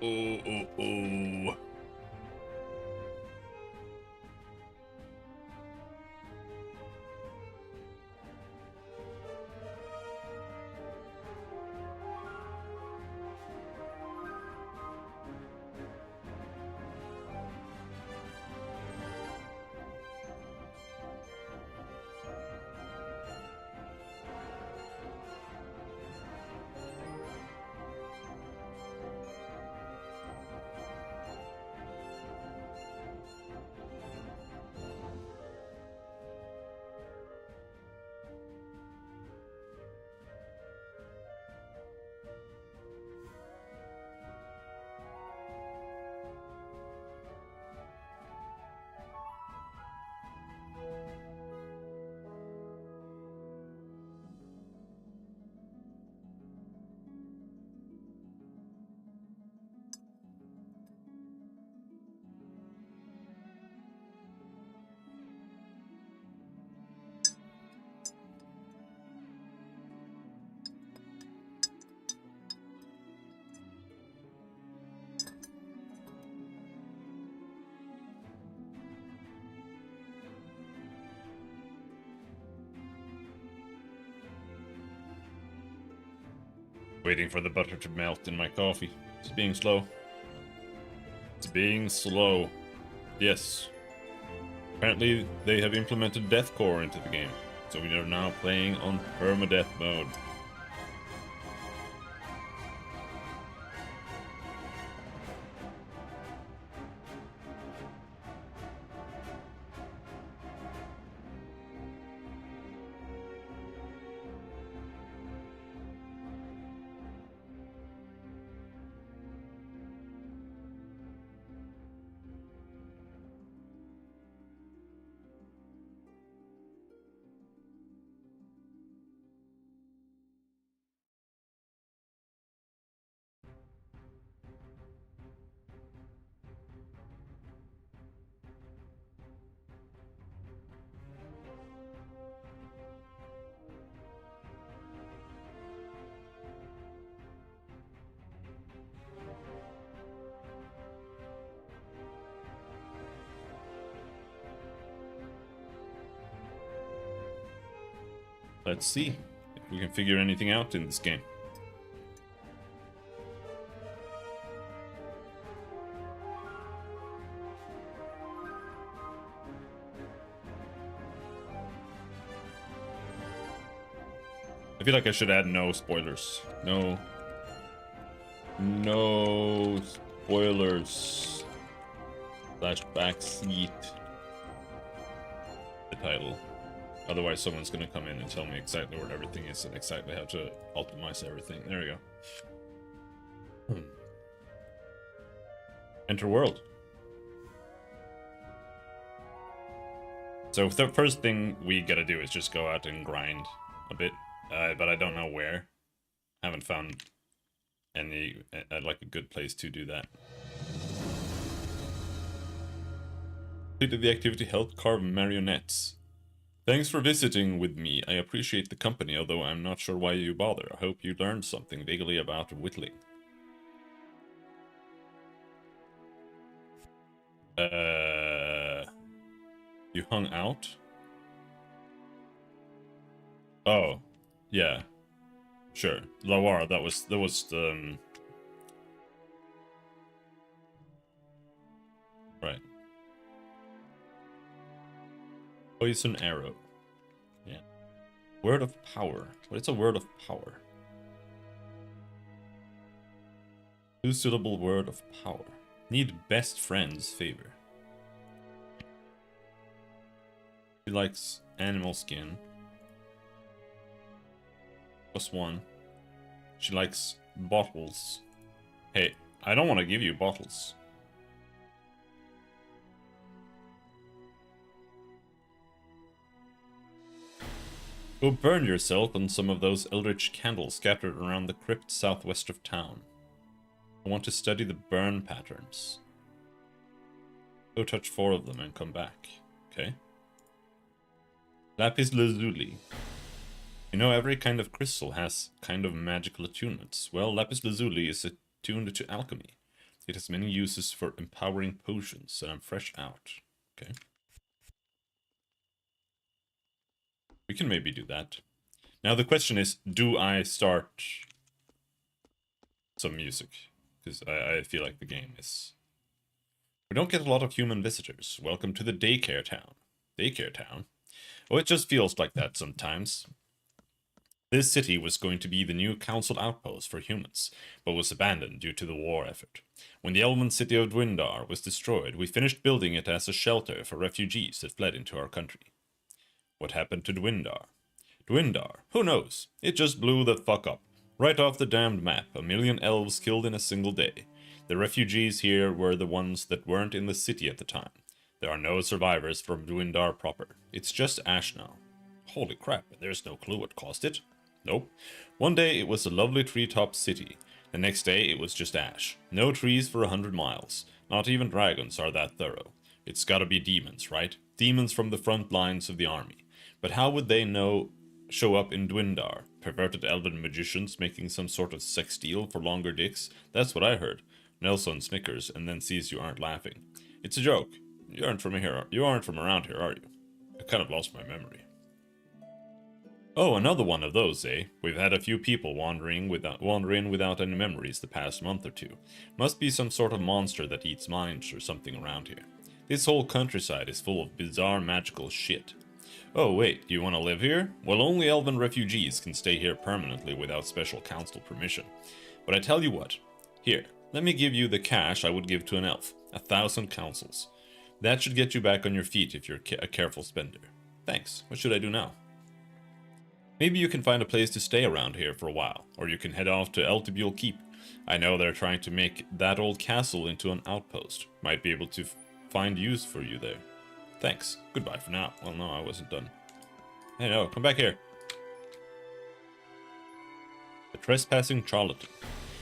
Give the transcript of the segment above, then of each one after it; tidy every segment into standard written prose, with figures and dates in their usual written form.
Oh, oh, oh. Waiting for the butter to melt in my coffee. It's being slow. It's being slow. Yes. Apparently, they have implemented DEATHCORE into the game, so we are now playing on permadeath mode. Let's see if we can figure anything out in this game. I feel like I should add no spoilers. No spoilers. Slash backseat. The title. Otherwise, someone's going to come in and tell me exactly where everything is and exactly how to optimize everything. There we go. Enter world. So the first thing we gotta do is just go out and grind a bit, but I don't know where. Haven't found any like a good place to do that. Completed the activity help carve marionettes. Thanks for visiting with me. I appreciate the company, although I'm not sure why you bother. I hope you learned something vaguely about whittling. You hung out? Oh, yeah. Sure. Lawar, that was right. Poison arrow. Yeah. Word of power. What is a word of power? Two-syllable word of power. Need best friend's favor. She likes animal skin. +1. She likes bottles. Hey, I don't want to give you bottles. Go burn yourself on some of those eldritch candles scattered around the crypt southwest of town. I want to study the burn patterns. Go touch 4 of them and come back. Okay. Lapis lazuli. You know, every kind of crystal has kind of magical attunements. Well, lapis lazuli is attuned to alchemy. It has many uses for empowering potions, and I'm fresh out. Okay. We can maybe do that. Now the question is, do I start some music? Because I feel like the game is... We don't get a lot of human visitors. Welcome to the daycare town. Daycare town? Oh, it just feels like that sometimes. This city was going to be the new council outpost for humans, but was abandoned due to the war effort. When the elven city of Dwindar was destroyed, we finished building it as a shelter for refugees that fled into our country. What happened to Dwindar? Dwindar? Who knows? It just blew the fuck up. Right off the damned map, 1 million elves killed in a single day. The refugees here were the ones that weren't in the city at the time. There are no survivors from Dwindar proper. It's just ash now. Holy crap, there's no clue what caused it. Nope. One day it was a lovely treetop city. The next day it was just ash. No trees for 100 miles. Not even dragons are that thorough. It's gotta be demons, right? Demons from the front lines of the army. But how would they show up in Dwindar? Perverted elven magicians making some sort of sex deal for longer dicks? That's what I heard. Nelson snickers and then sees you aren't laughing. It's a joke. You aren't from here. You aren't from around here, are you? I kind of lost my memory. Oh, another one of those, eh? We've had a few people wander in without any memories the past month or two. Must be some sort of monster that eats minds or something around here. This whole countryside is full of bizarre magical shit. Oh wait, do you want to live here? Well, only elven refugees can stay here permanently without special council permission. But I tell you what, here, let me give you the cash I would give to an elf. 1,000 councils. That should get you back on your feet if you're a careful spender. Thanks, what should I do now? Maybe you can find a place to stay around here for a while, or you can head off to Eltibule Keep. I know they're trying to make that old castle into an outpost. Might be able to find use for you there. Thanks. Goodbye for now. Well, no, I wasn't done. Hey, no, come back here. The trespassing charlatan.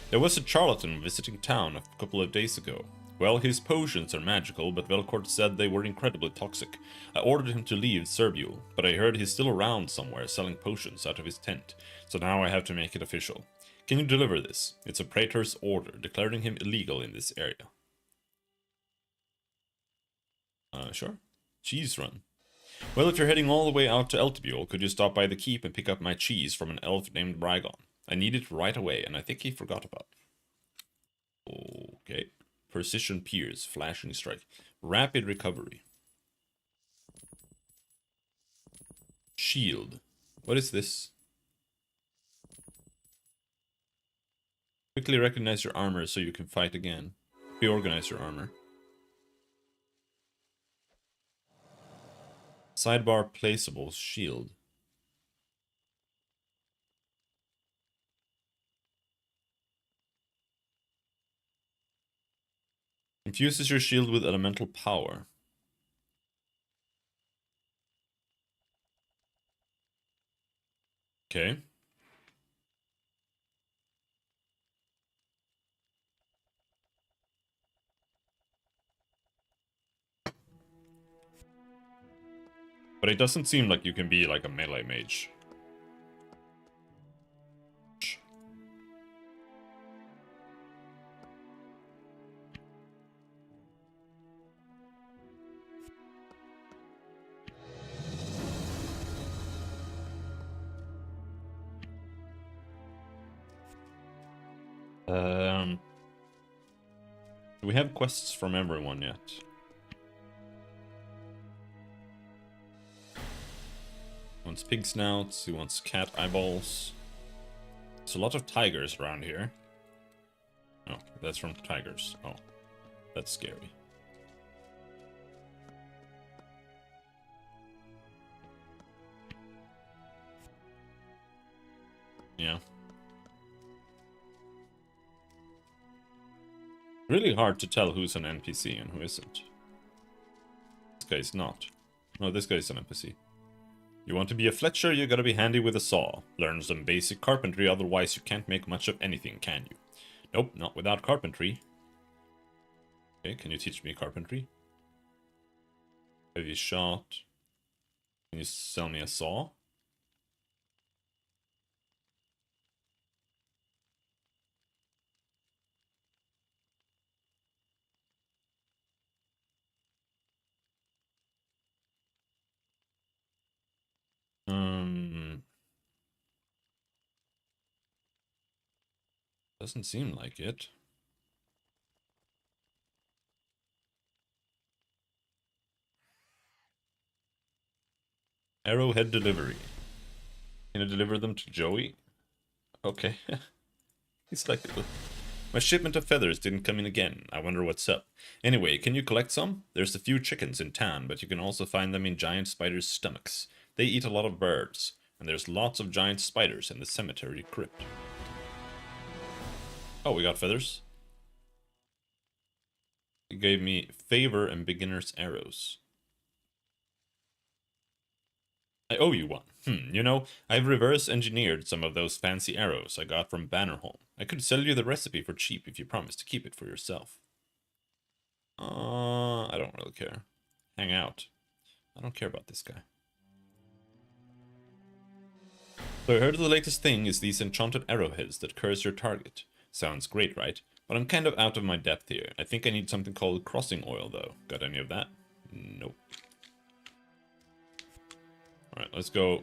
There was a charlatan visiting town a couple of days ago. Well, his potions are magical, but Velcourt said they were incredibly toxic. I ordered him to leave Serbule, but I heard he's still around somewhere selling potions out of his tent, so now I have to make it official. Can you deliver this? It's a praetor's order, declaring him illegal in this area. Sure. Cheese run. Well, if you're heading all the way out to Eltibule, could you stop by the keep and pick up my cheese from an elf named Brygon? I need it right away, and I think he forgot about it. Okay. Precision Pierce, Flashing Strike, Rapid Recovery. Shield. What is this? Quickly recognize your armor so you can fight again. Reorganize your armor. Sidebar placeable shield. Infuses your shield with elemental power. Okay. But it doesn't seem like you can be like a melee mage. Do we have quests from everyone yet? He wants pig snouts, he wants cat eyeballs. There's a lot of tigers around here. Oh, that's from tigers. Oh, that's scary. Yeah. Really hard to tell who's an NPC and who isn't. This guy's not. No, this guy's an NPC. You want to be a Fletcher, you gotta be handy with a saw. Learn some basic carpentry, otherwise you can't make much of anything, can you? Nope, not without carpentry. Okay, can you teach me carpentry? Heavy shot. Can you sell me a saw? Doesn't seem like it. Arrowhead delivery. Can I deliver them to Joey? Okay. He's like, my shipment of feathers didn't come in again. I wonder what's up. Anyway, can you collect some? There's a few chickens in town, but you can also find them in giant spiders' stomachs. They eat a lot of birds, and there's lots of giant spiders in the cemetery crypt. Oh, we got feathers. It gave me favor and beginner's arrows. I owe you one. You know, I've reverse engineered some of those fancy arrows I got from Bannerholm. I could sell you the recipe for cheap if you promise to keep it for yourself. I don't really care. Hang out. I don't care about this guy. So I heard the latest thing is these enchanted arrowheads that curse your target. Sounds great, right? But I'm kind of out of my depth here. I think I need something called crossing oil, though. Got any of that? Nope. Alright, let's go.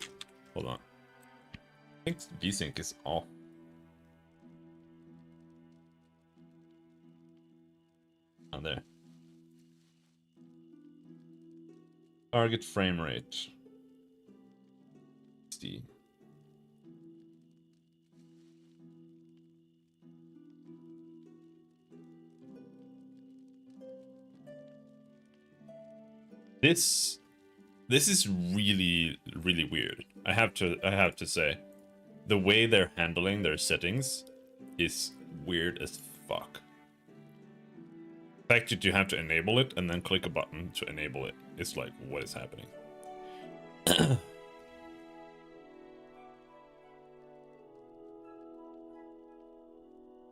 Hold on. I think desync is off. Oh, there. Target frame rate. 60. This is really weird. I have to say, the way they're handling their settings is weird as fuck. The fact that you have to enable it and then click a button to enable it, it's like, what is happening?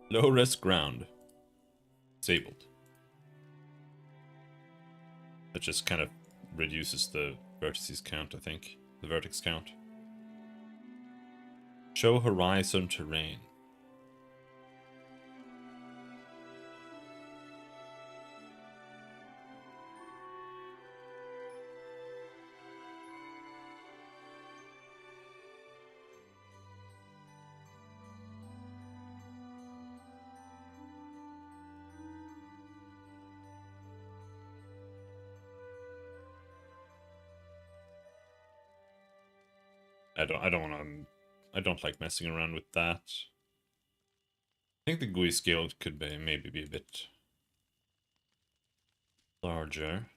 Low res ground. Disabled. That just kind of reduces the vertices count, I think. The vertex count. Show horizon terrain. I don't like messing around with that. I think the GUI scale could be maybe be a bit larger.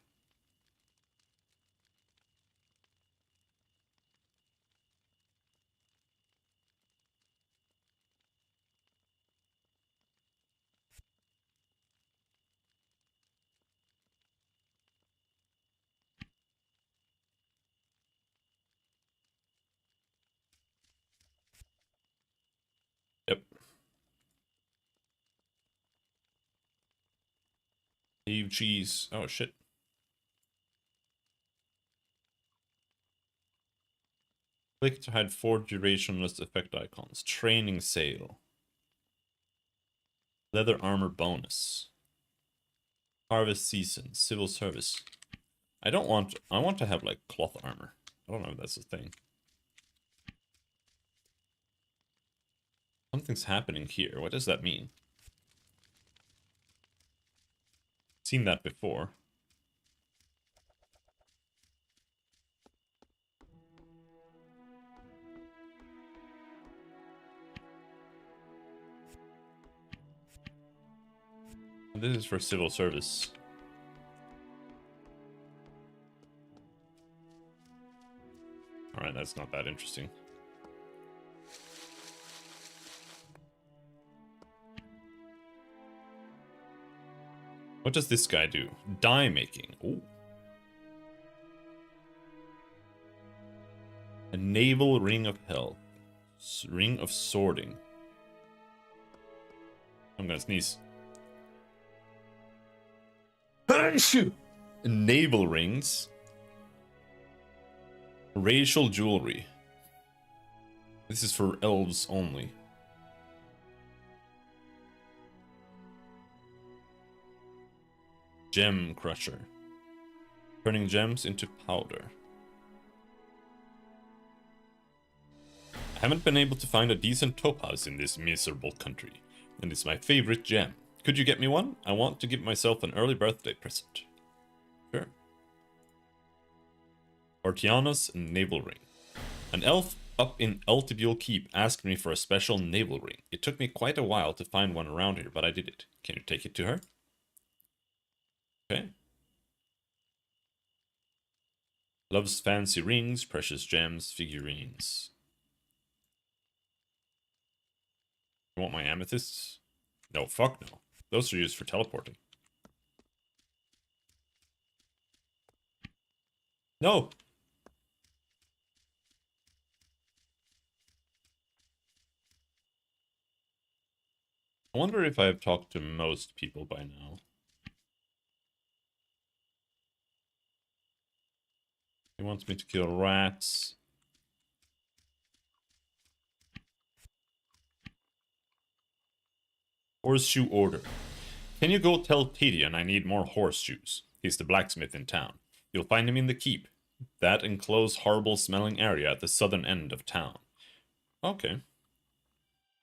Yep. Eve cheese. Oh shit. Click to hide 4 durationless effect icons. Training sale. Leather armor bonus. Harvest season. Civil service. I want to have like cloth armor. I don't know if that's a thing. Something's happening here. What does that mean? Seen that before. This is for civil service. Alright, that's not that interesting. What does this guy do? Dye making. Ooh. A naval ring of hell. Ring of sorting. I'm gonna sneeze. Naval rings. Racial jewelry. This is for elves only. Gem crusher. Turning gems into powder. I haven't been able to find a decent topaz in this miserable country. and it's my favorite gem. Could you get me one? I want to give myself an early birthday present. Sure. Ortiana's navel ring. An elf up in Ultibule Keep asked me for a special navel ring. It took me quite a while to find one around here, but I did it. Can you take it to her? Okay. Loves fancy rings, precious gems, figurines. You want my amethysts? No, fuck no. Those are used for teleporting. No! I wonder if I have talked to most people by now. He wants me to kill rats. Horseshoe order. Can you go tell Tedian I need more horseshoes? He's the blacksmith in town. You'll find him in the keep. That enclosed horrible smelling area at the southern end of town. Okay.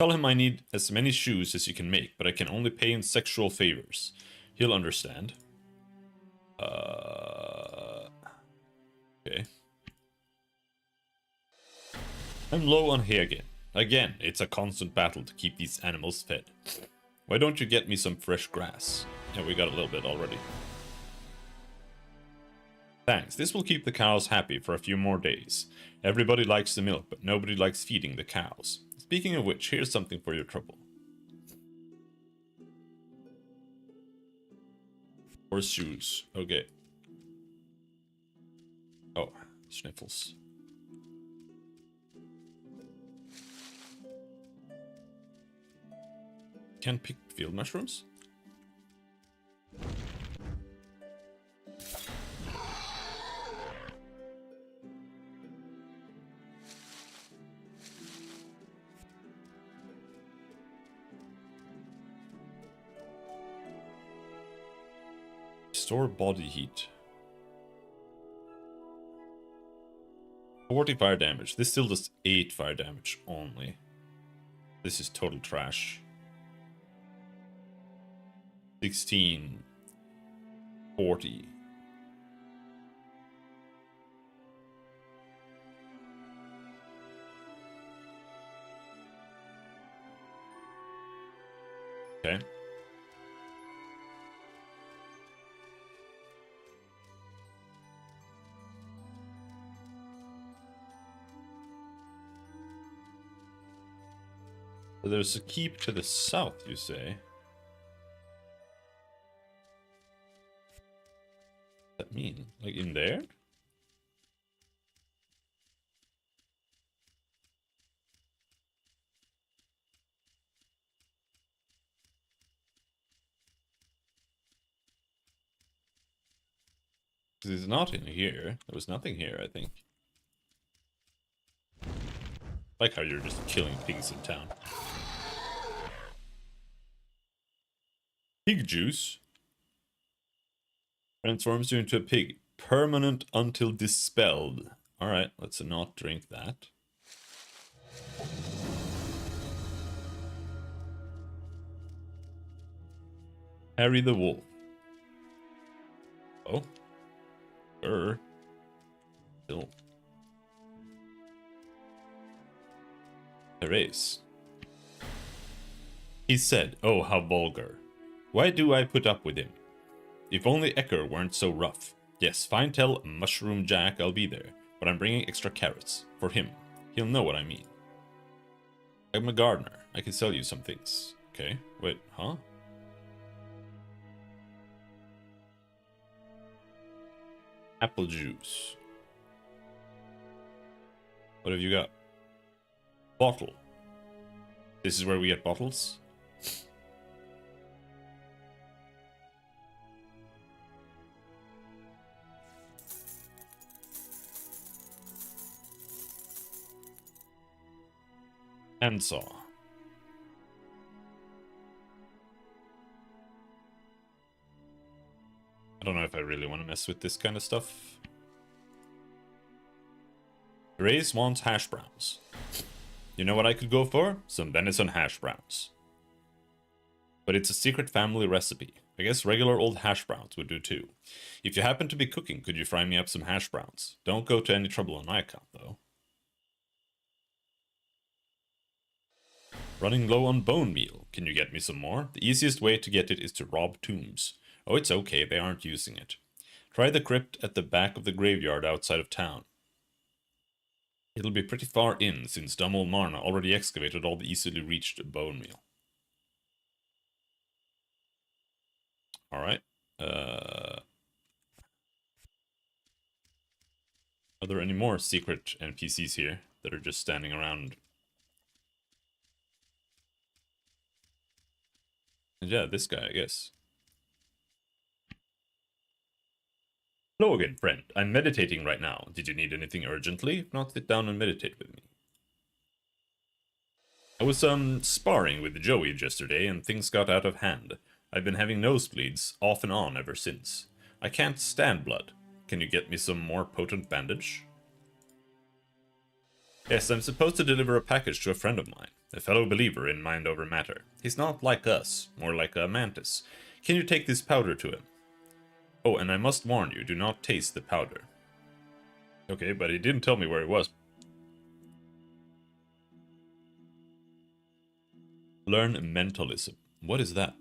Tell him I need as many shoes as you can make, but I can only pay in sexual favors. He'll understand. Okay. I'm low on hay again. Again, it's a constant battle to keep these animals fed. Why don't you get me some fresh grass? Yeah, we got a little bit already. Thanks, this will keep the cows happy for a few more days. Everybody likes the milk, but nobody likes feeding the cows. Speaking of which, here's something for your trouble. Horseshoes, okay. Oh, sniffles. Can't pick field mushrooms? Restore body heat. 40 fire damage. This still does 8 fire damage only. This is total trash. 16. 40. Okay. So there's a keep to the south, you say? What does that mean? Like in there? Because it's not in here. There was nothing here, I think. Like how you're just killing pigs in town. Pig juice transforms you into a pig. Permanent until dispelled. Alright, let's not drink that. Harry the Wolf. Oh. Still. Erase. He said, oh, how vulgar. Why do I put up with him? If only Ecker weren't so rough. Yes, fine, tell Mushroom Jack I'll be there, but I'm bringing extra carrots. For him. He'll know what I mean. I'm a gardener. I can sell you some things. Okay, wait, huh? Apple juice. What have you got? Bottle. This is where we get bottles? Handsaw. I don't know if I really want to mess with this kind of stuff. Grace wants hash browns. You know what I could go for? Some venison hash browns. But it's a secret family recipe. I guess regular old hash browns would do too. If you happen to be cooking, could you fry me up some hash browns? Don't go to any trouble on my account, though. Running low on bone meal. Can you get me some more? The easiest way to get it is to rob tombs. Oh, it's okay, they aren't using it. Try the crypt at the back of the graveyard outside of town. It'll be pretty far in, since dumb old Marna already excavated all the easily reached bone meal. Alright. Are there any more secret NPCs here that are just standing around? And yeah, this guy, I guess. Hello again, friend. I'm meditating right now. Did you need anything urgently? If not, sit down and meditate with me. I was, sparring with Joey yesterday, and things got out of hand. I've been having nosebleeds, off and on, ever since. I can't stand blood. Can you get me some more potent bandage? Yes, I'm supposed to deliver a package to a friend of mine, a fellow believer in mind over matter. He's not like us, more like a mantis. Can you take this powder to him? Oh, and I must warn you, do not taste the powder. Okay, but he didn't tell me where it was. Learn mentalism. What is that?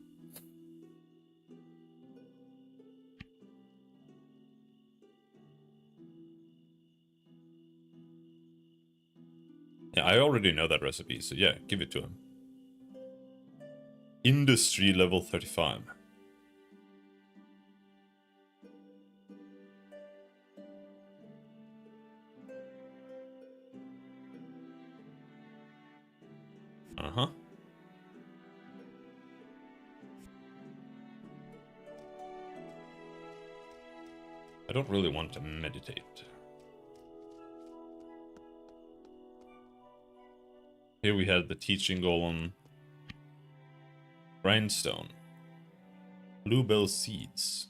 Yeah, I already know that recipe, so yeah, give it to him. Industry level 35. Uh-huh. I don't really want to meditate. Here we had the teaching golem. Grindstone. Bluebell seeds.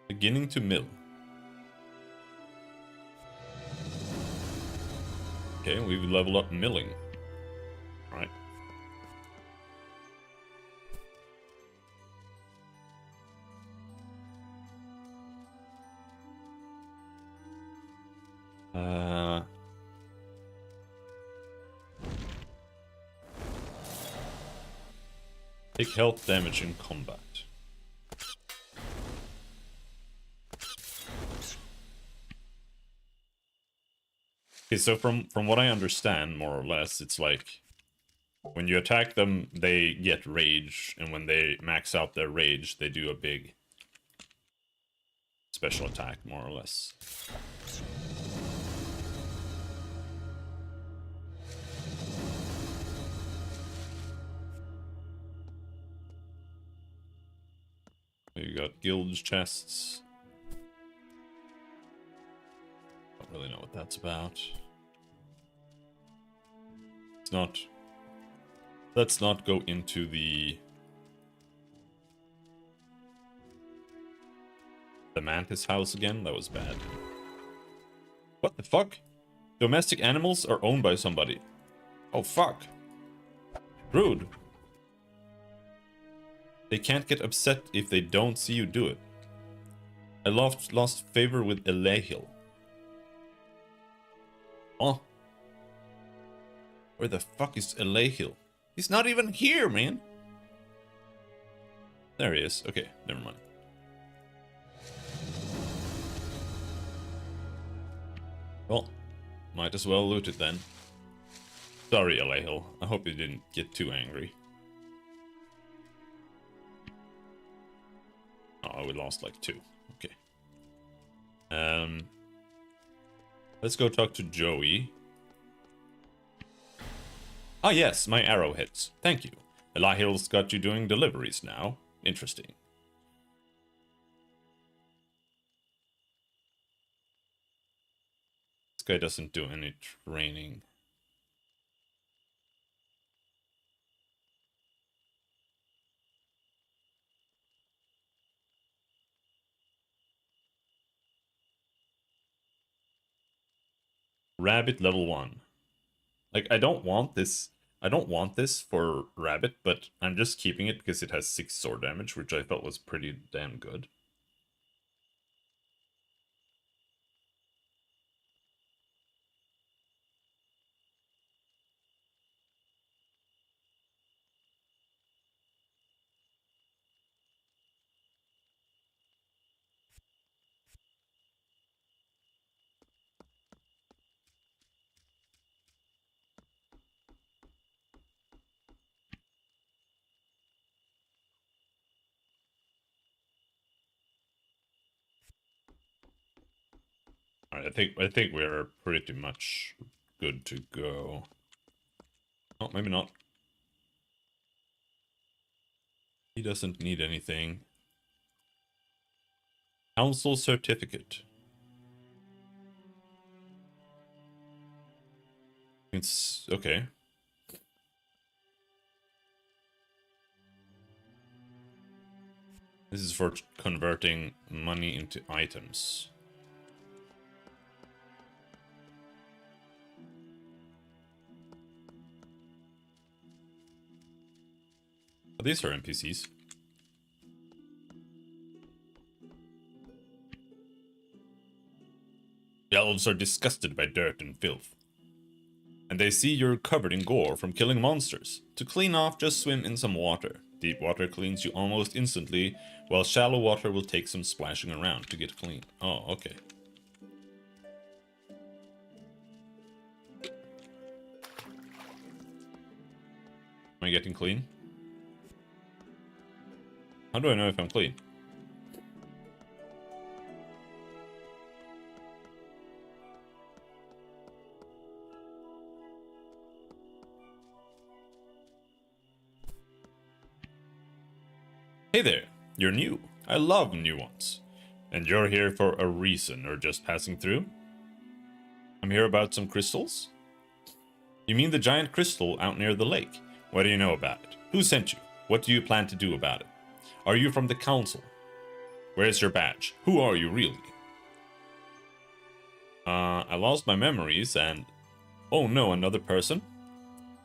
Beginning to mill. Okay, we've leveled up milling. Alright. Take health damage in combat. Okay, so from what I understand, more or less, it's like when you attack them, they get rage, and when they max out their rage, they do a big special attack, more or less. You got guild chests. Don't really know what that's about. It's not... Let's not go into the Mantis house again. That was bad. What the fuck? Domestic animals are owned by somebody. Oh fuck. Rude. They can't get upset if they don't see you do it. I lost favor with Elahil. Oh. Where the fuck is Elahil? He's not even here, man. There he is. Okay, never mind. Well, might as well loot it then. Sorry, Elahil. I hope you didn't get too angry. Oh, we lost like 2. Okay. Let's go talk to Joey. Ah yes, my arrowheads. Thank you. Elahil's got you doing deliveries now. Interesting. This guy doesn't do any training. Rabbit level 1. Like, I don't want this. I don't want this for Rabbit, but I'm just keeping it because it has 6 sword damage, which I felt was pretty damn good. Alright, I think we're pretty much good to go. Oh, maybe not. He doesn't need anything. Council certificate. It's okay. This is for converting money into items. Oh, these are NPCs. The elves are disgusted by dirt and filth. And they see you're covered in gore from killing monsters. To clean off, just swim in some water. Deep water cleans you almost instantly, while shallow water will take some splashing around to get clean. Oh, okay. Am I getting clean? How do I know if I'm clean? Hey there, you're new. I love new ones. And you're here for a reason or just passing through? I'm here about some crystals? You mean the giant crystal out near the lake? What do you know about it? Who sent you? What do you plan to do about it? Are you from the council? Where's your badge? Who are you really? I lost my memories and... Oh no, another person?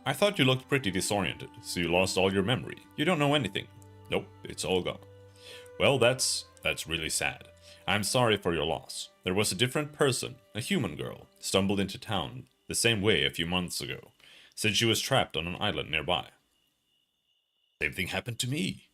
I thought you looked pretty disoriented, so you lost all your memory. You don't know anything. Nope, it's all gone. Well, that's really sad. I'm sorry for your loss. There was a different person, a human girl, stumbled into town the same way a few months ago. Said she was trapped on an island nearby. Same thing happened to me.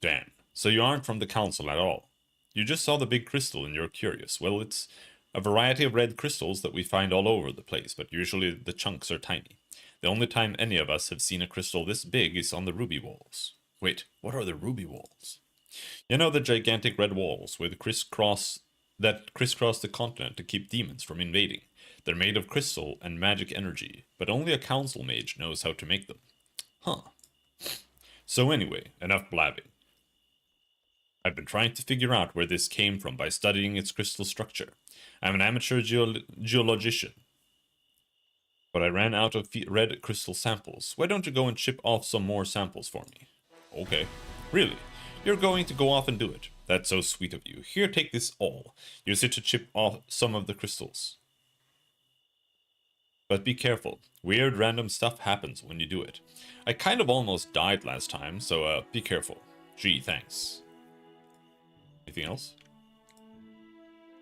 Dan, so you aren't from the council at all. You just saw the big crystal and you're curious. Well, it's a variety of red crystals that we find all over the place, but usually the chunks are tiny. The only time any of us have seen a crystal this big is on the ruby walls. Wait, what are the ruby walls? You know the gigantic red walls with crisscross the continent to keep demons from invading. They're made of crystal and magic energy, but only a council mage knows how to make them. Huh. So anyway, enough blabbing. I've been trying to figure out where this came from by studying its crystal structure. I'm an amateur geologician, but I ran out of red crystal samples. Why don't you go and ship off some more samples for me? Okay. Really? You're going to go off and do it. That's so sweet of you. Here, take this all. Use it to chip off some of the crystals. But be careful. Weird random stuff happens when you do it. I kind of almost died last time, so be careful. Gee, thanks. Anything else?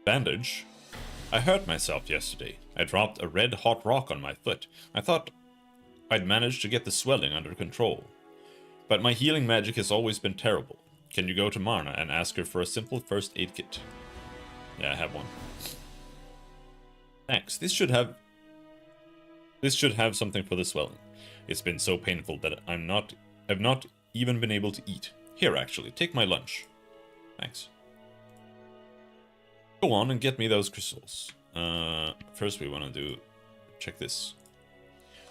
Bandage? I hurt myself yesterday. I dropped a red hot rock on my foot. I thought I'd managed to get the swelling under control. But my healing magic has always been terrible. Can you go to Marna and ask her for a simple first aid kit? Yeah, I have one. Thanks. This should have something for the swelling. It's been so painful that I've not even been able to eat. Here, actually, take my lunch. Thanks. Go on and get me those crystals. First we want to check this.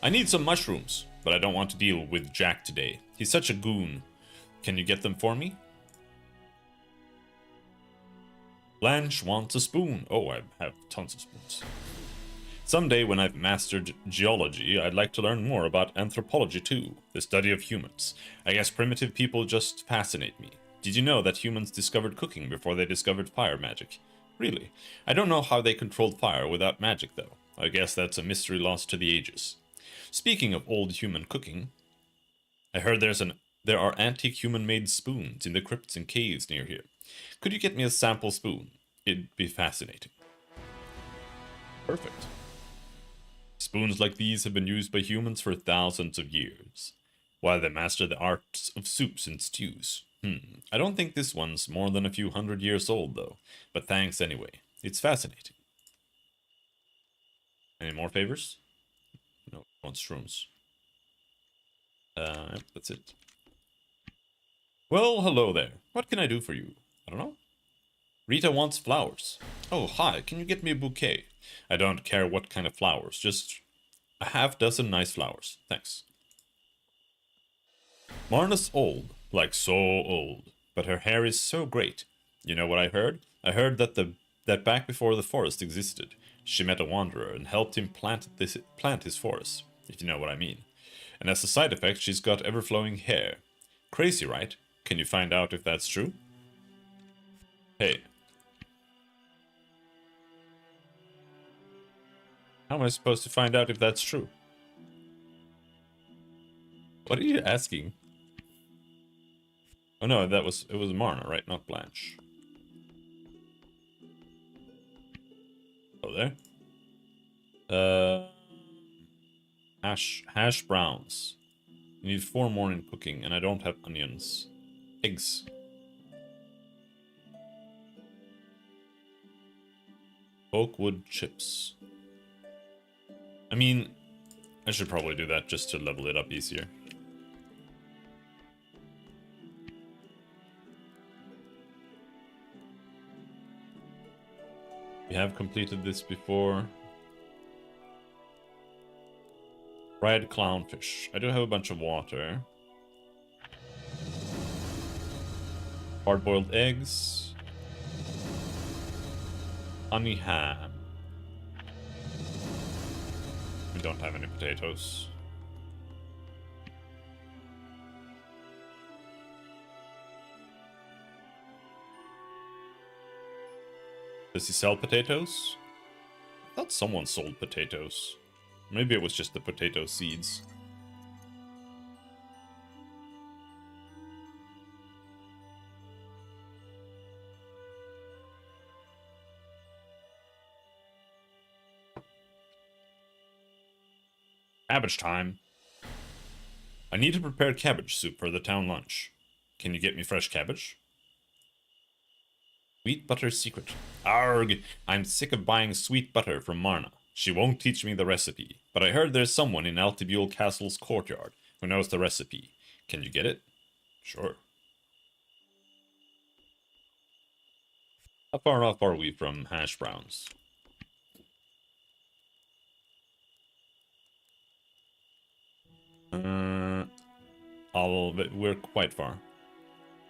I need some mushrooms, but I don't want to deal with Jack today. He's such a goon. Can you get them for me? Blanche wants a spoon. Oh, I have tons of spoons. Someday when I've mastered geology, I'd like to learn more about anthropology too, the study of humans. I guess primitive people just fascinate me. Did you know that humans discovered cooking before they discovered fire magic? Really? I don't know how they controlled fire without magic though. I guess that's a mystery lost to the ages. Speaking of old human cooking, I heard there are antique human-made spoons in the crypts and caves near here. Could you get me a sample spoon? It'd be fascinating. Perfect. Spoons like these have been used by humans for thousands of years, while they master the arts of soups and stews. I don't think this one's more than a few 100 years old, though, but thanks anyway. It's fascinating. Any more favors? No, want shrooms. Yep, that's it. Well, hello there. What can I do for you? I don't know. Rita wants flowers. Oh, hi, can you get me a bouquet? I don't care what kind of flowers, just a half-dozen nice flowers. Thanks. Marna's old, like so old, but her hair is so great. You know what I heard? I heard that back before the forest existed, she met a wanderer and helped him plant his forest, if you know what I mean. And as a side effect, she's got ever-flowing hair. Crazy, right? Can you find out if that's true? Hey. How am I supposed to find out if that's true? What are you asking? Oh no, it was Marna, right? Not Blanche. Oh, there. Hash browns. You need 4 more in cooking, and I don't have onions. Eggs. Oakwood chips. I mean, I should probably do that just to level it up easier. We have completed this before. Fried clownfish. I do have a bunch of water. Hard-boiled eggs. Honey ham. We don't have any potatoes. Does he sell potatoes? I thought someone sold potatoes. Maybe it was just the potato seeds. Cabbage time. I need to prepare cabbage soup for the town lunch. Can you get me fresh cabbage? Sweet butter secret. Arg! I'm sick of buying sweet butter from Marna. She won't teach me the recipe, but I heard there's someone in Altibule Castle's courtyard who knows the recipe. Can you get it? Sure. How far off are we from hash browns? We're quite far.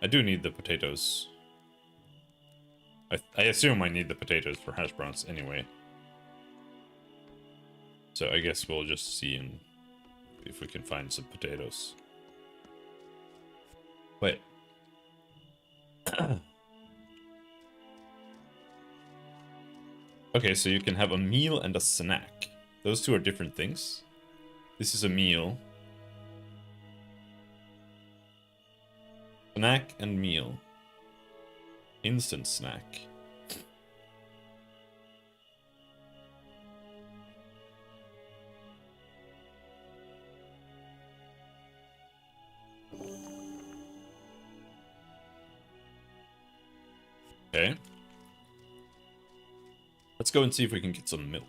I do need the potatoes. I assume I need the potatoes for hash browns anyway. So I guess we'll just see if we can find some potatoes. Wait. Okay, so you can have a meal and a snack. Those two are different things. This is a meal. Snack and meal. Instant snack. Okay. Let's go and see if we can get some milk.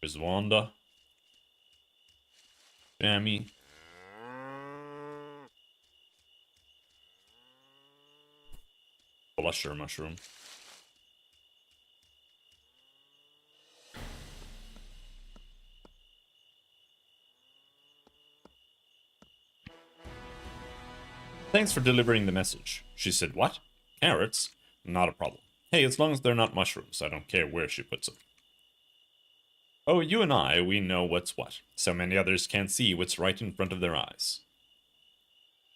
There's Wanda. Jammy. Blusher mushroom. Thanks for delivering the message. She said, what? Carrots? Not a problem. Hey, as long as they're not mushrooms, I don't care where she puts them. Oh, you and I, we know what's what. So many others can't see what's right in front of their eyes.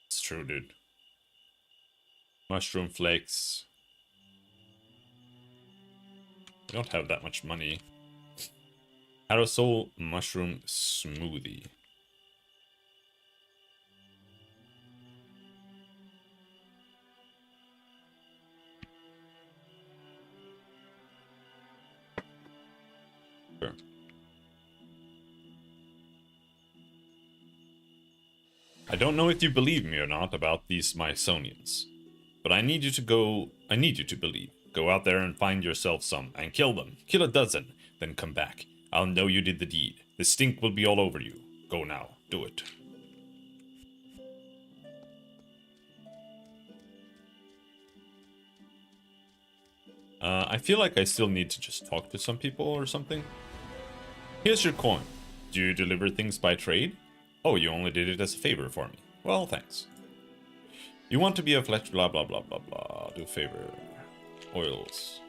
It's true, dude. Mushroom flakes. We don't have that much money. Aerosol mushroom smoothie. Sure. I don't know if you believe me or not about these Mysonians, but I need you to believe. Go out there and find yourself some, and kill them. Kill a dozen, then come back. I'll know you did the deed. The stink will be all over you. Go now. Do it. I feel like I still need to just talk to some people or something. Here's your coin. Do you deliver things by trade? Oh, you only did it as a favor for me. Well, thanks. You want to be a fletch, blah, blah, blah, blah, blah. Do a favor. Oils.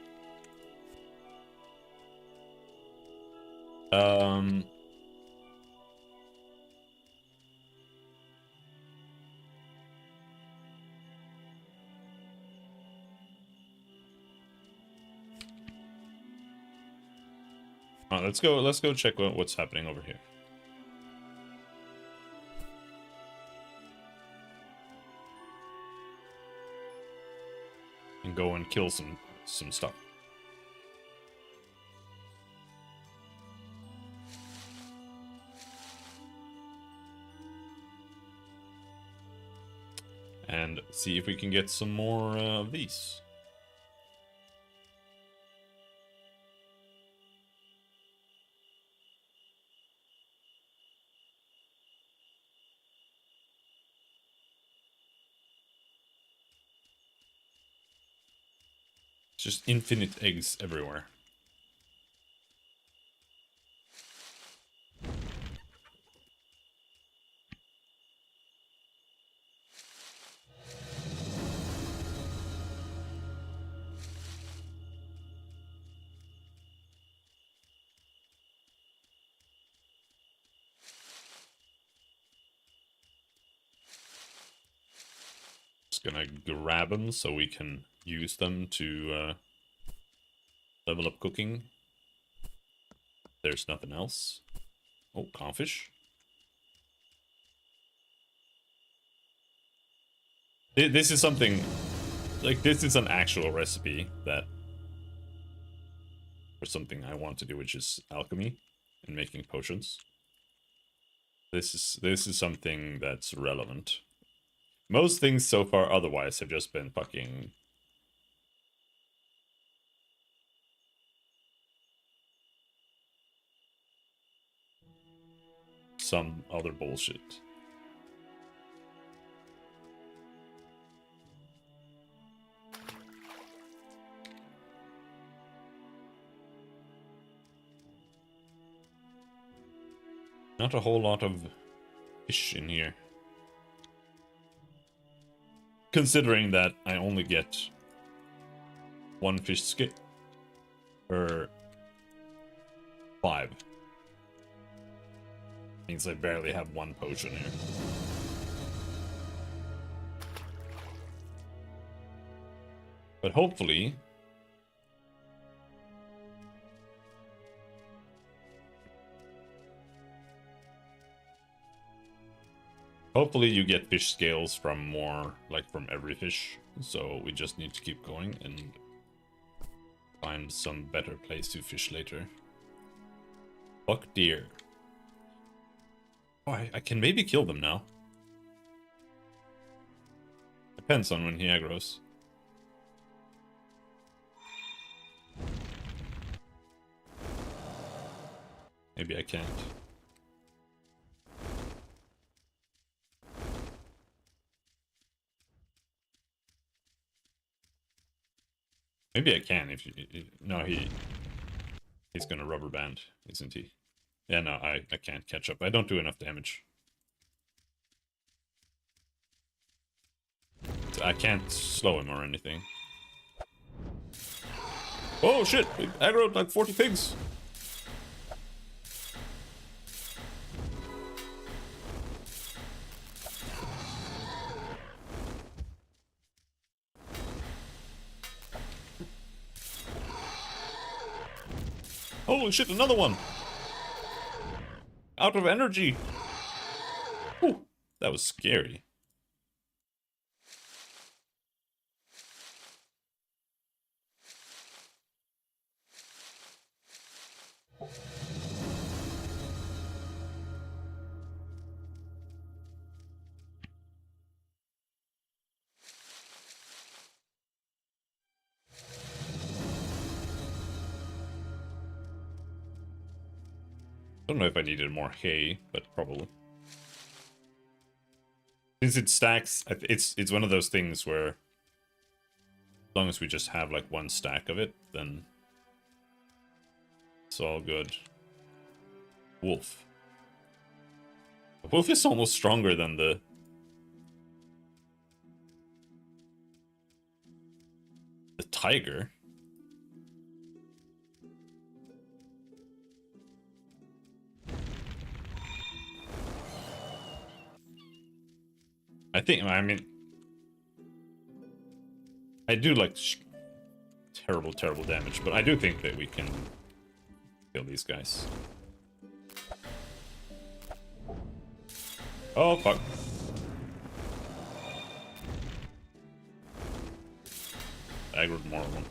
Let's go check what's happening over here. And go and kill some stuff. And see if we can get some more of these. It's just infinite eggs everywhere. Just gonna grab them so we can use them to level up cooking. There's nothing else. Oh, codfish. This is something, like, this is an actual recipe that, for something I want to do, which is alchemy and making potions. This is something that's relevant. Most things so far otherwise have just been fucking some other bullshit. Not a whole lot of fish in here. Considering that I only get one fish skip per 5. Means I barely have one potion here. But hopefully you get fish scales from more, like from every fish. So we just need to keep going and find some better place to fish later. Buck deer. Oh, I can maybe kill them now. Depends on when he aggroes. Maybe I can't. Maybe I can if you... No, he's gonna rubber band, isn't he? Yeah, no, I can't catch up. I don't do enough damage. I can't slow him or anything. Oh shit! We aggroed like 40 pigs. Holy shit, another one! Out of energy! Whew, that was scary. Don't know if I needed more hay, but probably. Since it stacks, it's one of those things where, as long as we just have like one stack of it, then it's all good. Wolf. The wolf is almost stronger than the tiger. I mean, I do like terrible damage, but I do think that we can kill these guys. Oh, fuck. Aggroed more of them.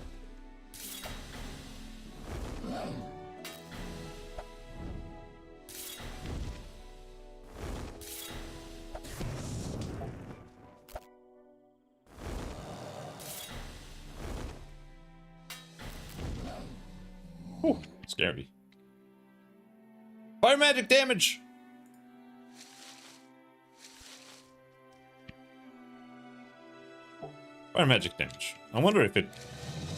Whew, scary. Fire magic damage! Fire magic damage. I wonder if it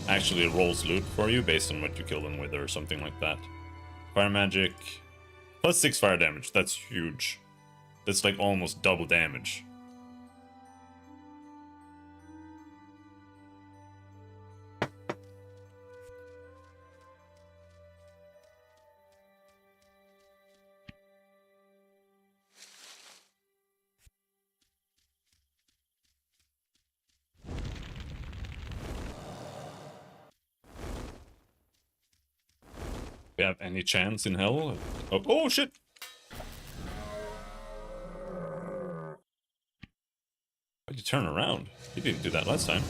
actually rolls loot for you based on what you kill them with or something like that. Fire magic. Plus 6 fire damage. That's huge. That's like almost double damage. We have any chance in hell? Oh shit! Why'd you turn around? You didn't do that last time.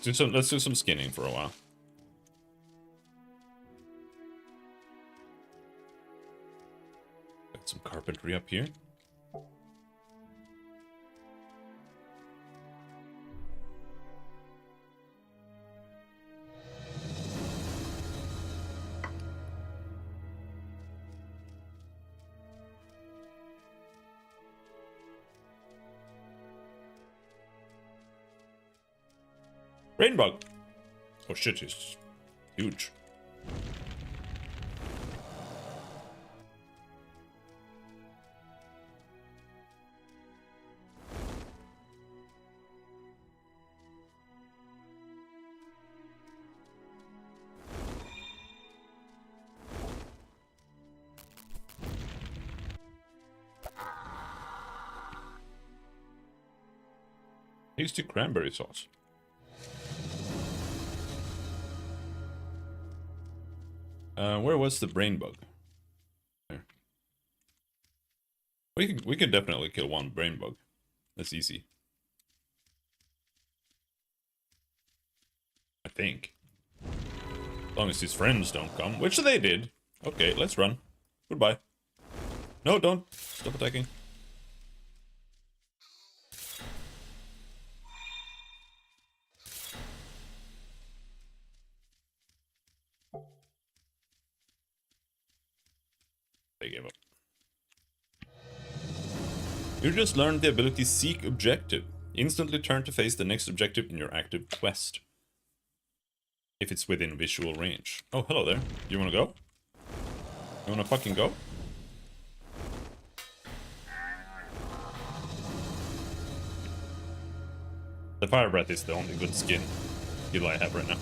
Let's do some skinning for a while. Got some carpentry up here. Rainbug! Oh shit, he's huge. Tasty cranberry sauce. Where was the brain bug? There. We could definitely kill one brain bug. That's easy. I think. As long as his friends don't come, which they did. Okay, let's run. Goodbye. No, don't. Stop attacking. They gave up. You just learned the ability Seek Objective. Instantly turn to face the next objective in your active quest. If it's within visual range. Oh, hello there. You wanna go? You wanna fucking go? The Fire Breath is the only good skill I have right now.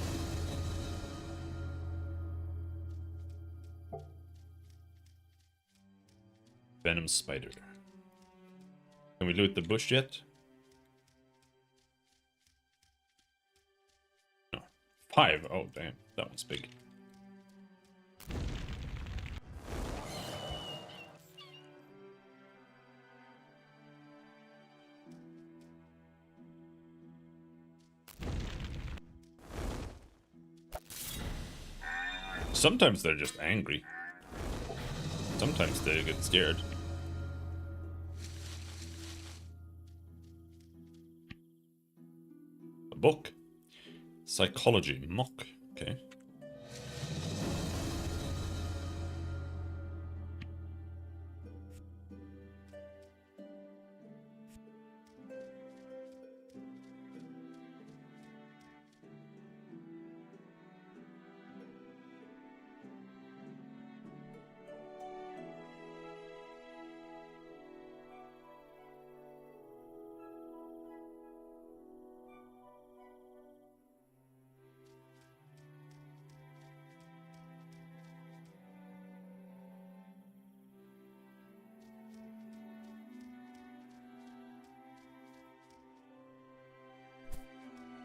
Venom Spider. Can we loot the bush yet? No. 5. Oh, damn. That one's big. Sometimes they're just angry. Sometimes they get scared. A book. Psychology. Mock. Okay.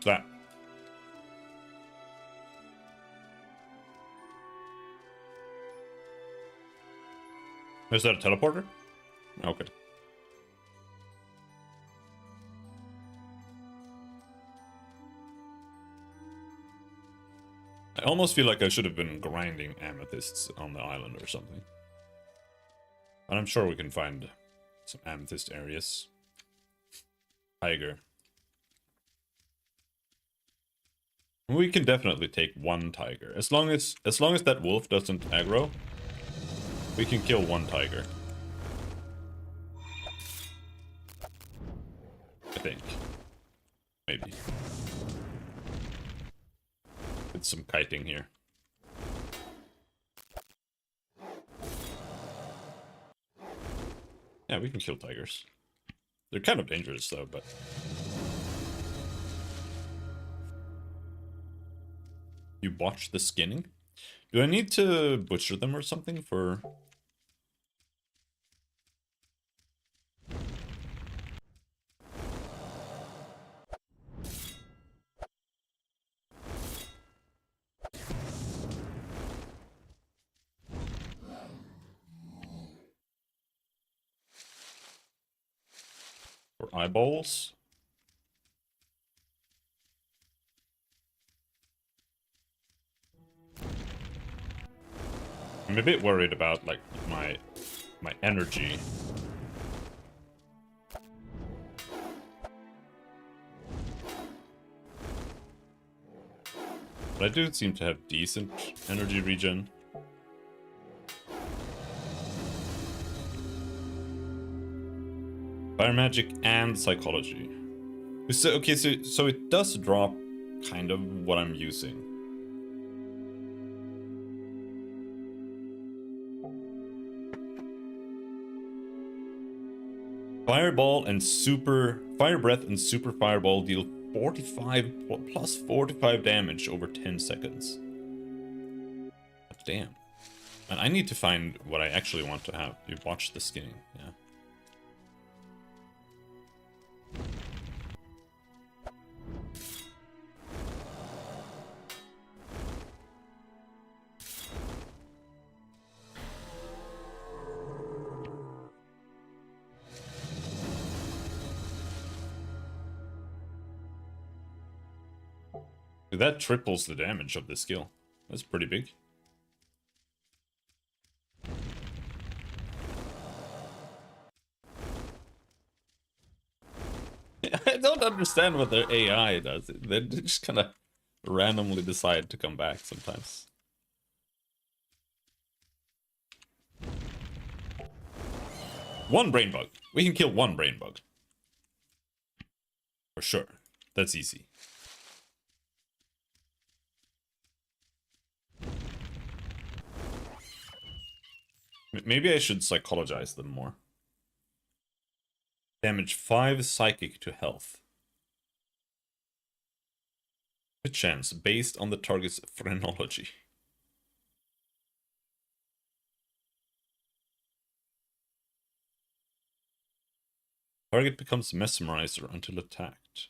That. Is that a teleporter? Okay. I almost feel like I should have been grinding amethysts on the island or something. But I'm sure we can find some amethyst areas. Tiger. We can definitely take one tiger. As long as that wolf doesn't aggro, we can kill one tiger. I think. Maybe. With some kiting here. Yeah, we can kill tigers. They're kind of dangerous though, but... You watch the skinning? Do I need to butcher them or something for... For eyeballs? I'm a bit worried about, like, my energy. But I do seem to have decent energy regen. Fire magic and psychology. So, okay, so it does drop kind of what I'm using. Fireball and Fire Breath and Super Fireball deal 45 plus 45 damage over 10 seconds. Damn. And I need to find what I actually want to have. You watch the skinning, yeah. That triples the damage of the skill. That's pretty big. I don't understand what their AI does. They just kind of randomly decide to come back sometimes. One brain bug. We can kill one brain bug. For sure. That's easy. Maybe I should psychologize them more. Damage 5 psychic to health. A chance based on the target's phrenology. Target becomes mesmerizer until attacked.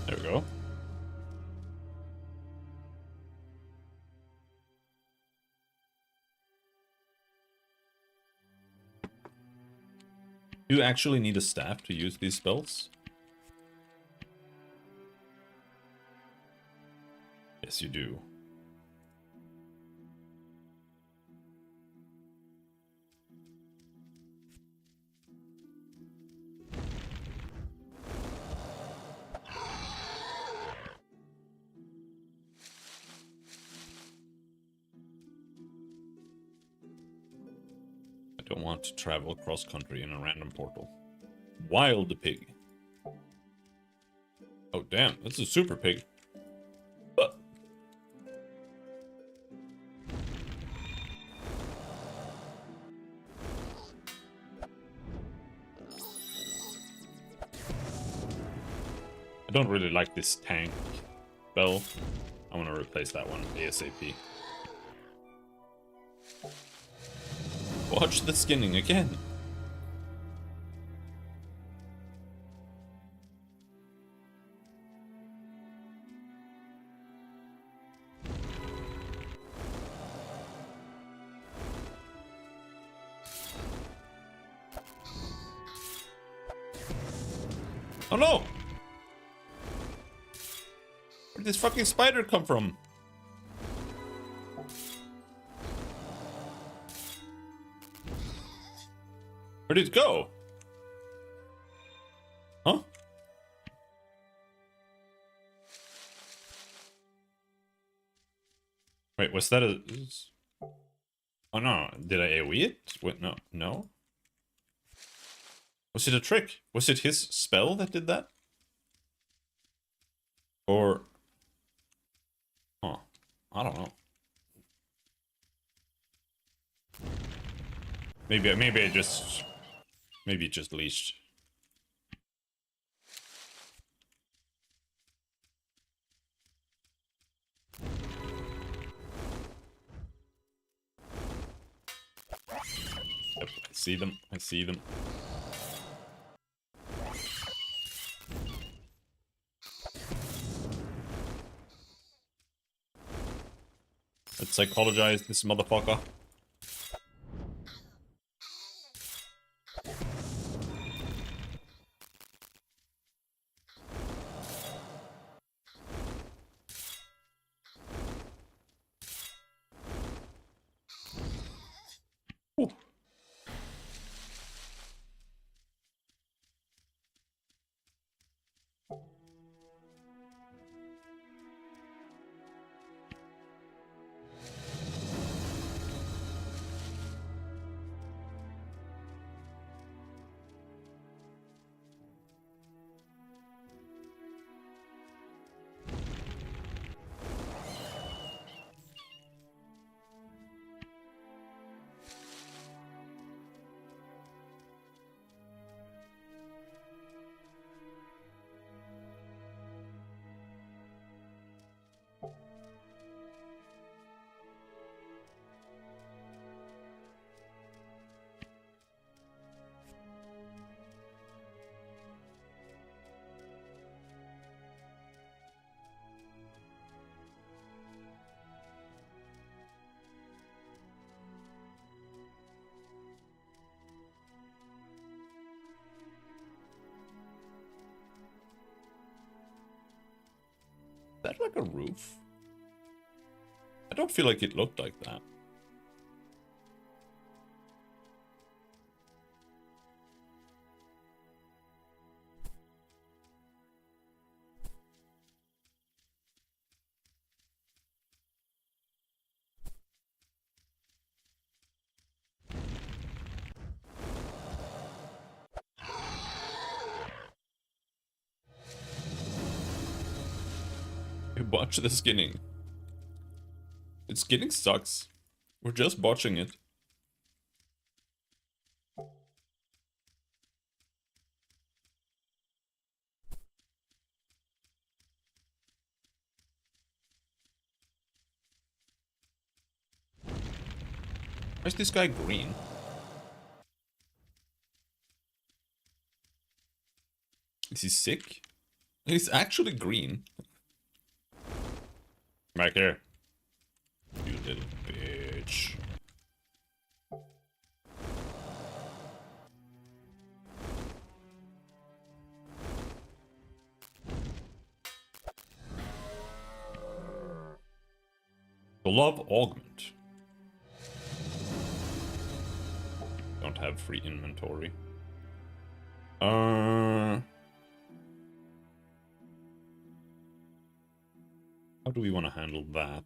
There we go. Do you actually need a staff to use these spells? Yes, you do. I don't want to travel cross country in a random portal. Wild pig. Oh damn, that's a super pig. I don't really like this tank spell. I'm gonna replace that one ASAP. Watch the skinning again. Oh no! Where did this fucking spider come from? Where did it go? Huh? Wait, was that a... Oh no, did I AoE it? Wait, no, no? Was it a trick? Was it his spell that did that? Or... Huh, I don't know. Maybe I just... Maybe it just leashed. Yep, I see them. I see them. Let's psychologize this motherfucker. Ooh. that like a roof? I don't feel like it looked like that. Botch the skinning. The skinning sucks. We're just botching it. Why is this guy green? Is he sick? He's actually green. Back here. You little bitch. The love augment. Don't have free inventory. How do we want to handle that?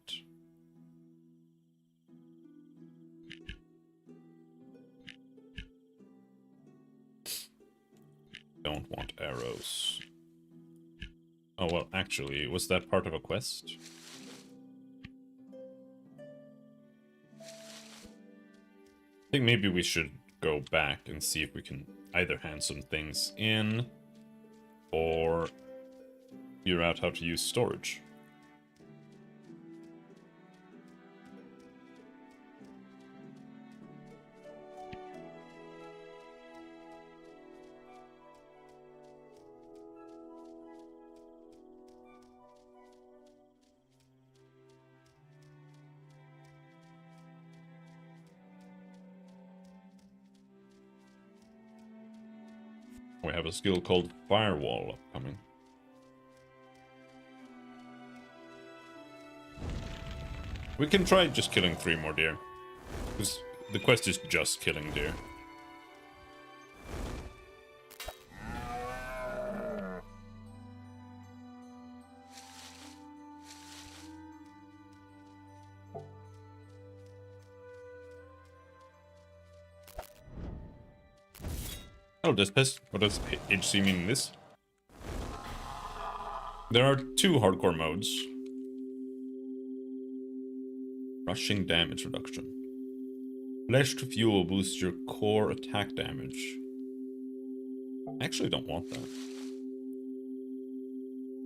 Don't want arrows. Oh, well, actually, was that part of a quest? I think maybe we should go back and see if we can either hand some things in or figure out how to use storage. We have a skill called Firewall upcoming. We can try just killing 3 more deer. Because the quest is just killing deer. Oh, does pest? What does HC mean in this? There are 2 hardcore modes. Rushing damage reduction. Flesh to fuel boosts your core attack damage. I actually don't want that.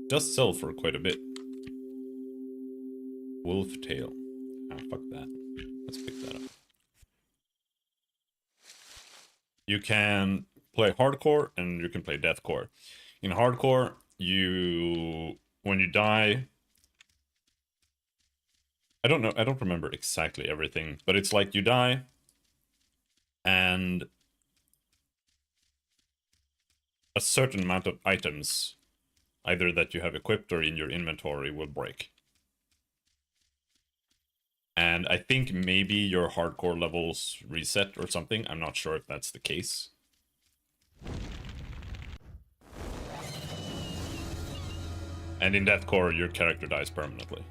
It does sell for quite a bit. Wolf tail. Ah, fuck that. Let's pick that up. You can play hardcore and you can play deathcore. In hardcore, when you die, I don't remember exactly everything, but it's like you die and a certain amount of items, either that you have equipped or in your inventory, will break. And I think maybe your hardcore levels reset or something. I'm not sure if that's the case. And in deathcore, your character dies permanently.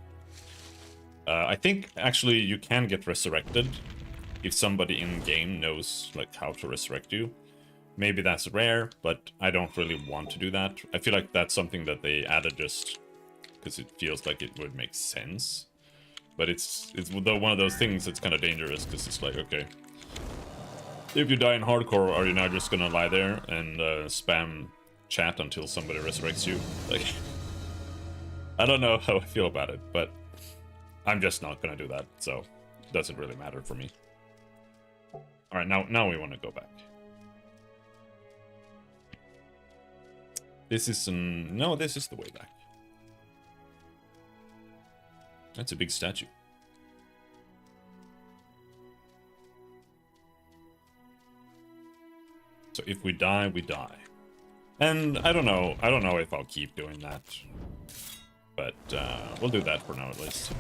I think actually you can get resurrected if somebody in game knows like how to resurrect you. Maybe that's rare, but I don't really want to do that. I feel like that's something that they added just because it feels like it would make sense. But it's one of those things that's kind of dangerous because it's like, okay, if you die in hardcore, are you now just gonna lie there and spam chat until somebody resurrects you? Like, I don't know how I feel about it, but I'm just not gonna do that, so it doesn't really matter for me. Alright, now we want to go back. This is no, this is the way back. That's a big statue. So if we die, we die. And I don't know if I'll keep doing that. But we'll do that for now at least.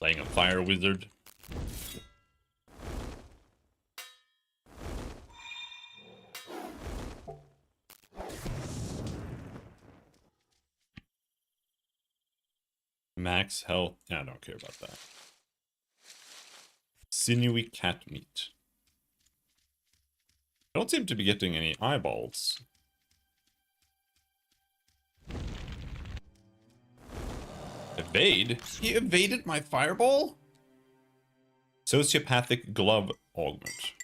Playing a fire wizard. Max health. Yeah, I don't care about that. Sinewy cat meat. I don't seem to be getting any eyeballs. Evade? He evaded my fireball? Sociopathic glove augment.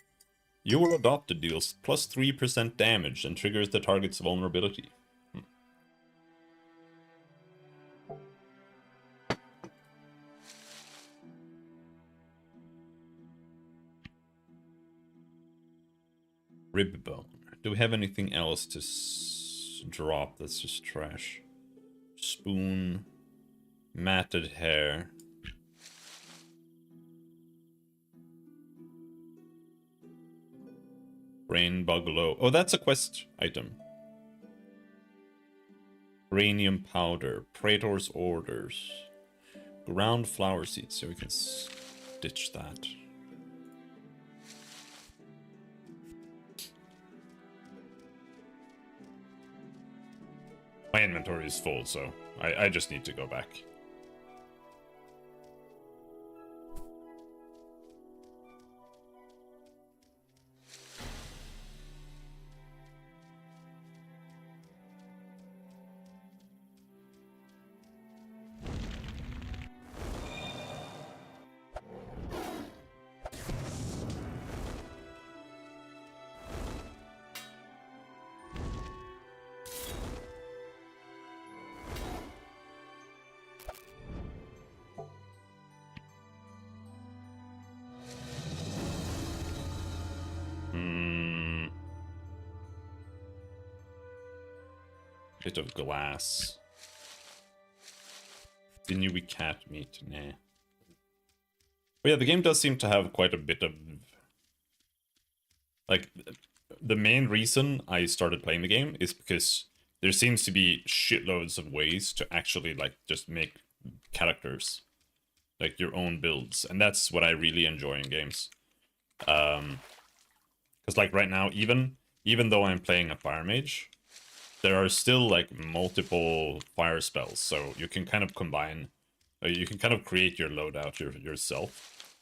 Your adopted deals plus 3% damage and triggers the target's vulnerability. Rib bone. Do we have anything else to drop that's just trash? Spoon. Matted hair. Brain buglow. Oh, that's a quest item. Uranium powder. Praetor's orders. Ground flower seeds. So we can stitch that. My inventory is full, so I just need to go back. Bit of glass. Sinewy cat meat, nah. But yeah, the game does seem to have quite a bit of... Like, the main reason I started playing the game is because there seems to be shitloads of ways to actually, like, just make characters. Like, your own builds. And that's what I really enjoy in games. Because, like, right now, even though I'm playing a fire mage, there are still, like, multiple fire spells, so you can kind of combine, you can kind of create your loadout yourself,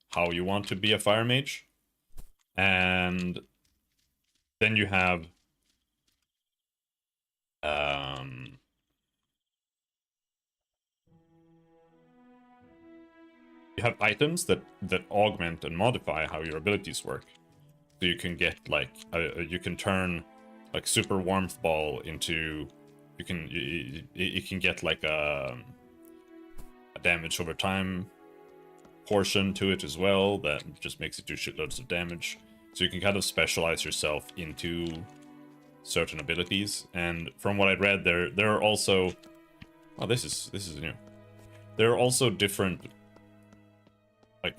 how you want to be a fire mage, and then you have, items that augment and modify how your abilities work. So you can get, like, you can turn, like, super warmth ball into, you can get like a damage over time portion to it as well that just makes it do shitloads of damage. So you can kind of specialize yourself into certain abilities. And from what I read, there are also, oh, this is new. There are also different, like,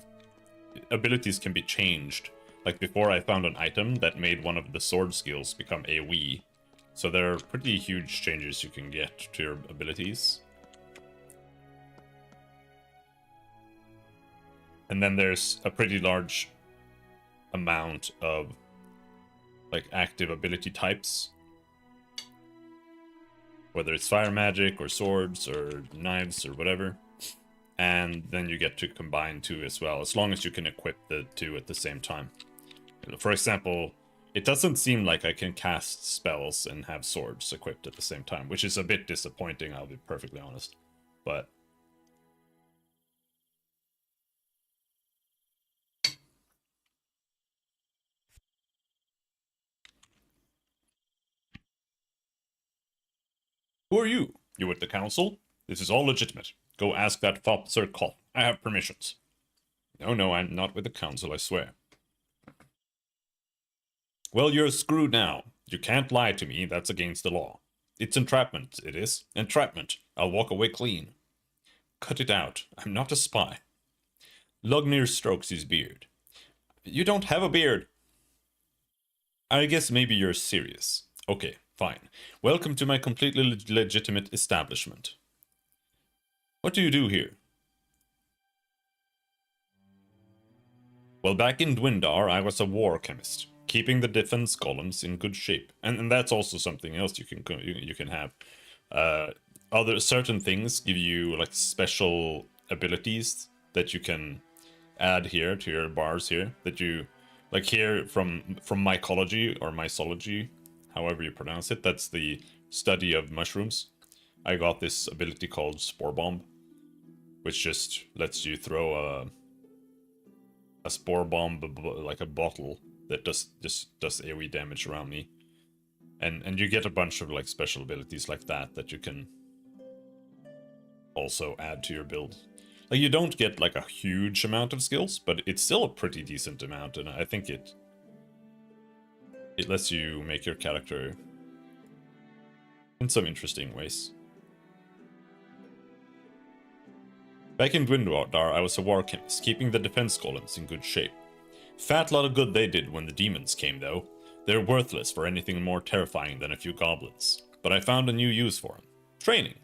abilities can be changed. Like, before I found an item that made one of the sword skills become AoE. So there are pretty huge changes you can get to your abilities. And then there's a pretty large amount of, like, active ability types. Whether it's fire magic or swords or knives or whatever. And then you get to combine two as well, as long as you can equip the two at the same time. For example, it doesn't seem like I can cast spells and have swords equipped at the same time, which is a bit disappointing, I'll be perfectly honest. But who are you? You with the council? This is all legitimate. Go ask that fop Sir Call. I have permissions. No, I'm not with the council, I swear. Well, you're screwed now. You can't lie to me, that's against the law. It's entrapment, it is. Entrapment. I'll walk away clean. Cut it out. I'm not a spy. Lognir strokes his beard. You don't have a beard. I guess maybe you're serious. Okay, fine. Welcome to my completely legitimate establishment. What do you do here? Well, back in Dwindar, I was a war chemist, keeping the defense columns in good shape. And that's also something else you can have. Other certain things give you like special abilities that you can add here to your bars here, that you like here from mycology or mycology, however you pronounce it. That's the study of mushrooms. I got this ability called Spore Bomb, which just lets you throw a spore bomb, like a bottle that does AoE damage around me, and you get a bunch of like special abilities like that you can also add to your build. Like you don't get like a huge amount of skills, but it's still a pretty decent amount, and I think it lets you make your character in some interesting ways. Back in Dwindar, I was a war chemist, keeping the defense columns in good shape. Fat lot of good they did when the demons came, though. They're worthless for anything more terrifying than a few goblins. But I found a new use for them. Training.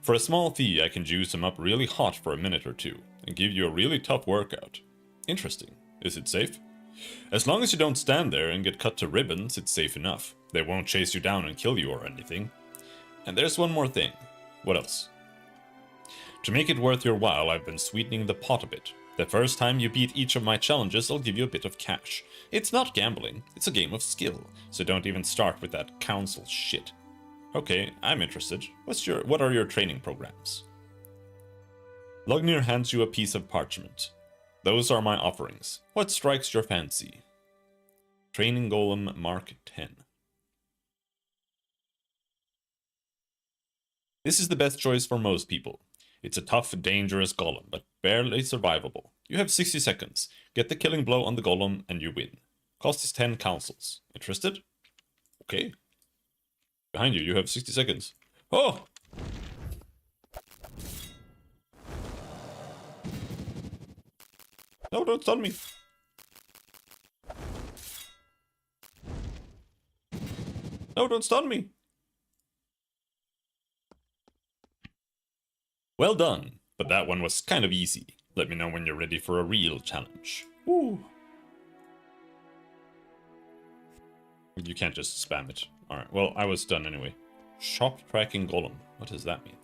For a small fee, I can juice them up really hot for a minute or two, and give you a really tough workout. Interesting. Is it safe? As long as you don't stand there and get cut to ribbons, it's safe enough. They won't chase you down and kill you or anything. And there's one more thing. What else? To make it worth your while, I've been sweetening the pot a bit. The first time you beat each of my challenges, I'll give you a bit of cash. It's not gambling, it's a game of skill, so don't even start with that council shit. Okay, I'm interested. What are your training programs? Lognir hands you a piece of parchment. Those are my offerings. What strikes your fancy? Training Golem Mark 10. This is the best choice for most people. It's a tough, dangerous golem, but barely survivable. You have 60 seconds. Get the killing blow on the golem and you win. Cost is 10 councils. Interested? Okay. Behind you, you have 60 seconds. Oh! No, don't stun me. No, don't stun me. Well done, but that one was kind of easy. Let me know when you're ready for a real challenge. Woo! You can't just spam it. Alright, well, I was done anyway. Shop tracking golem. What does that mean?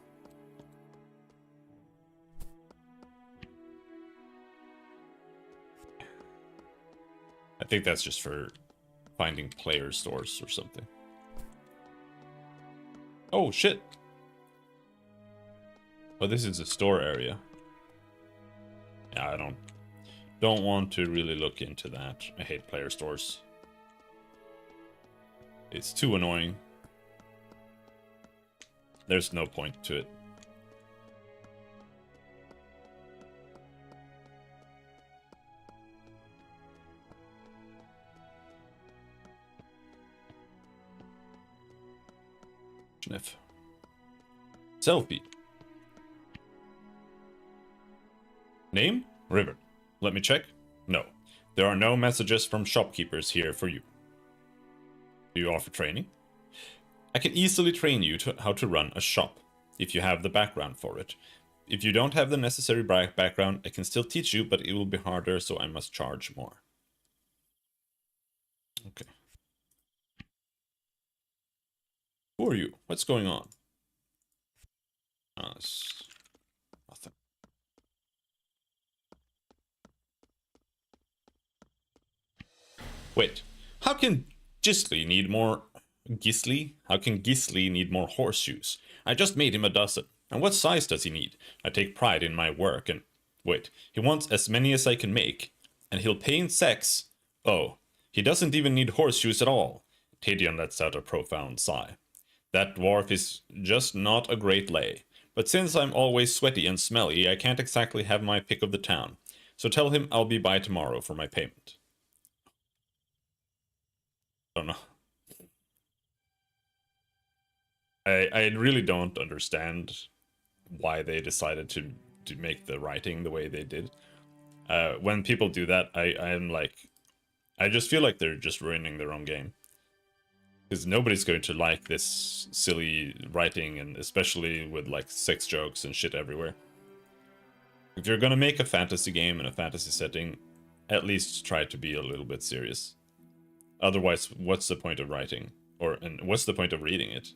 I think that's just for finding player stores or something. Oh, shit! Oh, this is a store area. Yeah, I don't want to really look into that. I hate player stores. It's too annoying. There's no point to it. Sniff. Selfie. Name? River. Let me check. No. There are no messages from shopkeepers here for you. Do you offer training? I can easily train you how to run a shop, if you have the background for it. If you don't have the necessary background, I can still teach you, but it will be harder, so I must charge more. Okay. Who are you? What's going on? It's nothing. Wait, how can Gisli need more... Gisli? How can Gisli need more horseshoes? I just made him a dozen. And what size does he need? I take pride in my work and... Wait, he wants as many as I can make. And he'll pay in sex? Oh, he doesn't even need horseshoes at all. Tadion lets out a profound sigh. That dwarf is just not a great lay. But since I'm always sweaty and smelly, I can't exactly have my pick of the town. So tell him I'll be by tomorrow for my payment. don't know. I really don't understand why they decided to make the writing the way they did. When people do that, I'm like, I just feel like they're just ruining their own game. Because nobody's going to like this silly writing, and especially with like sex jokes and shit everywhere. If you're gonna make a fantasy game in a fantasy setting, at least try to be a little bit serious. Otherwise, what's the point of writing? And what's the point of reading it?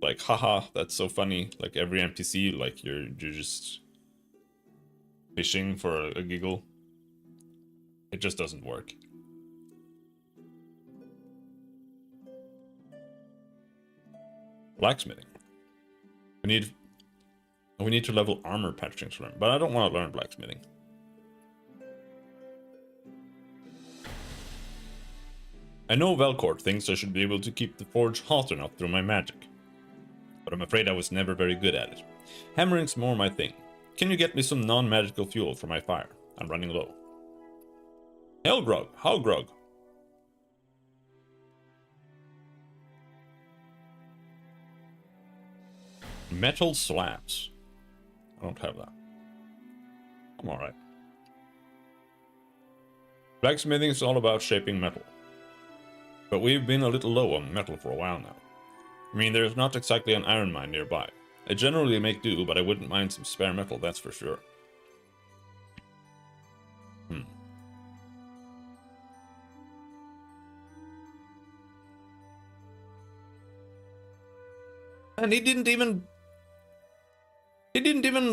Like, haha, that's so funny. Like every NPC, like you're just fishing for a giggle. It just doesn't work. Blacksmithing. We need to level armor patching to learn, but I don't want to learn blacksmithing. I know Velcourt thinks I should be able to keep the forge hot enough through my magic, but I'm afraid I was never very good at it. Hammering's more my thing. Can you get me some non-magical fuel for my fire? I'm running low. Helgrog, Halgrog. Metal slabs. I don't have that. I'm alright. Blacksmithing is all about shaping metal. But we've been a little low on metal for a while now. I mean, there's not exactly an iron mine nearby. I generally make do, but I wouldn't mind some spare metal, that's for sure. And he didn't even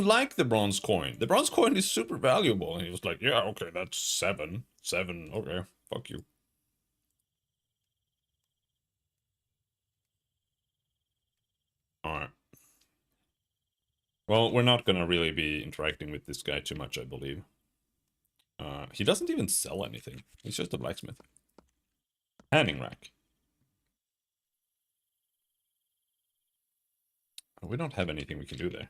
like the bronze coin. The bronze coin is super valuable. And he was like, yeah, okay, that's 7. 7, okay, fuck you. Alright. Well, we're not gonna really be interacting with this guy too much, I believe. He doesn't even sell anything. He's just a blacksmith. Tanning rack. Oh, we don't have anything we can do there.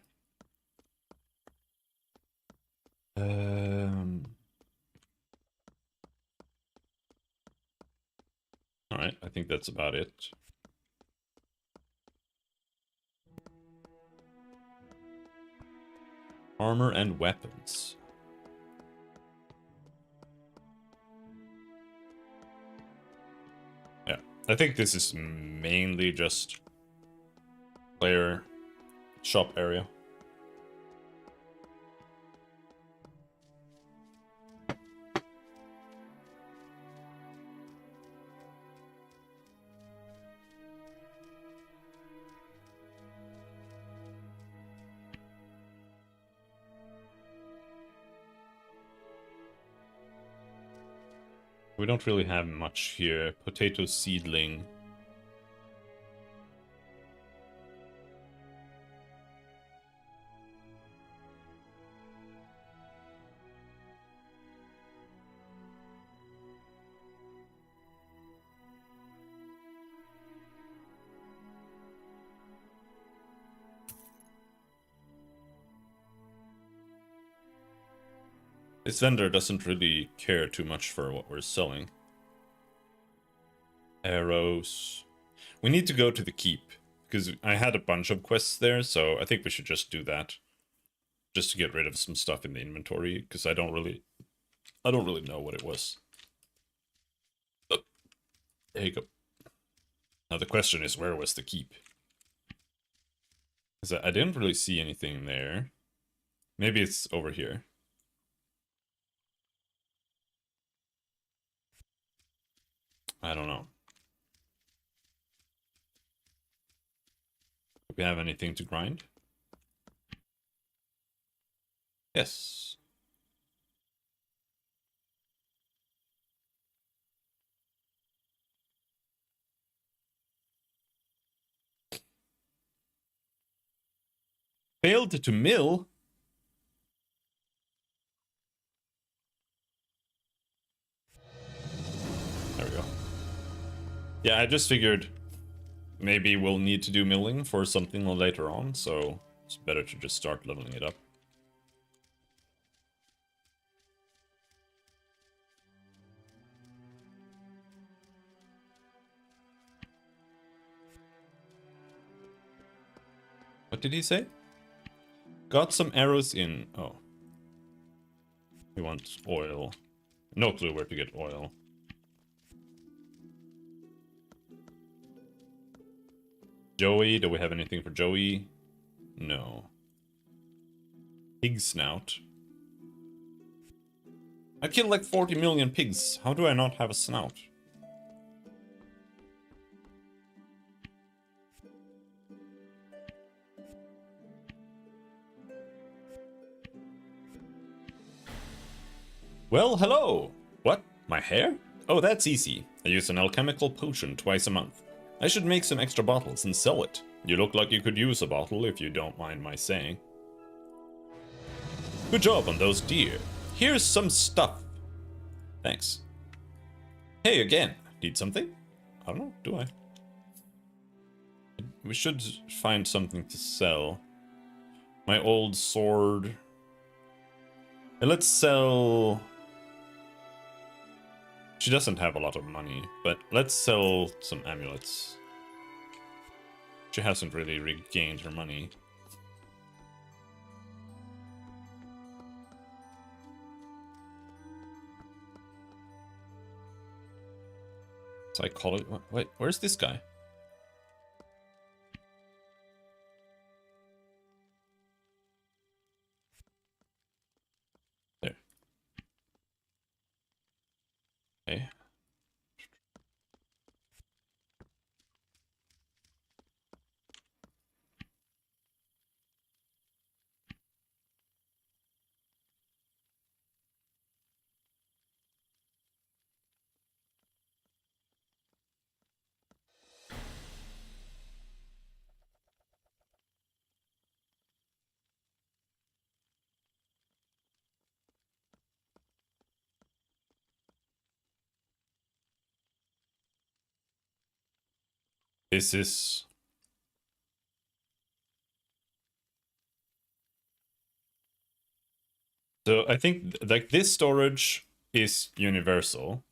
Alright, I think that's about it. Armor and weapons. Yeah, I think this is mainly just player shop area. We don't really have much here. Potato seedling. This vendor doesn't really care too much for what we're selling. Arrows. We need to go to the keep, because I had a bunch of quests there, so I think we should just do that. Just to get rid of some stuff in the inventory, because I don't really know what it was. Oh, there you go. Now the question is, where was the keep? Because I didn't really see anything there. Maybe it's over here. I don't know. Do we have anything to grind? Yes. Failed to mill? There we go. Yeah, I just figured maybe we'll need to do milling for something later on, so it's better to just start leveling it up. What did he say? Got some arrows in. Oh. He wants oil. No clue where to get oil. Joey, do we have anything for Joey? No. Pig snout. I killed like 40 million pigs. How do I not have a snout? Well, hello! What? My hair? Oh, that's easy. I use an alchemical potion twice a month. I should make some extra bottles and sell it. You look like you could use a bottle, if you don't mind my saying. Good job on those deer. Here's some stuff. Thanks. Hey, again. Need something? I don't know, do I? We should find something to sell. My old sword. Let's sell... She doesn't have a lot of money, but let's sell some amulets. She hasn't really regained her money. Psychology. Wait, where's this guy? There. Okay. This is... So I think like this storage is universal.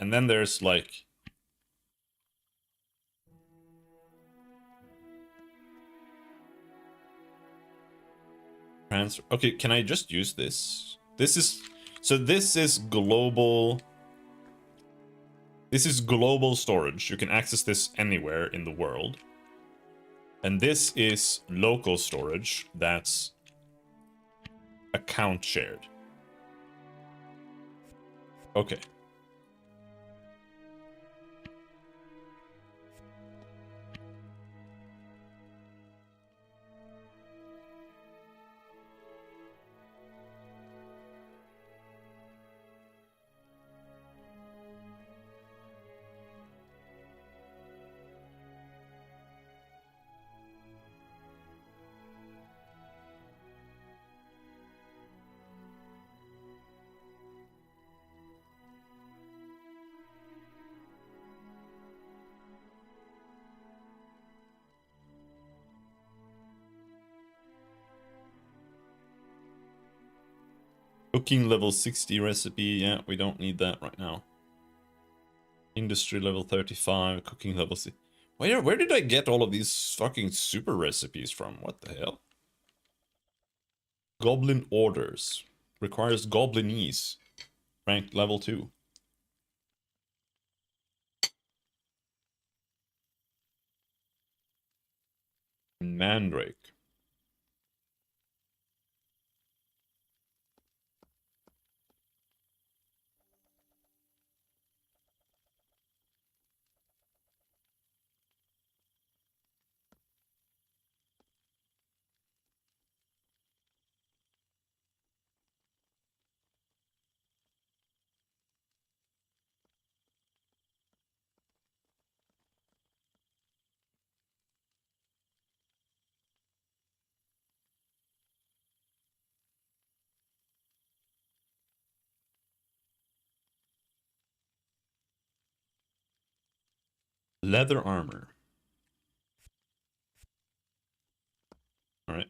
And then there's like... Transfer. Okay, can I just use this? This is... So this is global... This is global storage. You can access this anywhere in the world. And this is local storage. That's account shared. Okay. Cooking level 60 recipe. Yeah, we don't need that right now. Industry level 35. Cooking level 6. Where did I get all of these fucking super recipes from? What the hell? Goblin orders. Requires Goblinese. Ranked level 2. Mandrake. Leather armor. Alright.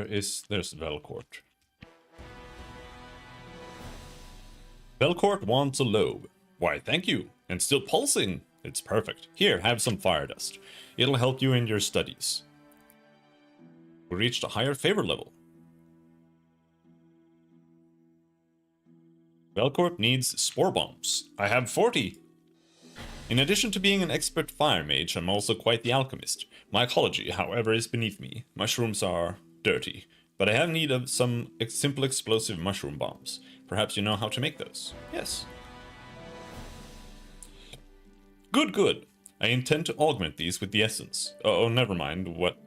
There's Velcourt. Velcourt wants a lobe. Why, thank you. And still pulsing. It's perfect. Here, have some fire dust. It'll help you in your studies. We reached a higher favor level. Velcourt needs spore bombs. I have 40. In addition to being an expert fire mage, I'm also quite the alchemist. My ecology, however, is beneath me. Mushrooms are dirty, but I have need of some simple explosive mushroom bombs. Perhaps you know how to make those. Yes. Good, good. I intend to augment these with the essence. Oh, never mind what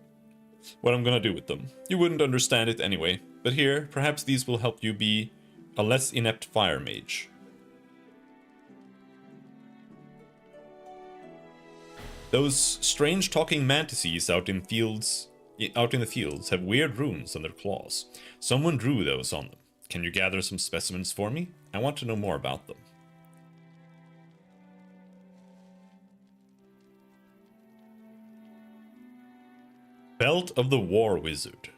I'm gonna do with them. You wouldn't understand it anyway. But here, perhaps these will help you be a less inept fire mage. Those strange talking mantises out in the fields have weird runes on their claws. Someone drew those on them. Can you gather some specimens for me? I want to know more about them. Belt of the War Wizard.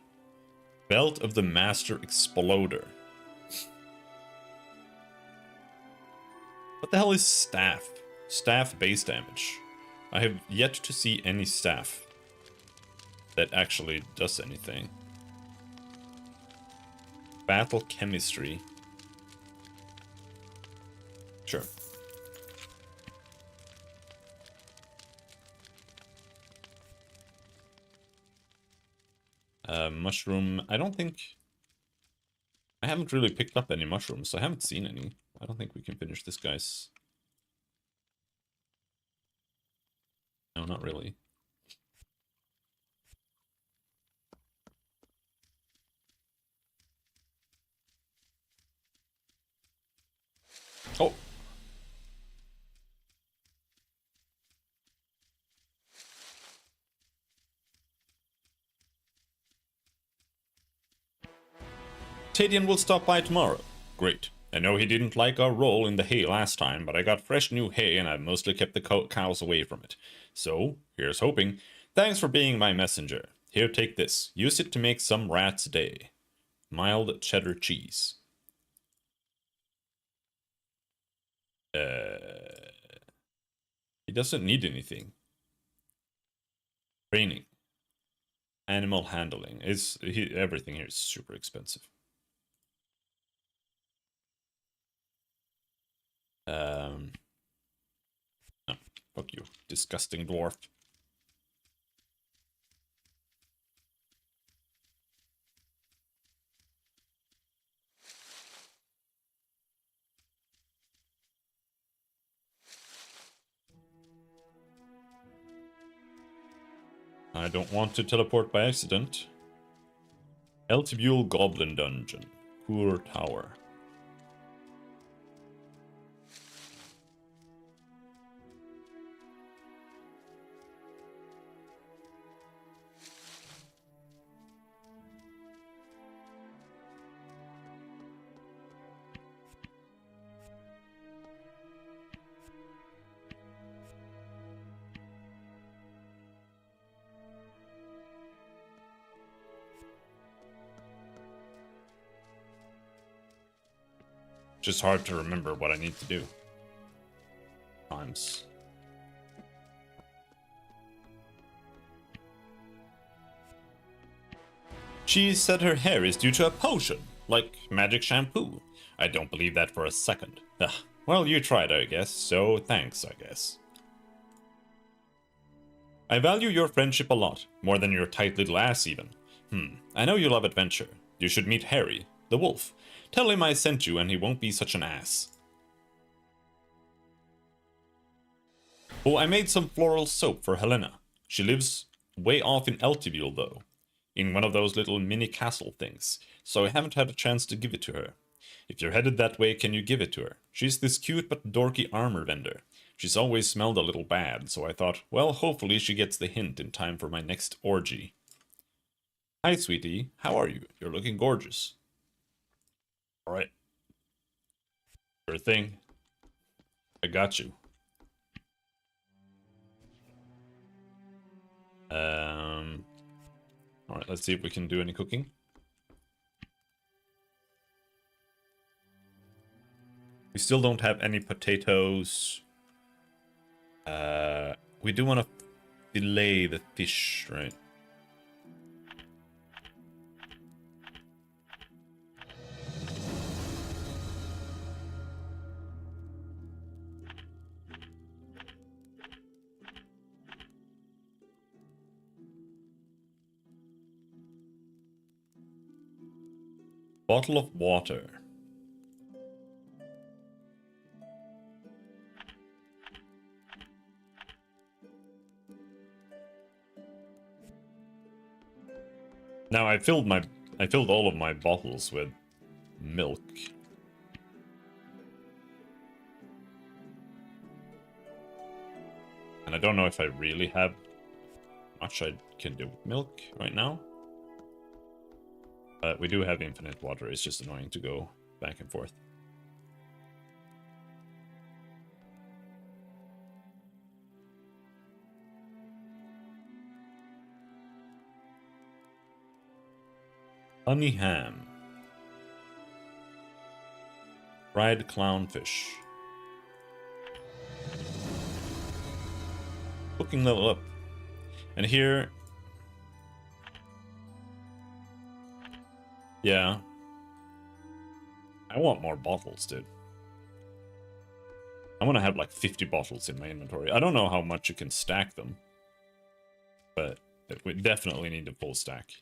Belt of the Master Exploder. What the hell is staff? Staff base damage. I have yet to see any staff that actually does anything. Battle chemistry. Sure. Mushroom. I don't think... I haven't really picked up any mushrooms, so I haven't seen any. I don't think we can finish this guy's... No, not really. Oh! Tadian will stop by tomorrow. Great. I know he didn't like our role in the hay last time, but I got fresh new hay and I've mostly kept the cows away from it. So, here's hoping. Thanks for being my messenger. Here, take this. Use it to make some rat's day. Mild cheddar cheese. He doesn't need anything. Training. Animal handling. Everything here is super expensive. No, fuck you, disgusting dwarf. I don't want to teleport by accident. Eltibule Goblin Dungeon. Cooler Tower. Just hard to remember what I need to do. Times. She said her hair is due to a potion, like magic shampoo. I don't believe that for a second. Ugh. Well, you tried, I guess, so thanks, I guess. I value your friendship a lot, more than your tight little ass even. I know you love adventure. You should meet Harry, the wolf. Tell him I sent you and he won't be such an ass. Oh, I made some floral soap for Helena. She lives way off in Eltibule, though. In one of those little mini castle things. So I haven't had a chance to give it to her. If you're headed that way, can you give it to her? She's this cute but dorky armor vendor. She's always smelled a little bad, so I thought, well, hopefully she gets the hint in time for my next orgy. Hi, sweetie. How are you? You're looking gorgeous. Alright. Sure thing. I got you. Alright, let's see if we can do any cooking. We still don't have any potatoes. We do want to fillet the fish, right? Bottle of water. Now I filled all of my bottles with milk. And I don't know if I really have much I can do with milk right now. But we do have infinite water, it's just annoying to go back and forth. Honey ham. Fried clownfish. Cooking level up. And here... Yeah. I want more bottles, dude. I want to have like 50 bottles in my inventory. I don't know how much you can stack them. But we definitely need a full stack.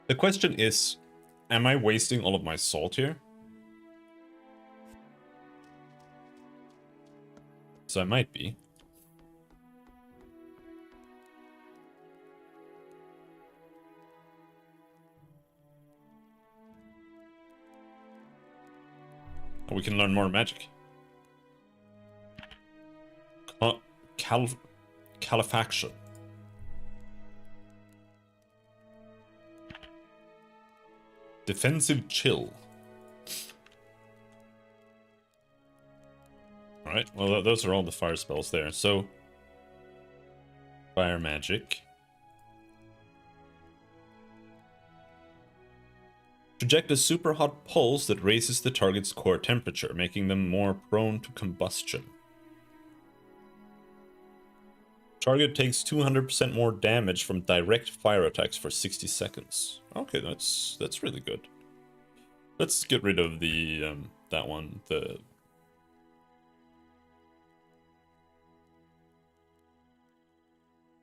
The question is, am I wasting all of my salt here? So I might be. We can learn more magic. Califaction. Defensive chill. Alright, well those are all the fire spells there. So, fire magic. Project a super hot pulse that raises the target's core temperature, making them more prone to combustion. Target takes 200% more damage from direct fire attacks for 60 seconds. Okay, that's really good. Let's get rid of the that one.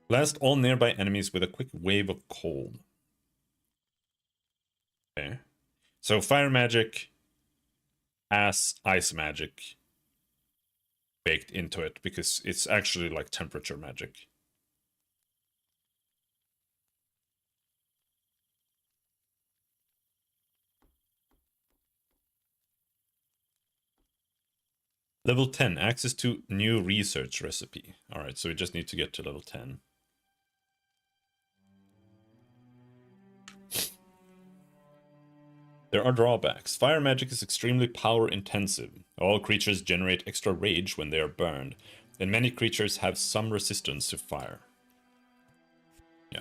Blast all nearby enemies with a quick wave of cold. Okay. So fire magic has ice magic baked into it because it's actually like temperature magic. Level 10, access to new research recipe. Alright, so we just need to get to level 10. There are drawbacks. Fire magic is extremely power intensive. All creatures generate extra rage when they are burned, and many creatures have some resistance to fire. Yeah.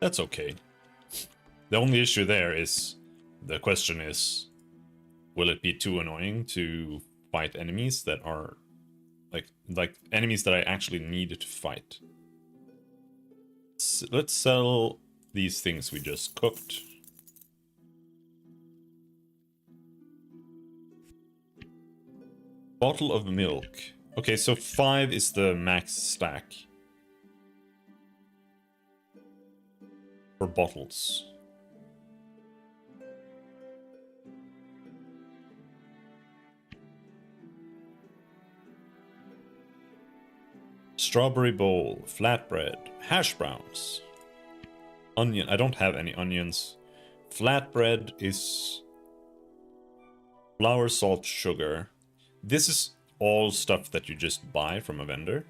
That's okay. The only issue there is, the question is, will it be too annoying to fight enemies that are, like enemies that I actually need to fight? So let's sell these things we just cooked. Bottle of milk. Okay, so 5 is the max stack for bottles. Strawberry bowl, flatbread, hash browns, onion. I don't have any onions. Flatbread is flour, salt, sugar. This is all stuff that you just buy from a vendor.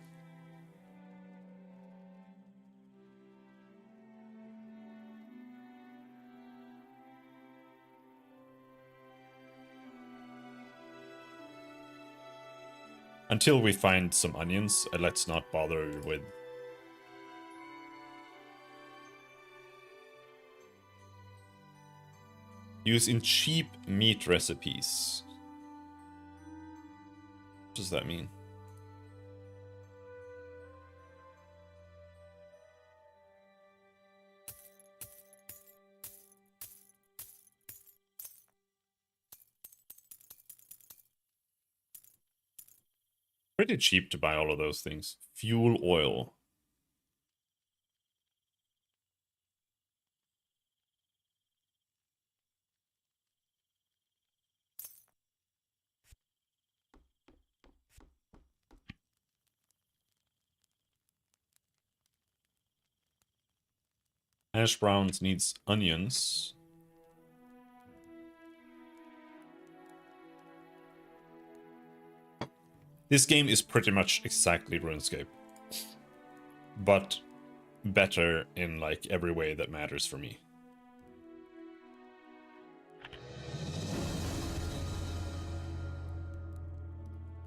Until we find some onions, let's not bother with... Use in cheap meat recipes. What does that mean? Pretty cheap to buy all of those things. Fuel oil. Hash browns needs onions. This game is pretty much exactly RuneScape, but better in like every way that matters for me.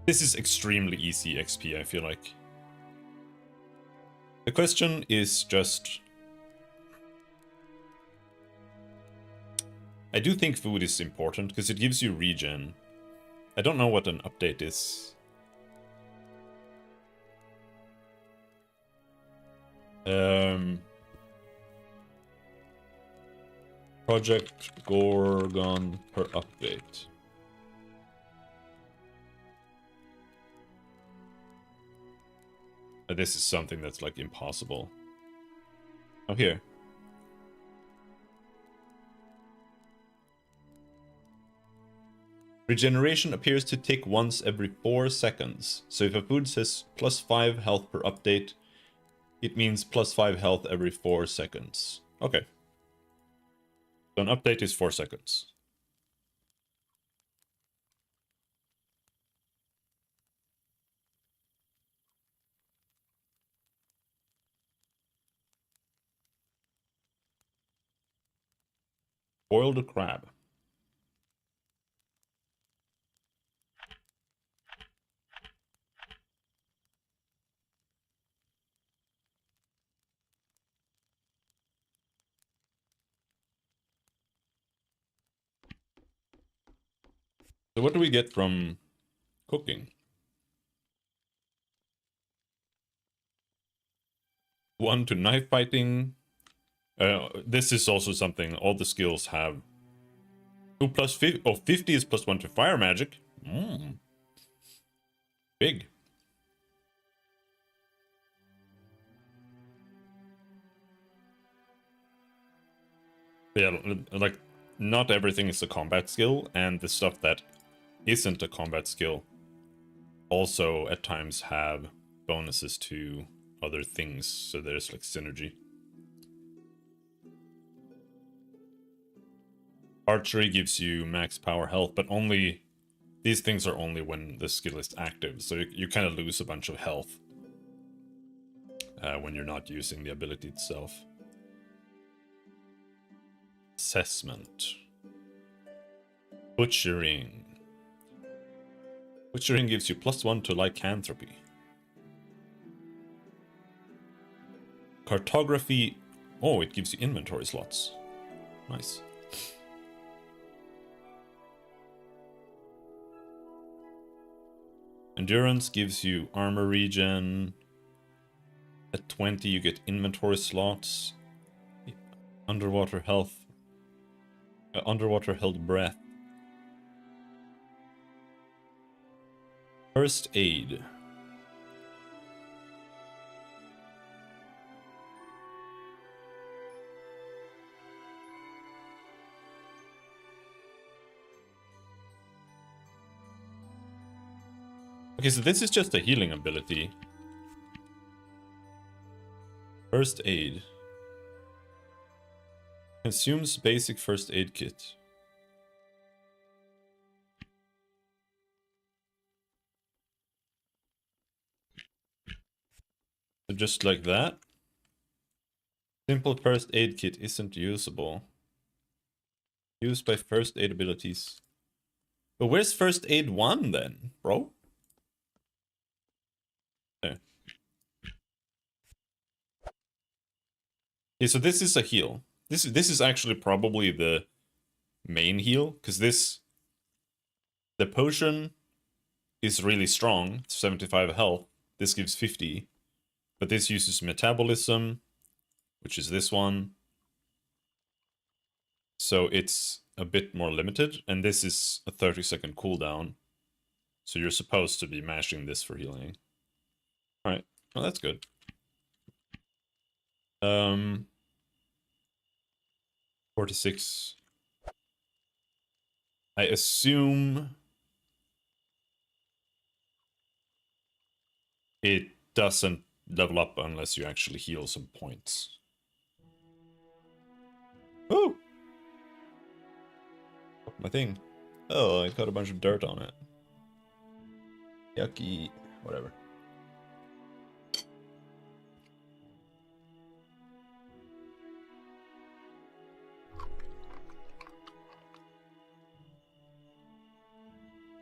This is extremely easy XP, I feel like. The question is just... I do think food is important because it gives you regen. I don't know what an update is. Project Gorgon per update. This is something that's like impossible. Oh, here. Regeneration appears to tick once every 4 seconds. So if a food says +5 health per update, it means +5 health every 4 seconds. Okay. So an update is 4 seconds. Boiled crab. So what do we get from cooking? 1 to knife fighting. This is also something all the skills have. Oh, plus 50. Oh, 50 is +1 to fire magic. Big. Yeah, like, not everything is a combat skill, and the stuff that isn't a combat skill also at times have bonuses to other things, so there's like synergy. Archery gives you max power health, but only these things are only when the skill is active, so you kind of lose a bunch of health when you're not using the ability itself. Assessment. Butchering. Butchering gives you +1 to lycanthropy. Cartography. Oh, it gives you inventory slots. Nice. Endurance gives you armor regen. At 20 you get inventory slots. Underwater health. Underwater held breath. First aid. Okay, so this is just a healing ability. First aid. Consumes basic first aid kit. So just like that. Simple first aid kit isn't usable. Used by first aid abilities. But where's first aid 1 then, bro? There. Okay, so this is a heal. This is actually probably the main heal, because the potion is really strong, 75 health. This gives 50. But this uses metabolism, which is this one. So it's a bit more limited, and this is a 30-second cooldown. So you're supposed to be mashing this for healing. Alright, well that's good. 46. I assume it doesn't level up unless you actually heal some points. Oh! My thing. Oh, I got a bunch of dirt on it. Yucky. Whatever.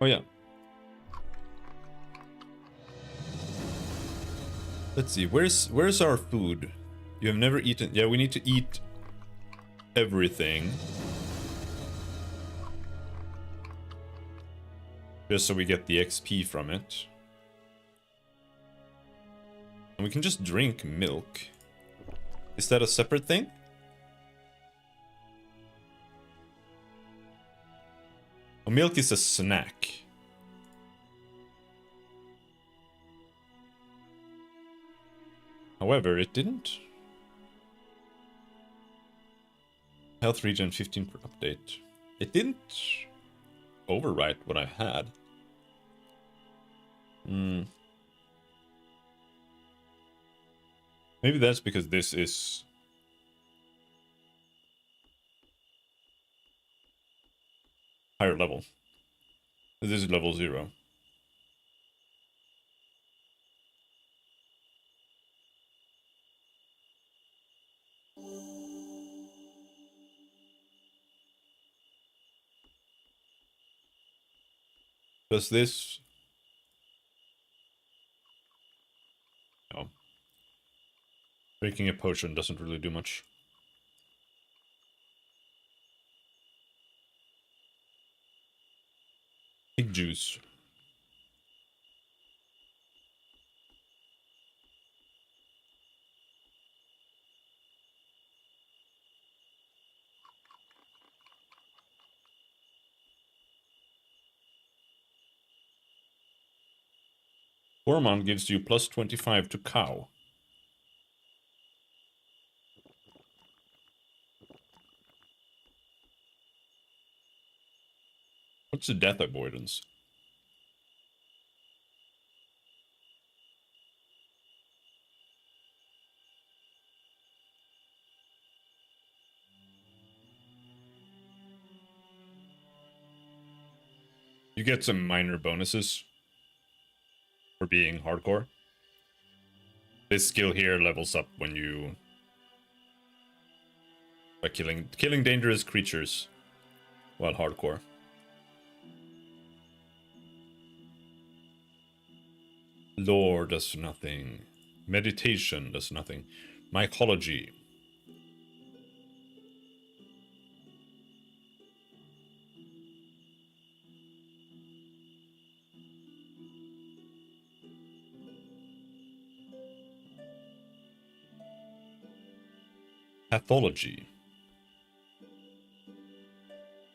Oh yeah. Let's see. Where's our food? You have never eaten. Yeah, we need to eat everything. Just so we get the XP from it. And we can just drink milk. Is that a separate thing? Oh, milk is a snack. However, it didn't. Health regen 15 per update. It didn't overwrite what I had. Maybe that's because this is higher level. This is level 0. Does this... No. Drinking a potion doesn't really do much. Pig juice. Hormone gives you plus 25 to cow. What's the death avoidance? You get some minor bonuses for being hardcore. This skill here levels up when you... by killing dangerous creatures while hardcore. Lore does nothing. Meditation does nothing. Mycology. Pathology.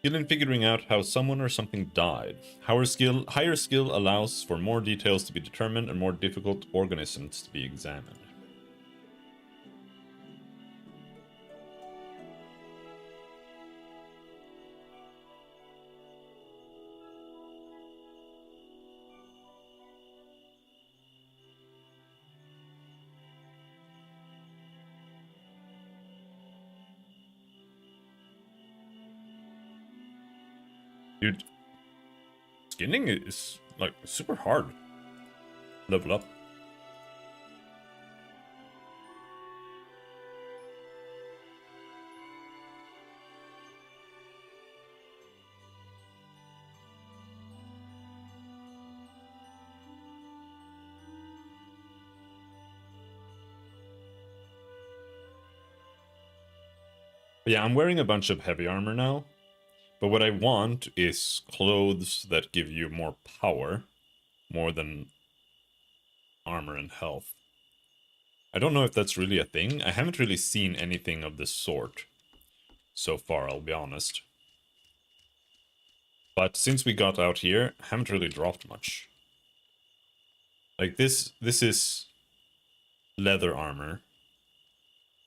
Skill in figuring out how someone or something died. Higher skill allows for more details to be determined and more difficult organisms to be examined. Dude, skinning is like super hard. Level up. Yeah, I'm wearing a bunch of heavy armor now, but what I want is clothes that give you more power, more than armor and health. I don't know if that's really a thing. I haven't really seen anything of this sort so far, I'll be honest. But since we got out here, I haven't really dropped much. Like this is leather armor.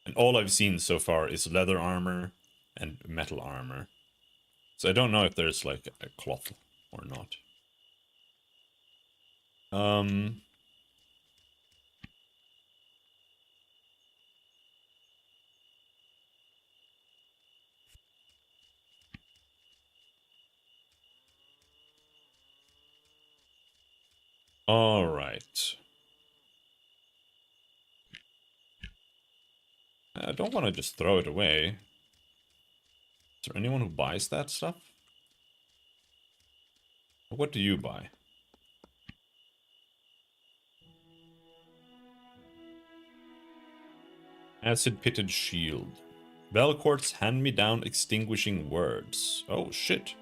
And all I've seen so far is leather armor and metal armor. So I don't know if there's like a cloth or not. All right. I don't want to just throw it away. Is there anyone who buys that stuff? What do you buy? Acid-pitted shield. Velcourt's hand-me-down extinguishing words. Oh, shit.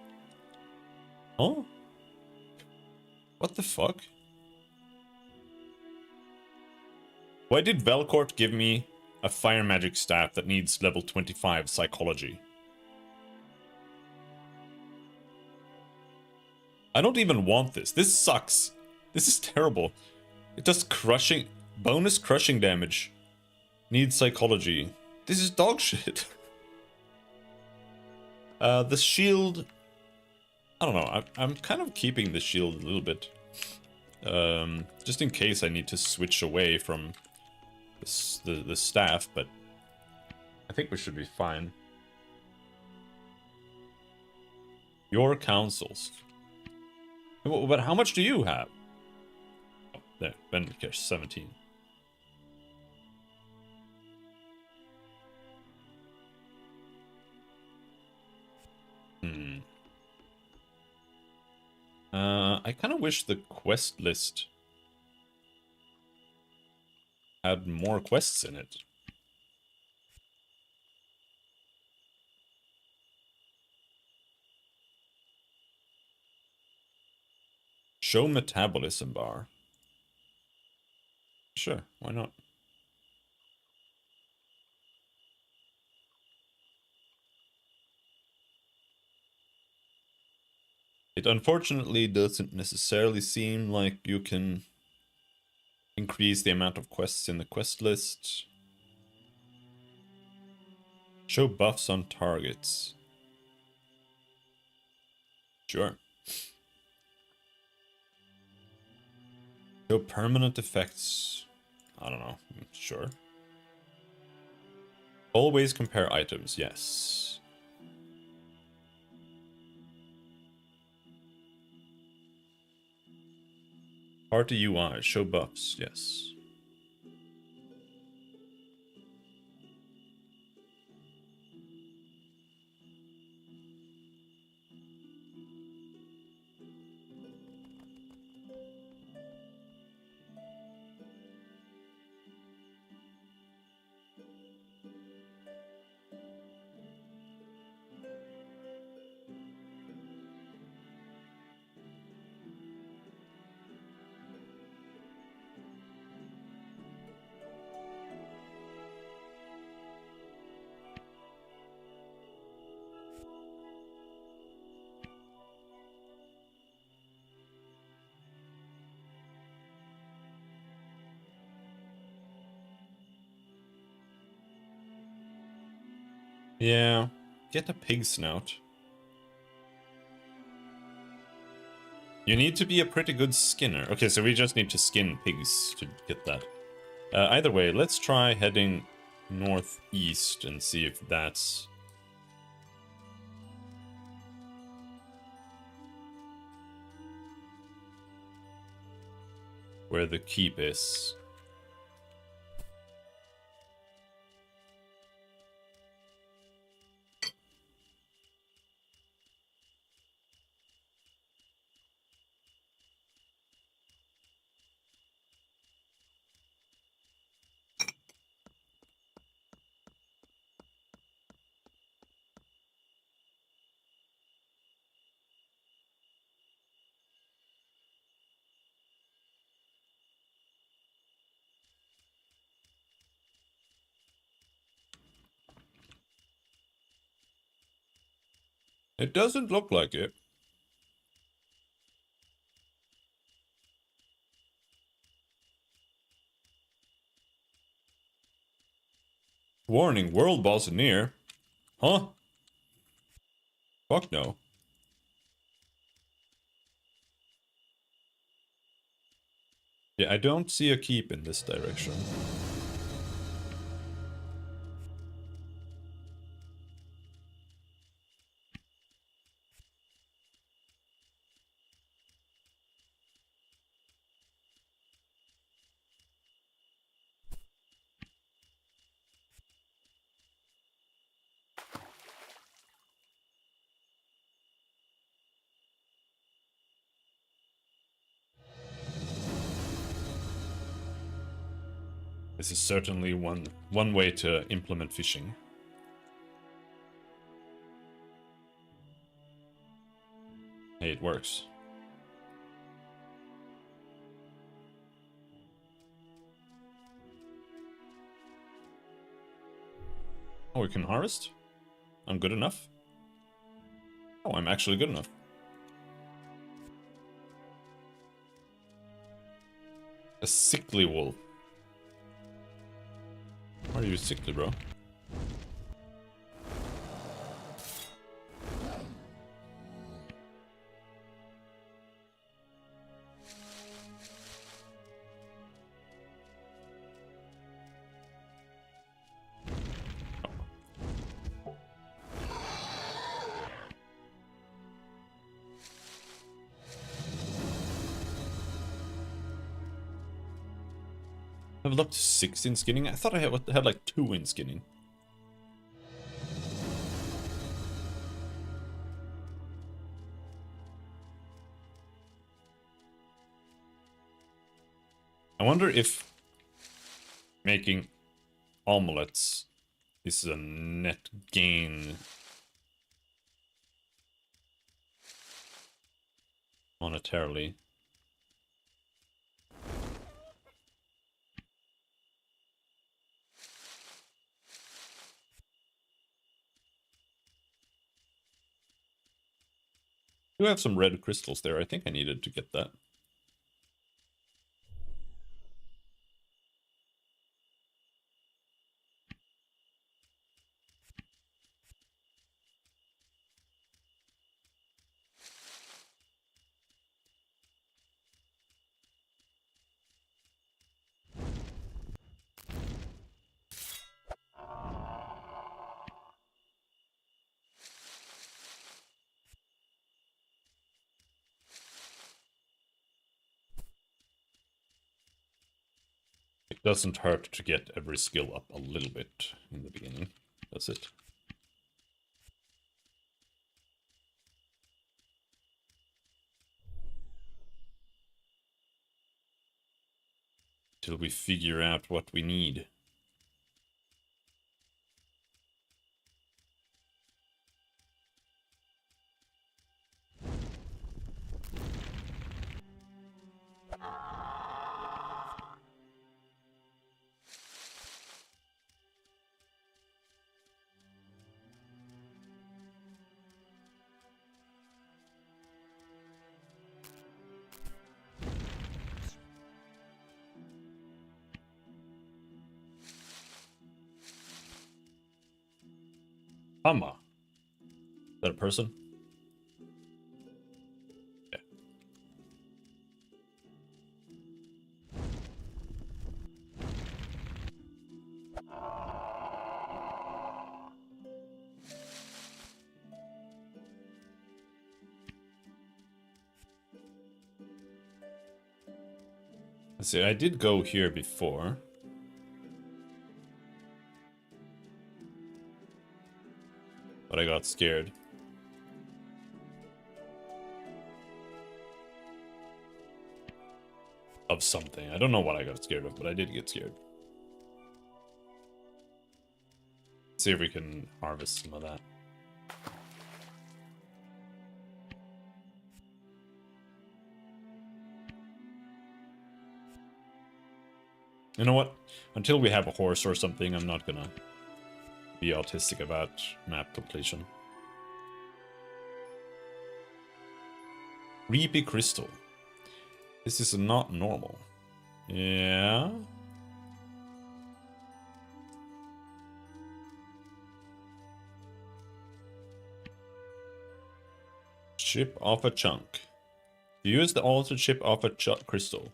Huh? What the fuck? Why did Velcourt give me a fire magic staff that needs level 25 psychology? I don't even want this. This sucks. This is terrible. It does crushing, bonus crushing damage. Needs psychology. This is dog shit. The shield, I don't know. I'm kind of keeping the shield a little bit. Just in case I need to switch away from the staff, but I think we should be fine. Your counsels. But how much do you have? Oh, there, Bencash 17. I kind of wish the quest list had more quests in it. Show metabolism bar. Sure, why not? It unfortunately doesn't necessarily seem like you can increase the amount of quests in the quest list. Show buffs on targets. Sure. Show permanent effects. I don't know. Sure. Always compare items. Yes. Party UI. Show buffs. Yes. Yeah. Get a pig snout. You need to be a pretty good skinner. Okay, so we just need to skin pigs to get that. Either way, let's try heading northeast and see if that's... where the keep is. It doesn't look like it. Warning, world boss near. Huh? Fuck no. Yeah, I don't see a keep in this direction. This is certainly one way to implement fishing. Hey, it works. Oh, we can harvest? I'm good enough? Oh, I'm actually good enough. A sickly wolf. Why are you sickly, bro? Leveled up to 6 in skinning? I thought I had like 2 in skinning. I wonder if making omelets is a net gain monetarily. You have some red crystals there. I think I needed to get that. It doesn't hurt to get every skill up a little bit in the beginning. That's it. Till we figure out what we need. Hama. Is that a person? Yeah. Let's see, I did go here before. But I got scared. Of something. I don't know what I got scared of, but I did get scared. Let's see if we can harvest some of that. You know what? Until we have a horse or something, I'm not gonna be autistic about map completion. Reapy crystal. This is not normal. Yeah. Chip off a chunk. Use the altered chip off a crystal.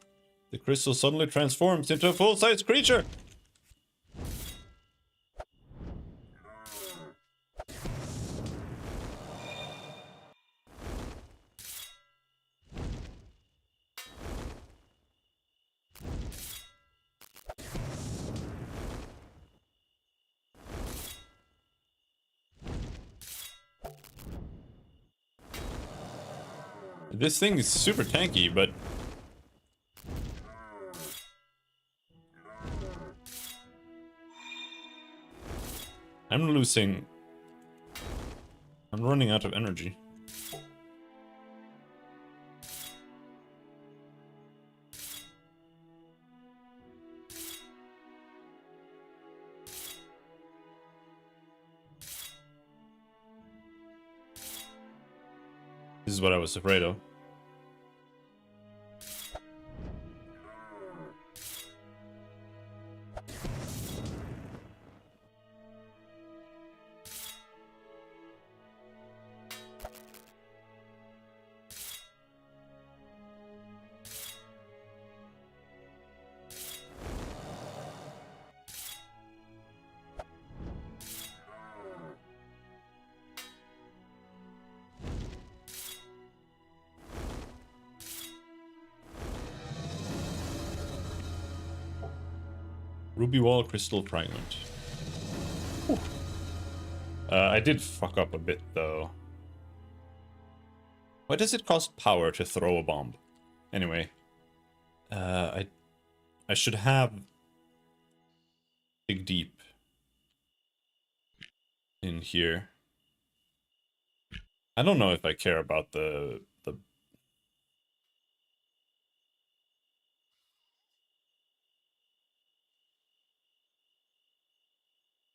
The crystal suddenly transforms into a full-size creature. This thing is super tanky, but I'm losing. I'm running out of energy. This is what I was afraid of. Ruby wall crystal fragment. I did fuck up a bit though. Why does it cost power to throw a bomb? Anyway, I should have dig deep in here. I don't know if I care about the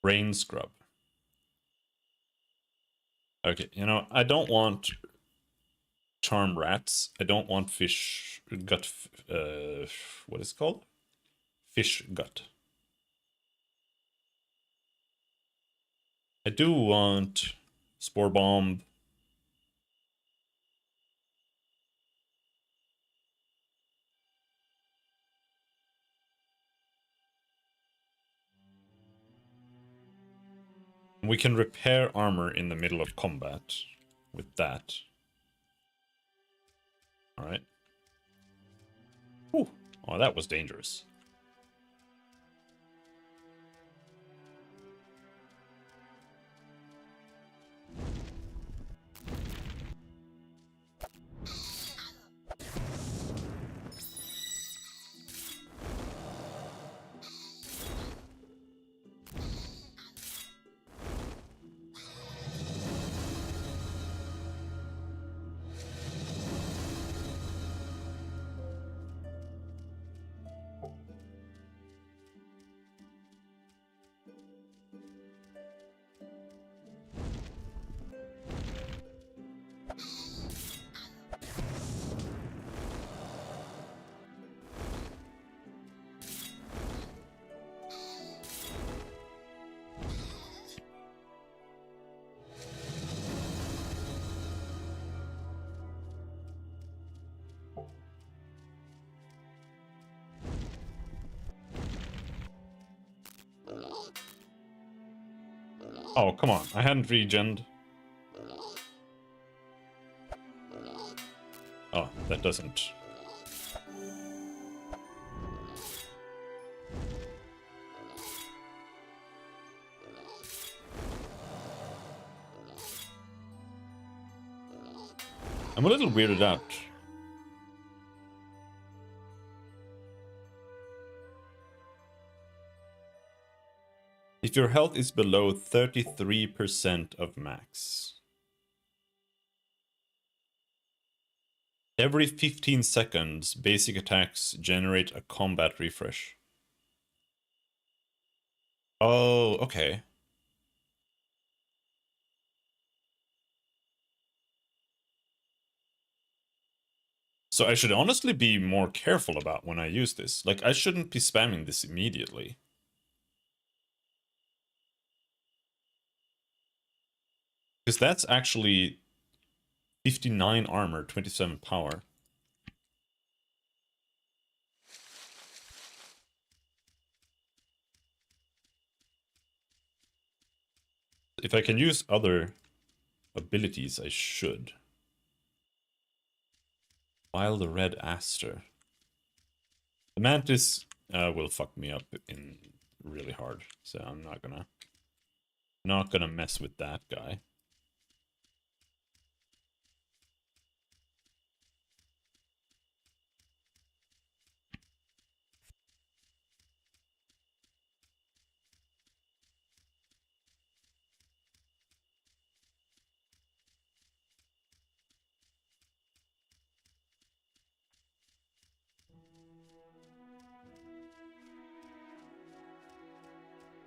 brain scrub. Okay, you know, I don't want charm rats. I don't want fish gut. What is it called? Fish gut. I do want spore bomb. We can repair armor in the middle of combat with that. Alright. Oh, that was dangerous. Oh, come on. I hadn't regened. Oh, that doesn't. I'm a little weirded out. If your health is below 33% of max. Every 15 seconds, basic attacks generate a combat refresh. Oh, okay. So I should honestly be more careful about when I use this. Like, I shouldn't be spamming this immediately. Because that's actually 59 armor, 27 power. If I can use other abilities, I should. Wild Red Aster. The Mantis will fuck me up in really hard, so I'm not gonna mess with that guy.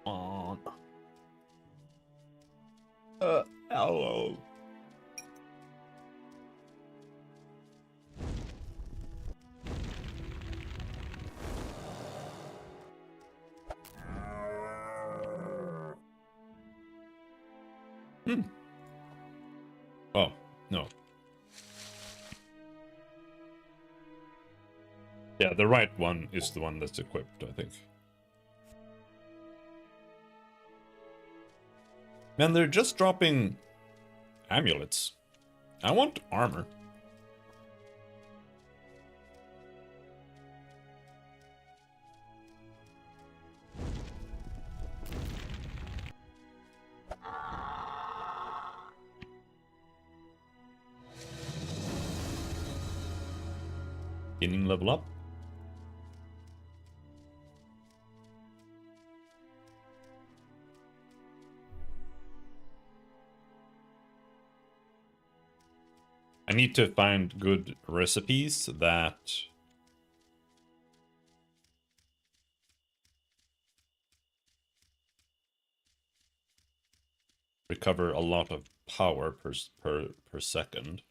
On. Hello. Oh, no. Yeah, the right one is the one that's equipped, I think. Man, they're just dropping amulets. I want armor. Beginning level up. I need to find good recipes that recover a lot of power per second.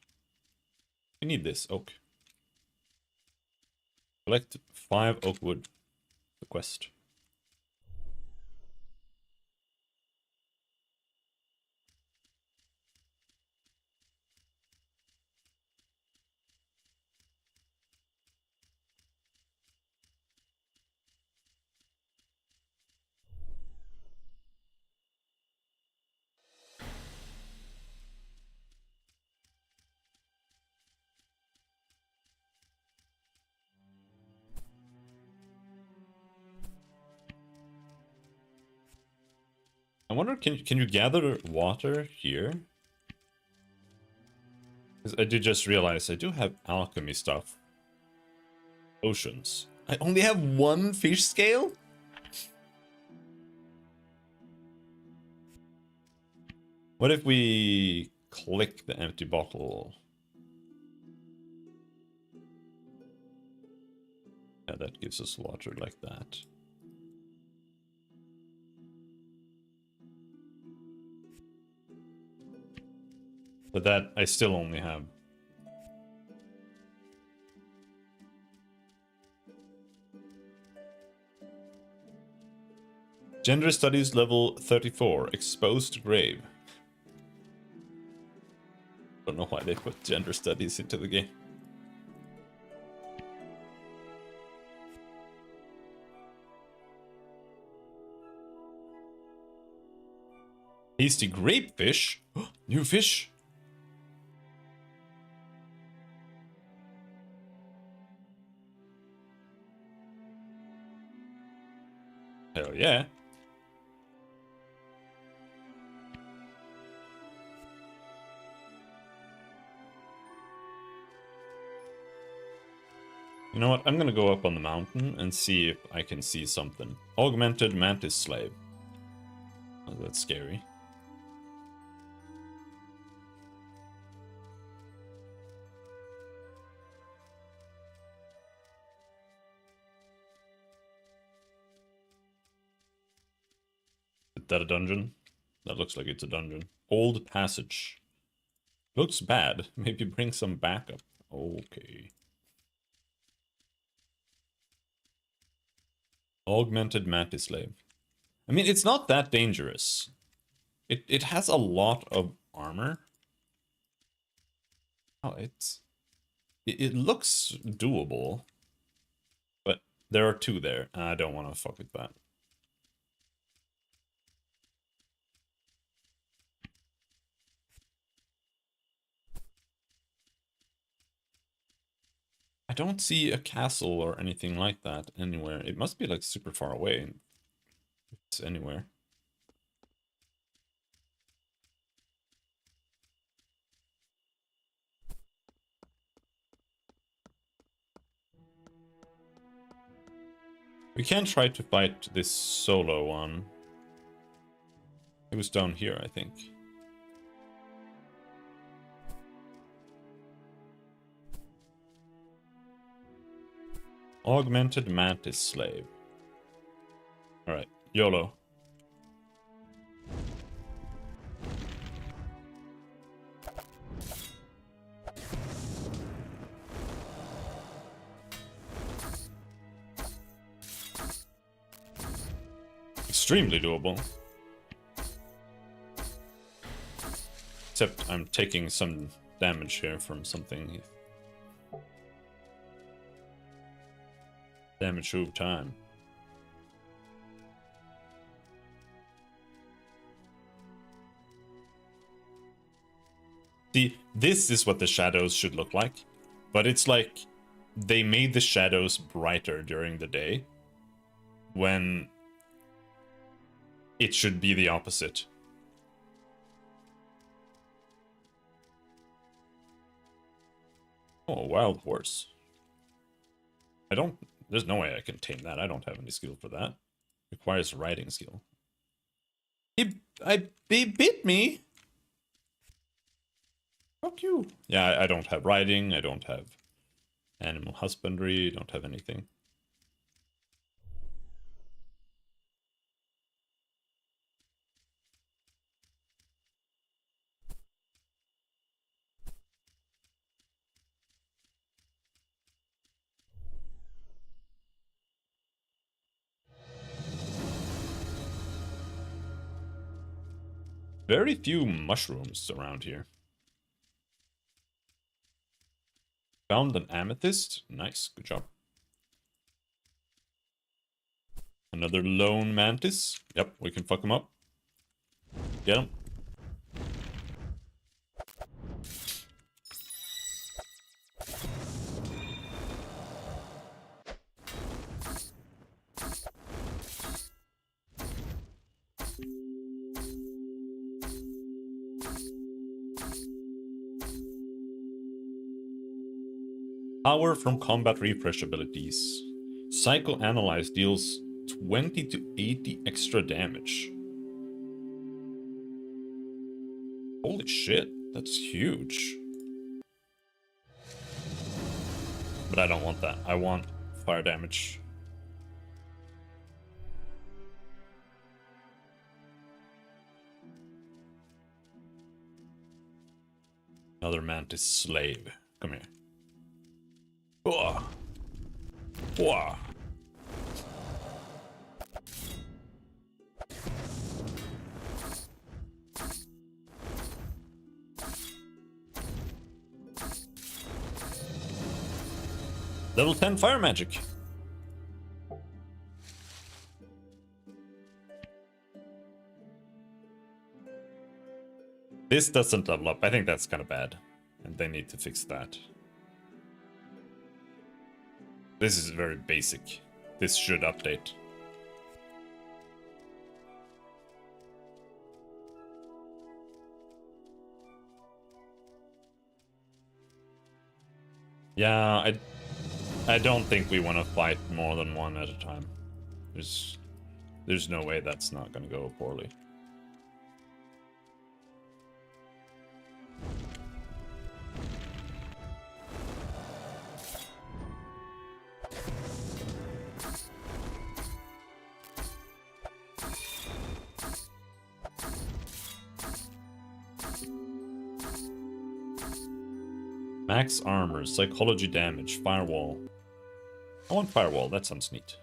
I need this oak. Collect 5 oak wood. The quest. I wonder, can you gather water here? Because I did just realize I do have alchemy stuff. Oceans. I only have 1 fish scale? What if we click the empty bottle? Yeah, that gives us water like that. But that I still only have. Gender Studies level 34, Exposed Grave. Don't know why they put Gender Studies into the game. Tasty grapefish? New fish? Hell yeah. You know what? I'm gonna go up on the mountain and see if I can see something. Augmented Mantis Slave. Oh, that's scary. Is that a dungeon? That looks like it's a dungeon. Old Passage. Looks bad. Maybe bring some backup. Okay. Augmented Mantis Slave. I mean, it's not that dangerous. It has a lot of armor. Oh, it looks doable. But there are two there. I don't want to fuck with that. I don't see a castle or anything like that anywhere. It must be like super far away. If it's anywhere. We can try to fight this solo one. It was down here, I think. Augmented Mantis Slave. Alright, YOLO. Extremely doable. Except I'm taking some damage here from something. Damage over time. See, this is what the shadows should look like. But it's like they made the shadows brighter during the day. When it should be the opposite. Oh, a wild horse. There's no way I can tame that. I don't have any skill for that. Requires riding skill. He bit me. Fuck you. Yeah, I don't have riding. I don't have animal husbandry. I don't have anything. Very few mushrooms around here. Found an amethyst. Nice, good job. Another lone mantis. Yep, we can fuck him up. Get him. Power from combat refresh abilities. Psychoanalyze deals 20 to 80 extra damage. Holy shit, that's huge. But I don't want that. I want fire damage. Another mantis slave. Come here. Whoa. Whoa. Level 10 fire magic. This doesn't level up. I think that's kind of bad. And they need to fix that. This is very basic. This should update. Yeah, I don't think we want to fight more than one at a time. There's no way that's not going to go poorly. Max armor, psychology damage, firewall. I want firewall, that sounds neat.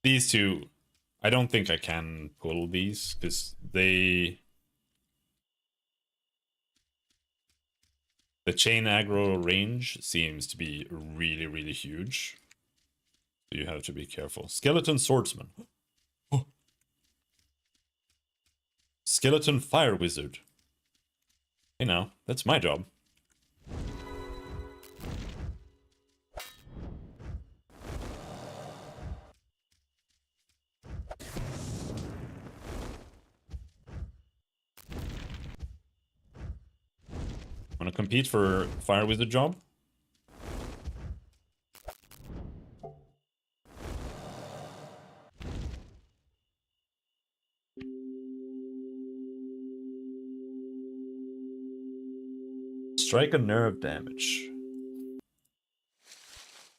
These two, I don't think I can pull these, because they... The chain aggro range seems to be really, really huge. So you have to be careful. Skeleton swordsman. Oh. Skeleton fire wizard. Hey now, that's my job. Wanna compete for fire wizard job? Strike a nerve damage.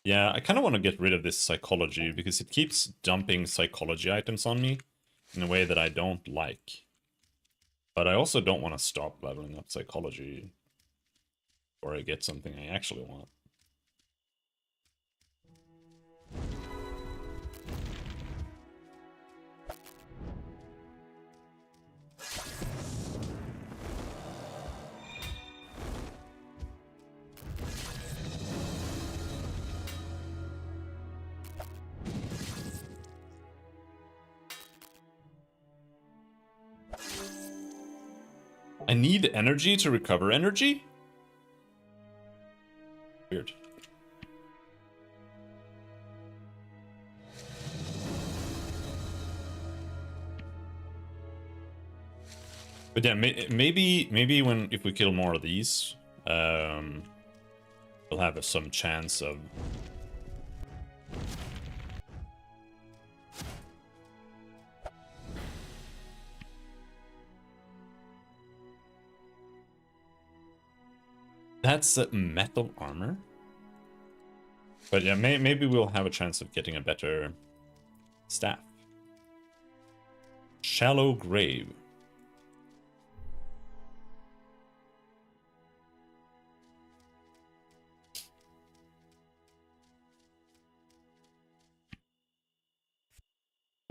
Yeah, I kind of want to get rid of this psychology because it keeps dumping psychology items on me in a way that I don't like. But I also don't want to stop leveling up psychology or I get something I actually want. I need energy to recover energy? Weird. But yeah, maybe if we kill more of these, we'll have some chance of... That's metal armor. But yeah, maybe we'll have a chance of getting a better staff. Shallow grave.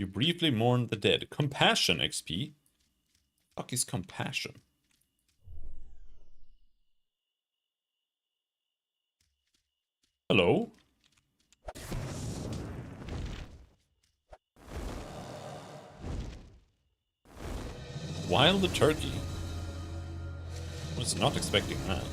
You briefly mourn the dead. Compassion XP. Fuck is compassion? Hello? Wild turkey. I was not expecting that.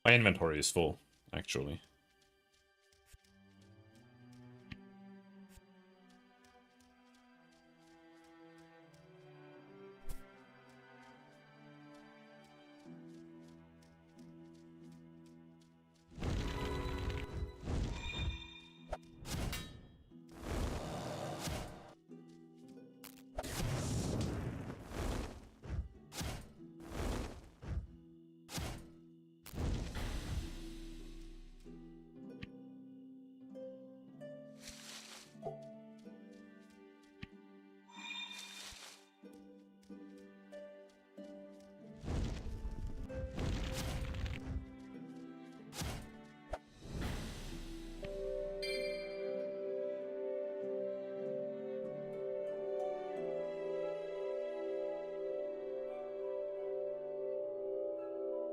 My inventory is full, actually.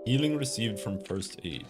Healing received from first aid.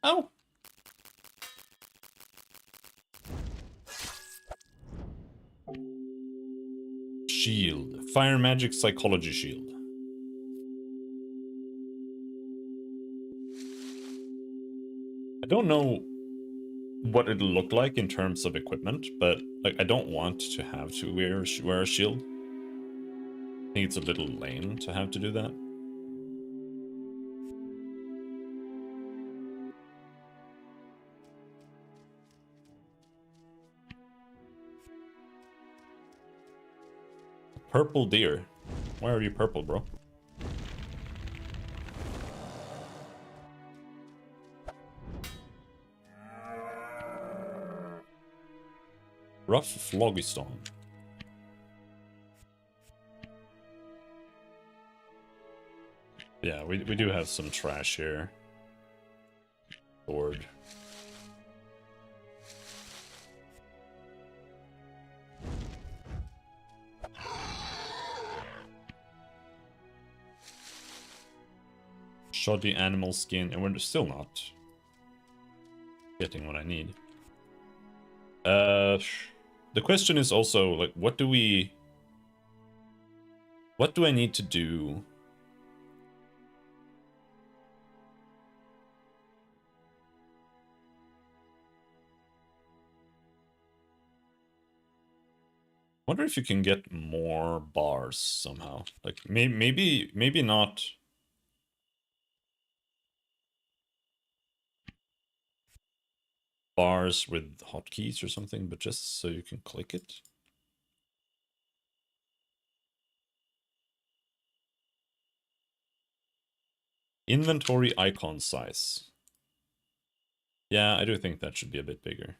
Oh! Shield. Fire magic psychology shield. I don't know what it'll look like in terms of equipment, but like I don't want to have to wear a shield. I think it's a little lame to have to do that. Purple deer. Why are you purple, bro? Rough Phlogiston. Yeah, we do have some trash here. Sword. Shoddy animal skin, and we're still not getting what I need. The question is also, like, what do I need to do? I wonder if you can get more bars somehow. Like, maybe not. Bars with hotkeys or something, but just so you can click it. Inventory icon size. Yeah, I do think that should be a bit bigger.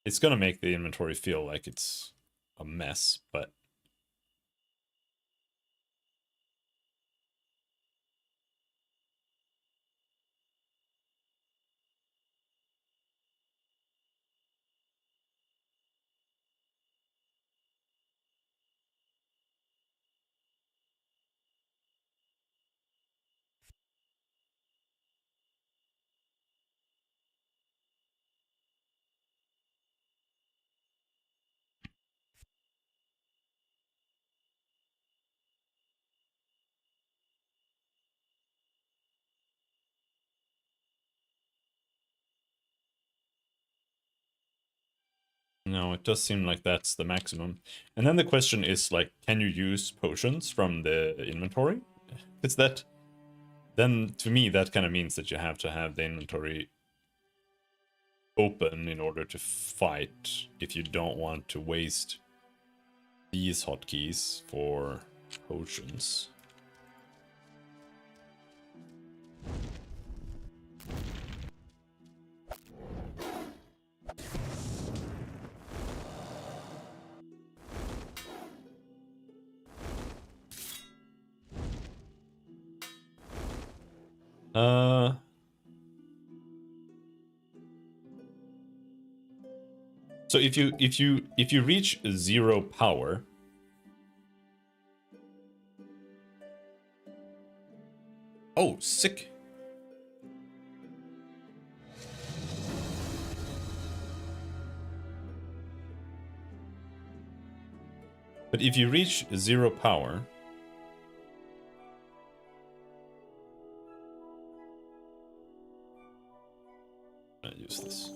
It's gonna make the inventory feel like it's a mess, but no, it does seem like that's the maximum. And then the question is, like, can you use potions from the inventory? It's that, then to me that kind of means that you have to have the inventory open in order to fight if you don't want to waste these hotkeys for potions. So if you reach 0 power, oh, sick. But if you reach 0 power... I'll use this.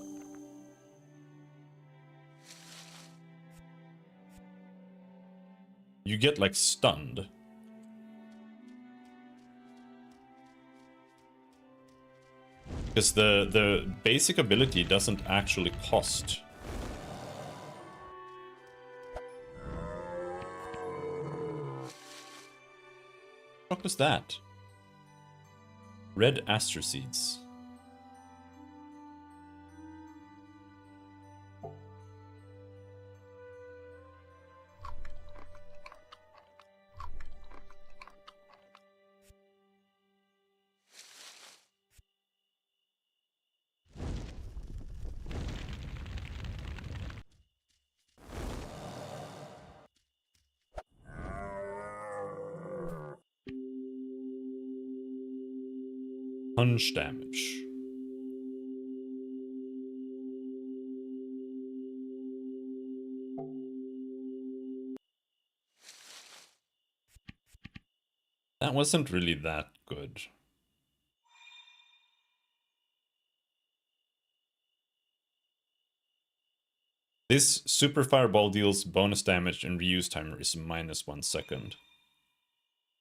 You get, like, stunned. Because the basic ability doesn't actually cost. What was that? Red aster seeds. Punch damage. That wasn't really that good. This super fireball deals bonus damage and reuse timer is -1 second.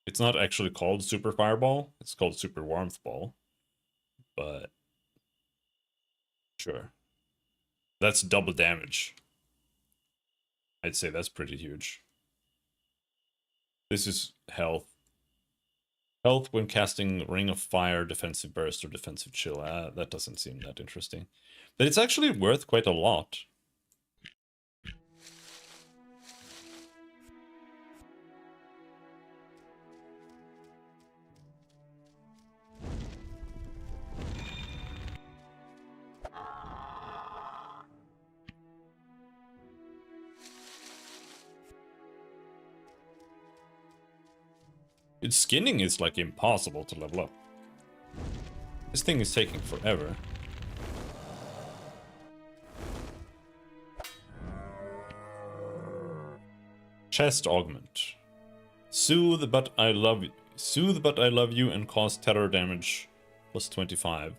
It's not actually called super fireball, it's called super warmth ball. But sure. That's double damage. I'd say that's pretty huge. This is health. Health when casting Ring of Fire, Defensive Burst, or Defensive Chill. That doesn't seem that interesting. But it's actually worth quite a lot. Its skinning is like impossible to level up. This thing is taking forever. Chest augment. Soothe but I love you. Soothe but I love you and cause terror damage plus 25.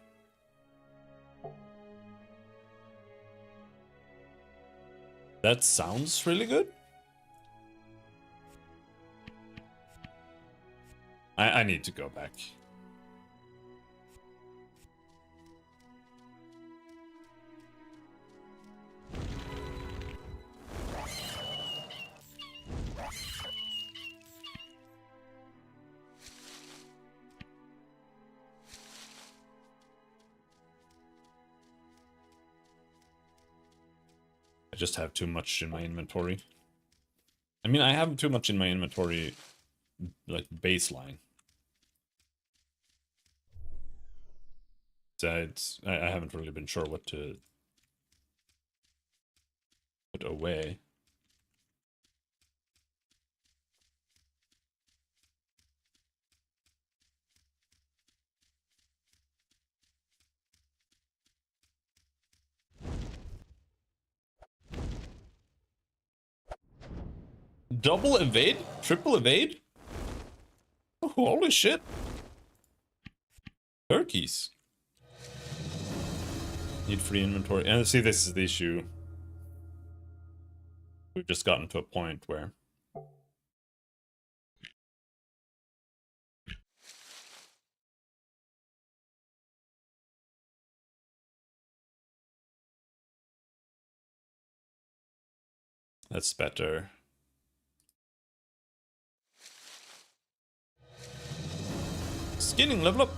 That sounds really good. I need to go back. I just have too much in my inventory. I mean, I have too much in my inventory, like baseline. I haven't really been sure what to put away. Double evade? Triple evade? Oh, holy shit. Turkeys. Need free inventory. And see, this is the issue. We've just gotten to a point where that's better. Skinning level up.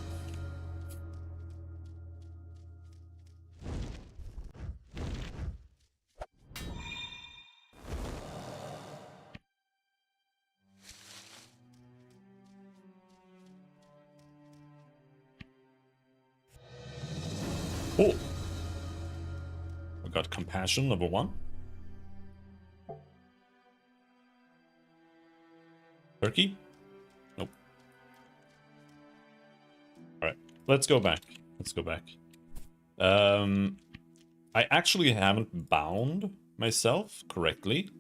Oh, we got compassion level 1. Turkey? Nope. Alright, let's go back. Let's go back. I actually haven't bound myself correctly.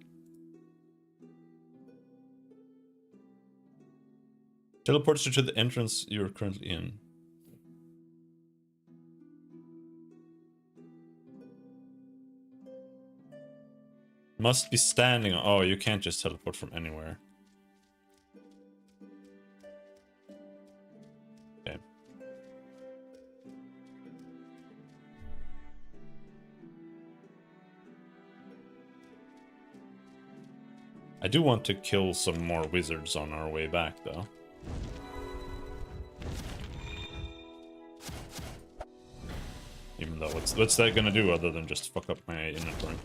Teleports you to the entrance you're currently in. Must be standing. Oh, you can't just teleport from anywhere. Okay. I do want to kill some more wizards on our way back, though. Even though, what's that gonna do other than just fuck up my inventory?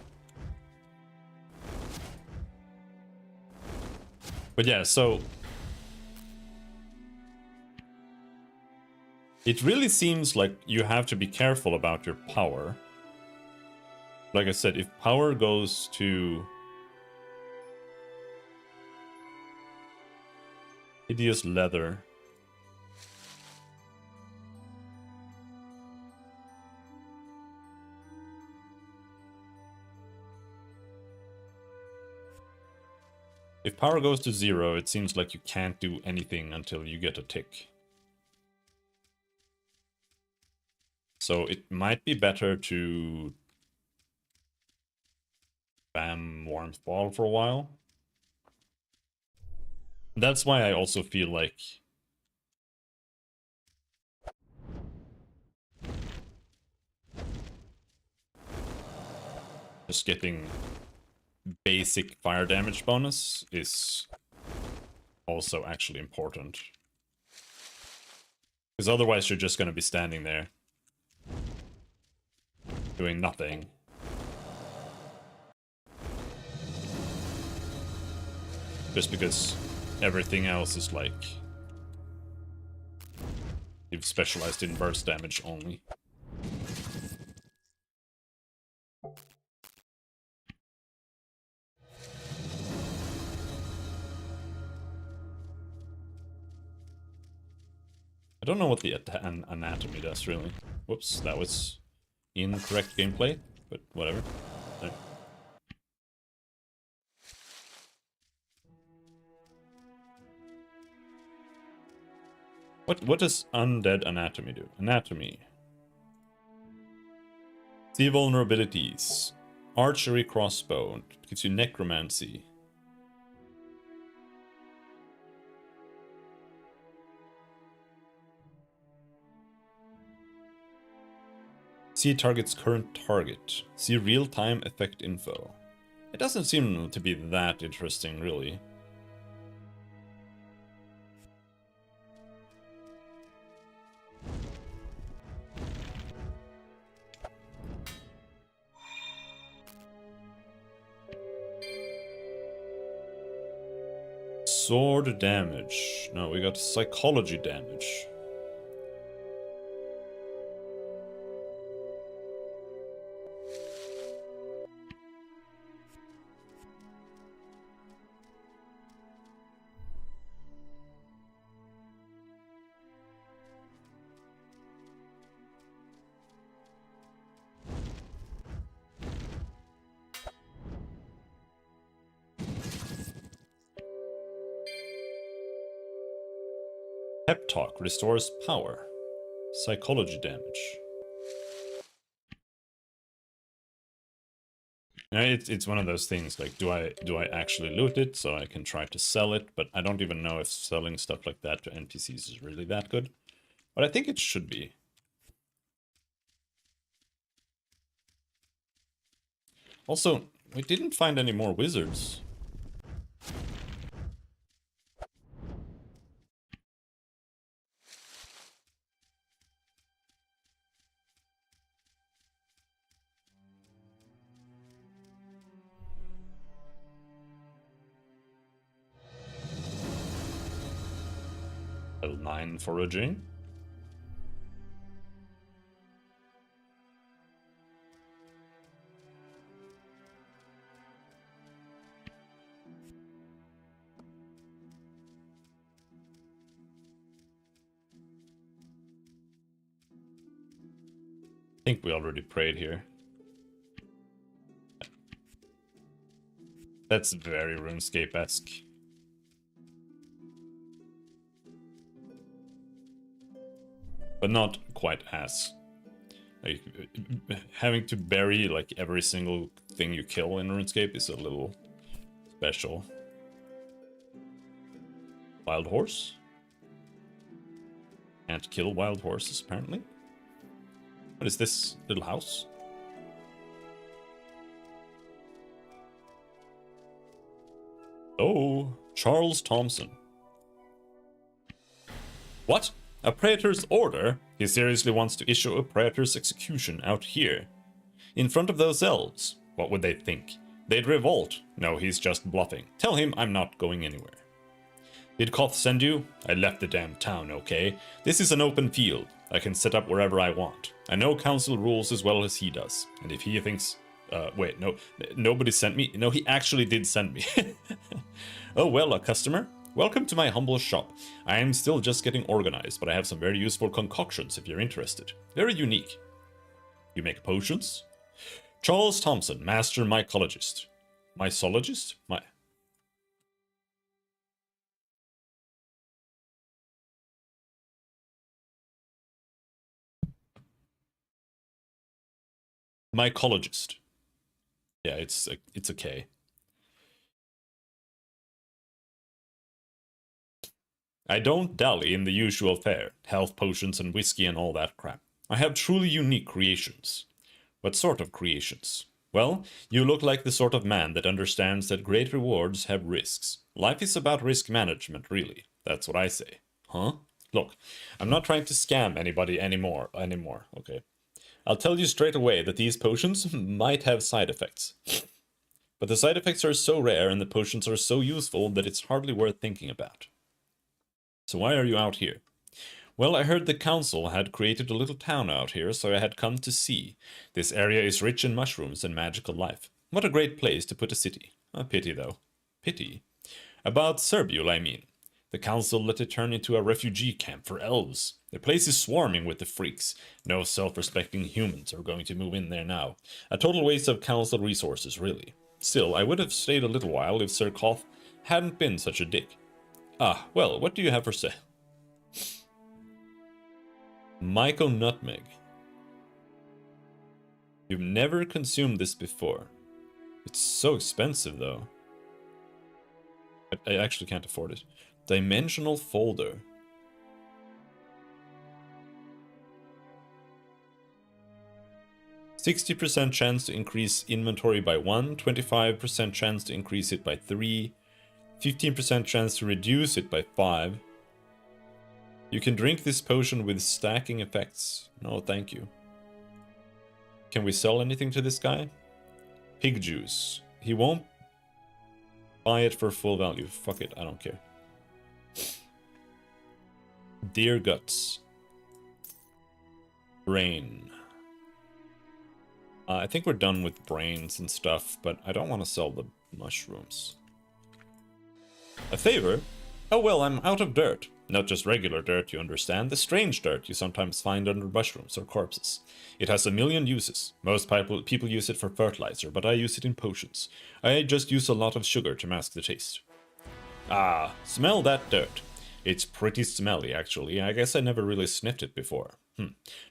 But yeah, so... it really seems like you have to be careful about your power. Like I said, if power goes to... hideous leather... if power goes to 0, it seems like you can't do anything until you get a tick. So it might be better to spam Warmth Ball for a while. That's why I also feel like just getting basic fire damage bonus is also actually important. Because otherwise you're just going to be standing there doing nothing. Just because everything else is like... you've specialized in burst damage only. I don't know what the anatomy does, really. Whoops, that was incorrect gameplay, but whatever. There. What does undead anatomy do? Anatomy. See vulnerabilities. Archery crossbow. Gives you necromancy. See target's current target. See real-time effect info. It doesn't seem to be that interesting, really. Sword damage. No, we got psychology damage. Pep talk restores power. Psychology damage. Now it's one of those things, like, do I actually loot it so I can try to sell it? But I don't even know if selling stuff like that to NPCs is really that good. But I think it should be. Also, we didn't find any more wizards. Level 9 foraging. I think we already prayed here. That's very RuneScape-esque. but not quite as. Like, having to bury like every single thing you kill in RuneScape is a little special. Wild horse? Can't kill wild horses, apparently. What is this little house? Oh, Charles Thompson. What? A praetor's order? He seriously wants to issue a praetor's execution out here. In front of those elves. What would they think? They'd revolt. No, he's just bluffing. Tell him I'm not going anywhere. Did Koth send you? I left the damn town, okay? This is an open field. I can set up wherever I want. I know council rules as well as he does. And if he thinks... wait, no, nobody sent me? No, he actually did send me. Oh, well, a customer? Welcome to my humble shop. I am still just getting organized, but I have some very useful concoctions if you're interested. Very unique. You make potions? Charles Thompson, master mycologist. Mycologist? Mycologist. Yeah, it's a K. I don't dally in the usual fare, health potions and whiskey and all that crap. I have truly unique creations. What sort of creations? Well, you look like the sort of man that understands that great rewards have risks. Life is about risk management, really. That's what I say. Huh? Look, I'm not trying to scam anybody anymore, okay? I'll tell you straight away that these potions might have side effects. But the side effects are so rare and the potions are so useful that it's hardly worth thinking about. So why are you out here? Well, I heard the council had created a little town out here, so I had come to see. This area is rich in mushrooms and magical life. What a great place to put a city. A pity, though. Pity? About Serbule, I mean. The council let it turn into a refugee camp for elves. The place is swarming with the freaks. No self-respecting humans are going to move in there now. A total waste of council resources, really. Still, I would have stayed a little while if Sir Koth hadn't been such a dick. Ah, well, what do you have for sale? Myco Nutmeg. You've never consumed this before. It's so expensive, though. I actually can't afford it. Dimensional Folder. %60 chance to increase inventory by 1, 25% chance to increase it by 3, 15% chance to reduce it by 5. You can drink this potion with stacking effects. No, thank you. Can we sell anything to this guy? Pig juice. He won't buy it for full value. Fuck it, I don't care. Deer guts. Brain. I think we're done with brains and stuff, but I don't want to sell the mushrooms. A favor? Oh well, I'm out of dirt. Not just regular dirt, you understand. The strange dirt you sometimes find under mushrooms or corpses. It has a million uses. Most people use it for fertilizer, but I use it in potions. I just use a lot of sugar to mask the taste. Ah, smell that dirt. It's pretty smelly, actually. I guess I never really sniffed it before.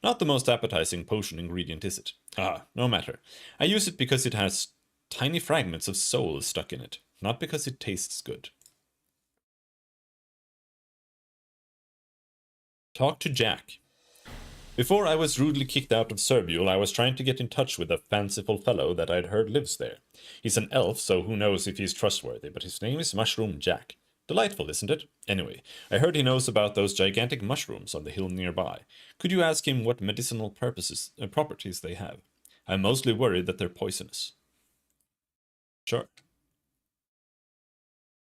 Not the most appetizing potion ingredient, is it? Ah, no matter. I use it because it has tiny fragments of soul stuck in it, not because it tastes good. Talk to Jack. Before I was rudely kicked out of Serbule, I was trying to get in touch with a fanciful fellow that I'd heard lives there. He's an elf, so who knows if he's trustworthy, but his name is Mushroom Jack. Delightful, isn't it? Anyway, I heard he knows about those gigantic mushrooms on the hill nearby. Could you ask him what medicinal properties they have? I'm mostly worried that they're poisonous. Sure.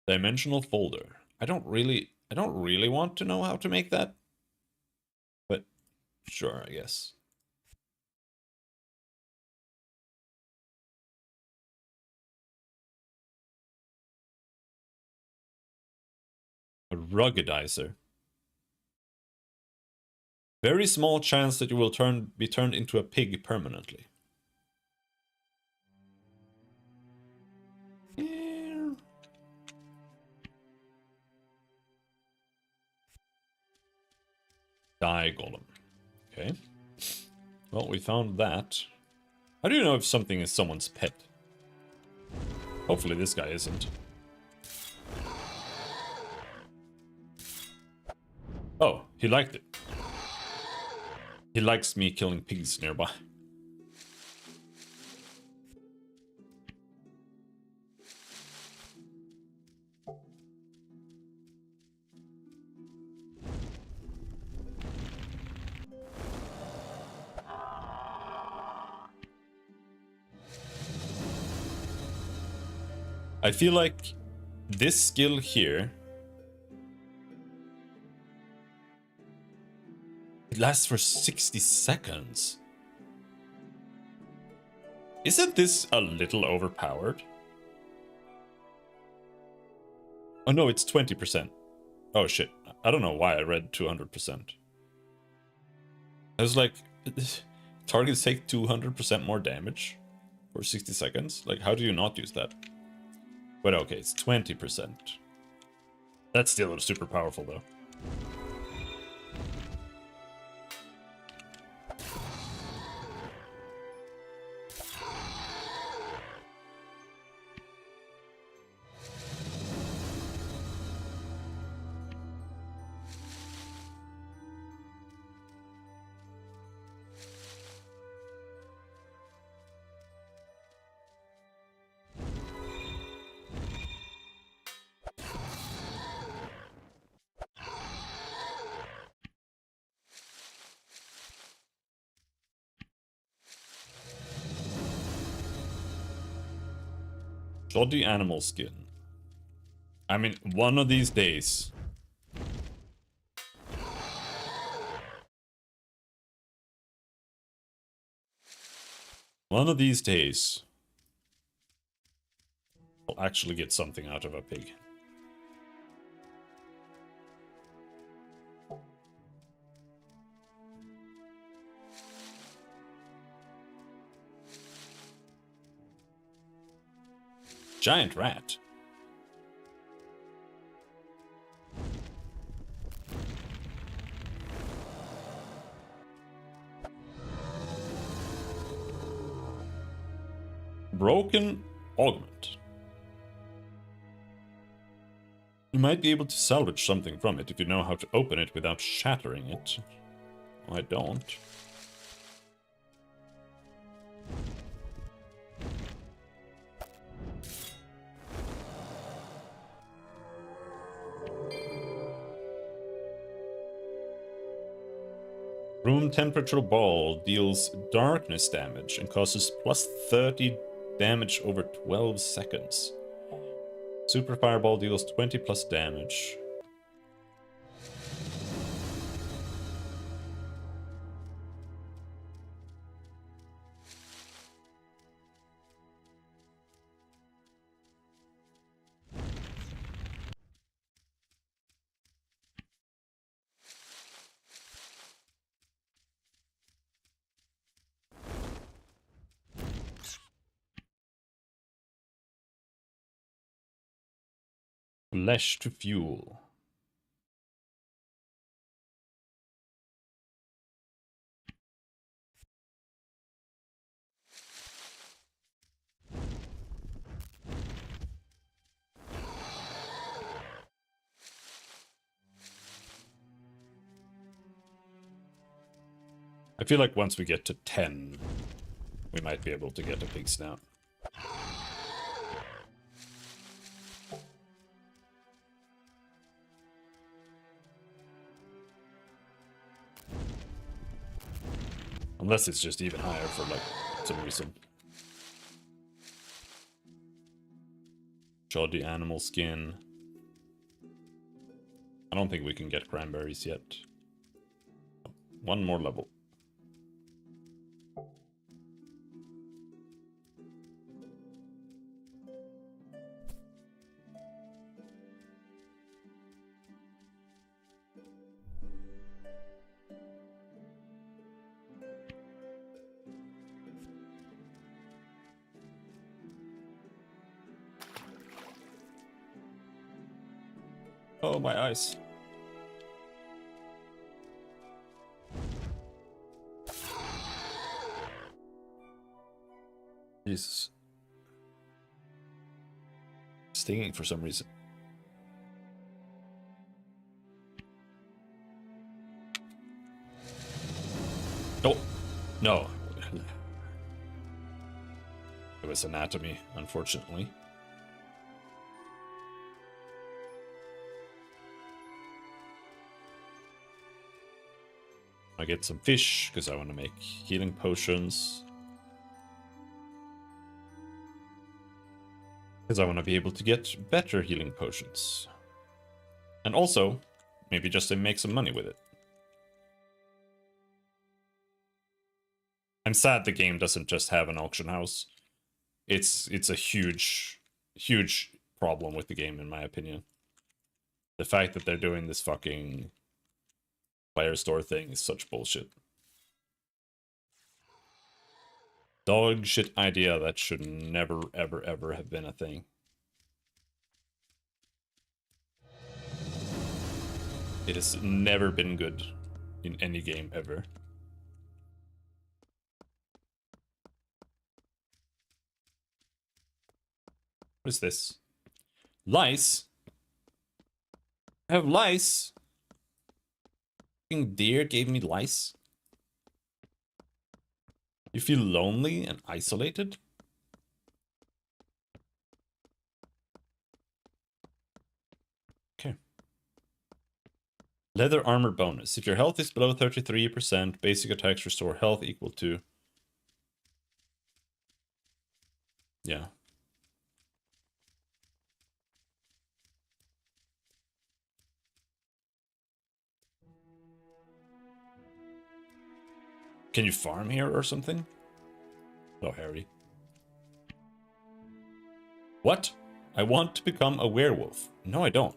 Dimensional folder. I don't really want to know how to make that. But sure, I guess. A ruggedizer. Very small chance that you will be turned into a pig permanently. Yeah. Die golem. Okay. Well, we found that. How do you know if something is someone's pet? Hopefully this guy isn't. Oh, he liked it. He likes me killing pigs nearby. I feel like this skill here, it lasts for 60 seconds. Isn't this a little overpowered? Oh no, it's 20%. Oh shit, I don't know why I read 200%. I was like, targets take 200% more damage for 60 seconds? Like, how do you not use that? But okay, it's 20%. That's still super powerful, though. Shoddy animal skin. I mean, one of these days. One of these days, I'll actually get something out of a pig. Giant rat. Broken augment. You might be able to salvage something from it if you know how to open it without shattering it. I don't. Room temperature ball deals darkness damage and causes plus 30 damage over 12 seconds. Super fireball deals 20 plus damage. Flesh to fuel. I feel like once we get to 10, we might be able to get a pig snout. Unless it's just even higher for, like, some reason. Shoddy animal skin. I don't think we can get cranberries yet. One more level. Oh, my eyes. Jesus. Stinging for some reason. Oh, no. It was anatomy, unfortunately. I get some fish because I want to make healing potions. Because I want to be able to get better healing potions. And also, maybe just to make some money with it. I'm sad the game doesn't just have an auction house. It's a huge problem with the game, in my opinion. The fact that they're doing this fucking player store thing is such bullshit. Dog shit idea that should never, ever, ever have been a thing. It has never been good in any game ever. What is this? Lice? I have lice? Fucking deer gave me lice? You feel lonely and isolated? Okay. Leather armor bonus. If your health is below 33%, basic attacks restore health equal to... Yeah. Can you farm here or something? Oh, Harry. What? I want to become a werewolf. No, I don't.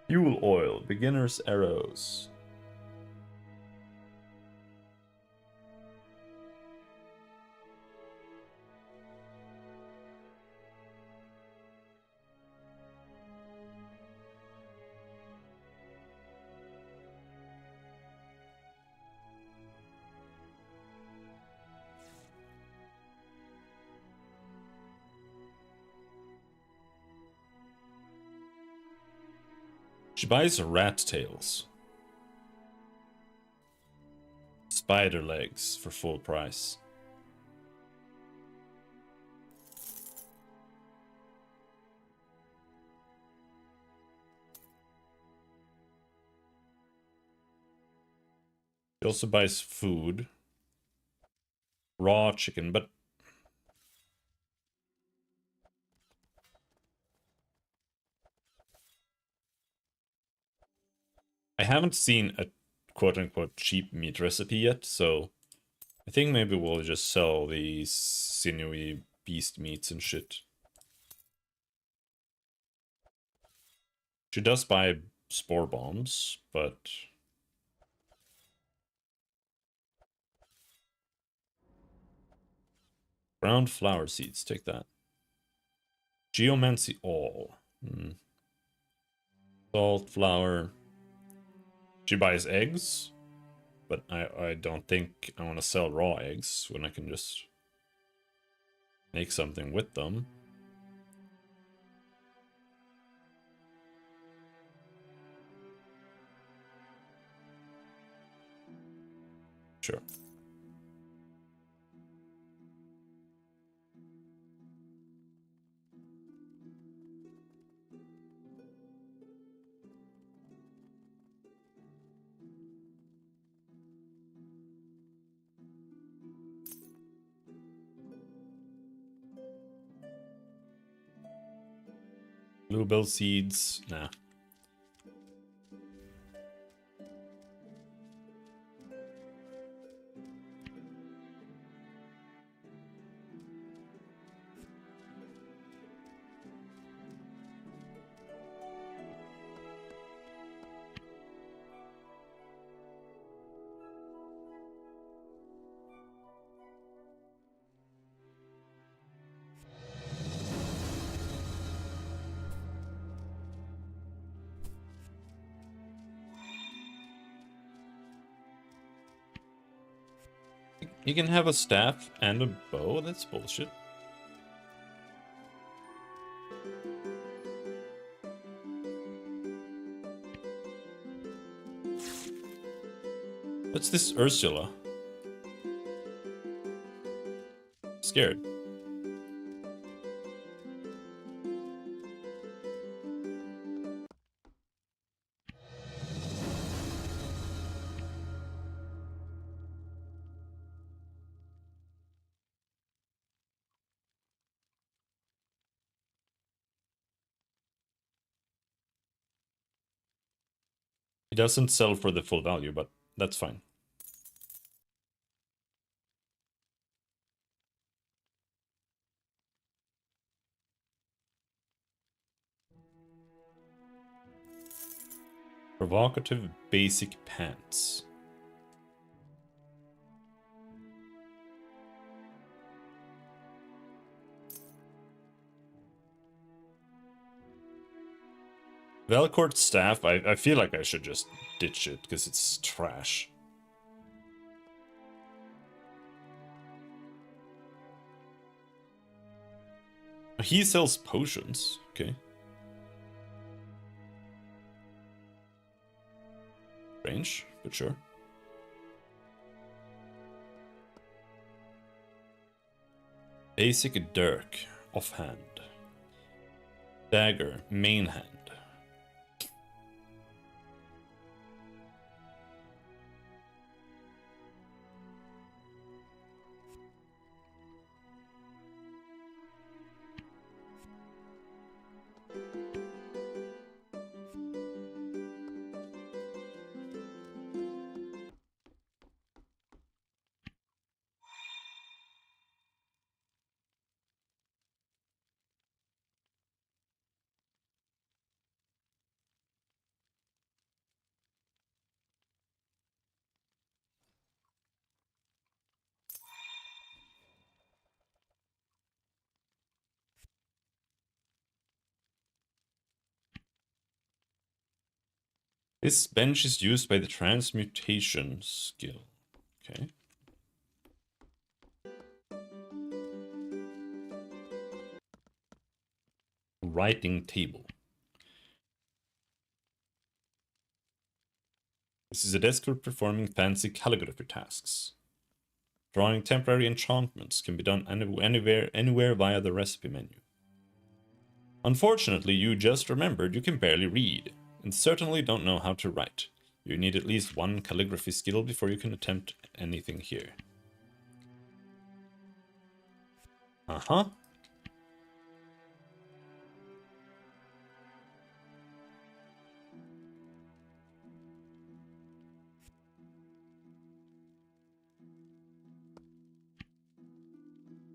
Fuel oil, beginner's arrows. She buys rat tails. Spider legs for full price. She also buys food. Raw chicken, but... I haven't seen a quote-unquote cheap meat recipe yet, so... I think maybe we'll just sell these sinewy beast meats and shit. She does buy spore bombs, but... Ground flower seeds, take that. Geomancy all. Salt, flour. She buys eggs, but I don't think I want to sell raw eggs when I can just make something with them. Sure. Bluebell seeds, nah. You can have a staff and a bow? That's bullshit. What's this Ursula? Scared. It doesn't sell for the full value, but that's fine. Provocative basic pants. Velcourt staff, I feel like I should just ditch it because it's trash. He sells potions, okay. Range, but sure. Basic dirk, offhand. Dagger, main hand. This bench is used by the transmutation skill. Okay. Writing table. This is a desk for performing fancy calligraphy tasks. Drawing temporary enchantments can be done anywhere via the recipe menu. Unfortunately, you just remembered you can barely read, and certainly don't know how to write. You need at least one calligraphy skill before you can attempt anything here. Uh-huh.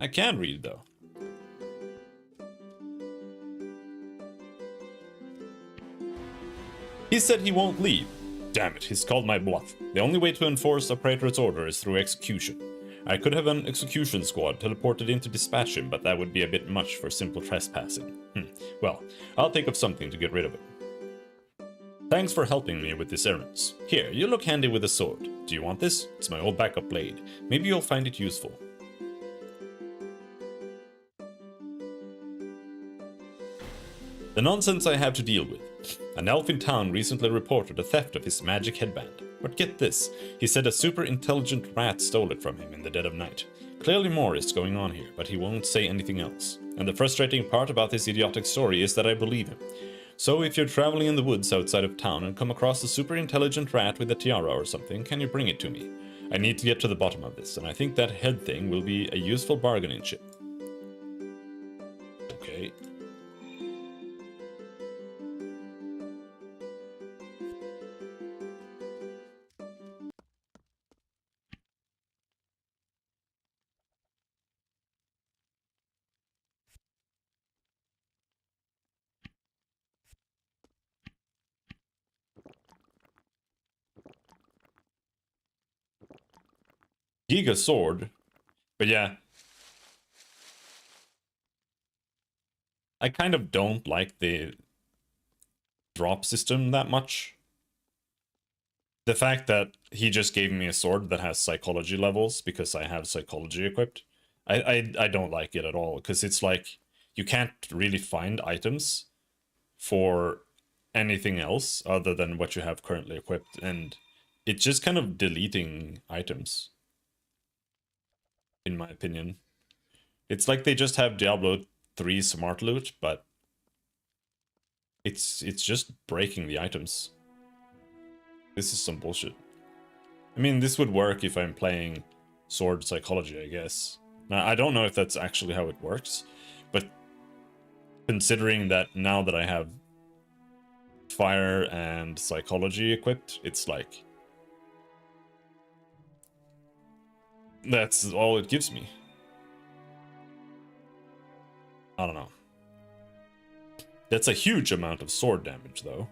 I can read, though. He said he won't leave. Damn it, he's called my bluff. The only way to enforce a praetor's order is through execution. I could have an execution squad teleported in to dispatch him, but that would be a bit much for simple trespassing. Well, I'll think of something to get rid of him. Thanks for helping me with these errands. Here, you look handy with a sword. Do you want this? It's my old backup blade. Maybe you'll find it useful. The nonsense I have to deal with. An elf in town recently reported a theft of his magic headband. But get this, he said a super intelligent rat stole it from him in the dead of night. Clearly more is going on here, but he won't say anything else. And the frustrating part about this idiotic story is that I believe him. So if you're traveling in the woods outside of town and come across a super intelligent rat with a tiara or something, can you bring it to me? I need to get to the bottom of this, and I think that head thing will be a useful bargaining chip. Okay. Giga sword. But yeah. I kind of don't like the drop system that much. The fact that he just gave me a sword that has psychology levels because I have psychology equipped, I don't like it at all, because it's like you can't really find items for anything else other than what you have currently equipped, and it's just kind of deleting items, in my opinion. It's like they just have Diablo 3 smart loot, but it's just breaking the items. This is some bullshit. I mean, this would work if I'm playing sword psychology, I guess. Now, I don't know if that's actually how it works, but considering that now that I have fire and psychology equipped, it's like that's all it gives me. I don't know. That's a huge amount of sword damage, though.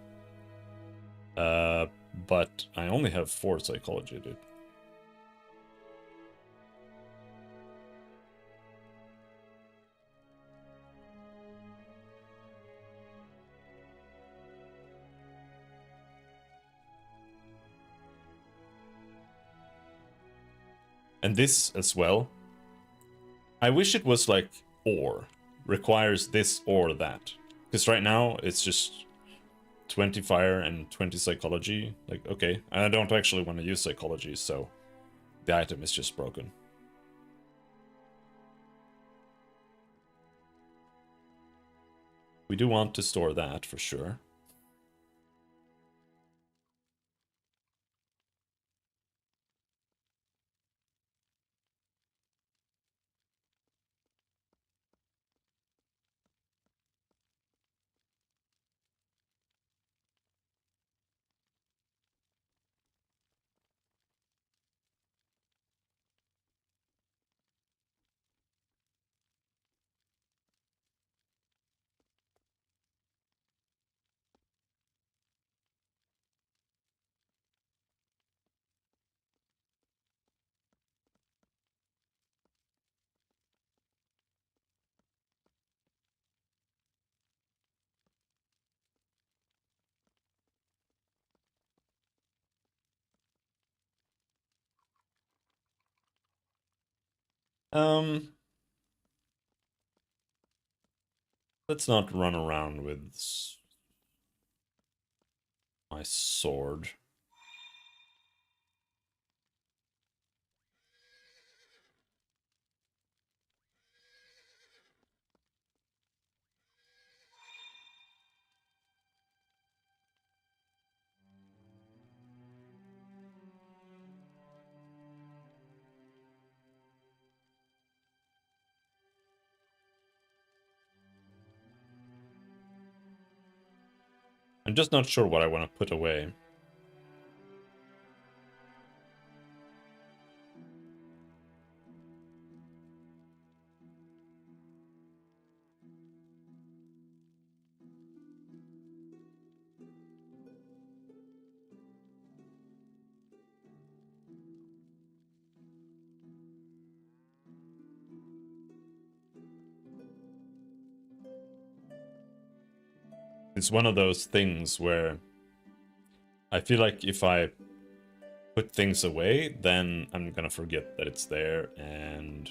But I only have 4 psychology, dude. And this as well. I wish it was like or. Requires this or that. Because right now, it's just 20 fire and 20 psychology. Like, okay, I don't actually want to use psychology, so the item is just broken. We do want to store that for sure. Let's not run around with my sword. I'm just not sure what I want to put away. It's one of those things where I feel like if I put things away, then I'm gonna forget that it's there, and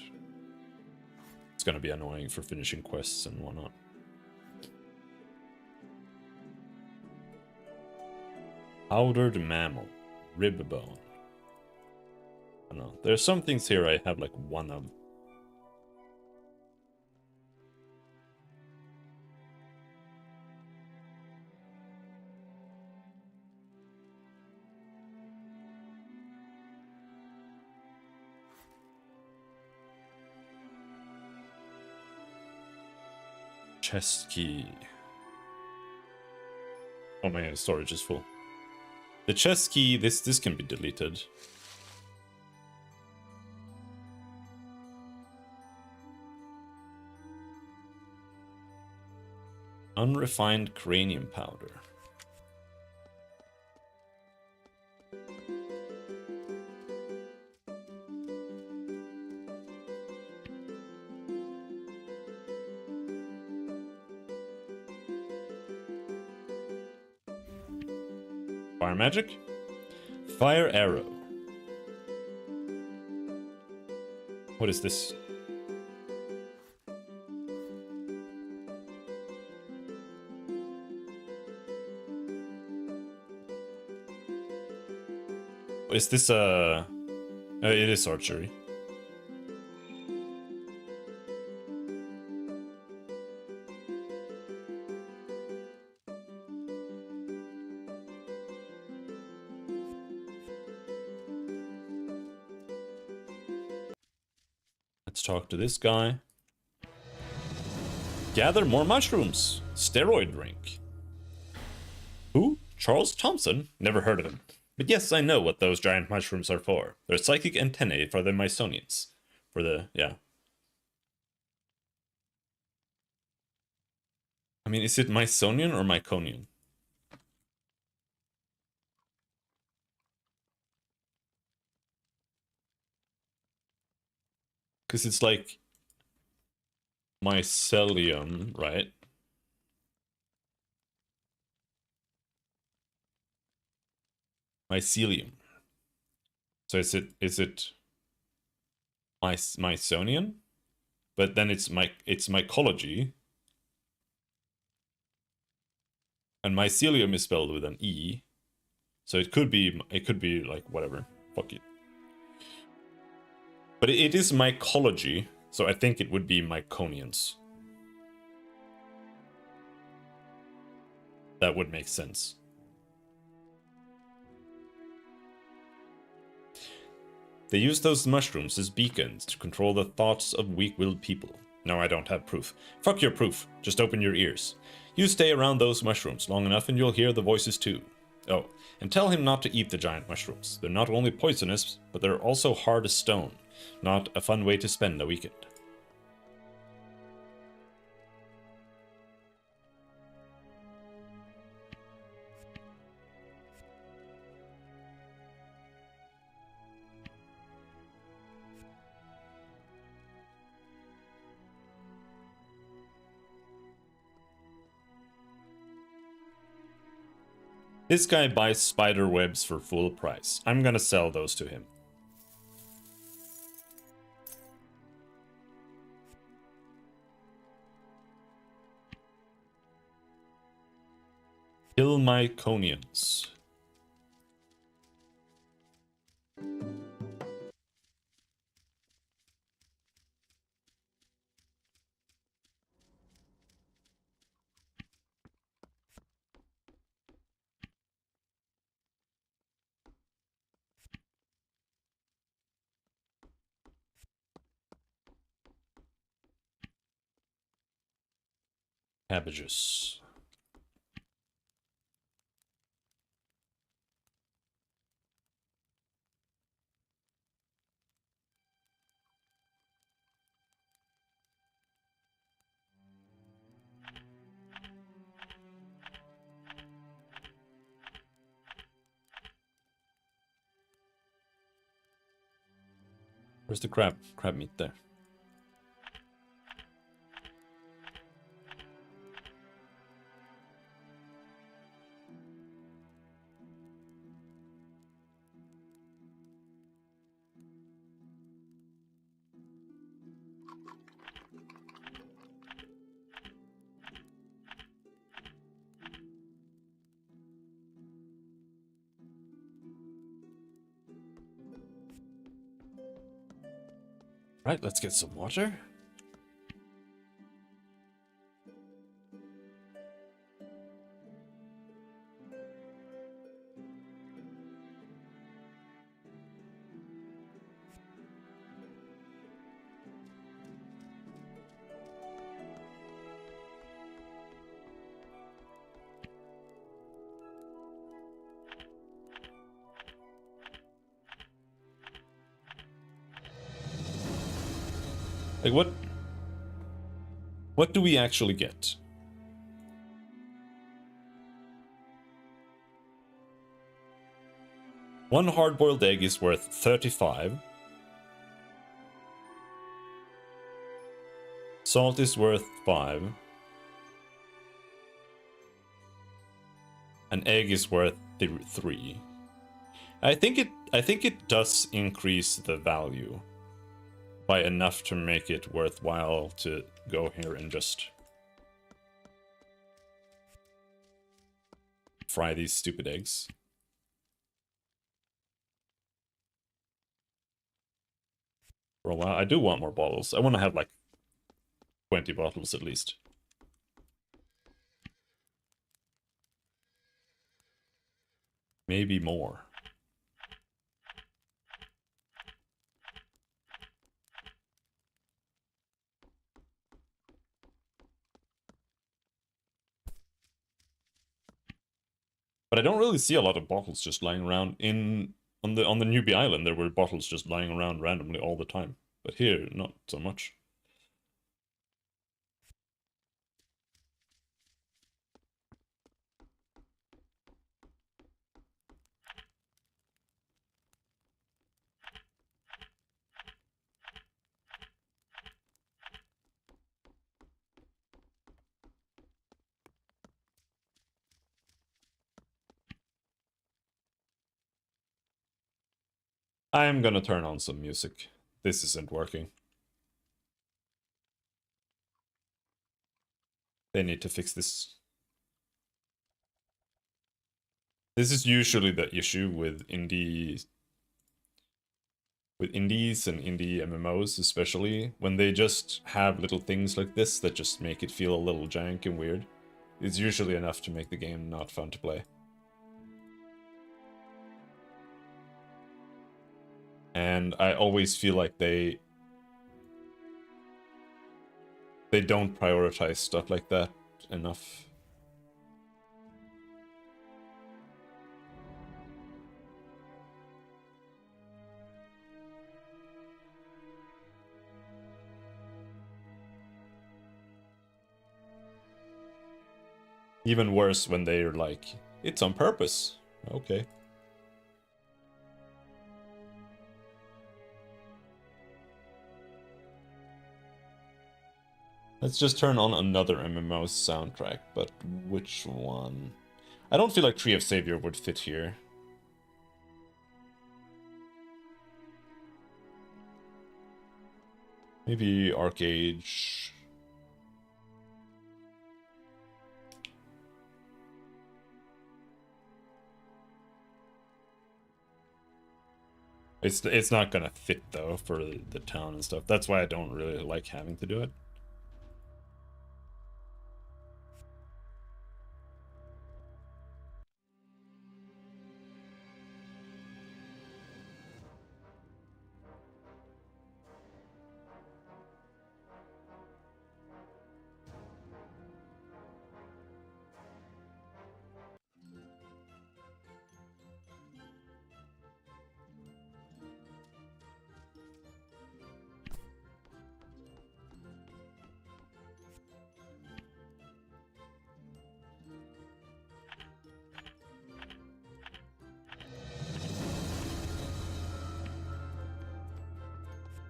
it's gonna be annoying for finishing quests and whatnot. Powdered mammal, rib bone. I don't know. There's some things here I have like one of. Chest key. Oh my storage is full. The chest key, this can be deleted. Unrefined cranium powder. Fire magic. Fire arrow. What is this? Is this it is archery. Let's talk to this guy. Gather more mushrooms. Steroid drink. Who? Charles Thompson? Never heard of him. But yes, I know what those giant mushrooms are for. They're psychic antennae for the Mysonians. Yeah. I mean, is it Mysonian or Myconian? Because it's like mycelium, right? Mycelium. So is it Mysonian? But then it's mycology. And mycelium is spelled with an E. So it could be like whatever. Fuck it. But it is mycology, so I think it would be Myconians. That would make sense. They use those mushrooms as beacons to control the thoughts of weak-willed people. No, I don't have proof. Fuck your proof. Just open your ears. You stay around those mushrooms long enough and you'll hear the voices too. Oh, and tell him not to eat the giant mushrooms. They're not only poisonous, but they're also hard as stone. Not a fun way to spend a weekend. This guy buys spider webs for full price. I'm gonna sell those to him. Kill Myconians. Cabbages. Where's the crab meat there? Right, let's get some water. Like what do we actually get? One hard-boiled egg is worth 35. Salt is worth 5. An egg is worth 3. I think it does increase the value by enough to make it worthwhile to go here and just fry these stupid eggs. For a while. I do want more bottles. I want to have like 20 bottles at least. Maybe more. But I don't really see a lot of bottles just lying around on the newbie island. There were bottles just lying around randomly all the time. But here, not so much. I'm gonna turn on some music. This isn't working. They need to fix this. This is usually the issue with indies and indie MMOs, especially when they just have little things like this that just make it feel a little jank and weird. It's usually enough to make the game not fun to play. And I always feel like they don't prioritize stuff like that enough. Even worse when they're like, it's on purpose. Okay. Let's just turn on another MMO soundtrack, but which one? I don't feel like Tree of Savior would fit here. Maybe Arcage. It's not gonna fit though for the town and stuff. That's why I don't really like having to do it.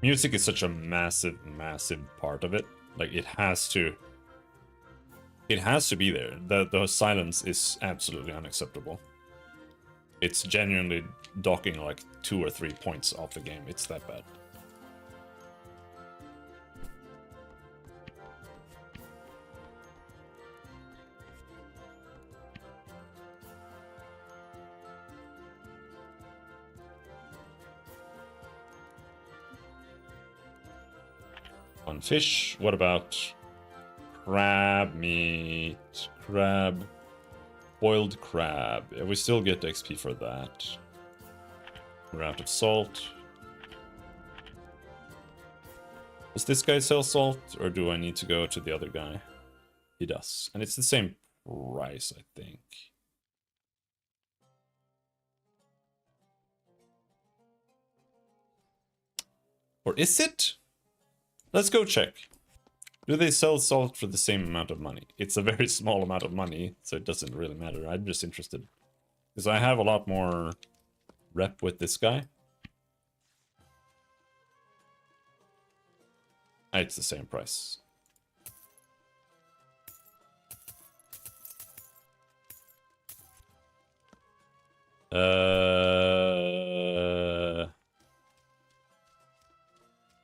Music is such a massive part of it. Like it has to be there. The silence is absolutely unacceptable. It's genuinely docking like 2 or 3 points off the game. It's that bad. On fish, what about crab meat? Crab. Boiled crab. Yeah, we still get XP for that. We're out of salt. Does this guy sell salt, or do I need to go to the other guy? He does. And it's the same price, I think. Or is it? Let's go check. Do they sell salt for the same amount of money? It's a very small amount of money, so it doesn't really matter. I'm just interested. Because I have a lot more rep with this guy. It's the same price.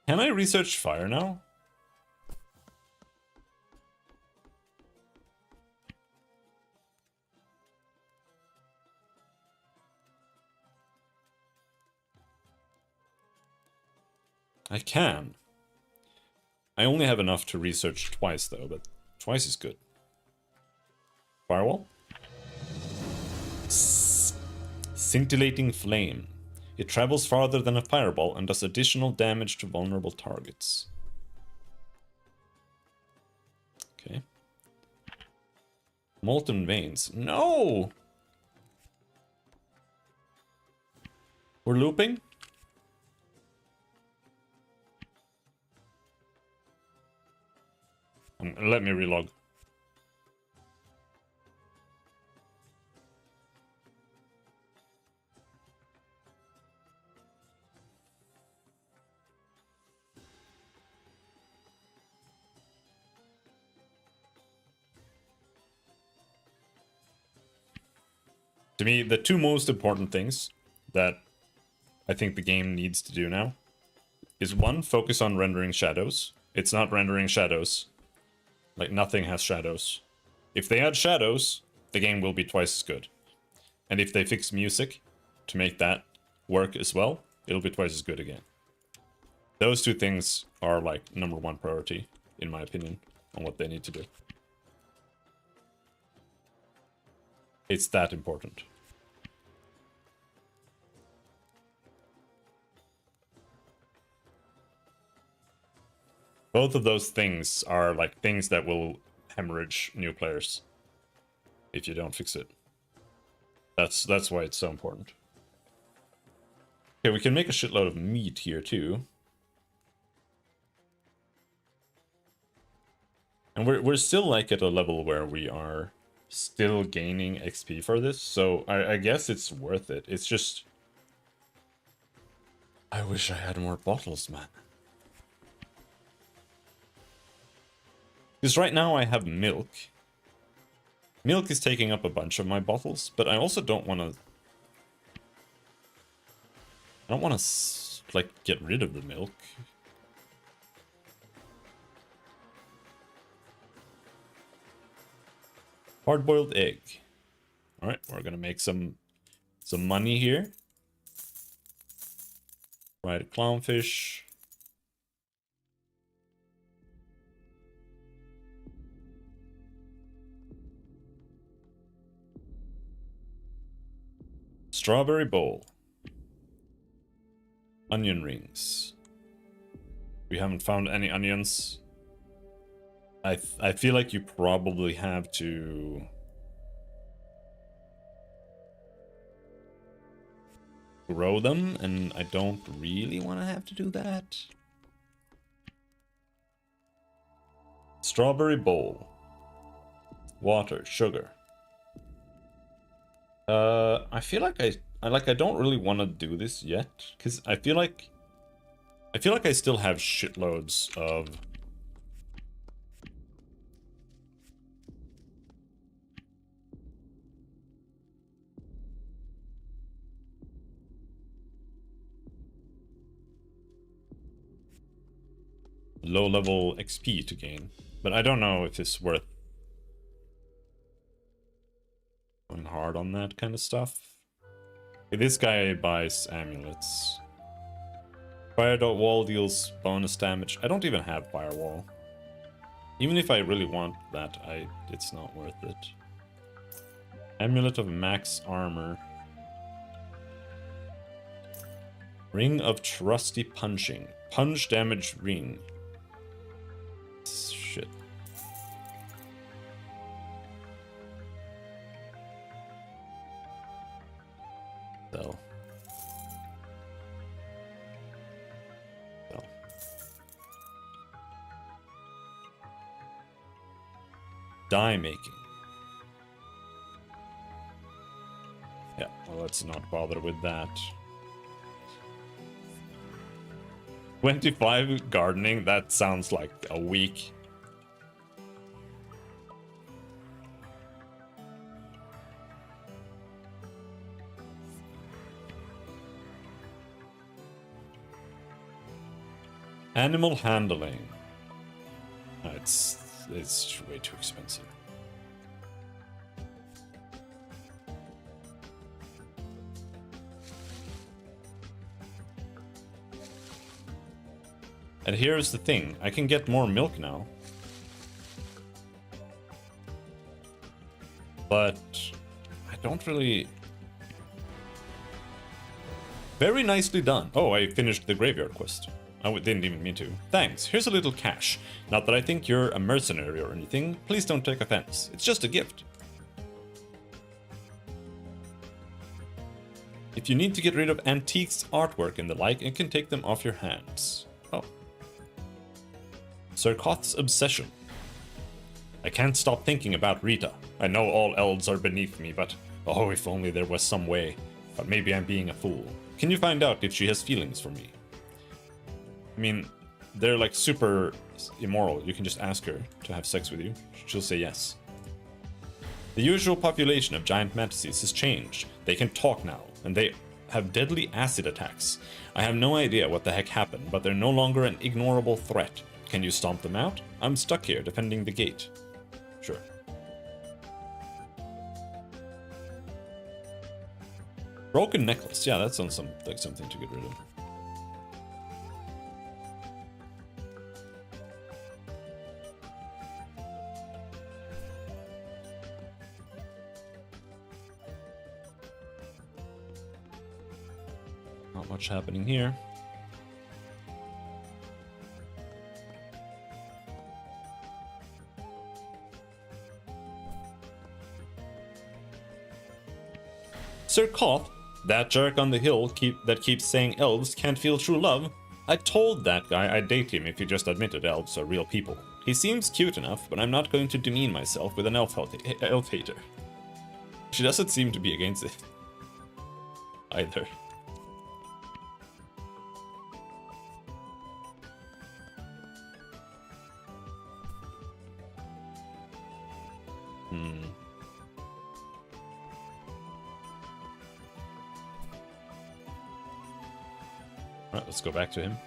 Can I research fire now? I can. I only have enough to research twice though, but twice is good. Firewall? Scintillating flame. It travels farther than a fireball and does additional damage to vulnerable targets. Okay. Molten veins. No! We're looping? Let me relog. To me, the two most important things that I think the game needs to do now is one, focus on rendering shadows. It's not rendering shadows. Like, nothing has shadows. If they add shadows, the game will be twice as good. And if they fix music to make that work as well, it'll be twice as good again. Those two things are, like, #1 priority, in my opinion, on what they need to do. It's that important. Both of those things are like things that will hemorrhage new players if you don't fix it. That's why it's so important. Okay, we can make a shitload of meat here too. And we're still like at a level where we are still gaining XP for this, so I guess it's worth it. It's just... I wish I had more bottles, man. Because right now I have milk. Milk is taking up a bunch of my bottles, but I also don't want to... I don't want to, like, get rid of the milk. Hard-boiled egg. Alright, we're gonna make some money here. Fried clownfish. Strawberry bowl. Onion rings. We haven't found any onions. I feel like you probably have to... grow them, and I don't really want to have to do that. Strawberry bowl. Water, sugar. I feel like I don't really want to do this yet, because I feel like I still have shitloads of low-level XP to gain, but I don't know if it's worth going hard on that kind of stuff. Okay, this guy buys amulets. Firewall deals bonus damage. I don't even have firewall. Even if I really want that, it's not worth it. Amulet of max armor. Ring of trusty punching. Punch damage ring. Shit. So. Die making. Yeah, well, let's not bother with that. 25 gardening, that sounds like a week. Animal handling. No, it's way too expensive. And here's the thing, I can get more milk now. But I don't really... Very nicely done. Oh, I finished the graveyard quest. I didn't even mean to. Thanks, here's a little cash. Not that I think you're a mercenary or anything. Please don't take offense. It's just a gift. If you need to get rid of antiques, artwork and the like, it can take them off your hands. Oh. Sir Koth's obsession. I can't stop thinking about Rita. I know all elves are beneath me, but oh, if only there was some way. But maybe I'm being a fool. Can you find out if she has feelings for me? I mean, they're like super immoral. You can just ask her to have sex with you. She'll say yes. The usual population of giant mantises has changed. They can talk now, and they have deadly acid attacks. I have no idea what the heck happened, but they're no longer an ignorable threat. Can you stomp them out? I'm stuck here defending the gate. Sure. Broken necklace. Yeah, that sounds like something to get rid of. Not much happening here. Sir Koth, that jerk on the hill that keeps saying elves can't feel true love. I told that guy I'd date him if he just admitted elves are real people. He seems cute enough, but I'm not going to demean myself with an elf hater. She doesn't seem to be against it. Either. Alright, let's go back to him.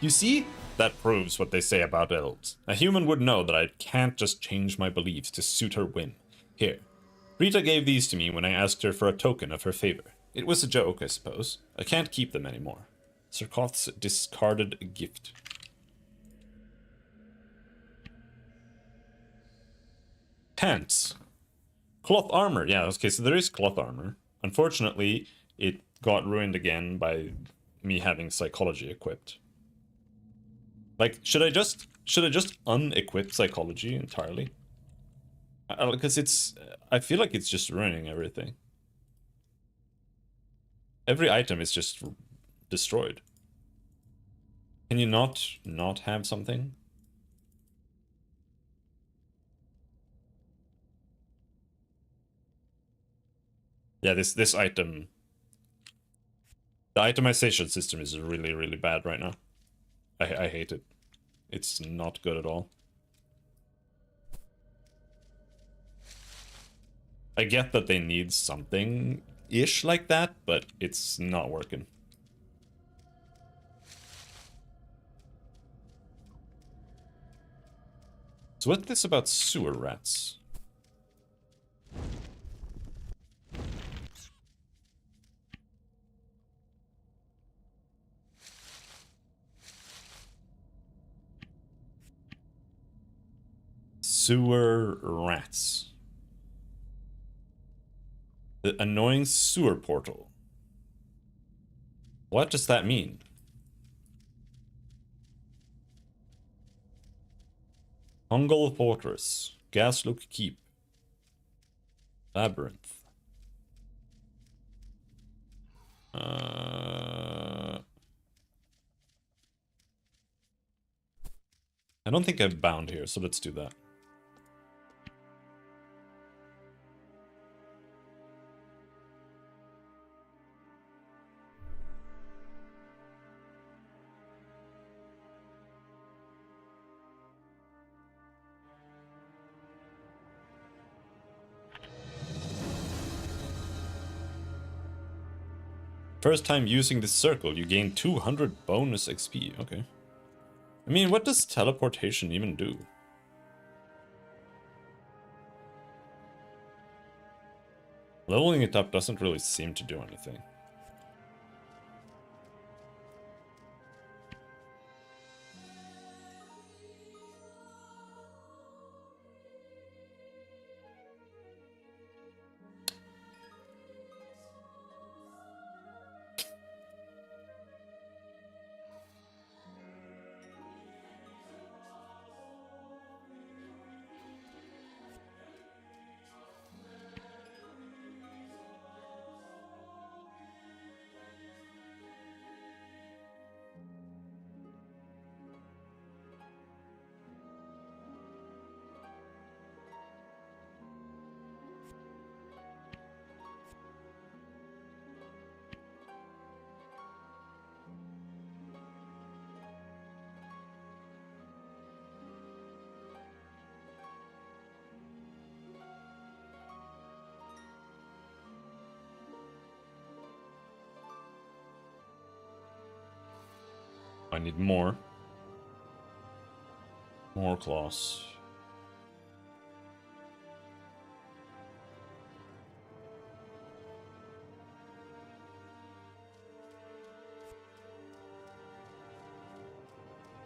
You see? That proves what they say about elves. A human would know that I can't just change my beliefs to suit her whim. Here. Rita gave these to me when I asked her for a token of her favor. It was a joke, I suppose. I can't keep them anymore. Sir Koth's discarded gift. Pants. Cloth armor. Yeah, okay, so there is cloth armor. Unfortunately, it got ruined again by me having psychology equipped. Like, should I just unequip psychology entirely? Because I feel like it's just ruining everything. Every item is just destroyed. Can you not have something? Yeah, this item... The itemization system is really, really bad right now. I hate it. It's not good at all. I get that they need something-ish like that, but it's not working. So what's this about sewer rats? Sewer rats. The annoying sewer portal. What does that mean? Hungal Fortress. Gaslook Keep. Labyrinth. I don't think I'm bound here, so let's do that. First time using this circle, you gain 200 bonus XP. Okay. I mean, what does teleportation even do? Leveling it up doesn't really seem to do anything. I need more. More claws.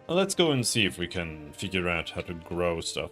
Well, let's go and see if we can figure out how to grow stuff.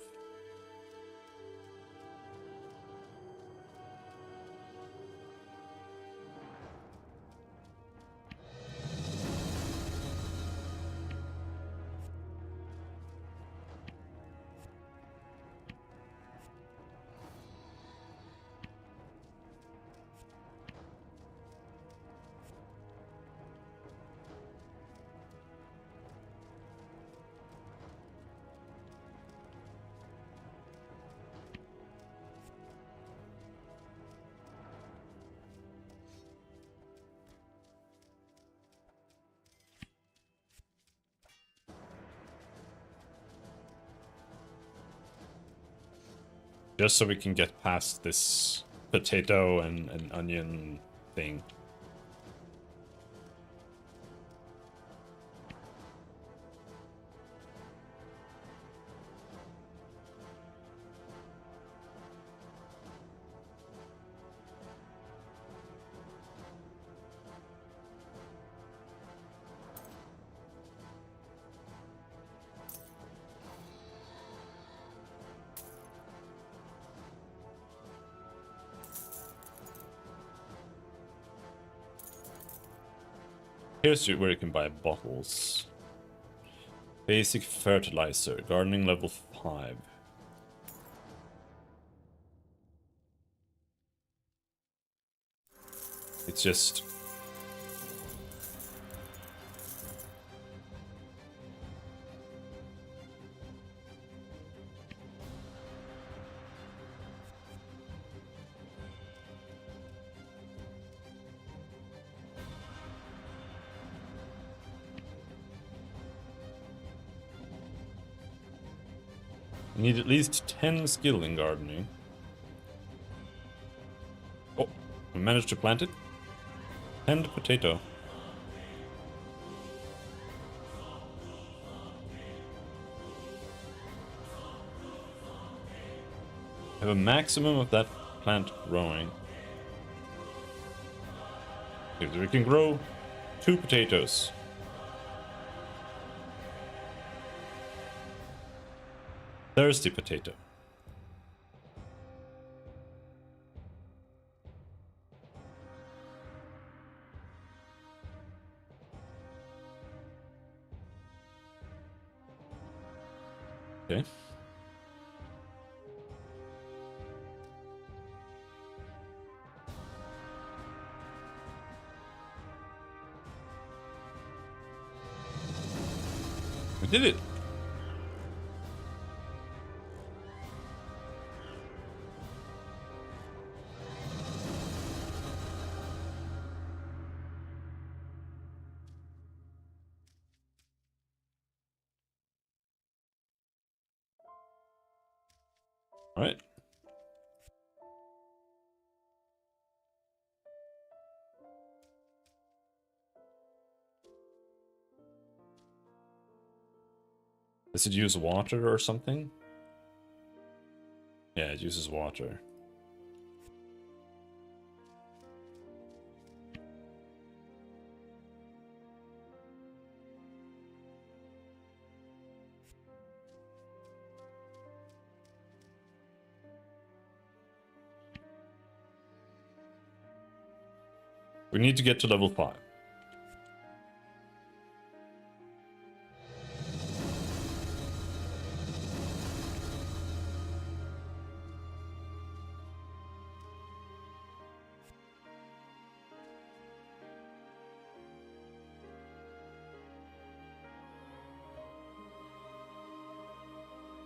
Just so we can get past this potato and onion thing. Here's where you can buy bottles. Basic fertilizer, gardening level 5. It's just... You need at least 10 skill in gardening. Oh, we managed to plant it. And potato. I have a maximum of that plant growing. Okay, so we can grow 2 potatoes. Thirsty potato. Okay. We did it. All right. Does it use water or something? Yeah, it uses water. We need to get to level 5.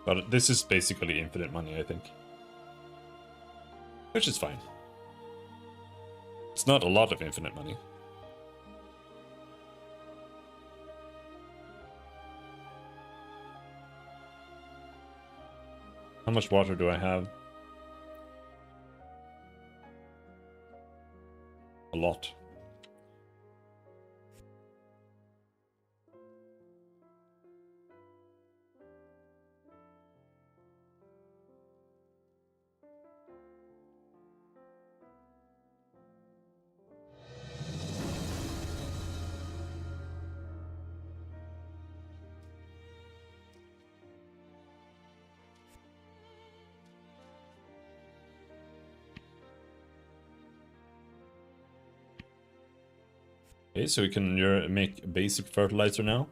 But this is basically infinite money, I think. Which is fine. It's not a lot of infinite money. How much water do I have? A lot. Okay, so we can make basic fertilizer now.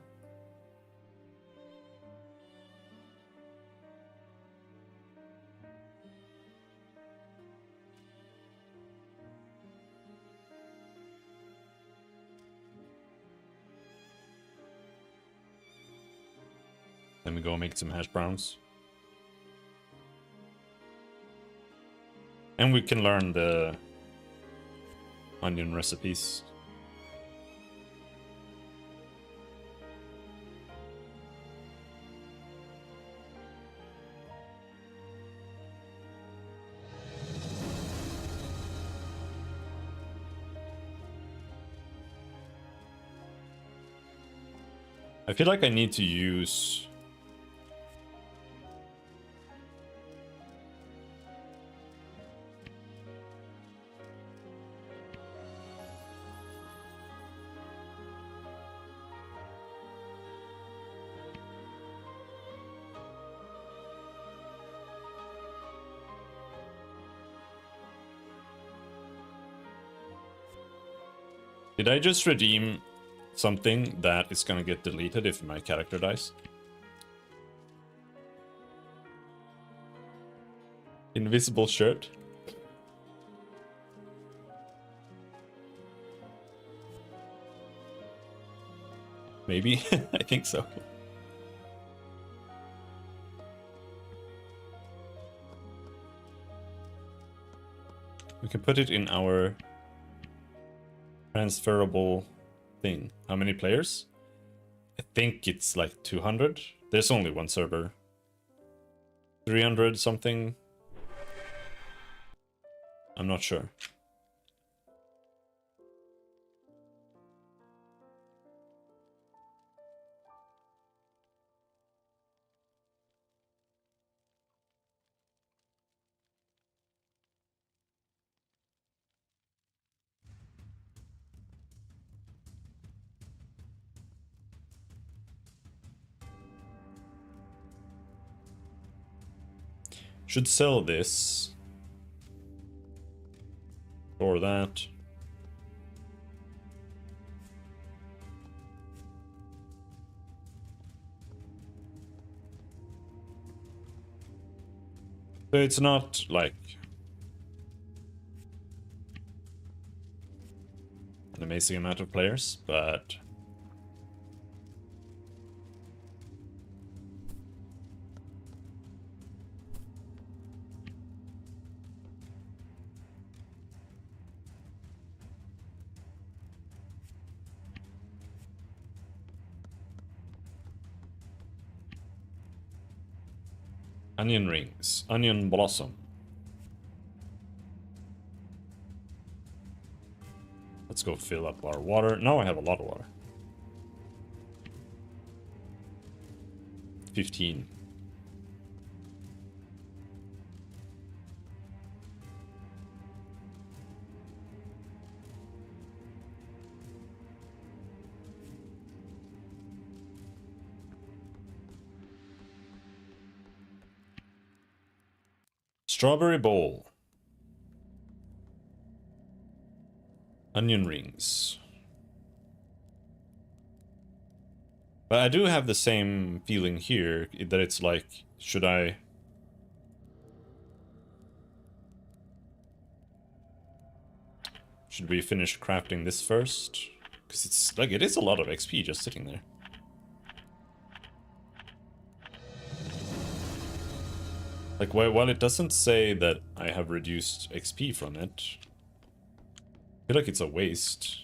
Then we go make some hash browns. And we can learn the onion recipes. I feel like I need to use... Did I just redeem something that is gonna get deleted if my character dies? Invisible shirt? Maybe? I think so. We can put it in our transferable thing. How many players? I think it's like 200. There's only one server. 300 something. I'm not sure. Should sell this. Or that. So it's not like an amazing amount of players, but onion rings, onion blossom. Let's go fill up our water. Now I have a lot of water. 15. Strawberry bowl. Onion rings. But I do have the same feeling here, that it's like, should I... Should we finish crafting this first? Because it's like, it is a lot of XP just sitting there. Like, while it doesn't say that I have reduced XP from it, I feel like it's a waste.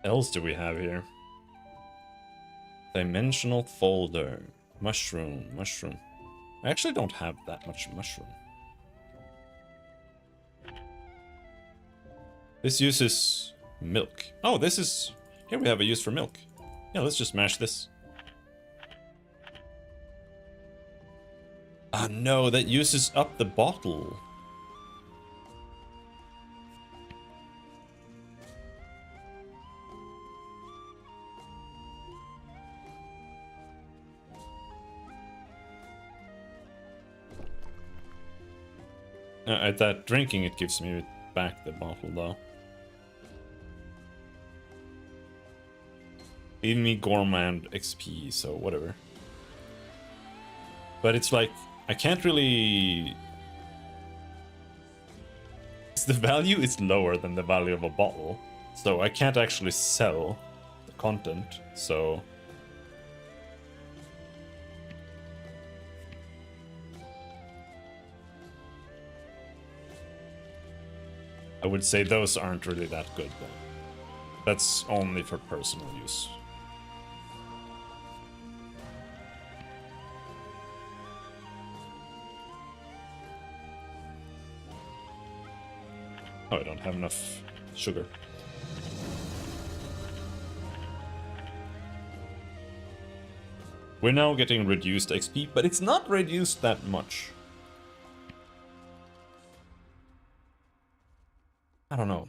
Else do we have here? Dimensional folder. Mushroom. I actually don't have that much mushroom. This uses milk. Oh, this is... Here we have a use for milk. Yeah, let's just mash this. Ah, no, that uses up the bottle. At that drinking, it gives me back the bottle, though. Leave me gourmand XP, so whatever. But it's like, I can't really... The value is lower than the value of a bottle, so I can't actually sell the content, so... I would say those aren't really that good, though. That's only for personal use. Oh, I don't have enough sugar. We're now getting reduced XP, but it's not reduced that much. I don't know.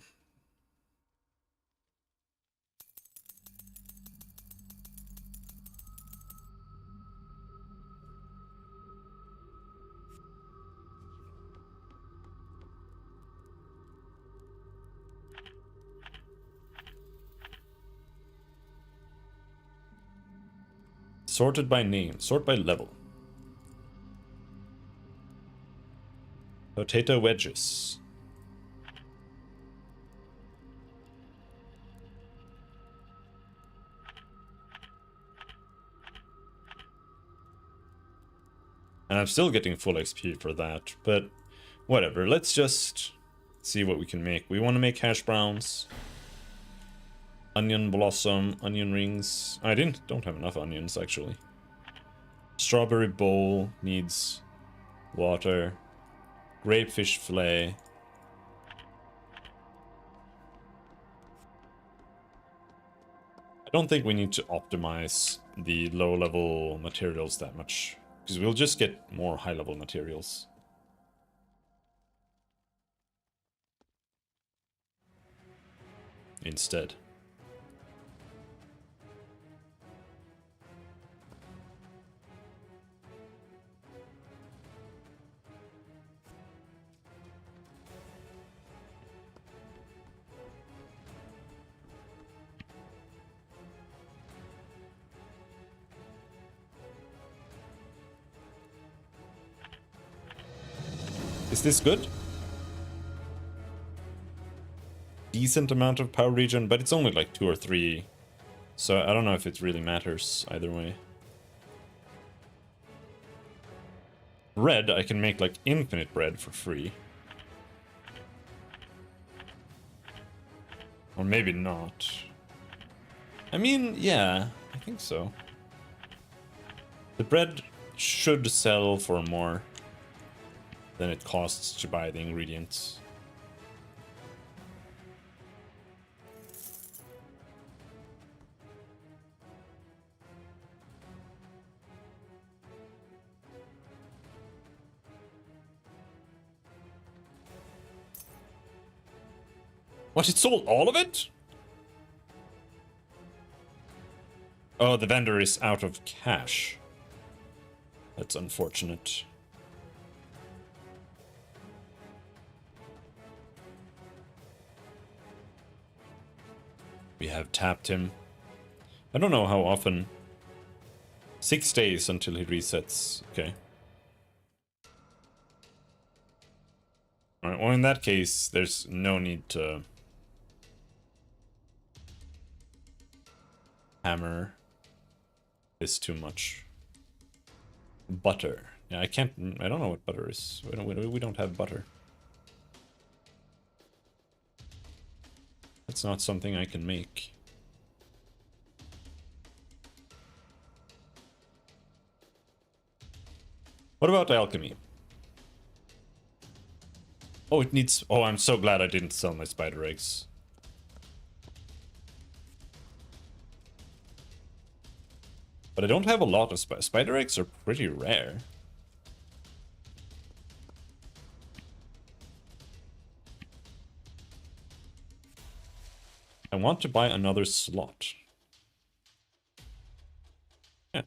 Sorted by name, sort by level. Potato wedges. And I'm still getting full XP for that, but whatever. Let's just see what we can make. We want to make hash browns. Onion blossom, onion rings. I don't have enough onions, actually. Strawberry bowl needs water. Grapefish fillet. I don't think we need to optimize the low-level materials that much, because we'll just get more high-level materials. instead. Is this good? Decent amount of power regen, but it's only like 2 or 3. So I don't know if it really matters either way. Bread, I can make like infinite bread for free. Or maybe not. I mean, yeah, I think so. The bread should sell for more than it costs to buy the ingredients. What, it sold all of it? Oh, the vendor is out of cash. That's unfortunate. We have tapped him. I don't know how often. 6 days until he resets. Okay. Alright, well in that case, there's no need to hammer this too much. Butter. Yeah, I don't know what butter is. We don't have butter. That's not something I can make. What about alchemy? Oh, it needs... Oh, I'm so glad I didn't sell my spider eggs. But I don't have a lot of spider eggs are pretty rare. I want to buy another slot. Yeah.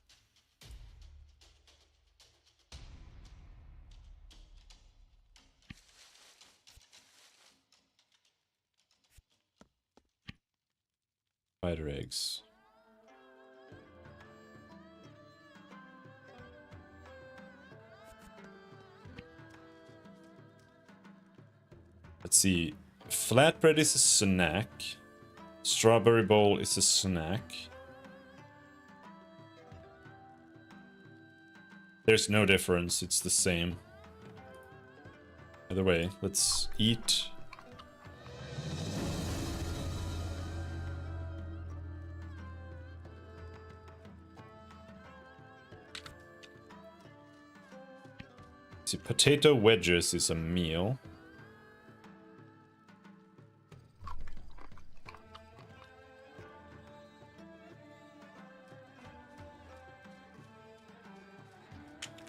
Spider eggs. Let's see. Flatbread is a snack. Strawberry bowl is a snack. There's no difference, it's the same. Either way, let's eat. See, potato wedges is a meal.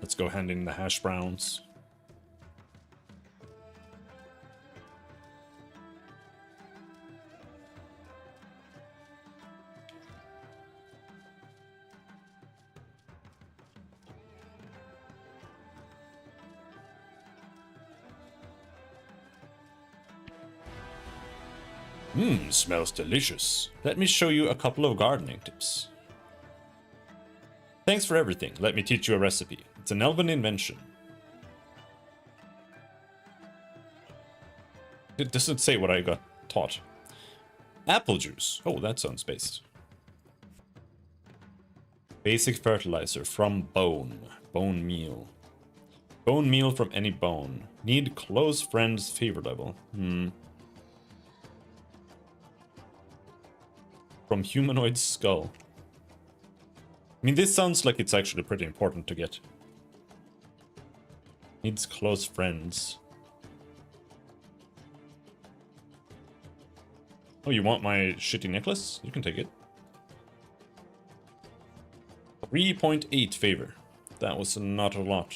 Let's go hand in the hash browns. Smells delicious. Let me show you a couple of gardening tips. Thanks for everything. Let me teach you a recipe. It's an elven invention. It doesn't say what I got taught. Apple juice. Oh, that sounds based. Basic fertilizer from bone. Bone meal. Bone meal from any bone. Need close friends fever level. From humanoid skull. I mean, this sounds like it's actually pretty important to get. Needs close friends. Oh, you want my shitty necklace? You can take it. 3.8 favor. That was not a lot.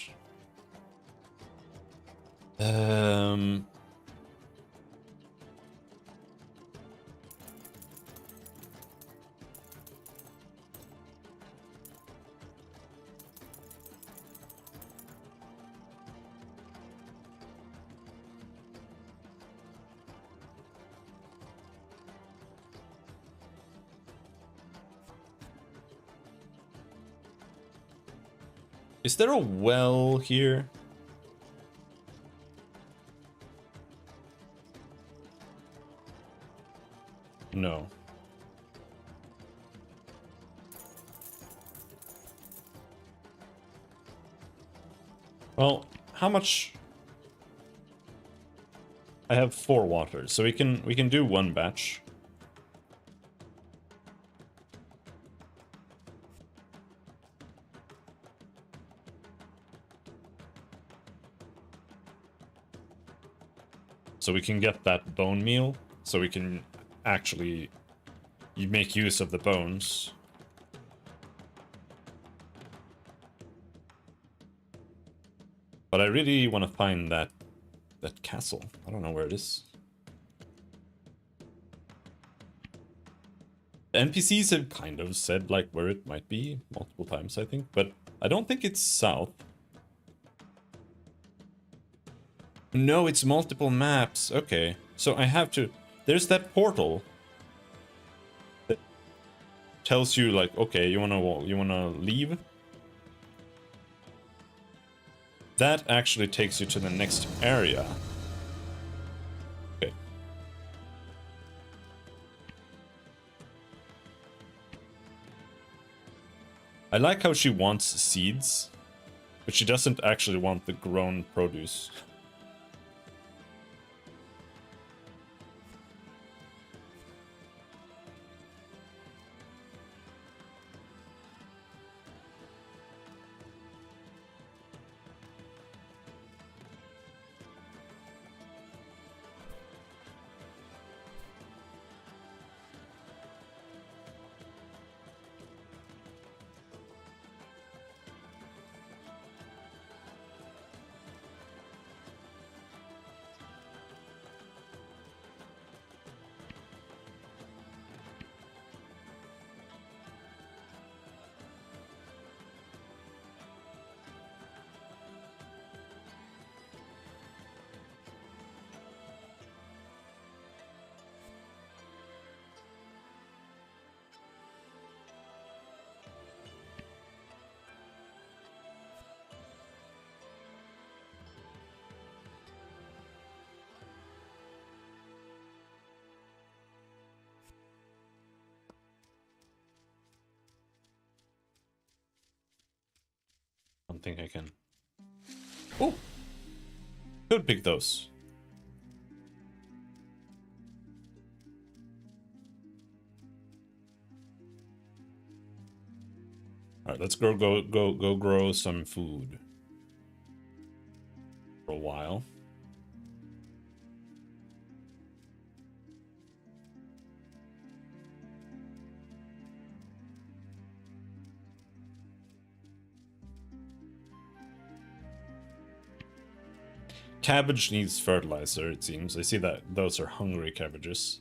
Is there a well here? No. Well, how much? I have 4 waters, so we can do 1 batch. So we can get that bone meal, so we can actually make use of the bones. But I really want to find that castle. I don't know where it is. The NPCs have kind of said like where it might be multiple times, I think, but I don't think it's south. No, it's multiple maps. Okay, so I have to... There's that portal that tells you like, okay, you wanna leave. That actually takes you to the next area. Okay. I like how she wants seeds, but she doesn't actually want the grown produce. I don't think I can. Oh! Could pick those. Alright, let's go grow some food. For a while. Cabbage needs fertilizer, it seems. I see that those are hungry cabbages.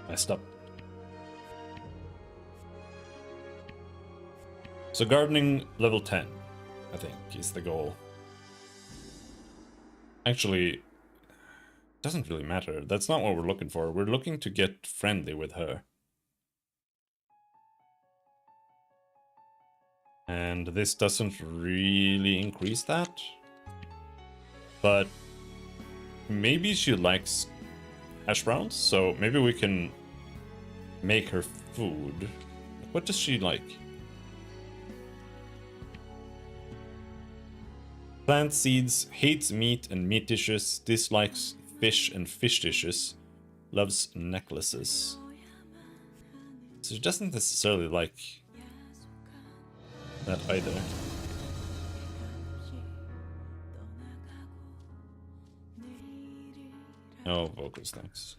Messed up. So gardening level 10, I think, is the goal. Actually, doesn't really matter. That's not what we're looking for. We're looking to get friendly with her. And this doesn't really increase that. But maybe she likes hash browns, so maybe we can make her food. What does she like? Plant seeds, hates meat and meat dishes, dislikes fish and fish dishes, loves necklaces. So she doesn't necessarily like that either. Oh, vocals, thanks.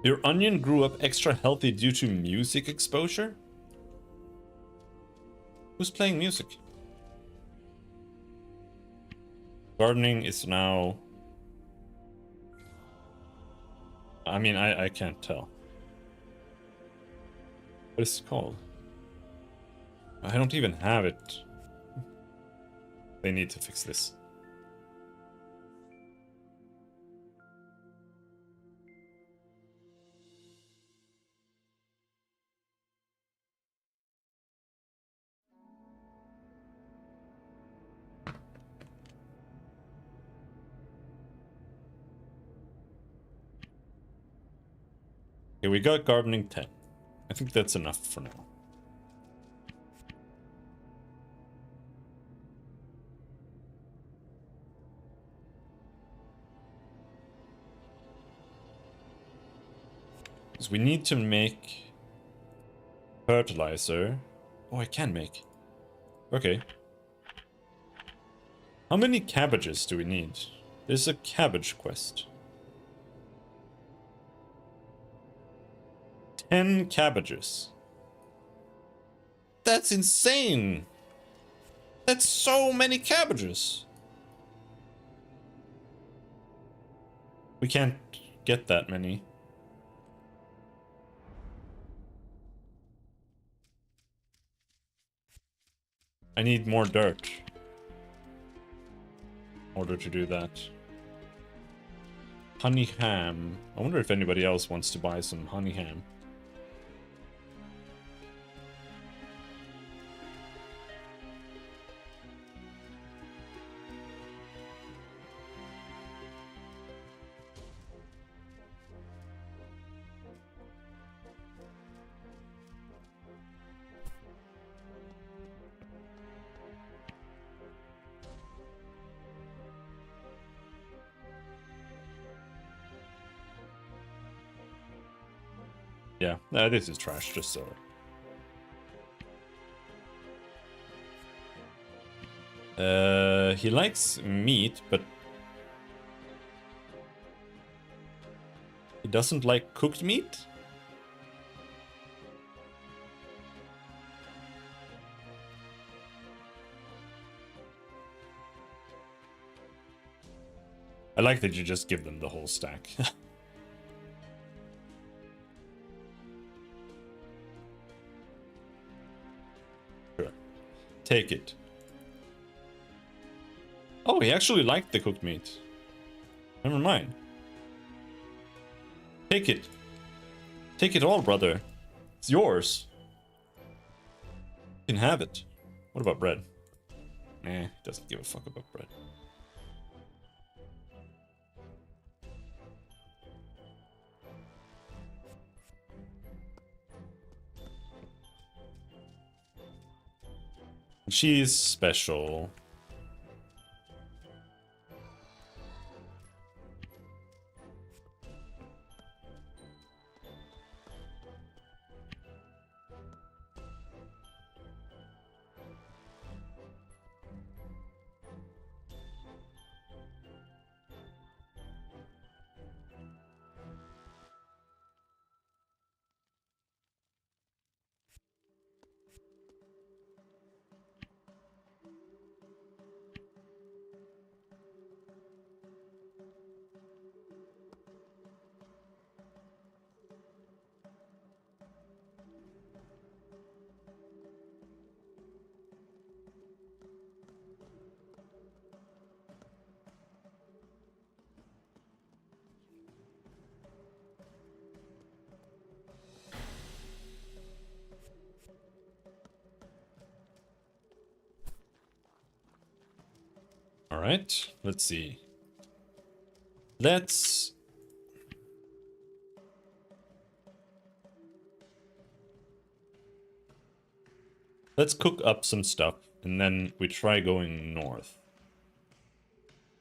Your onion grew up extra healthy due to music exposure? Who's playing music? Gardening is now... I mean, I can't tell. What is it called? I don't even have it. They need to fix this. Okay, we got gardening 10. I think that's enough for now. Because we need to make fertilizer. Oh, I can make. Okay. How many cabbages do we need? There's a cabbage quest. 10 cabbages. That's insane! That's so many cabbages! We can't get that many. I need more dirt in order to do that. Honey ham. I wonder if anybody else wants to buy some honey ham. Yeah, this is trash, just so. He likes meat, but he doesn't like cooked meat? I like that you just give them the whole stack. Sure. Take it. Oh, he actually liked the cooked meat. Never mind. Take it. Take it all, brother. It's yours. You can have it. What about bread? Nah, he doesn't give a fuck about bread. She's special. Alright, let's see. Let's cook up some stuff, and then we try going north.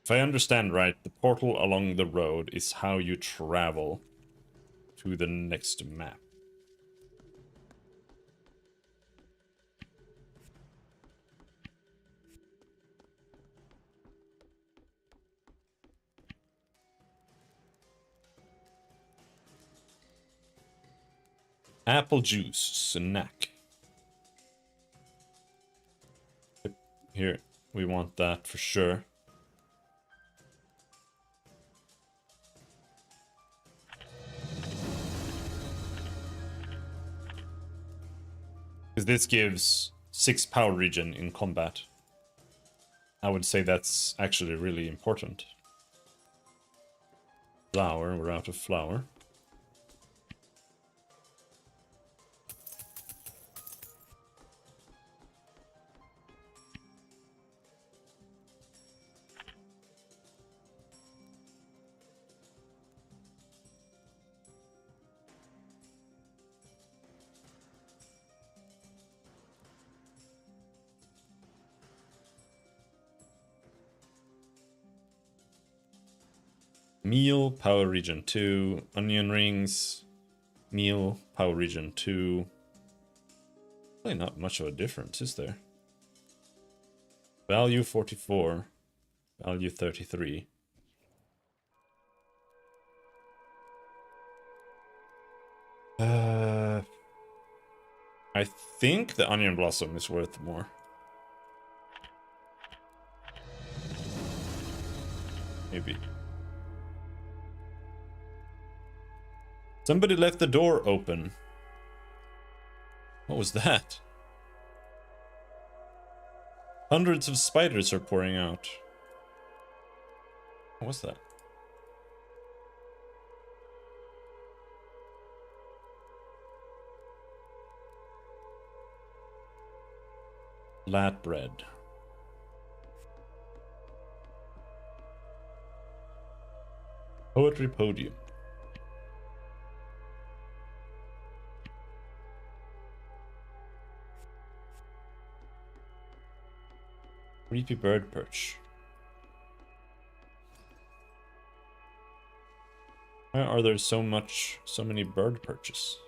If I understand right, the portal along the road is how you travel to the next map. Apple juice, snack. Here, we want that for sure. Because this gives 6 power regen in combat. I would say that's actually really important. Flour, we're out of flour. Meal, power region 2. Onion rings. Meal, power region 2. Really not much of a difference, is there? Value 44. Value 33. I think the onion blossom is worth more. Maybe. Somebody left the door open. What was that? Hundreds of spiders are pouring out. What was that? Lat bread. Poetry podium. Creepy bird perch. Why are there so many bird perches?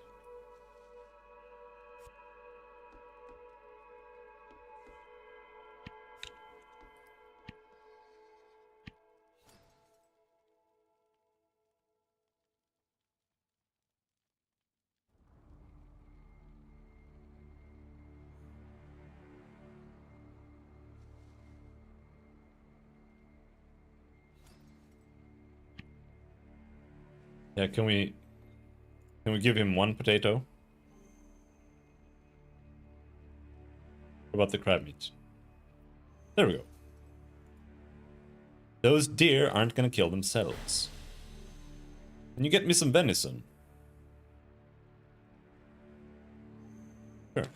Yeah, can we give him 1 potato? What about the crab meat? There we go. Those deer aren't gonna kill themselves. Can you get me some venison? Sure.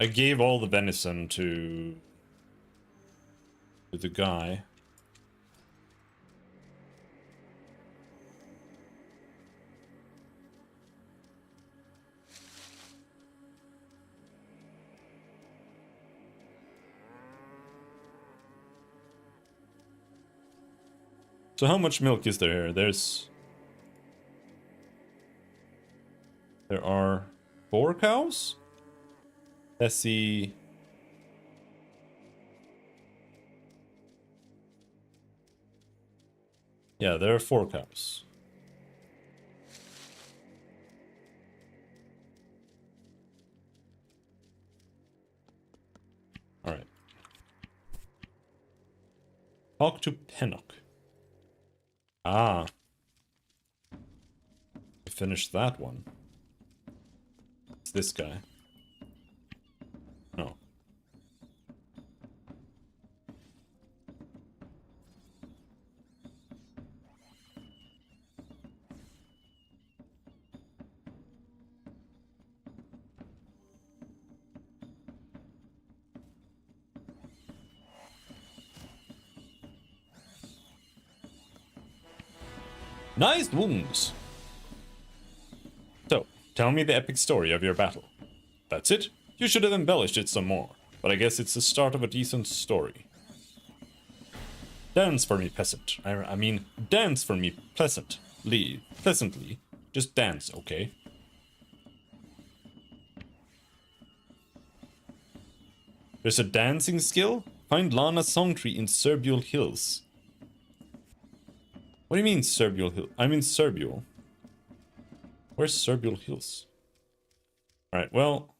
I gave all the venison to the guy. So how much milk is there here? There are 4 cows? Let's see. Yeah, there are 4 cows. Alright. Talk to Pennock. Ah. We finished that one. It's this guy. No. Nice wounds! So, tell me the epic story of your battle. That's it? You should have embellished it some more, but I guess it's the start of a decent story. Dance for me, peasant. I mean, dance for me, pleasantly. Pleasantly. Just dance, okay? There's a dancing skill? Find Lana's song tree in Serbial Hills. What do you mean Serbial Hills? I'm in Serbial. Where's Serbial Hills? Alright, well,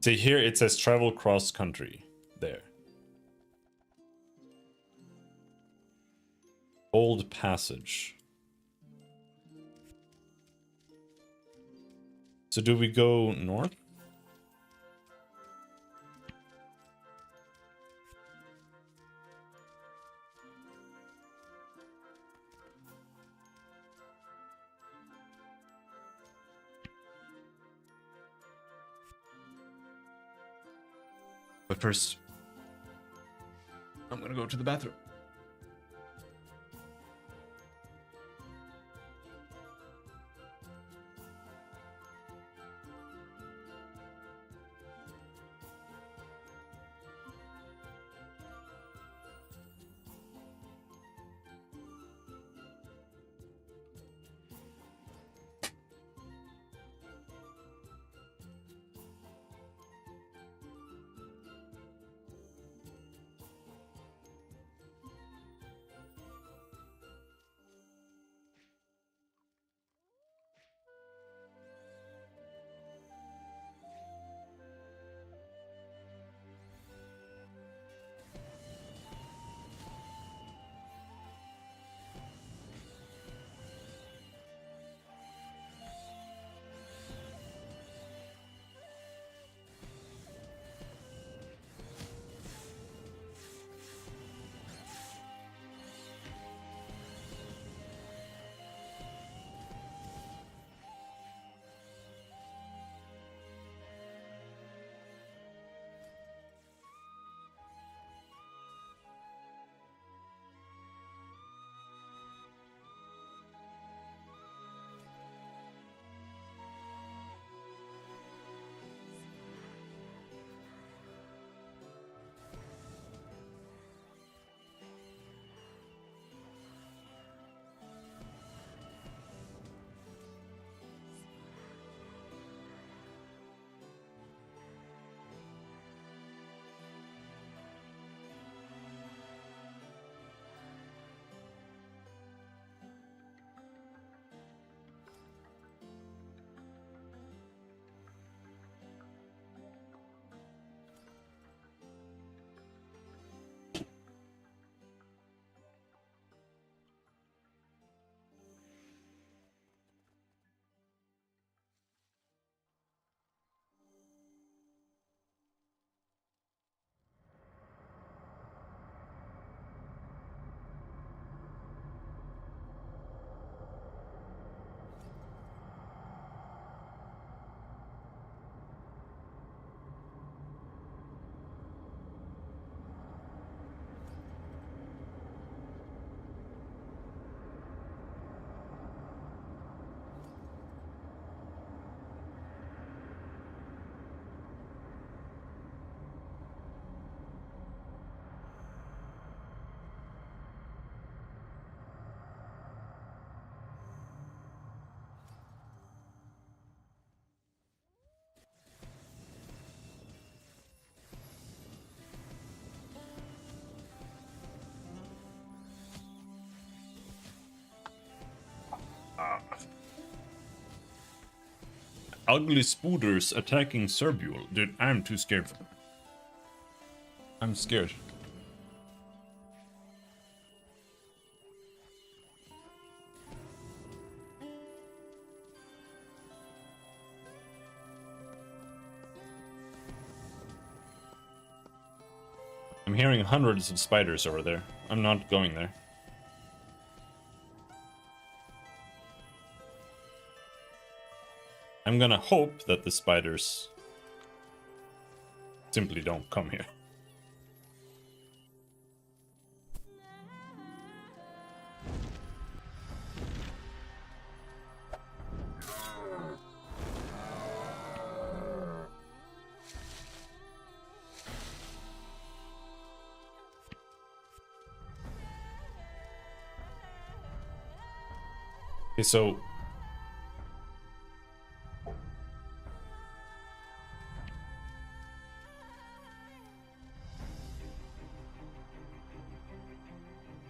see here it says travel cross country. There. Old Passage. So do we go north? But first, I'm gonna go to the bathroom. Ugly spooders attacking Serbial. Dude, I'm too scared for them. I'm scared. I'm hearing hundreds of spiders over there. I'm not going there. I'm gonna hope that the spiders simply don't come here. Okay, so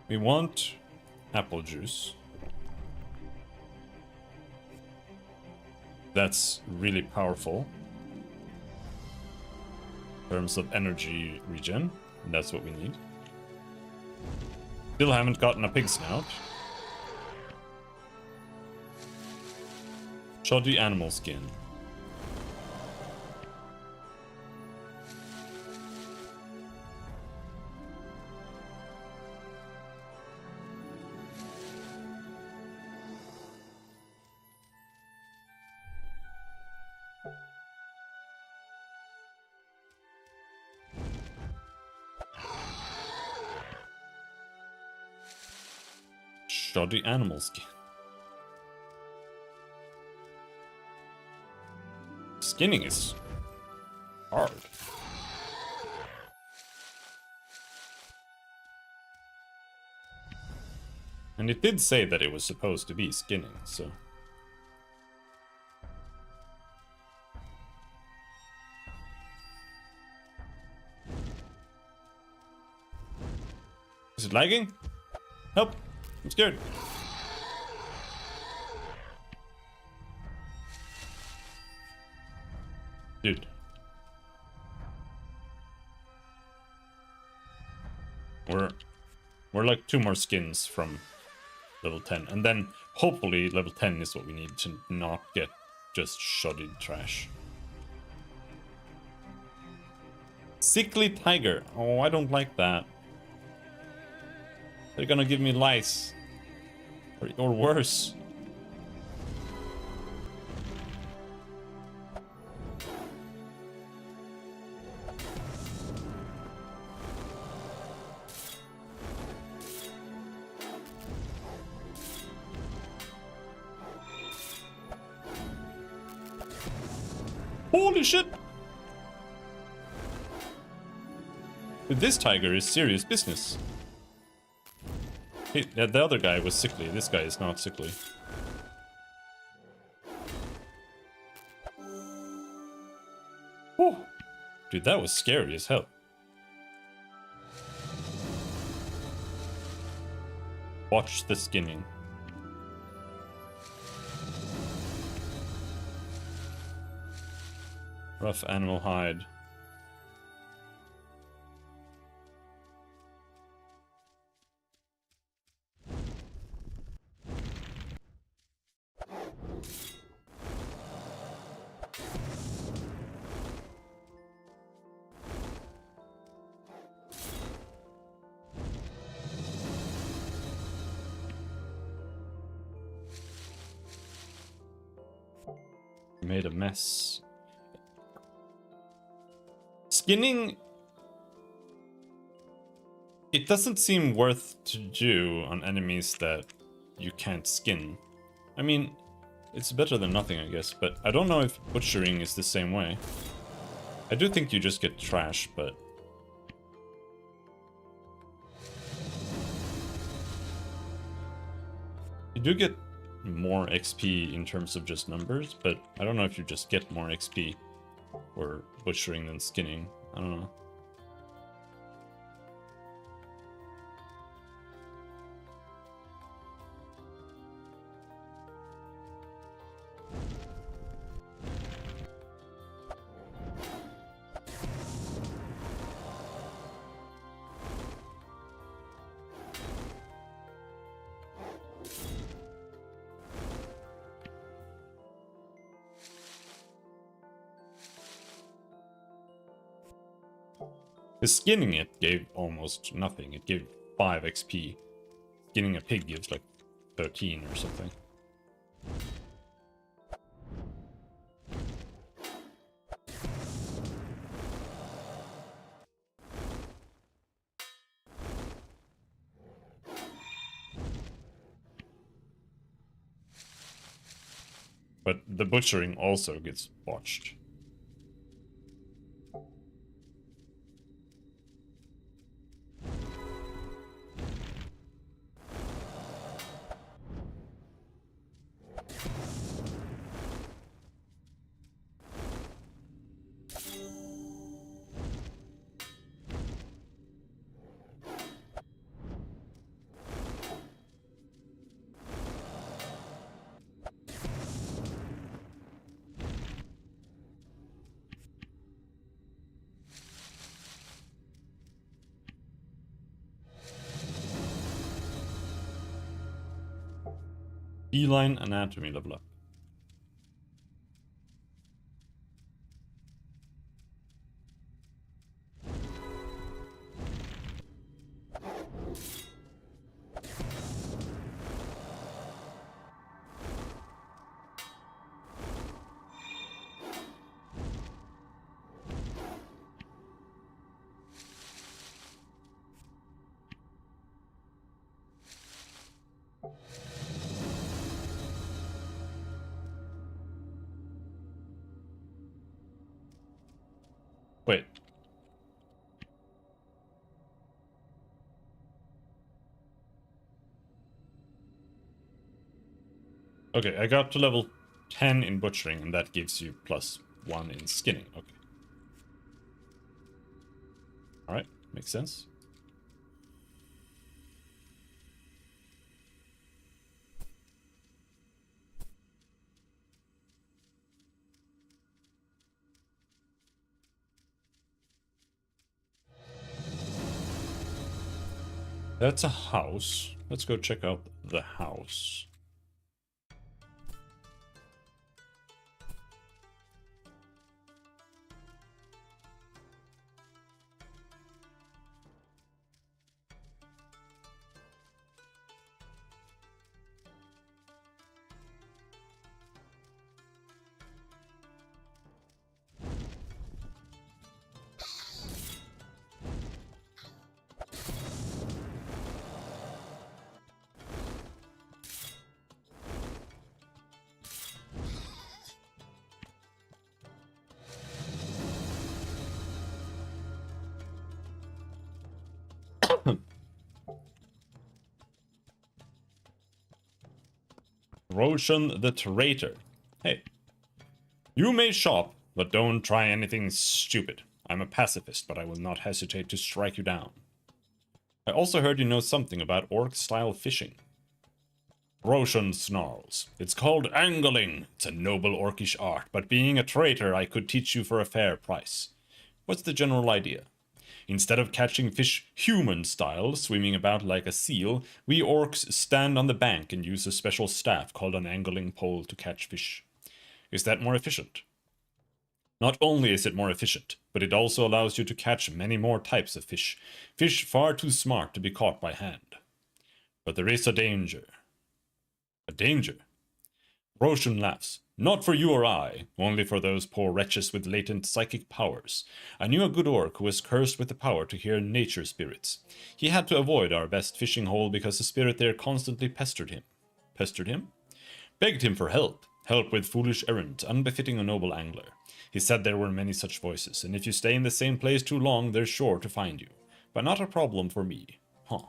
we want apple juice. That's really powerful in terms of energy regen. And that's what we need. Still haven't gotten a pig snout. Shoddy animal skin. Shoddy animal skin. Skinning is hard. And it did say that it was supposed to be skinning, so... Is it lagging? Help! I'm scared. Dude. We're like 2 more skins from level 10. And then hopefully level 10 is what we need to not get just shoddy trash. Sickly tiger. Oh, I don't like that. They're gonna give me lice. Or worse. Holy shit! But this tiger is serious business. Hey, yeah, the other guy was sickly. This guy is not sickly. Whew. Dude, that was scary as hell. Watch the skinning. Rough animal hide. Made a mess. Skinning, it doesn't seem worth to do on enemies that you can't skin. I mean, it's better than nothing, I guess, but I don't know if butchering is the same way. I do think you just get trash, but... You do get more XP in terms of just numbers, but I don't know if you just get more XP for butchering than skinning. I don't know. Skinning it gave almost nothing. It gave 5 XP. Skinning a pig gives like 13 or something. But the butchering also gets botched. Feline anatomy level up. Wait. Okay, I got to level 10 in butchering, and that gives you +1 in skinning. Okay. Alright, makes sense. That's a house. Let's go check out the house. Roshan the Traitor. Hey. You may shop, but don't try anything stupid. I'm a pacifist, but I will not hesitate to strike you down. I also heard you know something about orc-style fishing. Roshan snarls. It's called angling. It's a noble orcish art, but being a traitor, I could teach you for a fair price. What's the general idea? Instead of catching fish human style, swimming about like a seal, we orcs stand on the bank and use a special staff called an angling pole to catch fish. Is that more efficient? Not only is it more efficient, but it also allows you to catch many more types of fish. Fish far too smart to be caught by hand. But there is a danger. A danger? Roshan laughs. Not for you or I, only for those poor wretches with latent psychic powers. I knew a good orc who was cursed with the power to hear nature spirits. He had to avoid our best fishing hole because the spirit there constantly pestered him. Pestered him? Begged him for help. Help with foolish errands, unbefitting a noble angler. He said there were many such voices, and if you stay in the same place too long, they're sure to find you. But not a problem for me. Huh.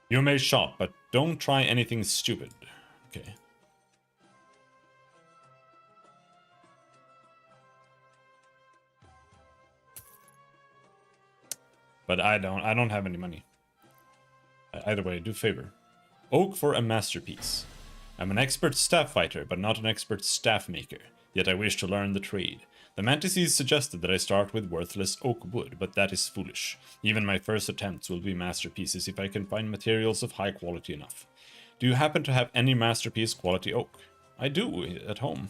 You may shop, but don't try anything stupid. Okay. But I don't have any money. Either way, do favor. Oak for a masterpiece. I'm an expert staff fighter, but not an expert staff maker. Yet I wish to learn the trade. The Mantises suggested that I start with worthless oak wood, but that is foolish. Even my first attempts will be masterpieces if I can find materials of high quality enough. Do you happen to have any masterpiece quality oak? I do, at home.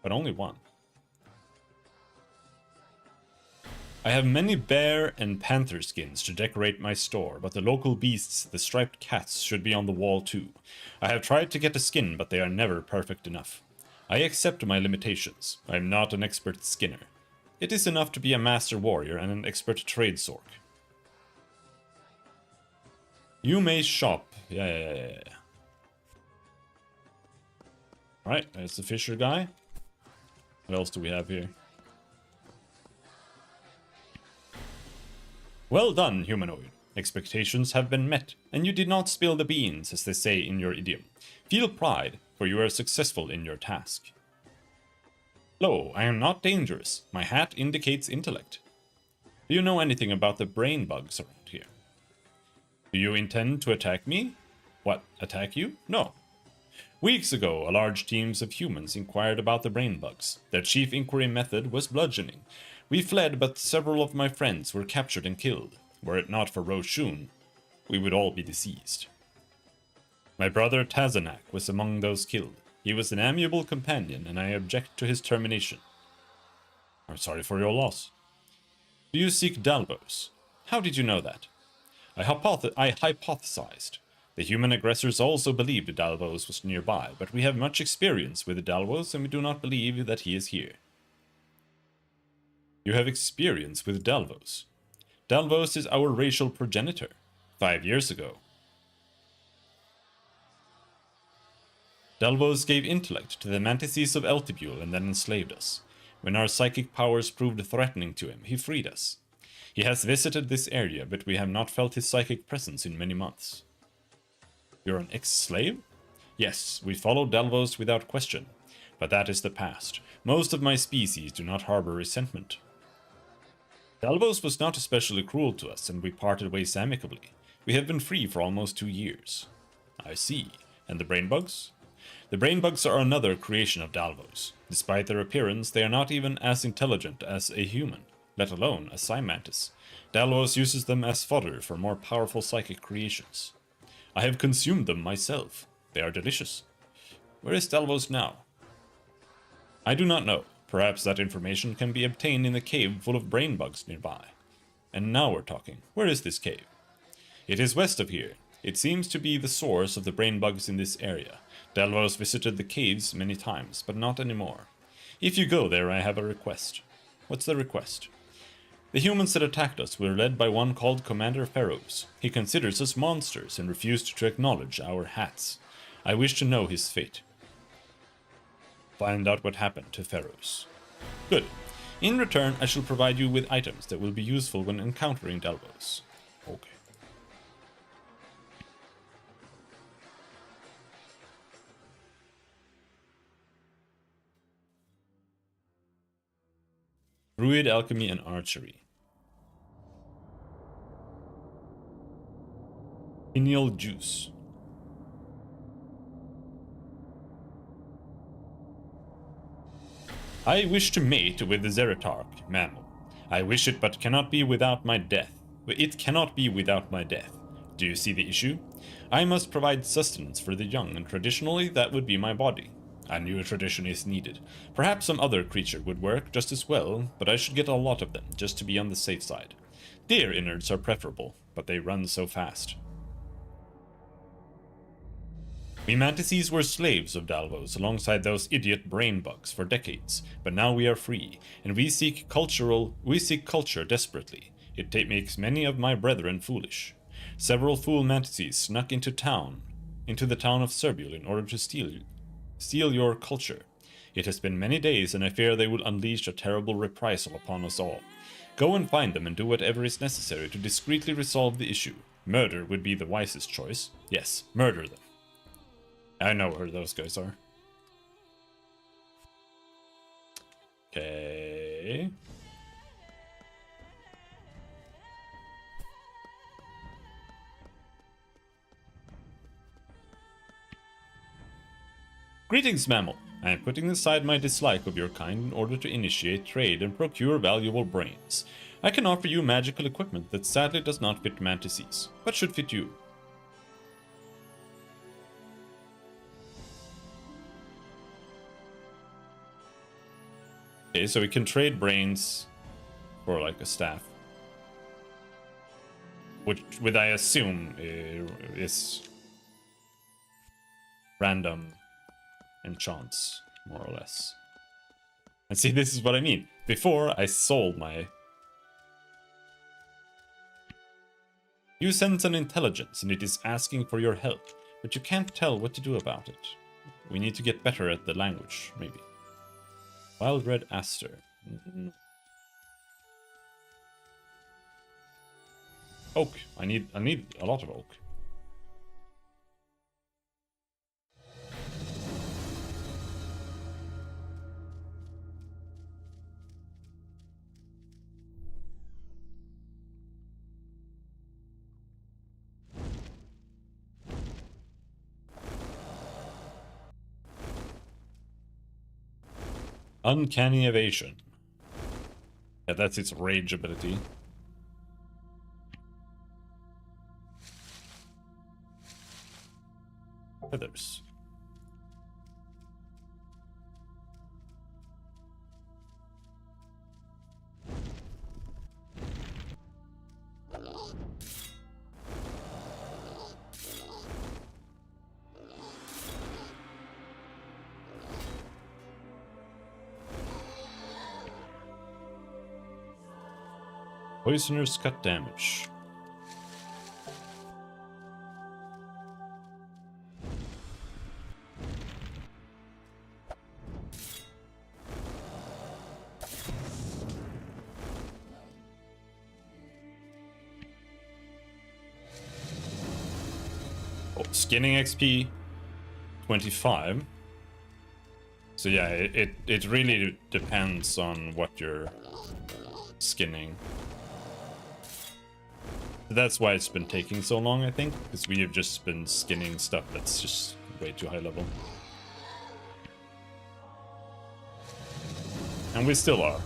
But only one. I have many bear and panther skins to decorate my store, but the local beasts, the striped cats, should be on the wall too. I have tried to get a skin, but they are never perfect enough. I accept my limitations. I am not an expert skinner. It is enough to be a master warrior and an expert trade sork. You may shop. Yeah. Alright, there's the fisher guy. What else do we have here? Well done, humanoid. Expectations have been met, and you did not spill the beans, as they say in your idiom. Feel pride, for you are successful in your task. Hello, I am not dangerous. My hat indicates intellect. Do you know anything about the brain bugs around here? Do you intend to attack me? What, attack you? No. Weeks ago, a large team of humans inquired about the brain bugs. Their chief inquiry method was bludgeoning. We fled, but several of my friends were captured and killed. Were it not for Roshun, we would all be deceased. My brother Tazanak was among those killed. He was an amiable companion, and I object to his termination. I'm sorry for your loss. Do you seek Dalvos? How did you know that? I hypothesized. The human aggressors also believed Dalvos was nearby, but we have much experience with Dalvos, and we do not believe that he is here. You have experience with Dalvos. Dalvos is our racial progenitor. 5 years ago. Dalvos gave intellect to the mantises of Eltibule and then enslaved us. When our psychic powers proved threatening to him, he freed us. He has visited this area, but we have not felt his psychic presence in many months. You're an ex-slave? Yes, we followed Dalvos without question. But that is the past. Most of my species do not harbor resentment. Dalvos was not especially cruel to us, and we parted ways amicably. We have been free for almost 2 years. I see. And the brain bugs? The brain bugs are another creation of Dalvos. Despite their appearance, they are not even as intelligent as a human, let alone a Cymantis. Dalvos uses them as fodder for more powerful psychic creations. I have consumed them myself. They are delicious. Where is Dalvos now? I do not know. Perhaps that information can be obtained in the cave full of brain bugs nearby. And now we're talking. Where is this cave? It is west of here. It seems to be the source of the brain bugs in this area. Dalvos visited the caves many times, but not anymore. If you go there, I have a request. What's the request? The humans that attacked us were led by one called Commander Pharaohs. He considers us monsters and refused to acknowledge our hats. I wish to know his fate. Find out what happened to Pharaohs. Good. In return, I shall provide you with items that will be useful when encountering Dalvos. Okay. Druid Alchemy and Archery. Pineal Juice. I wish to mate with the Zeratark, mammal. I wish it, but cannot be without my death. It cannot be without my death. Do you see the issue? I must provide sustenance for the young, and traditionally that would be my body. I knew a tradition is needed. Perhaps some other creature would work just as well, but I should get a lot of them, just to be on the safe side. Deer innards are preferable, but they run so fast. We mantises were slaves of Dalvos alongside those idiot brain bugs for decades, but now we are free, and we seek culture desperately. It makes many of my brethren foolish. Several fool mantises snuck into the town of Serbule in order to steal your culture. It has been many days, and I fear they will unleash a terrible reprisal upon us all. Go and find them and do whatever is necessary to discreetly resolve the issue. Murder would be the wisest choice. Yes, murder them. I know where those guys are. Okay. Greetings, mammal. I am putting aside my dislike of your kind in order to initiate trade and procure valuable brains. I can offer you magical equipment that sadly does not fit mantises, but should fit you. Okay, so we can trade brains for like a staff. Which I assume is random enchants, more or less. And see, this is what I mean. Before, I sold my... You sense an intelligence, and it is asking for your help, but you can't tell what to do about it. We need to get better at the language, maybe. Wild Red Aster. Oak. I need a lot of oak. Uncanny Evasion. Yeah, that's its rage ability. Feathers. Poisoners cut damage. Oh, skinning XP 25. So yeah, it really depends on what you're skinning. That's why it's been taking so long, I think, because we have just been skinning stuff that's just way too high level. And we still are.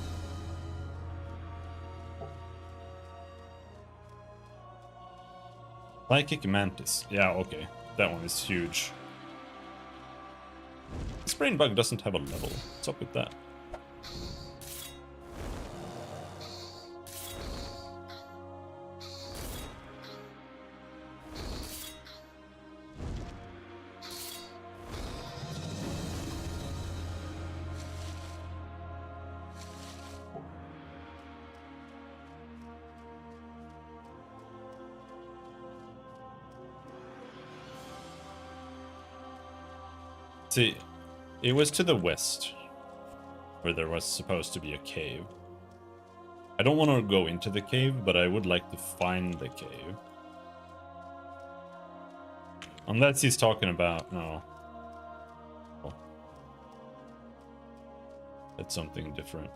Psychic Mantis. Yeah, okay. That one is huge. This brain bug doesn't have a level. What's up with that? See, it was to the west, where there was supposed to be a cave. I don't want to go into the cave, but I would like to find the cave. Unless he's talking about... no. Oh. That's something different.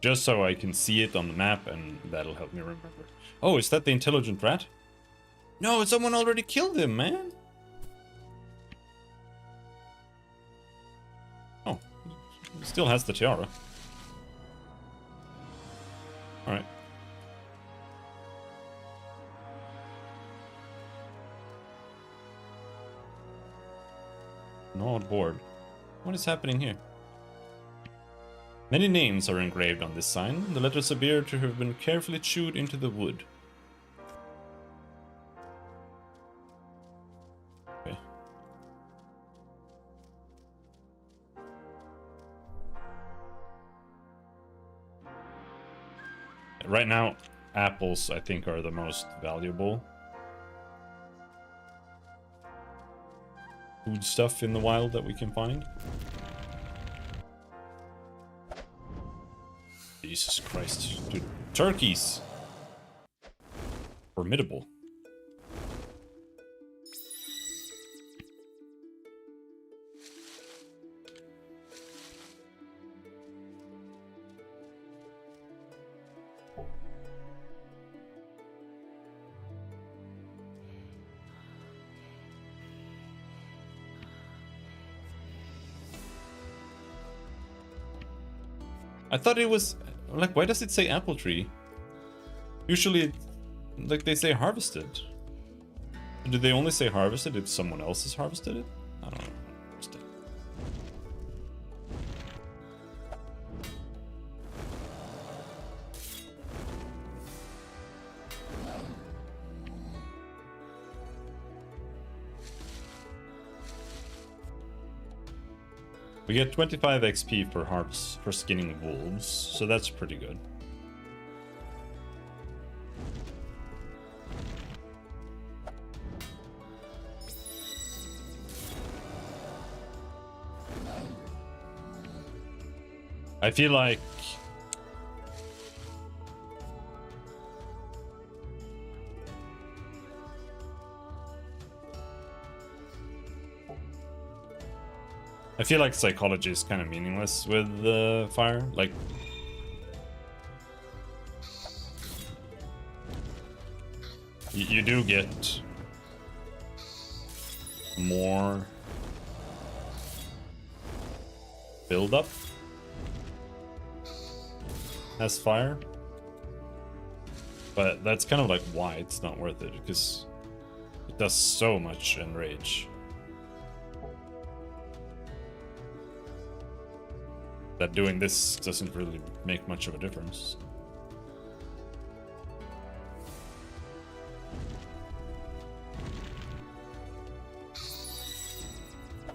Just so I can see it on the map, and that'll help me remember. Oh, is that the intelligent rat? No, someone already killed him, man! Oh, he still has the tiara. Alright. Gnawed board. What is happening here? Many names are engraved on this sign. The letters appear to have been carefully chewed into the wood. Okay. Right now, apples, I think, are the most valuable food stuff in the wild that we can find. Jesus Christ. Dude, turkeys! Formidable. I thought it was... like, why does it say apple tree? Usually, like, they say harvested. Do they only say harvested if someone else has harvested it? I don't know. We get 25 XP for skinning wolves, so that's pretty good. I feel like I feel like psychology is kind of meaningless with fire. Like, you do get more build up as fire, but that's kind of like why it's not worth it, because it does so much in rage that doing this doesn't really make much of a difference.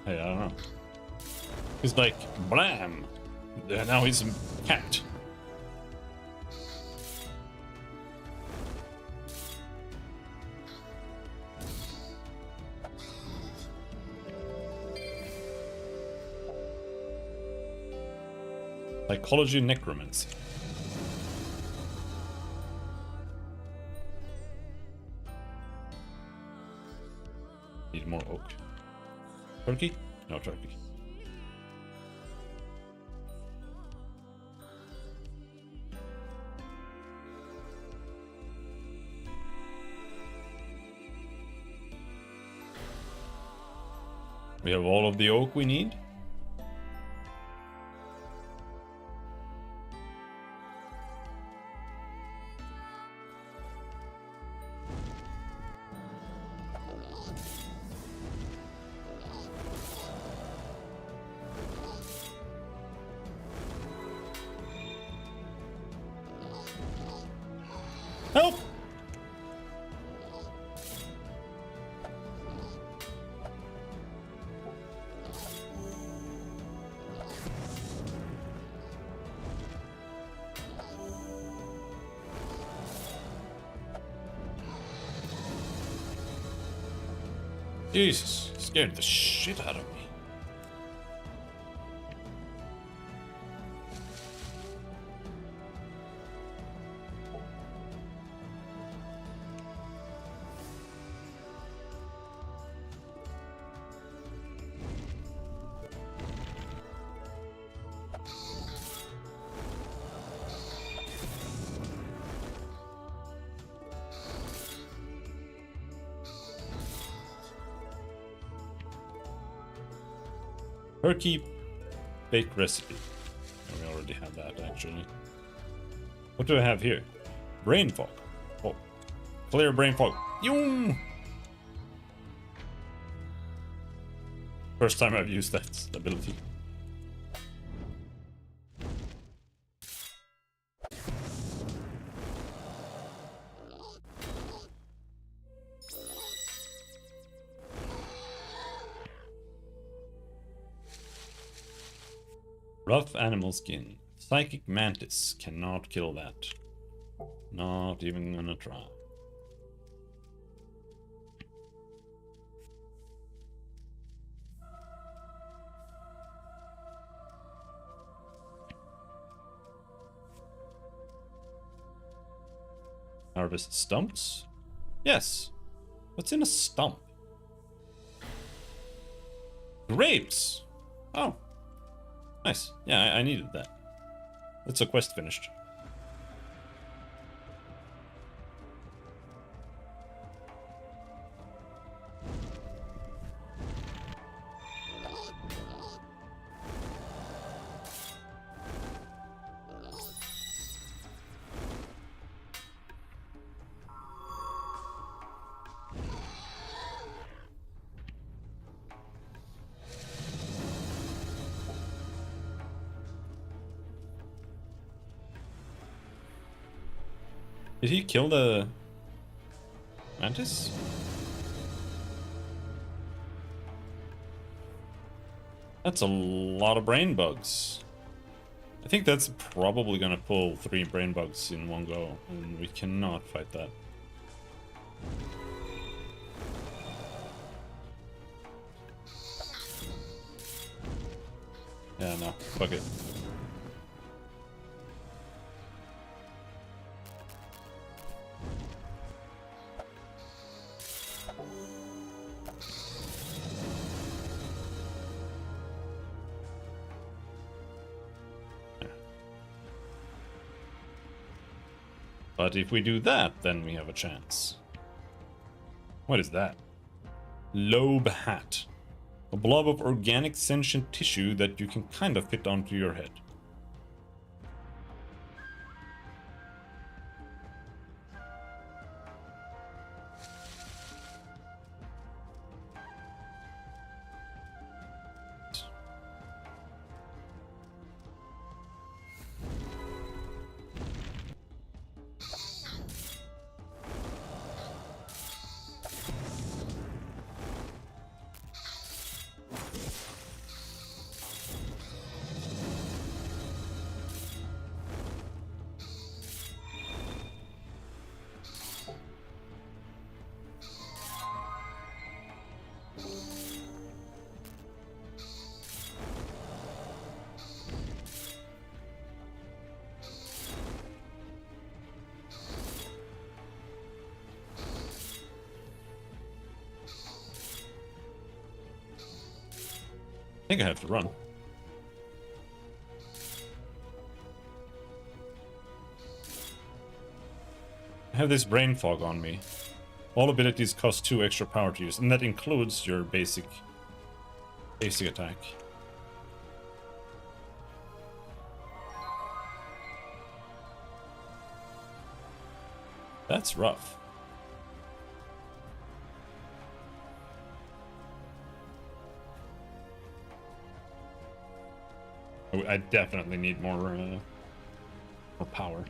Hey, I don't know. He's like, blam! Now he's a cat. Psychology necromancy. Need more oak. Turkey? No turkey. We have all of the oak we need. Help! Jesus, scared the shit out of me. Turkey baked recipe. We already have that, actually. What do I have here? Brain fog. Oh, clear brain fog. Yoom! First time I've used that ability. Rough animal skin. Psychic mantis. Cannot kill that. Not even gonna try. Harvest stumps? Yes. What's in a stump? Grapes! Oh. Nice. Yeah, I needed that. That's a quest finished. Did he kill the mantis? That's a lot of brain bugs. I think that's probably gonna pull 3 brain bugs in one go, and we cannot fight that. Yeah, no, fuck it. But if we do that, then we have a chance. What is that? Lobe hat. A blob of organic sentient tissue that you can kind of fit onto your head. I think I have to run. I have this brain fog on me. All abilities cost 2 extra power to use, and that includes your basic attack. That's rough. I definitely need more power.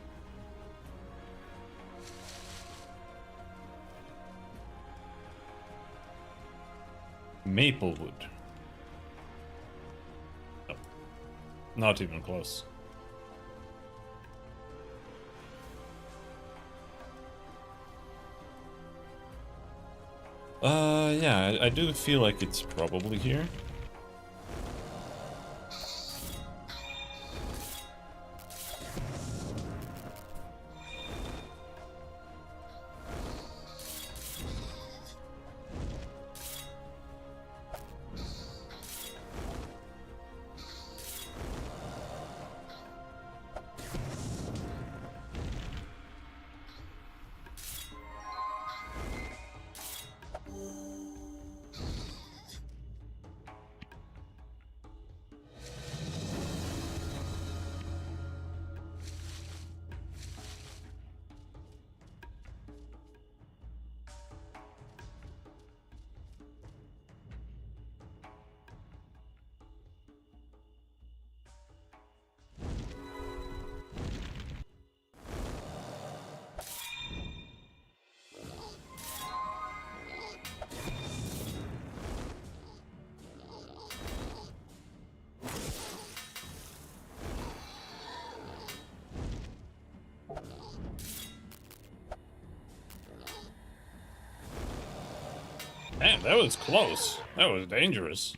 Maplewood. Oh, not even close. Yeah, I do feel like it's probably here. Damn, that was close. That was dangerous.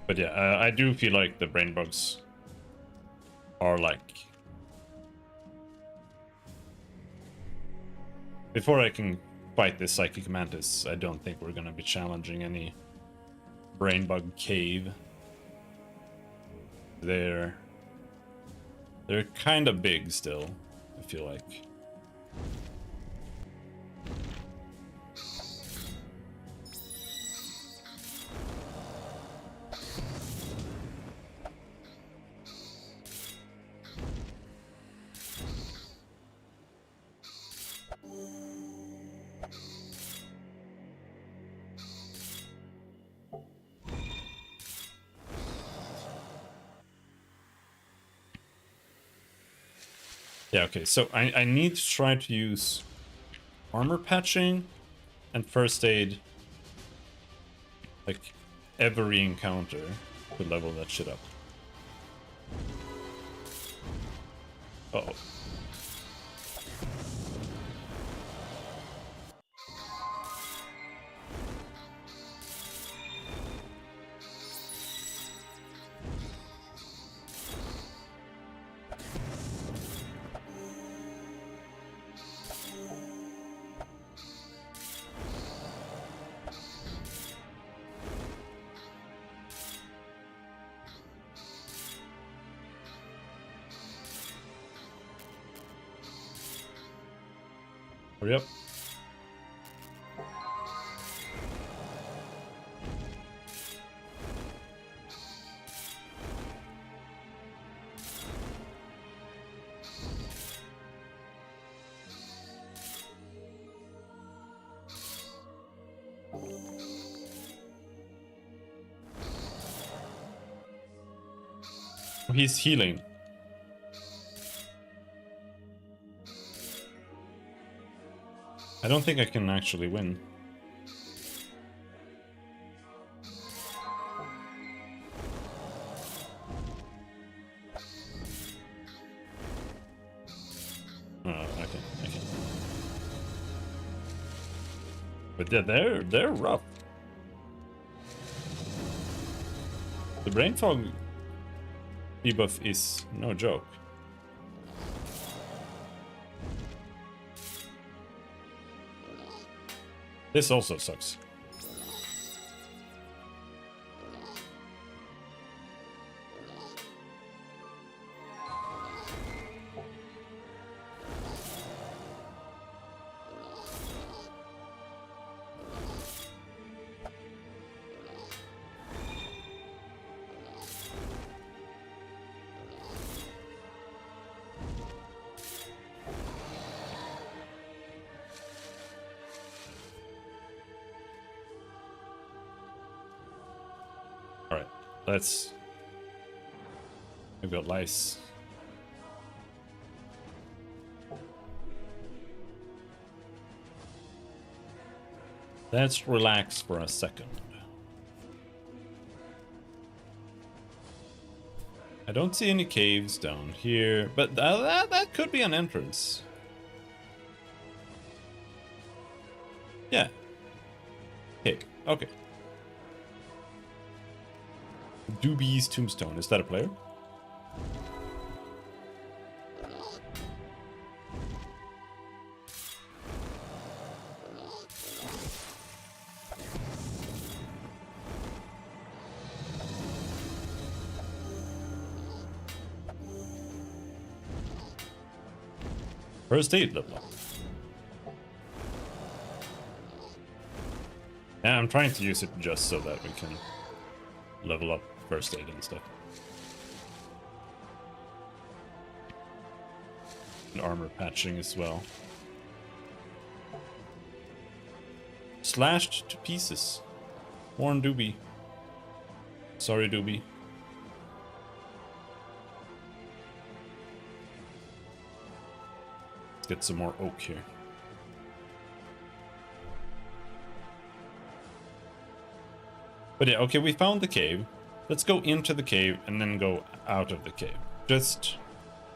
But yeah, I do feel like the brain bugs are like... Before I can fight this psychic mantis, I don't think we're gonna be challenging any brain bug cave. They're kind of big still, I feel like. Yeah, okay, so I need to try to use armor patching and first aid, like, every encounter to level that shit up. Uh-oh. Hurry up. He's healing. I don't think I can actually win. Oh, okay. But yeah, they're rough. The brain fog debuff is no joke. This also sucks. Alright, let's... We've got lice. Let's relax for a second. I don't see any caves down here, but that could be an entrance. Yeah. Cave, okay. Doobie's Tombstone, is that a player? First aid level up. Yeah, I'm trying to use it just so that we can level up first aid and stuff. And armor patching as well. Slashed to pieces. Worn Doobie. Sorry, Doobie. Let's get some more oak here. But yeah, okay, we found the cave. Let's go into the cave and then go out of the cave. Just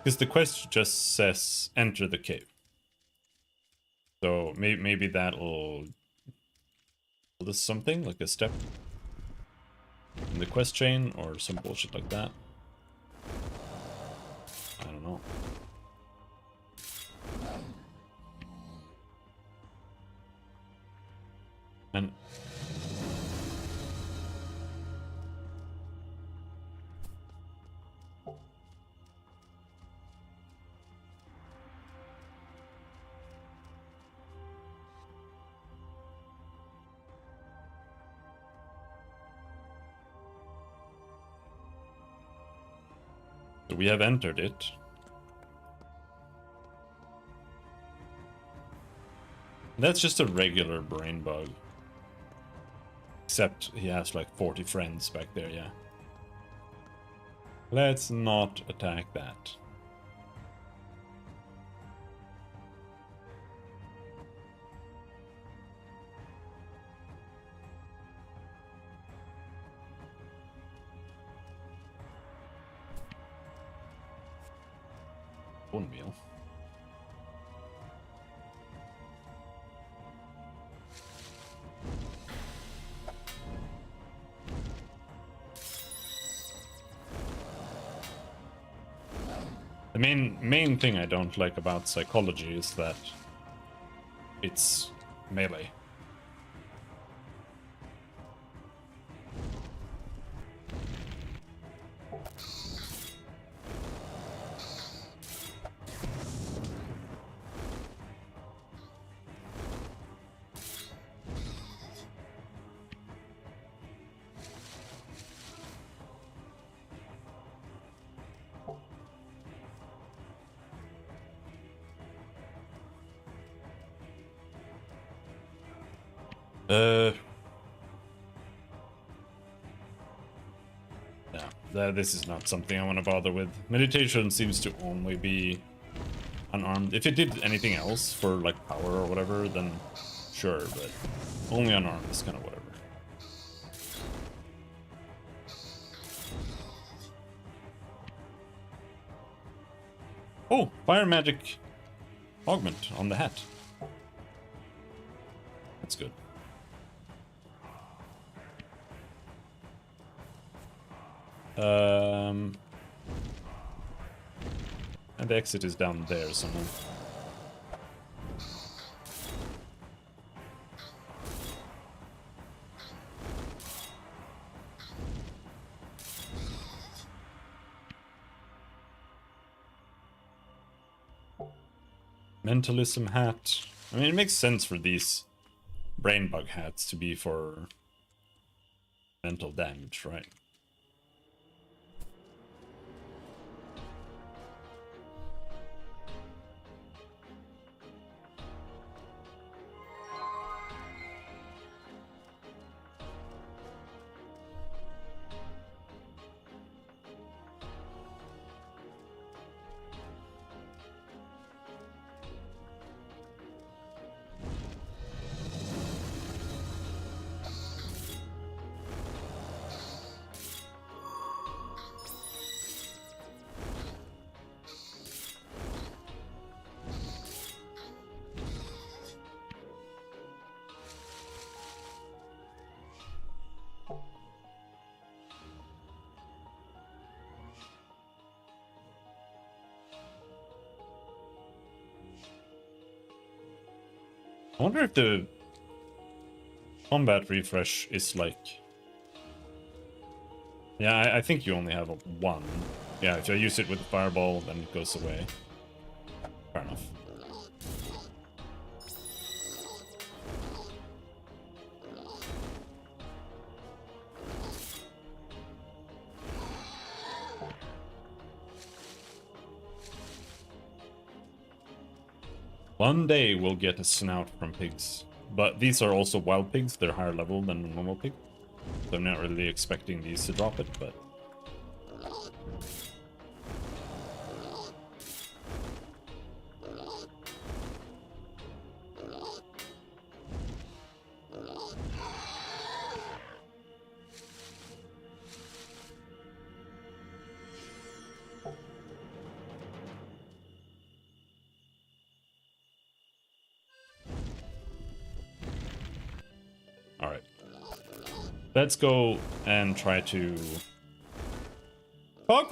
because the quest just says enter the cave. So maybe that'll build us something, like a step in the quest chain or some bullshit like that. I don't know. And so we have entered it. That's just a regular brain bug. Except he has like 40 friends back there, yeah. Let's not attack that. Bone meal. The main thing I don't like about psychology is that it's melee. Yeah, this is not something I want to bother with. Meditation seems to only be unarmed. If it did anything else for like power or whatever, then sure, but only unarmed is kind of whatever. Oh, fire magic augment on the hat. That's good. And the exit is down there somewhere. Mentalism hat. I mean, it makes sense for these brain bug hats to be for mental damage, right? I wonder if the combat refresh is like... Yeah, I think you only have one. Yeah, if I use it with the fireball, then it goes away. Fair enough. One day we'll get a snout from pigs. But these are also wild pigs, they're higher level than a normal pig. So I'm not really expecting these to drop it, but... Alright. Let's go and try to... Fuck!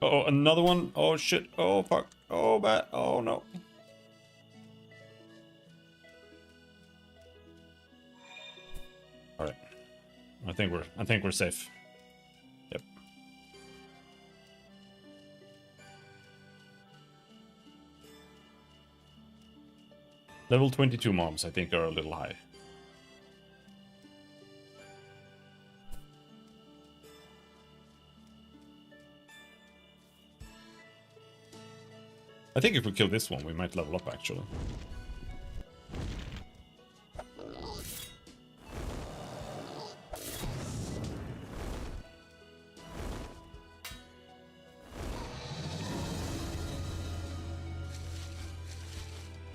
Oh, another one? Oh shit, oh fuck, oh bad, oh no. Alright. I think we're safe. Yep. Level 22 mobs, I think, are a little high. I think if we kill this one, we might level up, actually.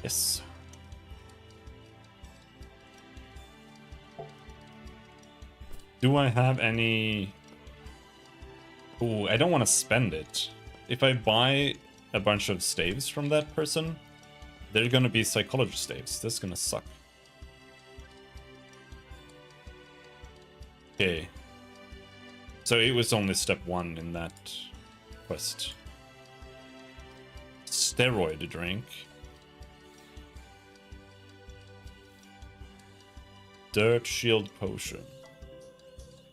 Yes. Do I have any... Ooh, I don't want to spend it. If I buy a bunch of staves from that person, they're gonna be psychology staves. That's gonna suck. Okay. So it was only step 1 in that quest. Steroid drink. Dirt shield potion.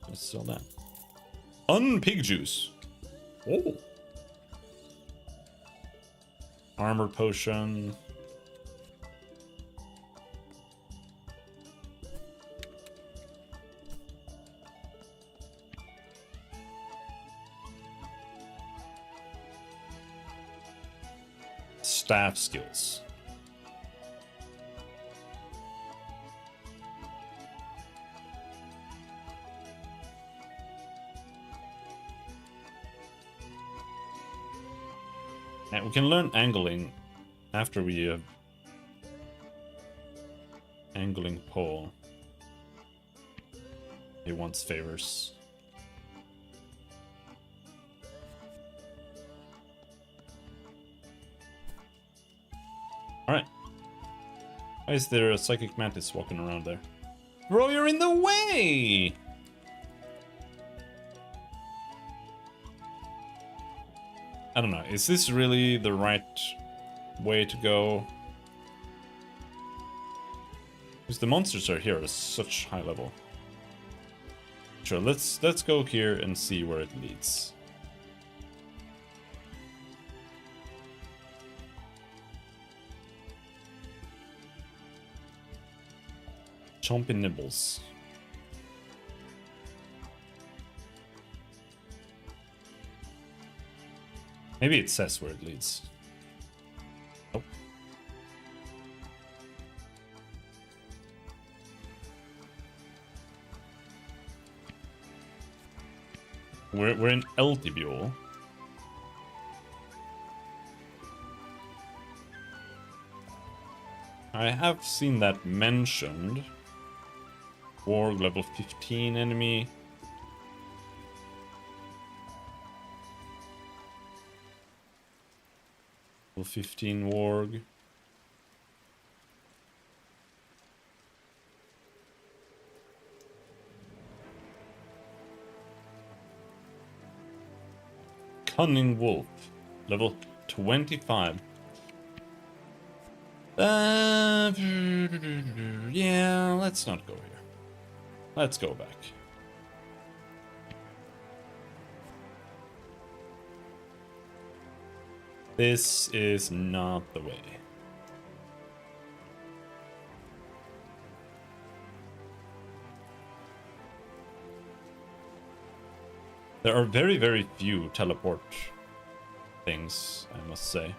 Let's sell that. Unpig juice. Oh. Armor potion. staff skills. And we can learn angling after we have angling pole. He wants favors. Alright. Why is there a psychic mantis walking around there? Bro, you're in the way! I don't know, is this really the right way to go? Because the monsters are here at such high level. Sure, let's go here and see where it leads. Chompy nibbles. Maybe it says where it leads. Nope. We're in Eltibule. I have seen that mentioned. Warg level 15 enemy. Level 15 Warg. Cunning Wolf. Level 25. Yeah, let's not go here. Let's go back. This is not the way. There are very, very few teleport things, I must say.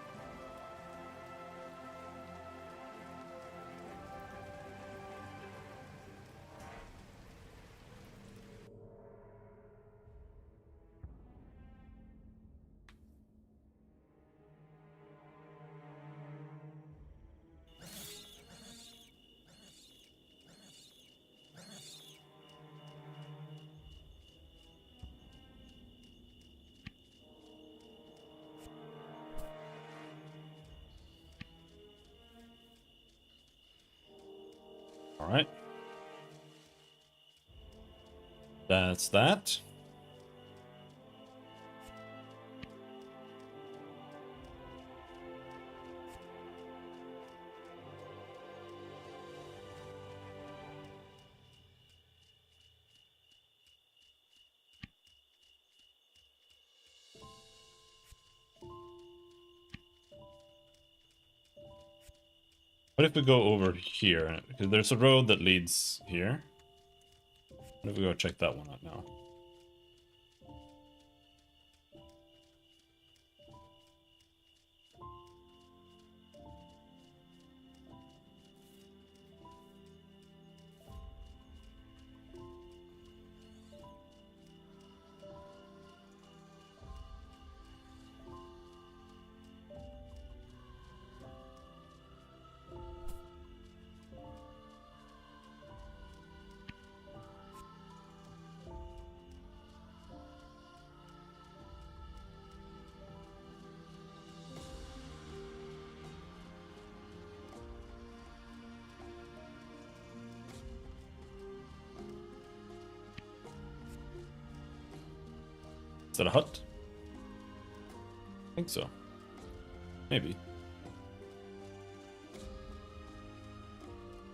All right. That's that. What if we go over here? Because there's a road that leads here. What if we go check that one out now? Is that a hut? I think so. Maybe.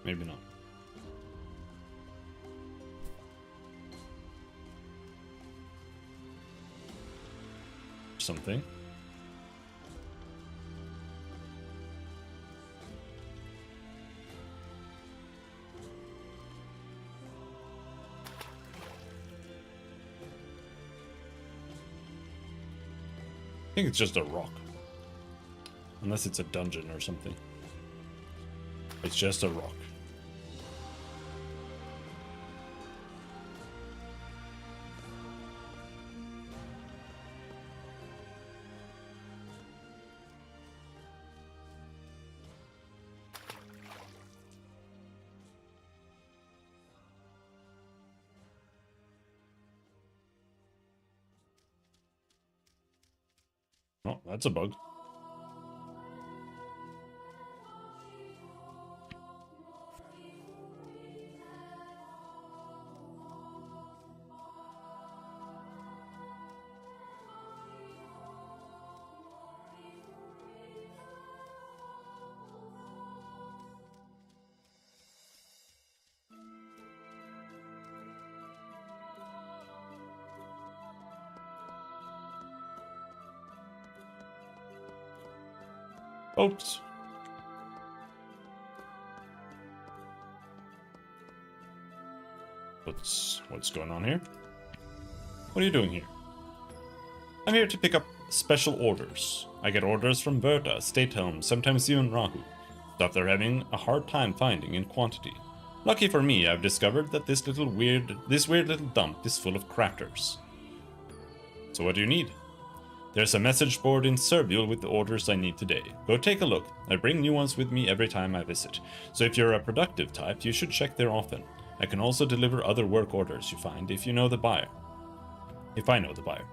Maybe not. Something. I think it's just a rock. Unless it's a dungeon or something. It's just a rock. Oh, that's a bug. Oops. What's going on here? What are you doing here? I'm here to pick up special orders. I get orders from Berta, State Helm, sometimes even Rahu. Stuff they're having a hard time finding in quantity. Lucky for me, I've discovered that this weird little dump is full of crafters. So what do you need? There's a message board in Serbial with the orders I need today. Go take a look. I bring new ones with me every time I visit. So if you're a productive type, you should check there often. I can also deliver other work orders you find if you know the buyer. If I know the buyer.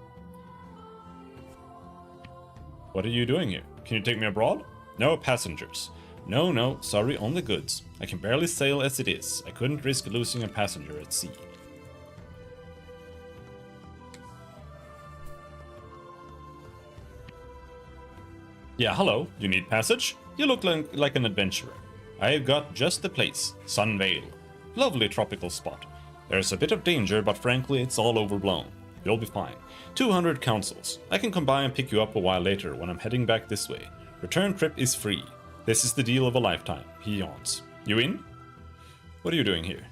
What are you doing here? Can you take me abroad? No passengers. No, sorry, only goods. I can barely sail as it is. I couldn't risk losing a passenger at sea. Yeah, hello. You need passage? You look like an adventurer. I've got just the place. Sunvale. Lovely tropical spot. There's a bit of danger, but frankly, it's all overblown. You'll be fine. 200 councils. I can come by and pick you up a while later when I'm heading back this way. Return trip is free. This is the deal of a lifetime. He yawns. You in? What are you doing here?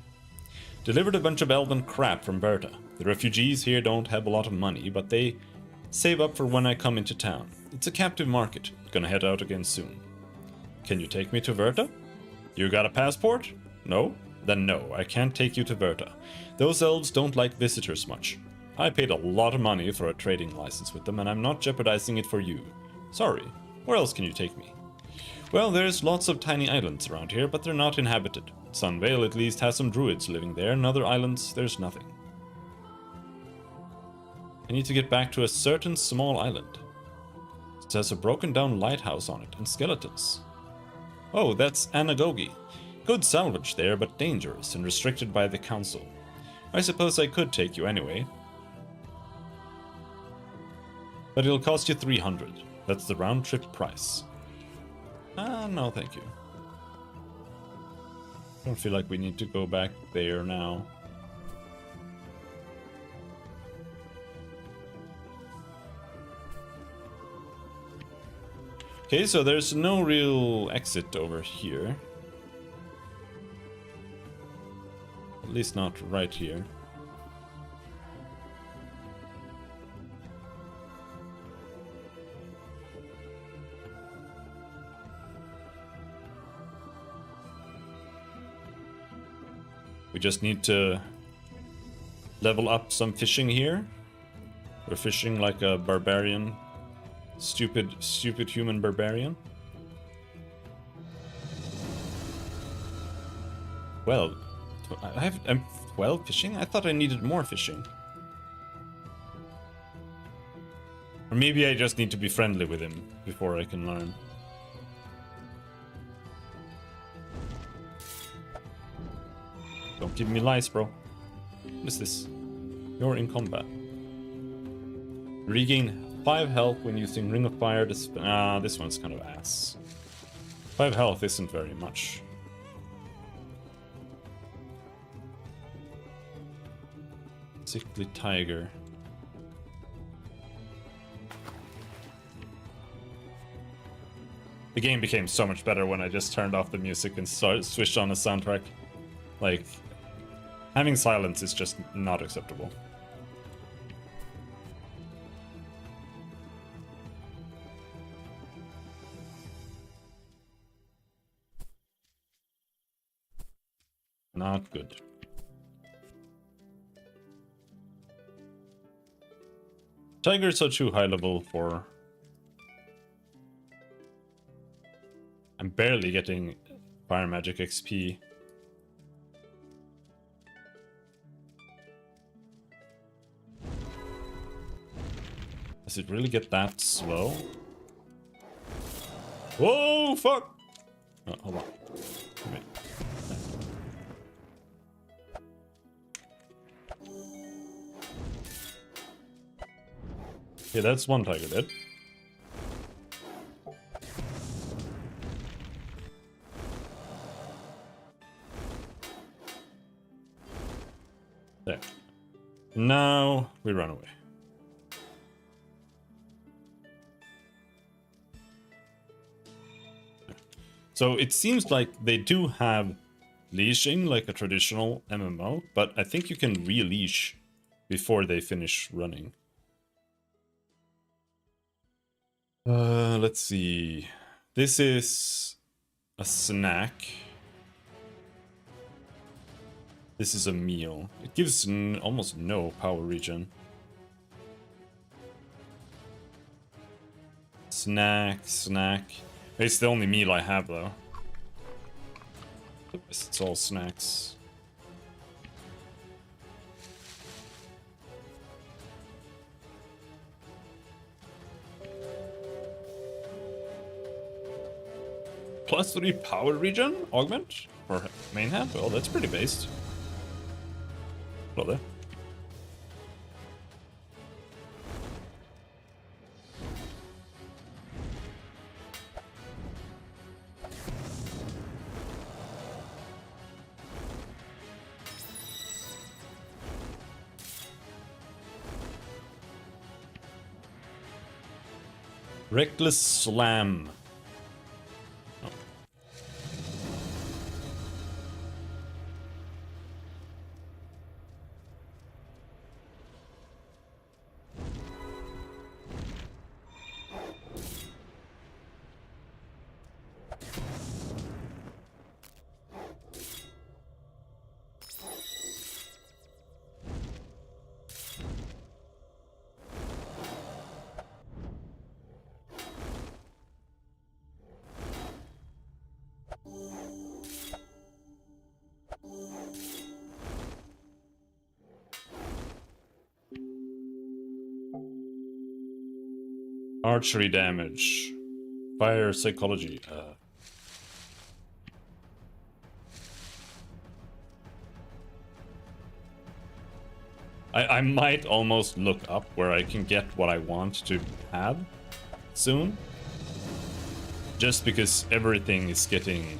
Delivered a bunch of elven crap from Berta. The refugees here don't have a lot of money, but they save up for when I come into town. It's a captive market. Gonna head out again soon. Can you take me to Verta? You got a passport? No? Then no, I can't take you to Verta. Those elves don't like visitors much. I paid a lot of money for a trading license with them, and I'm not jeopardizing it for you. Sorry. Where else can you take me? Well, there's lots of tiny islands around here, but they're not inhabited. Sunvale at least has some druids living there, and other islands, there's nothing. I need to get back to a certain small island. It has a broken down lighthouse on it, and skeletons. Oh, that's Anagogi. Good salvage there, but dangerous and restricted by the council. I suppose I could take you anyway. But it'll cost you 300. That's the round-trip price. No thank you. I don't feel like we need to go back there now. Okay, so there's no real exit over here. At least not right here. We just need to level up some fishing here. We're fishing like a barbarian. Stupid human barbarian. Well, I'm 12 fishing? I thought I needed more fishing. Or maybe I just need to be friendly with him before I can learn. Don't give me lies, bro. What is this? You're in combat. Regain 5 health when using Ring of Fire. This one's kind of ass. 5 health isn't very much. Sickly Tiger. The game became so much better when I just turned off the music and switched on a soundtrack. Like, having silence is just not acceptable. Not good. Tigers are too high level for... I'm barely getting fire magic XP. Does it really get that slow? Whoa, fuck! Oh, hold on. Wait. Okay, that's one tiger dead. There. Now we run away. So it seems like they do have leashing like a traditional MMO, but I think you can re-leash before they finish running. Let's see. This is a snack. This is a meal. It gives almost no power regen. Snack. It's the only meal I have, though. It's all snacks. +3 power regen augment for main hand? Well, that's pretty based. Hello there. Reckless Slam. Oh. Archery damage. Fire psychology. I might almost look up where I can get what I want to have soon. Just because everything is getting...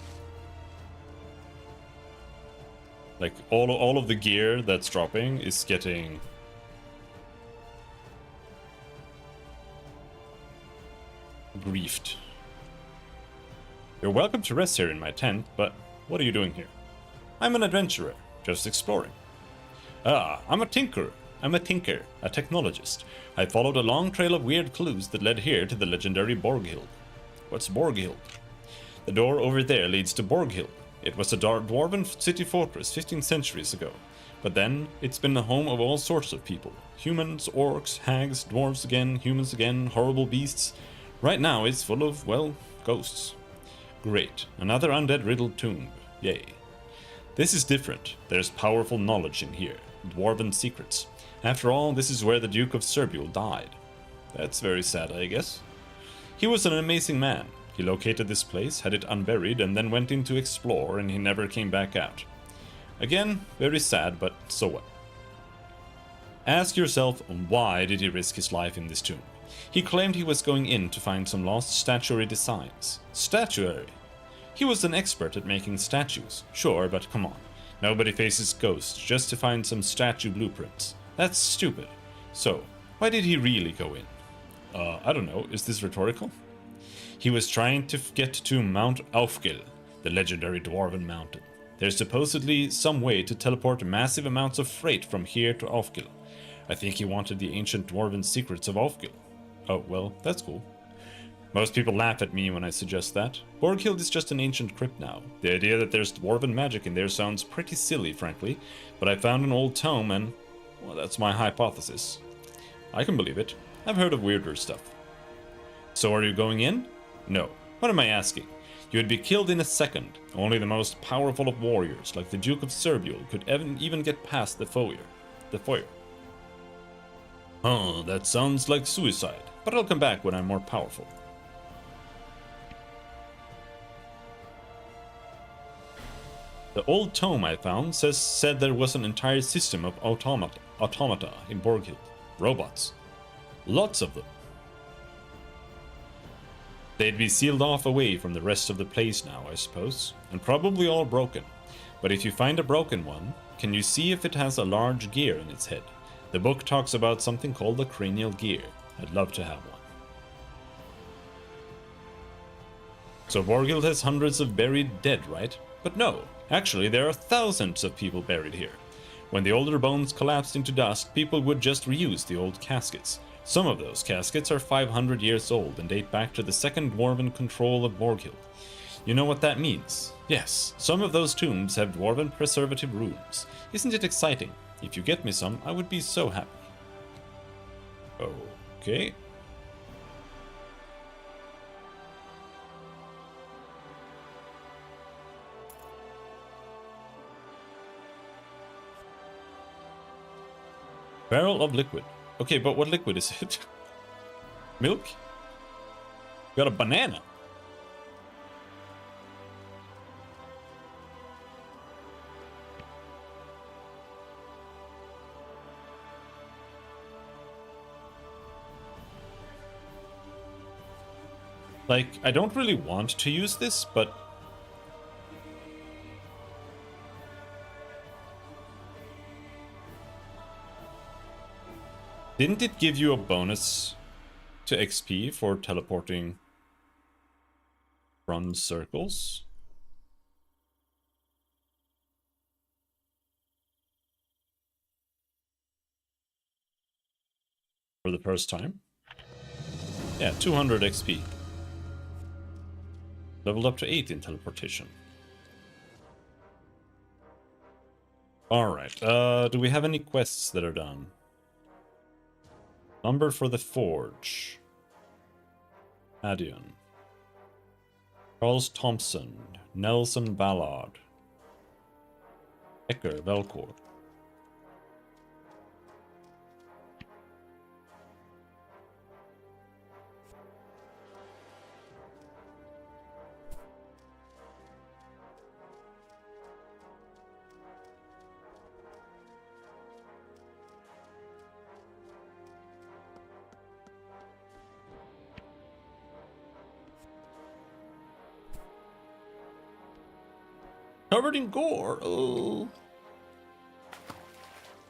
Like, all of the gear that's dropping is getting... griefed. You're welcome to rest here in my tent, but what are you doing here? I'm an adventurer, just exploring. Ah, I'm a tinker, a technologist. I followed a long trail of weird clues that led here to the legendary Borghild. What's Borghild? The door over there leads to Borghild. It was a dwarven city fortress 15 centuries ago, but then it's been the home of all sorts of people. Humans, orcs, hags, dwarves again, humans again, horrible beasts. Right now it's full of, well, ghosts. Great, another undead riddled tomb. Yay. This is different. There's powerful knowledge in here. Dwarven secrets. After all, this is where the Duke of Serbule died. That's very sad, I guess. He was an amazing man. He located this place, had it unburied, and then went in to explore, and he never came back out. Again, very sad, but so what? Ask yourself, why did he risk his life in this tomb? He claimed he was going in to find some lost statuary designs. Statuary? He was an expert at making statues. Sure, but come on. Nobody faces ghosts just to find some statue blueprints. That's stupid. So, why did he really go in? I don't know. Is this rhetorical? He was trying to get to Mount Aufgil, the legendary dwarven mountain. There's supposedly some way to teleport massive amounts of freight from here to Aufgil. I think he wanted the ancient dwarven secrets of Aufgil. Oh, well, that's cool. Most people laugh at me when I suggest that. Borghild is just an ancient crypt now. The idea that there's dwarven magic in there sounds pretty silly, frankly, but I found an old tome and, well, that's my hypothesis. I can believe it. I've heard of weirder stuff. So are you going in? No. What am I asking? You would be killed in a second. Only the most powerful of warriors, like the Duke of Serbiul, could even get past the foyer. Oh, that sounds like suicide, but I'll come back when I'm more powerful. The old tome I found said there was an entire system of automata in Borghild. Robots. Lots of them. They'd be sealed off away from the rest of the place now, I suppose, and probably all broken. But if you find a broken one, can you see if it has a large gear in its head? The book talks about something called the cranial gear. I'd love to have one. So Borghild has hundreds of buried dead, right? But no, actually there are thousands of people buried here. When the older bones collapsed into dust, people would just reuse the old caskets. Some of those caskets are 500 years old and date back to the second dwarven control of Borghild. You know what that means? Yes, some of those tombs have dwarven preservative runes. Isn't it exciting? If you get me some, I would be so happy. Okay. Barrel of liquid. Okay, but what liquid is it? Milk? Got a banana. Like, I don't really want to use this, but didn't it give you a bonus to XP for teleporting from circles? For the first time? Yeah, 200 XP. Leveled up to 8 in teleportation. Alright, do we have any quests that are done? Number for the Forge. Adion. Charles Thompson. Nelson Ballard. Ecker Velcourt. Covered in gore. Oh,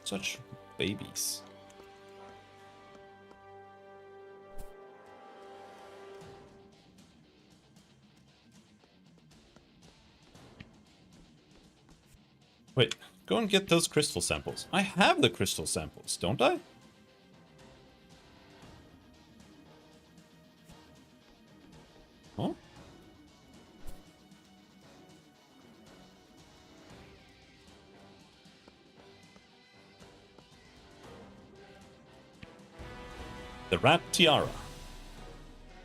such babies. Wait, go and get those crystal samples. I have the crystal samples, don't I? Huh? The Rat Tiara.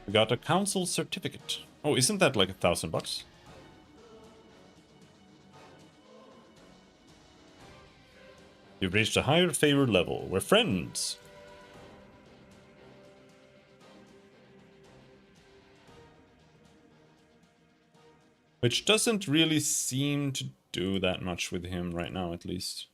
We got a council certificate. Oh, isn't that like $1,000? You've reached a higher favor level. We're friends. Which doesn't really seem to do that much with him right now, at least.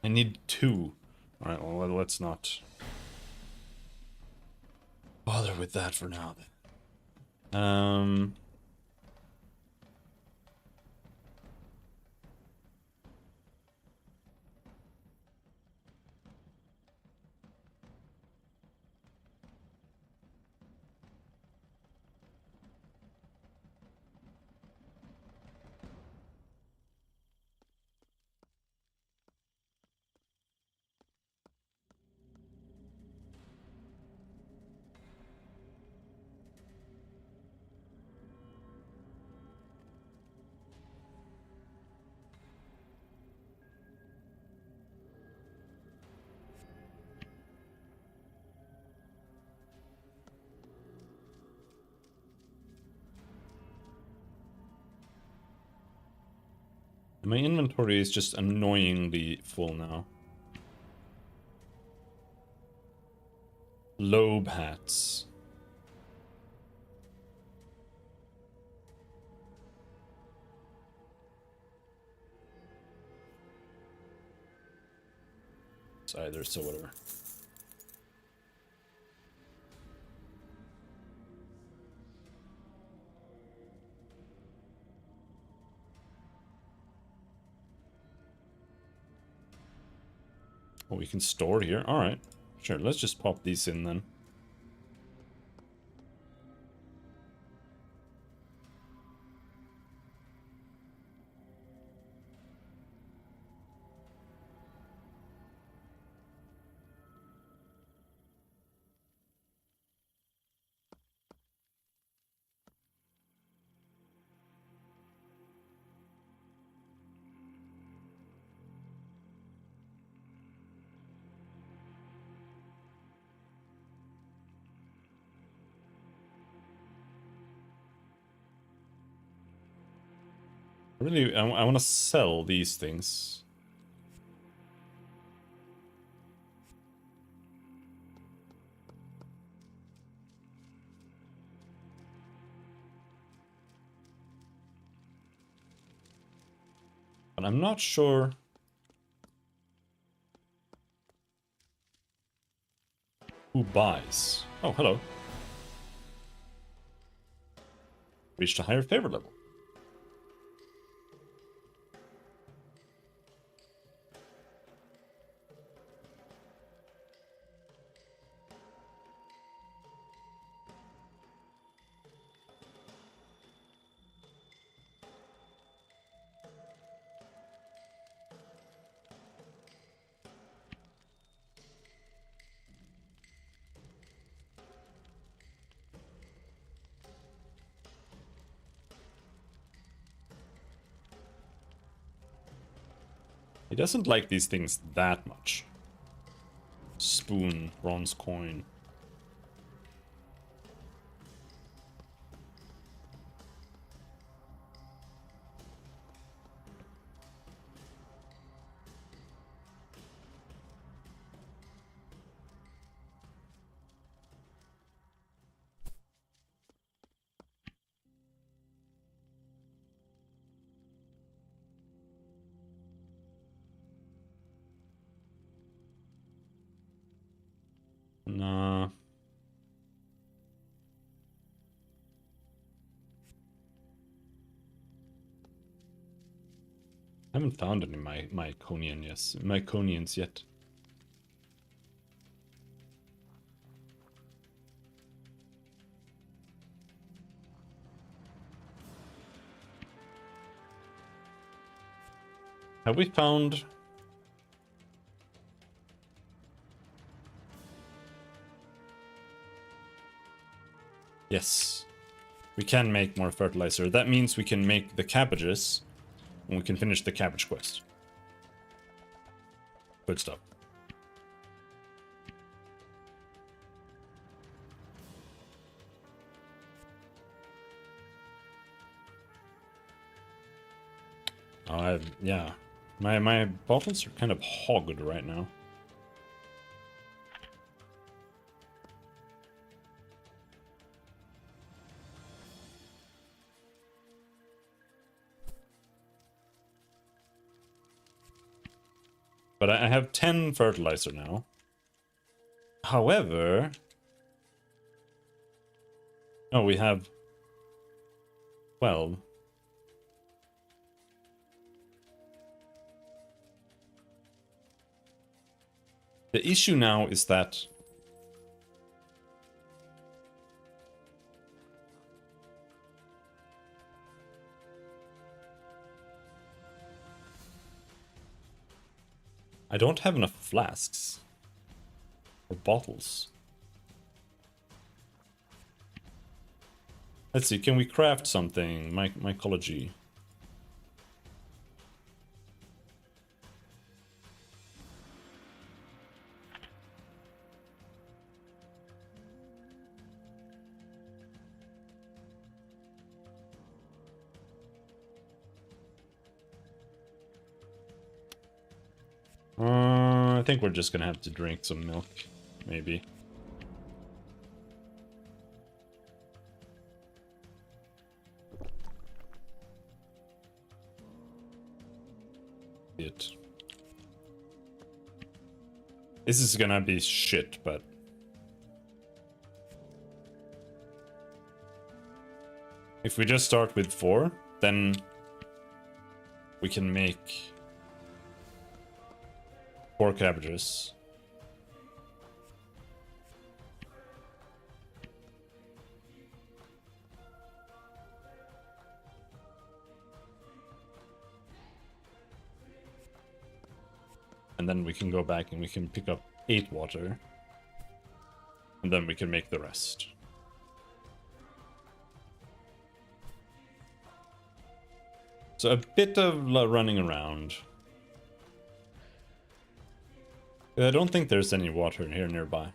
I need 2. Alright, well, let's not. bother with that for now then. My inventory is just annoyingly full now. Lobe hats. It's either, so whatever. Oh, we can store here. Alright. Sure, let's just pop these in then. Really, I want to sell these things. But I'm not sure. Who buys? Oh, hello. Reached a higher favor level. He doesn't like these things that much. Spoon, bronze coin. Nah. I haven't found any Myconians yet. Have we found... Yes. We can make more fertilizer. That means we can make the cabbages, and we can finish the cabbage quest. Good stuff. Yeah. My bottles are kind of hogged right now. But I have 10 fertilizer now. However, No, we have 12. The issue now is that I don't have enough flasks or bottles. Let's see, can we craft something? Mycology. I think we're just gonna have to drink some milk, maybe. This is gonna be shit, but if we just start with 4, then we can make 4 cabbages. And then we can go back and we can pick up 8 water. And then we can make the rest. So a bit of running around. I don't think there's any water here nearby.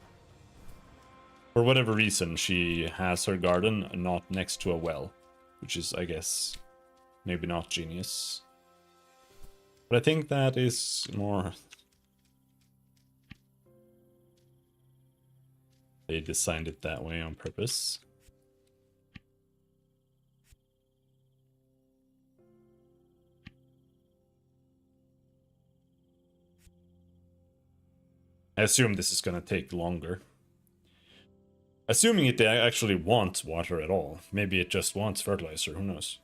For whatever reason, she has her garden not next to a well. Which is, I guess, maybe not genius. But I think that is more... They designed it that way on purpose. I assume this is gonna take longer. Assuming it actually wants water at all. Maybe it just wants fertilizer, who knows?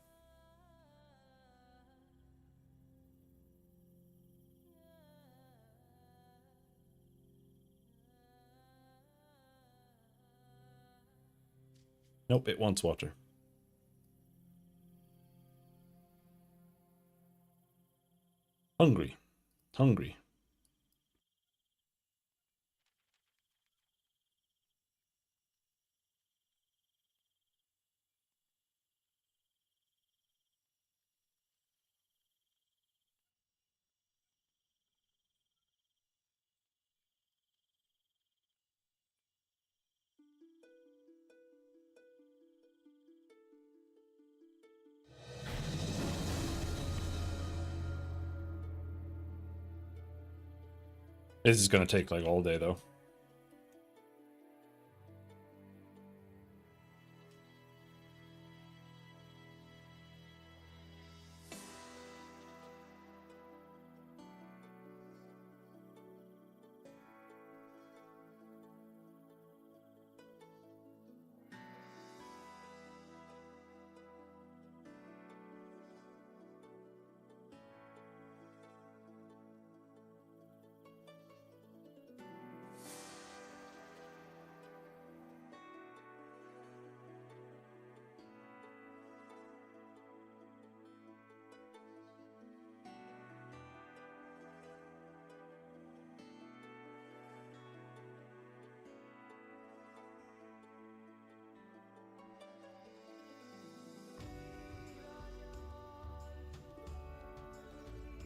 Nope, it wants water. Hungry. Hungry. This is gonna take like all day though.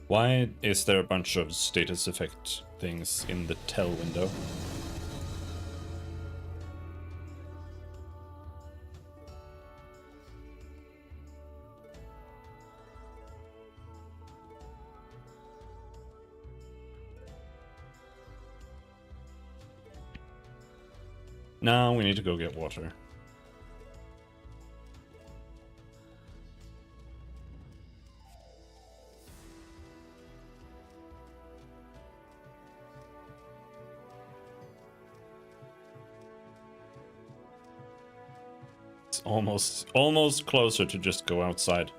Why is there a bunch of status effect things in the tell window? Now we need to go get water. It's almost closer to just go outside.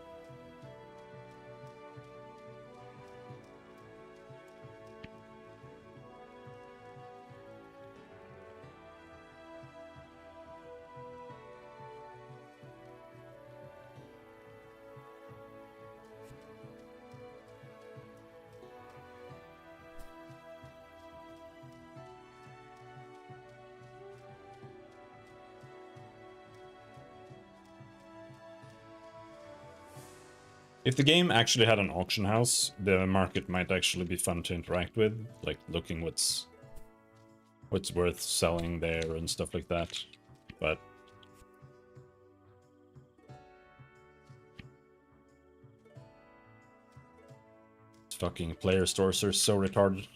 If the game actually had an auction house, the market might actually be fun to interact with, like looking what's worth selling there and stuff like that. But fucking player stores are so retarded.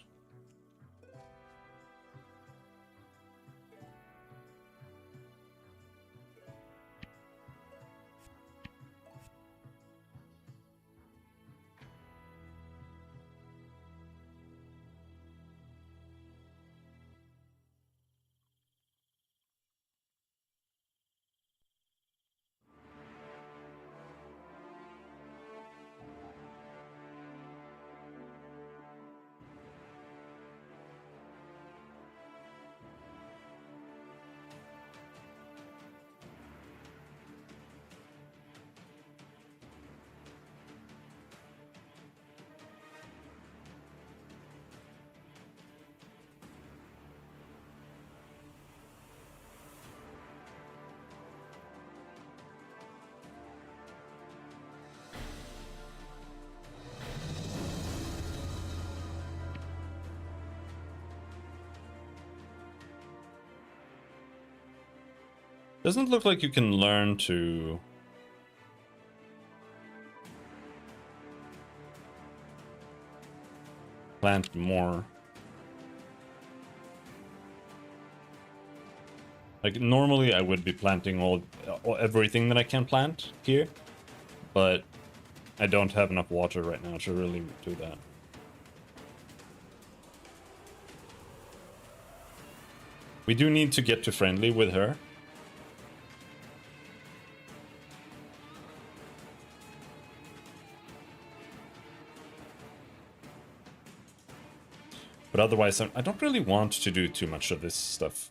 Doesn't look like you can learn to plant more. Like normally I would be planting everything that I can plant here, but I don't have enough water right now to really do that. We do need to get to friendly with her. But otherwise, I don't really want to do too much of this stuff.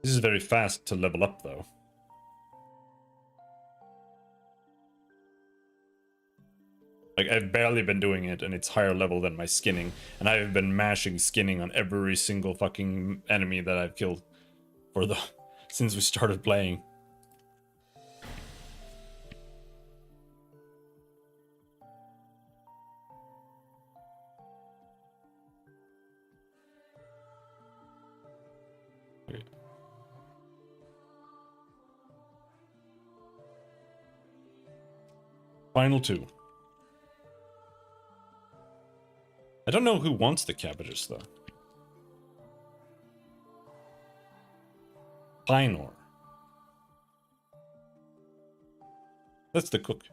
This is very fast to level up, though. Like, I've barely been doing it, and it's higher level than my skinning. And I've been mashing skinning on every single fucking enemy that I've killed since we started playing. Okay. Final two. I don't know who wants the cabbages, though. Pinor. That's the cook.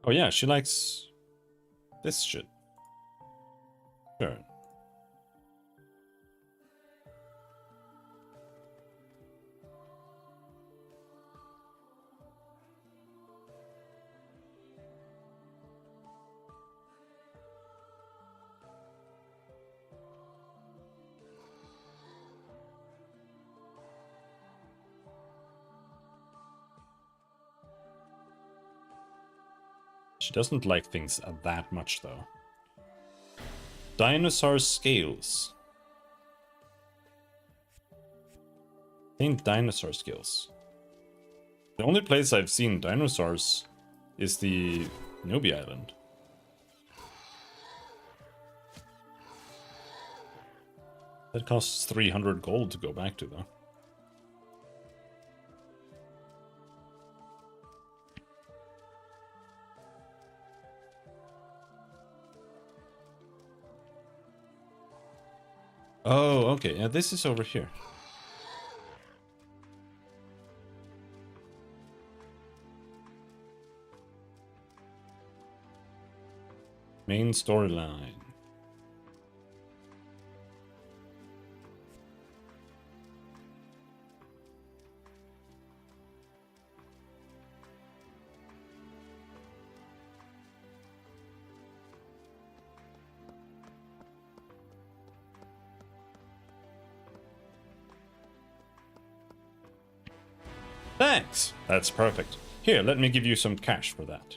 Oh yeah, she likes this shit. Sure. She doesn't like things that much, though. Dinosaur scales. Ain't dinosaur scales. The only place I've seen dinosaurs is the Nubia Island. That costs 300 gold to go back to, though. Oh, okay. Yeah, this is over here. Main storyline. Thanks! That's perfect. Here, let me give you some cash for that.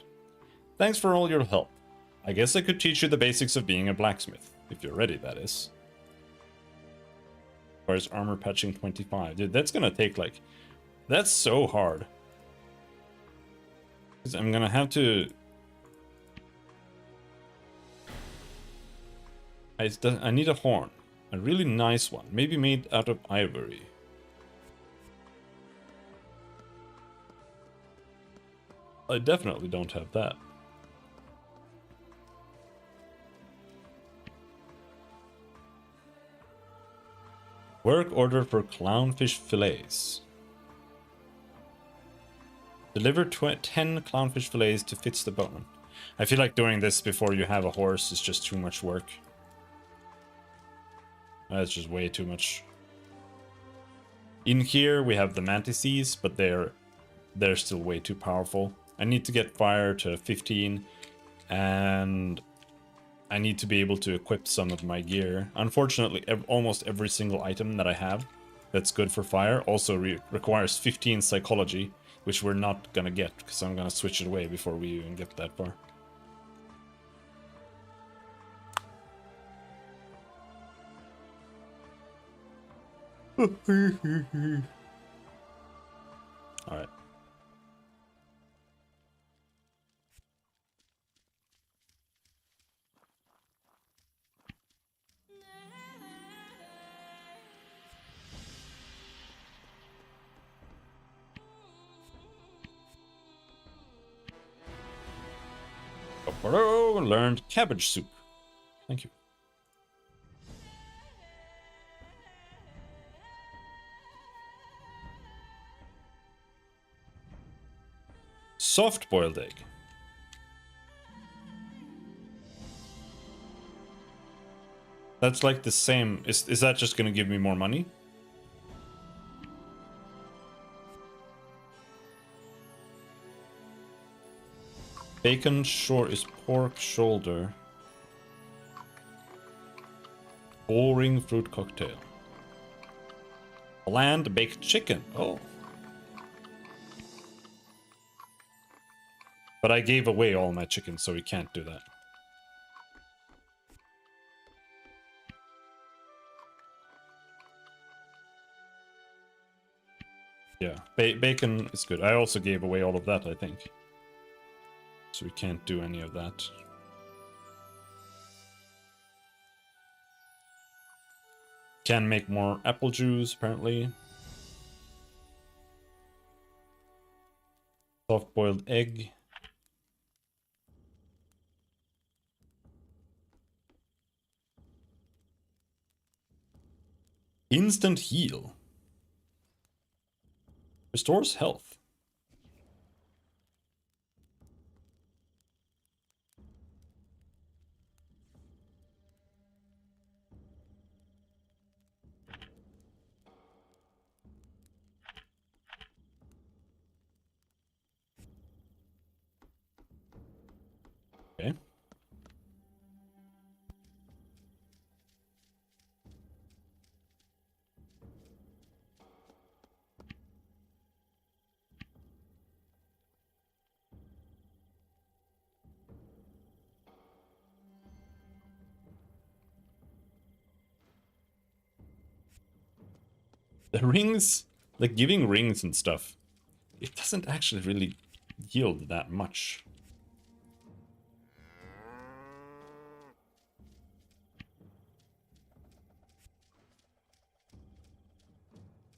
Thanks for all your help. I guess I could teach you the basics of being a blacksmith. If you're ready, that is. Requires armor patching 25. Dude, that's gonna take like... That's so hard. I'm gonna have to... I need a horn. A really nice one. Maybe made out of ivory. I definitely don't have that. Work order for clownfish fillets. Deliver 10 clownfish fillets to Fitz the Boatman. I feel like doing this before you have a horse is just too much work. That's just way too much. In here we have the mantises, but they're still way too powerful. I need to get fire to 15, and I need to be able to equip some of my gear. Unfortunately, almost every single item that I have that's good for fire also requires 15 psychology, which we're not gonna get, because I'm gonna switch it away before we even get that far. Alright. Learned cabbage soup. Thank you. Soft-boiled egg. That's like the same. Is that just gonna give me more money? Bacon shore is pork shoulder. Boring fruit cocktail. Bland baked chicken. Oh. But I gave away all my chicken, so we can't do that. Yeah, bacon is good. I also gave away all of that, I think. So we can't do any of that. Can make more apple juice, apparently. Soft-boiled egg. Instant heal. Restores health. Okay. The rings, like giving rings and stuff, it doesn't actually really yield that much.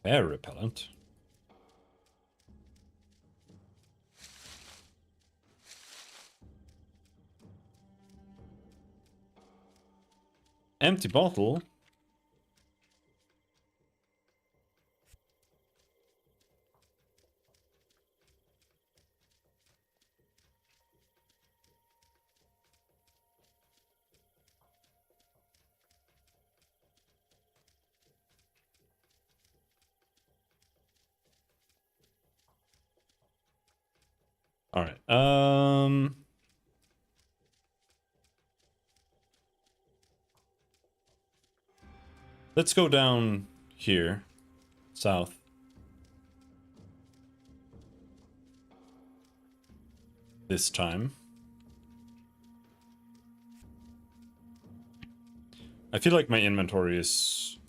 Air repellent. Empty bottle. All right. Let's go down here, south. This time. I feel like my inventory is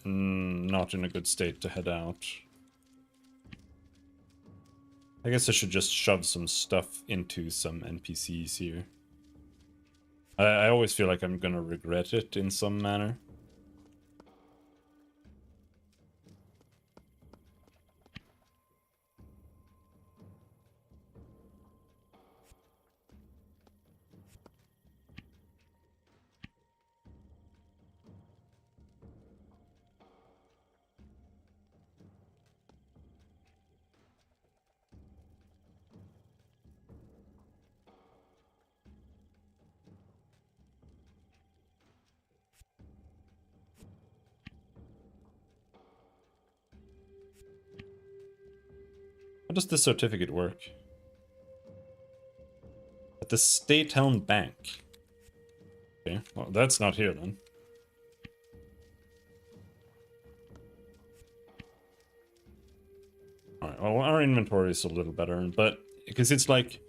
not in a good state to head out. I guess I should just shove some stuff into some NPCs here. I always feel like I'm gonna regret it in some manner. How does this certificate work? At the State Helm Bank. Okay, well, that's not here then. Alright, well, our inventory is a little better, but because it's like,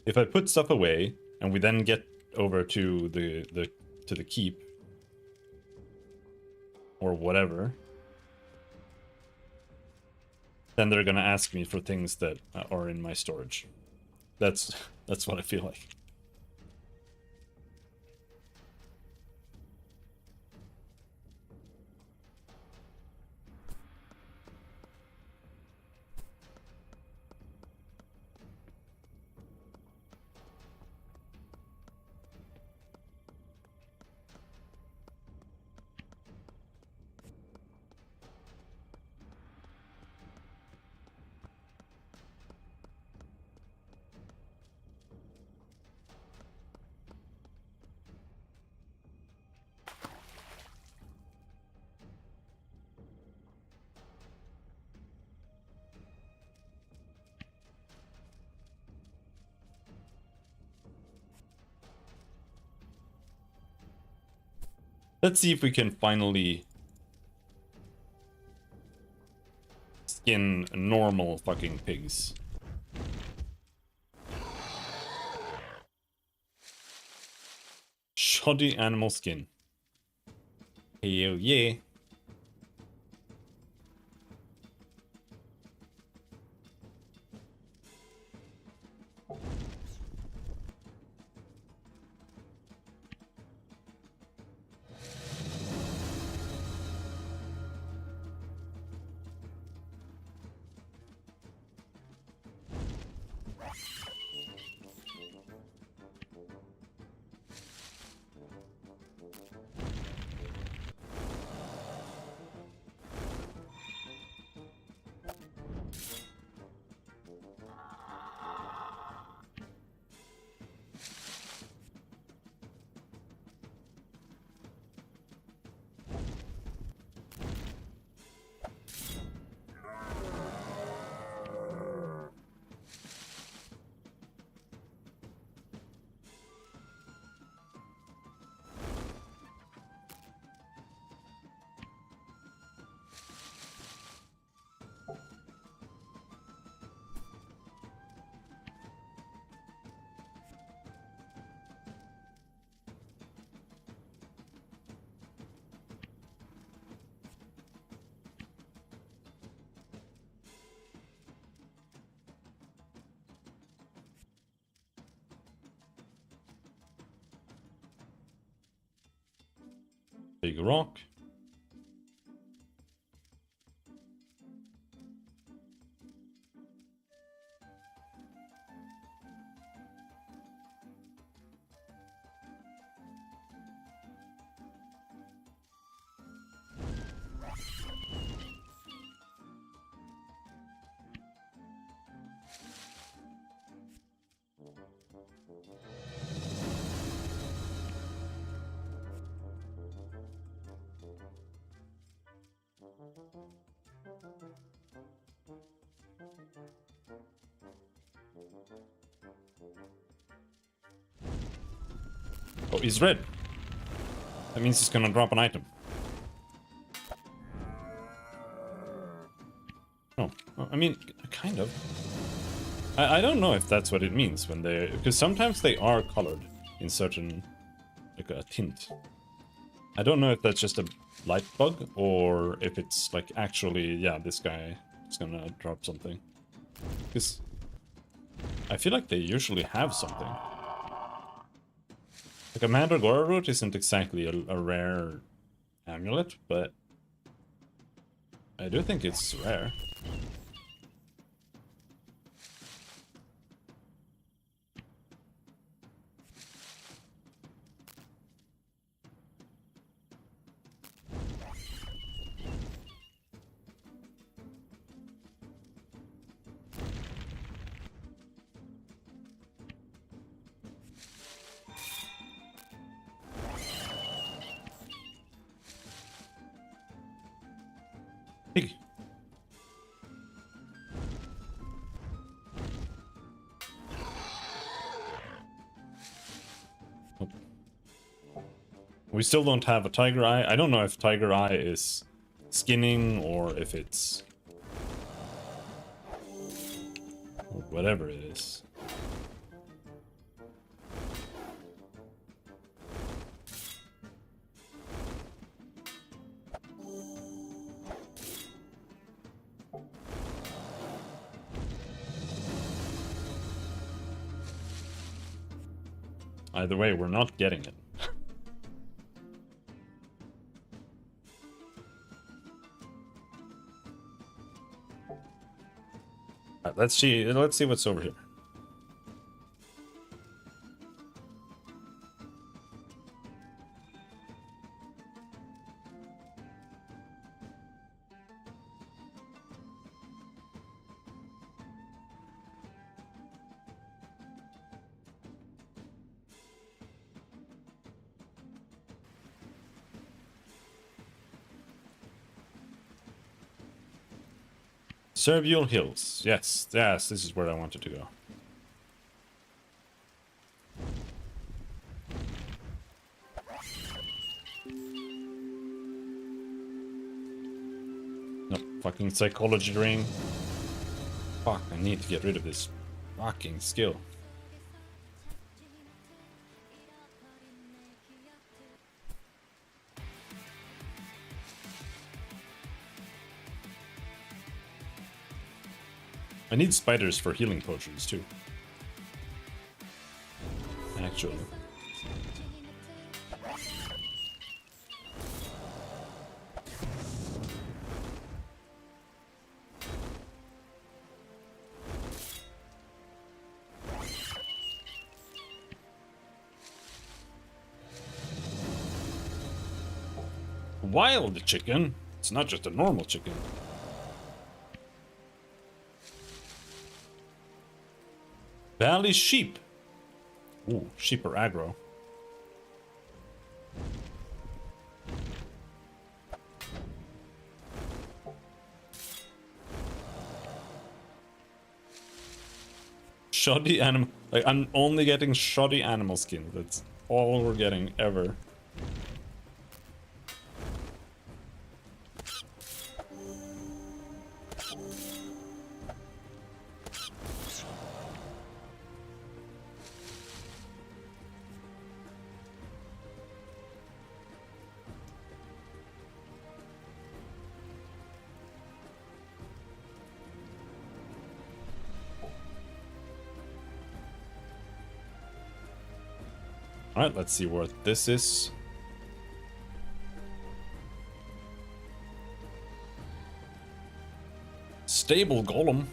if I put stuff away and we then get over to the keep or whatever, then they're gonna ask me for things that are in my storage. That's what I feel like. Let's see if we can finally skin normal fucking pigs. Shoddy animal skin. Hell yeah. Big rock. Oh, he's red. That means he's gonna drop an item. Oh, I mean, kind of. I don't know if that's what it means when they... Because sometimes they are colored in certain... like a tint. I don't know if that's just a light bug or if it's like actually, yeah, this guy is gonna drop something. Because I feel like they usually have something. Like a Mandragora root isn't exactly a rare amulet, but I do think it's rare. Pig. Oh. We still don't have a tiger eye. I don't know if tiger eye is skinning or if it's whatever it is. Either way, we're not getting it. Right, let's see what's over here. Servial Hills. Yes, yes, this is where I wanted to go. No, fucking psychology ring. Fuck, I need to get rid of this fucking skill. I need spiders for healing potions too. Actually. Wild chicken? It's not just a normal chicken. Valley sheep. Ooh, sheep are aggro. Shoddy animal. Like, I'm only getting shoddy animal skin. That's all we're getting ever. Alright, let's see what this is. stable golem.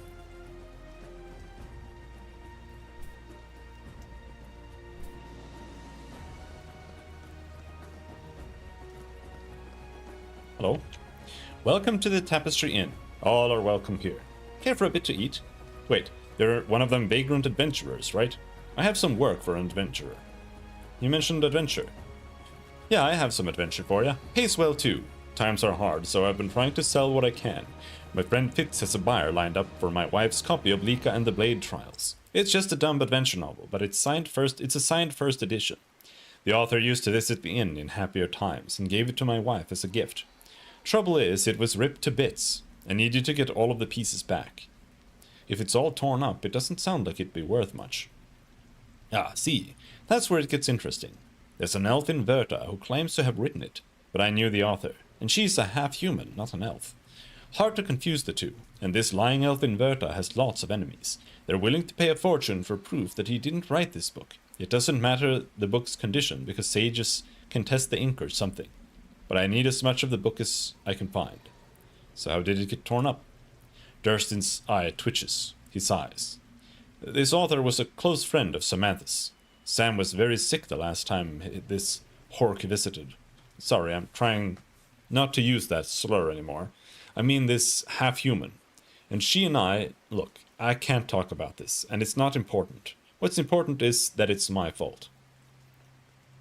Hello. Welcome to the Tapestry Inn. All are welcome here. Care for a bit to eat? Wait, you're one of them vagrant adventurers, right? I have some work for an adventurer. You mentioned adventure. Yeah, I have some adventure for you. Pays well too. Times are hard, so I've been trying to sell what I can. My friend Fitz has a buyer lined up for my wife's copy of Lika and the Blade Trials. It's just a dumb adventure novel, but it's a signed first edition. The author used to visit the inn in happier times and gave it to my wife as a gift. Trouble is, it was ripped to bits. I need you to get all of the pieces back. If it's all torn up, it doesn't sound like it'd be worth much. Ah, see, that's where it gets interesting. There's an elf in Verta who claims to have written it, but I knew the author, and she's a half-human, not an elf. Hard to confuse the two, and this lying elf in Verta has lots of enemies. They're willing to pay a fortune for proof that he didn't write this book. It doesn't matter the book's condition, because sages can test the ink or something. But I need as much of the book as I can find. So how did it get torn up? Durstin's eye twitches. He sighs. This author was a close friend of Samantha's. Sam was very sick the last time this hork visited. Sorry, I'm trying not to use that slur anymore. I mean this half-human. And she and I... Look, I can't talk about this, and it's not important. What's important is that it's my fault.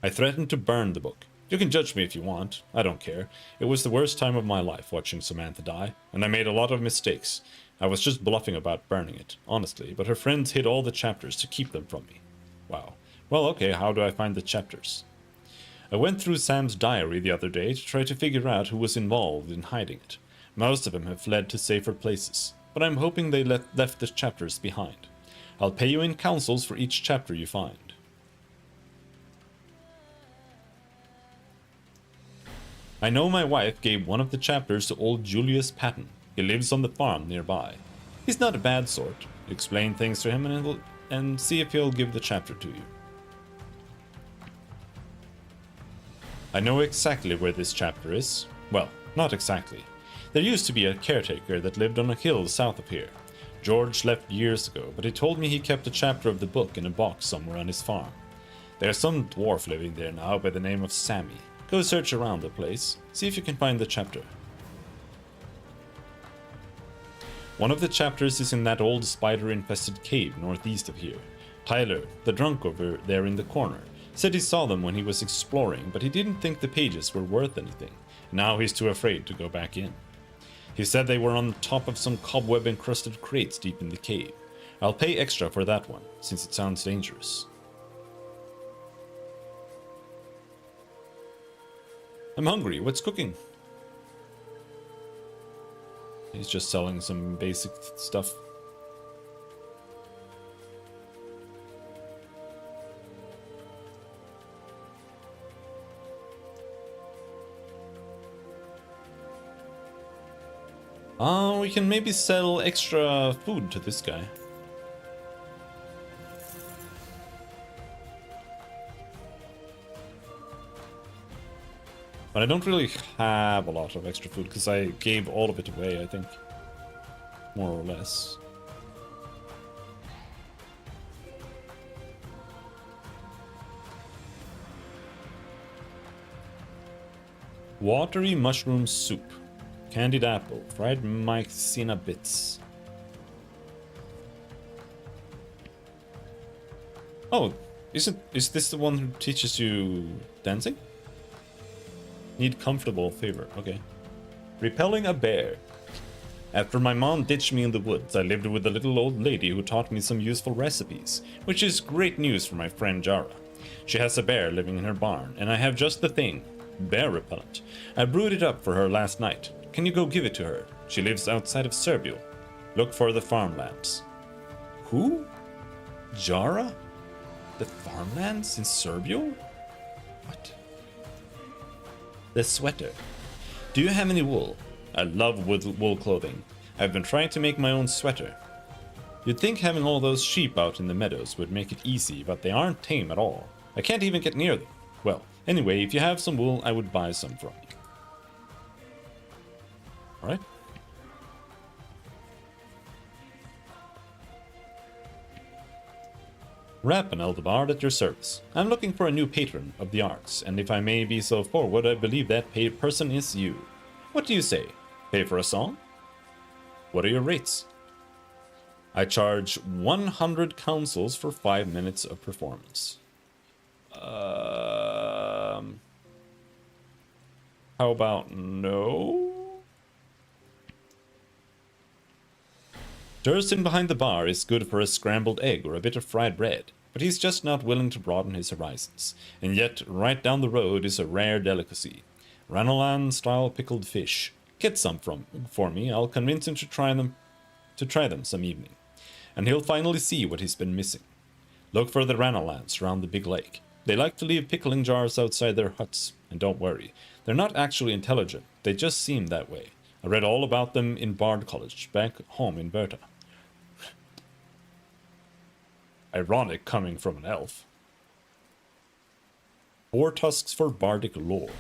I threatened to burn the book. You can judge me if you want. I don't care. It was the worst time of my life watching Samantha die, and I made a lot of mistakes. I was just bluffing about burning it, honestly, but her friends hid all the chapters to keep them from me. Wow. Well, okay, how do I find the chapters? I went through Sam's diary the other day to try to figure out who was involved in hiding it. Most of them have fled to safer places, but I'm hoping they left the chapters behind. I'll pay you in counsels for each chapter you find. I know my wife gave one of the chapters to old Julius Patton. He lives on the farm nearby. He's not a bad sort. Explain things to him and see if he'll give the chapter to you. I know exactly where this chapter is. Well, not exactly. There used to be a caretaker that lived on a hill south of here. George left years ago, but he told me he kept a chapter of the book in a box somewhere on his farm. There's some dwarf living there now by the name of Sammy. Go search around the place, see if you can find the chapter. One of the chapters is in that old spider-infested cave northeast of here. Tyler, the drunk over there in the corner, said he saw them when he was exploring, but he didn't think the pages were worth anything. Now he's too afraid to go back in. He said they were on top of some cobweb-encrusted crates deep in the cave. I'll pay extra for that one, since it sounds dangerous. I'm hungry. What's cooking? He's just selling some basic stuff. We can maybe sell extra food to this guy. But I don't really have a lot of extra food because I gave all of it away, I think. More or less. Watery mushroom soup. Candied apple. Fried mycena bits. Oh, is this the one who teaches you dancing? Need comfortable favor. Okay. Repelling a bear. After my mom ditched me in the woods, I lived with a little old lady who taught me some useful recipes, which is great news for my friend Jara. She has a bear living in her barn, and I have just the thing. Bear repellent. I brewed it up for her last night. Can you go give it to her? She lives outside of Serbial. Look for the farmlands. Who? Jara? The farmlands in Serbial? What? The sweater. Do you have any wool? I love wool clothing. I've been trying to make my own sweater. You'd think having all those sheep out in the meadows would make it easy, but they aren't tame at all. I can't even get near them. Well, anyway, if you have some wool, I would buy some from you. Alright. Rappan Eldebard at your service. I'm looking for a new patron of the arts, and if I may be so forward, I believe that person is you. What do you say? Pay for a song? What are your rates? I charge 100 councils for 5 minutes of performance. How about no? Durston behind the bar is good for a scrambled egg or a bit of fried bread, but he's just not willing to broaden his horizons. And yet, right down the road is a rare delicacy. Ranolan-style pickled fish. Get some for me, I'll convince him to try them some evening. And he'll finally see what he's been missing. Look for the Ranolans around the big lake. They like to leave pickling jars outside their huts. And don't worry, they're not actually intelligent, they just seem that way. I read all about them in Bard College, back home in Berta. Ironic coming from an elf. 4 tusks for bardic lore.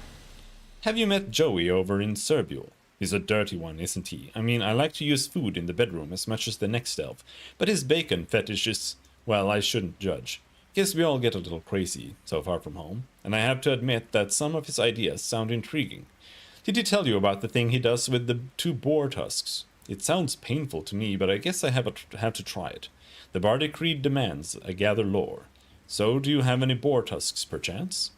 Have you met Joey over in Serbial? He's a dirty one, isn't he? I mean, I like to use food in the bedroom as much as the next elf, but his bacon fetish is, well, I shouldn't judge. Guess we all get a little crazy, so far from home, and I have to admit that some of his ideas sound intriguing. Did he tell you about the thing he does with the 2 boar tusks? It sounds painful to me, but I guess I have to try it. The Bardic Creed demands I gather lore. So, do you have any boar tusks, perchance?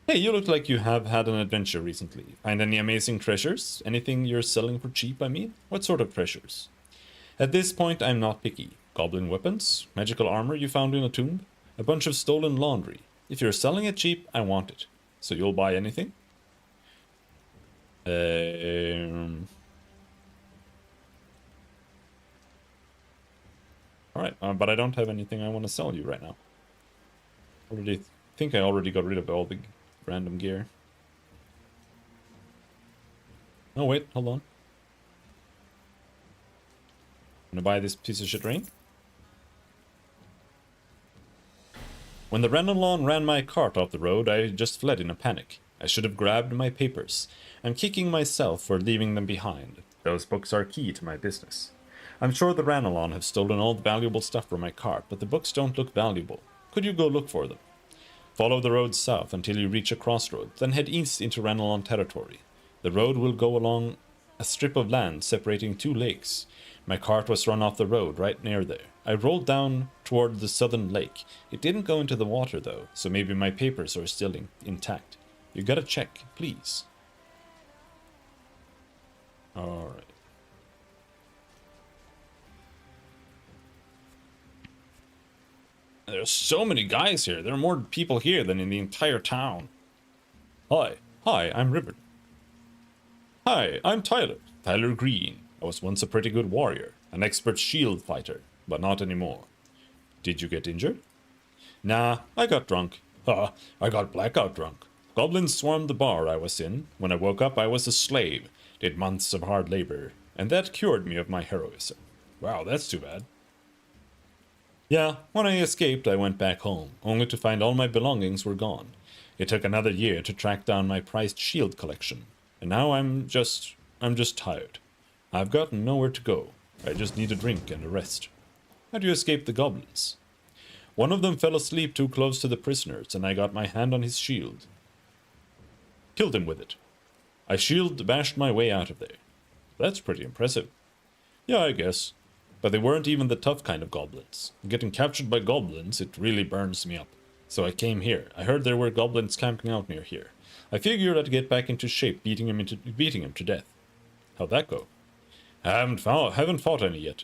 Hey, you look like you have had an adventure recently. Find any amazing treasures? Anything you're selling for cheap, I mean? What sort of treasures? At this point, I'm not picky. Goblin weapons? Magical armor you found in a tomb? A bunch of stolen laundry. If you're selling it cheap, I want it. So you'll buy anything? Alright, but I don't have anything I want to sell you right now. I already got rid of all the random gear. Oh wait, hold on. I'm gonna buy this piece of shit ring. When the Renalon ran my cart off the road, I just fled in a panic. I should have grabbed my papers. I'm kicking myself for leaving them behind. Those books are key to my business. I'm sure the Ranalon have stolen all the valuable stuff from my cart, but the books don't look valuable. Could you go look for them? Follow the road south until you reach a crossroad, then head east into Ranalon territory. The road will go along a strip of land separating 2 lakes. My cart was run off the road right near there. I rolled down toward the southern lake. It didn't go into the water though, so maybe my papers are still intact. You gotta check, please. Alright. There's so many guys here. There are more people here than in the entire town. Hi, I'm Ribbon. Hi, I'm Tyler. Tyler Green. I was once a pretty good warrior, an expert shield fighter, but not anymore. Did you get injured? Nah, I got drunk. I got blackout drunk. Goblins swarmed the bar I was in. When I woke up, I was a slave. Did months of hard labor, and that cured me of my heroism. Wow, that's too bad. Yeah, when I escaped, I went back home, only to find all my belongings were gone. It took another year to track down my prized shield collection, and now I'm just tired. I've got nowhere to go. I just need a drink and a rest. How do you escape the goblins? One of them fell asleep too close to the prisoners, and I got my hand on his shield. Killed him with it. I shield bashed my way out of there. That's pretty impressive. Yeah, I guess. But they weren't even the tough kind of goblins. Getting captured by goblins, it really burns me up. So I came here. I heard there were goblins camping out near here. I figured I'd get back into shape, beating him to death. How'd that go? I haven't fought any yet.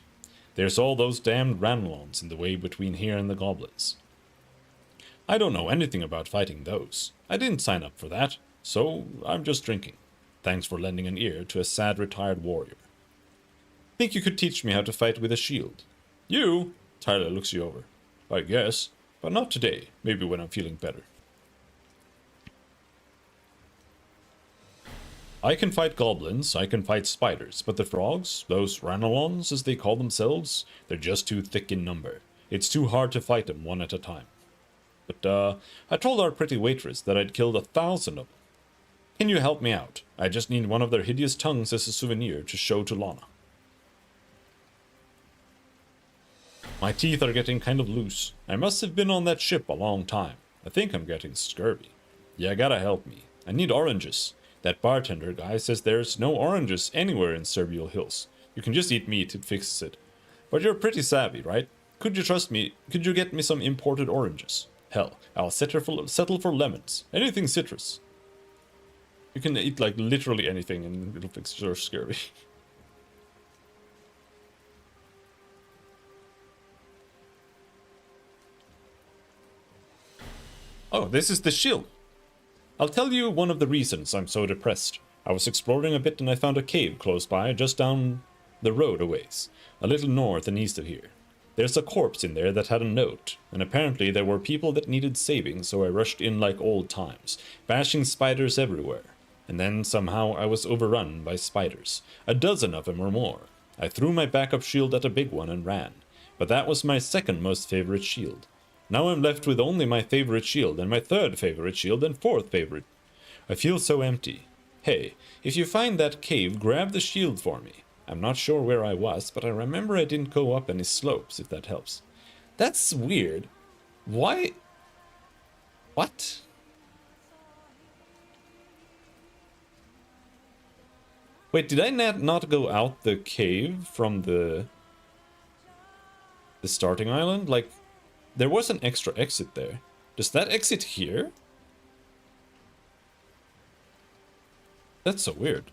There's all those damned Ranlons in the way between here and the goblins. I don't know anything about fighting those. I didn't sign up for that, so I'm just drinking. Thanks for lending an ear to a sad retired warrior. Think you could teach me how to fight with a shield? You? Tyler looks you over. I guess, but not today. Maybe when I'm feeling better. I can fight goblins, I can fight spiders, but the frogs, those Ranalons as they call themselves, they're just too thick in number. It's too hard to fight them one at a time. But, I told our pretty waitress that I'd killed 1,000 of them. Can you help me out? I just need one of their hideous tongues as a souvenir to show to Lana. My teeth are getting kind of loose. I must have been on that ship a long time. I think I'm getting scurvy. Yeah, gotta help me. I need oranges. That bartender guy says there's no oranges anywhere in Serbial Hills. You can just eat meat, it fixes it. But you're pretty savvy, right? Could you trust me? Could you get me some imported oranges? Hell, I'll settle for lemons. Anything citrus. You can eat like literally anything and it'll fix your scurvy. Oh, this is the shield. I'll tell you one of the reasons I'm so depressed. I was exploring a bit and I found a cave close by, just down the road a ways, a little north and east of here. There's a corpse in there that had a note, and apparently there were people that needed saving, so I rushed in like old times, bashing spiders everywhere. And then somehow I was overrun by spiders, a dozen of them or more. I threw my backup shield at a big one and ran, but that was my second most favorite shield. Now I'm left with only my favorite shield, and my third favorite shield, and fourth favorite. I feel so empty. Hey, if you find that cave, grab the shield for me. I'm not sure where I was, but I remember I didn't go up any slopes, if that helps. That's weird. Why? What? Wait, did I not go out the cave from the starting island? Like, there was an extra exit there. Does that exit here? That's so weird.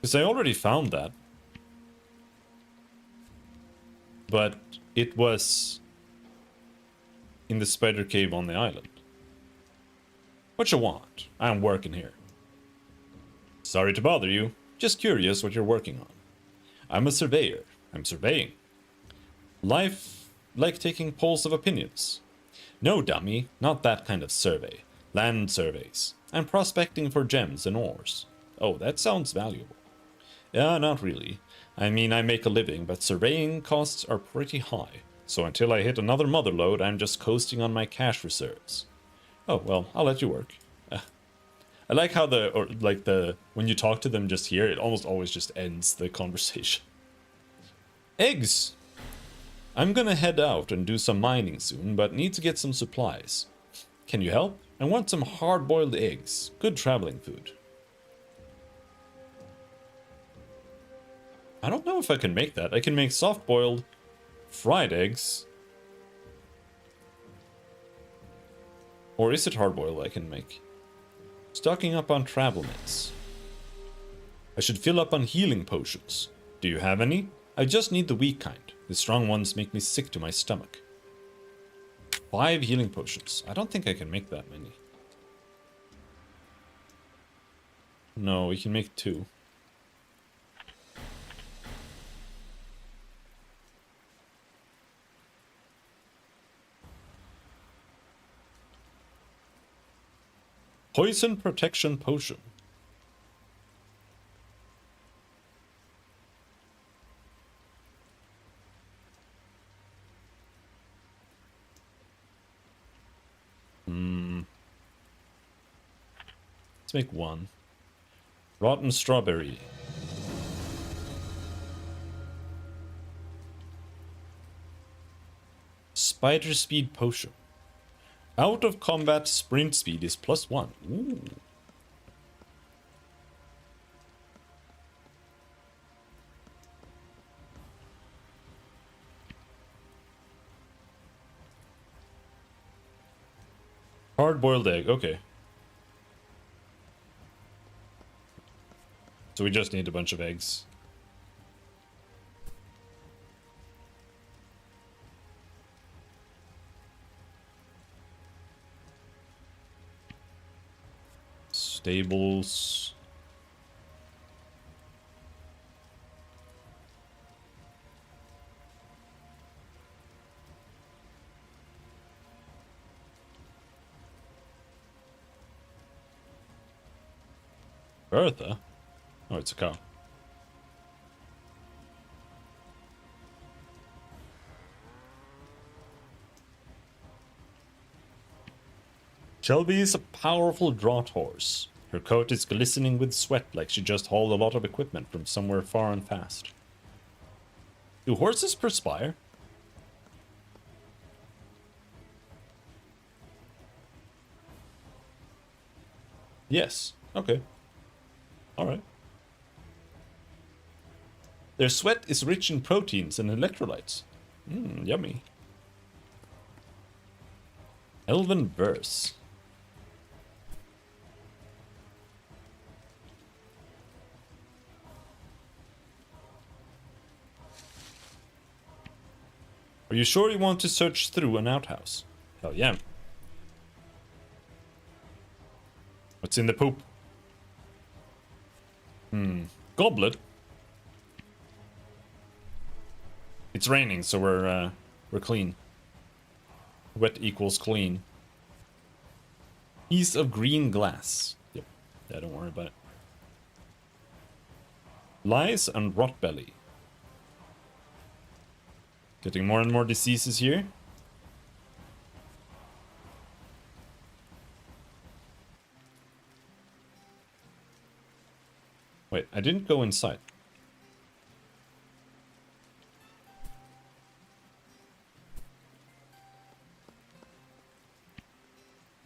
Because I already found that. But it was in the spider cave on the island. What you want? I'm working here. Sorry to bother you. Just curious what you're working on. I'm a surveyor. I'm surveying. Life like taking polls of opinions. No, dummy, not that kind of survey. Land surveys. I'm prospecting for gems and ores. Oh, that sounds valuable. Yeah, not really. I mean, I make a living, but surveying costs are pretty high. So until I hit another motherlode, I'm just coasting on my cash reserves. Oh, well, I'll let you work. I like how when you talk to them just here, it almost always just ends the conversation. Eggs! I'm gonna head out and do some mining soon, but need to get some supplies. Can you help? I want some hard-boiled eggs. Good traveling food. I don't know if I can make that. I can make soft-boiled fried eggs. Or is it hard-boiled I can make? Stocking up on travel meds. I should fill up on healing potions. Do you have any? I just need the weak kind. The strong ones make me sick to my stomach. 5 healing potions. I don't think I can make that many. No, we can make 2. Poison protection potion. Let's make 1. Rotten strawberry. Spider speed potion. Out of combat sprint speed is +1. Ooh. Hard-boiled egg, okay. So we just need a bunch of eggs. Stables. Bertha? Oh, it's a cow. Shelby is a powerful draught horse. Her coat is glistening with sweat like she just hauled a lot of equipment from somewhere far and fast. Do horses perspire? Yes. Okay. Alright. Their sweat is rich in proteins and electrolytes. Yummy. Elven verse. Are you sure you want to search through an outhouse? Hell yeah. What's in the poop? Goblet. It's raining, so we're clean. Wet equals clean. Piece of green glass. Yep. Yeah, don't worry about it. Lice and rot belly. Getting more and more diseases here. Wait, I didn't go inside.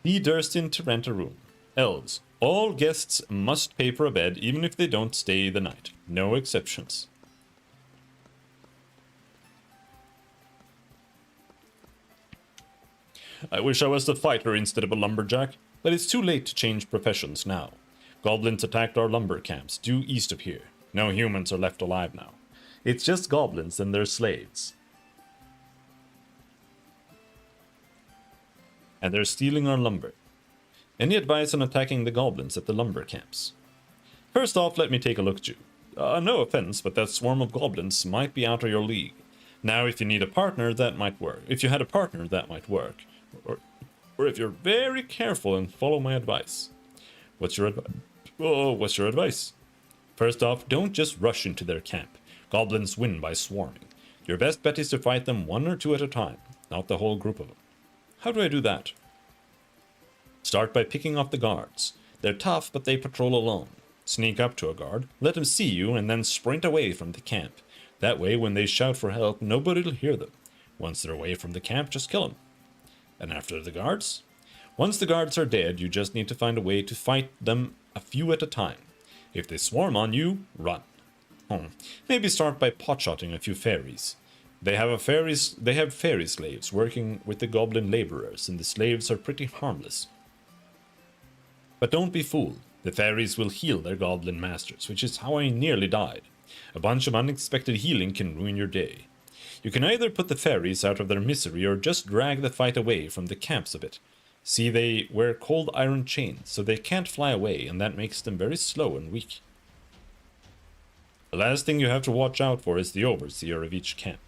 Be Durstin to rent a room. Elves. All guests must pay for a bed even if they don't stay the night. No exceptions. I wish I was a fighter instead of a lumberjack, but it's too late to change professions now. Goblins attacked our lumber camps due east of here. No humans are left alive now. It's just goblins and their slaves. And they're stealing our lumber. Any advice on attacking the goblins at the lumber camps? First off, let me take a look at you. No offense, but that swarm of goblins might be out of your league. Now, if you need a partner, that might work. If you had a partner, that might work. Or if you're very careful and follow my advice. What's your advice? First off, don't just rush into their camp. Goblins win by swarming. Your best bet is to fight them one or two at a time, not the whole group of them. How do I do that? Start by picking off the guards. They're tough, but they patrol alone. Sneak up to a guard, let him see you, and then sprint away from the camp. That way, when they shout for help, nobody'll hear them. Once they're away from the camp, just kill them. And after the guards? Once the guards are dead, you just need to find a way to fight them a few at a time. If they swarm on you, run. Maybe start by potshotting a few fairies. They have fairy slaves working with the goblin laborers, and the slaves are pretty harmless. But don't be fooled. The fairies will heal their goblin masters, which is how I nearly died. A bunch of unexpected healing can ruin your day. You can either put the fairies out of their misery or just drag the fight away from the camps a bit. See, they wear cold iron chains, so they can't fly away, and that makes them very slow and weak. The last thing you have to watch out for is the overseer of each camp.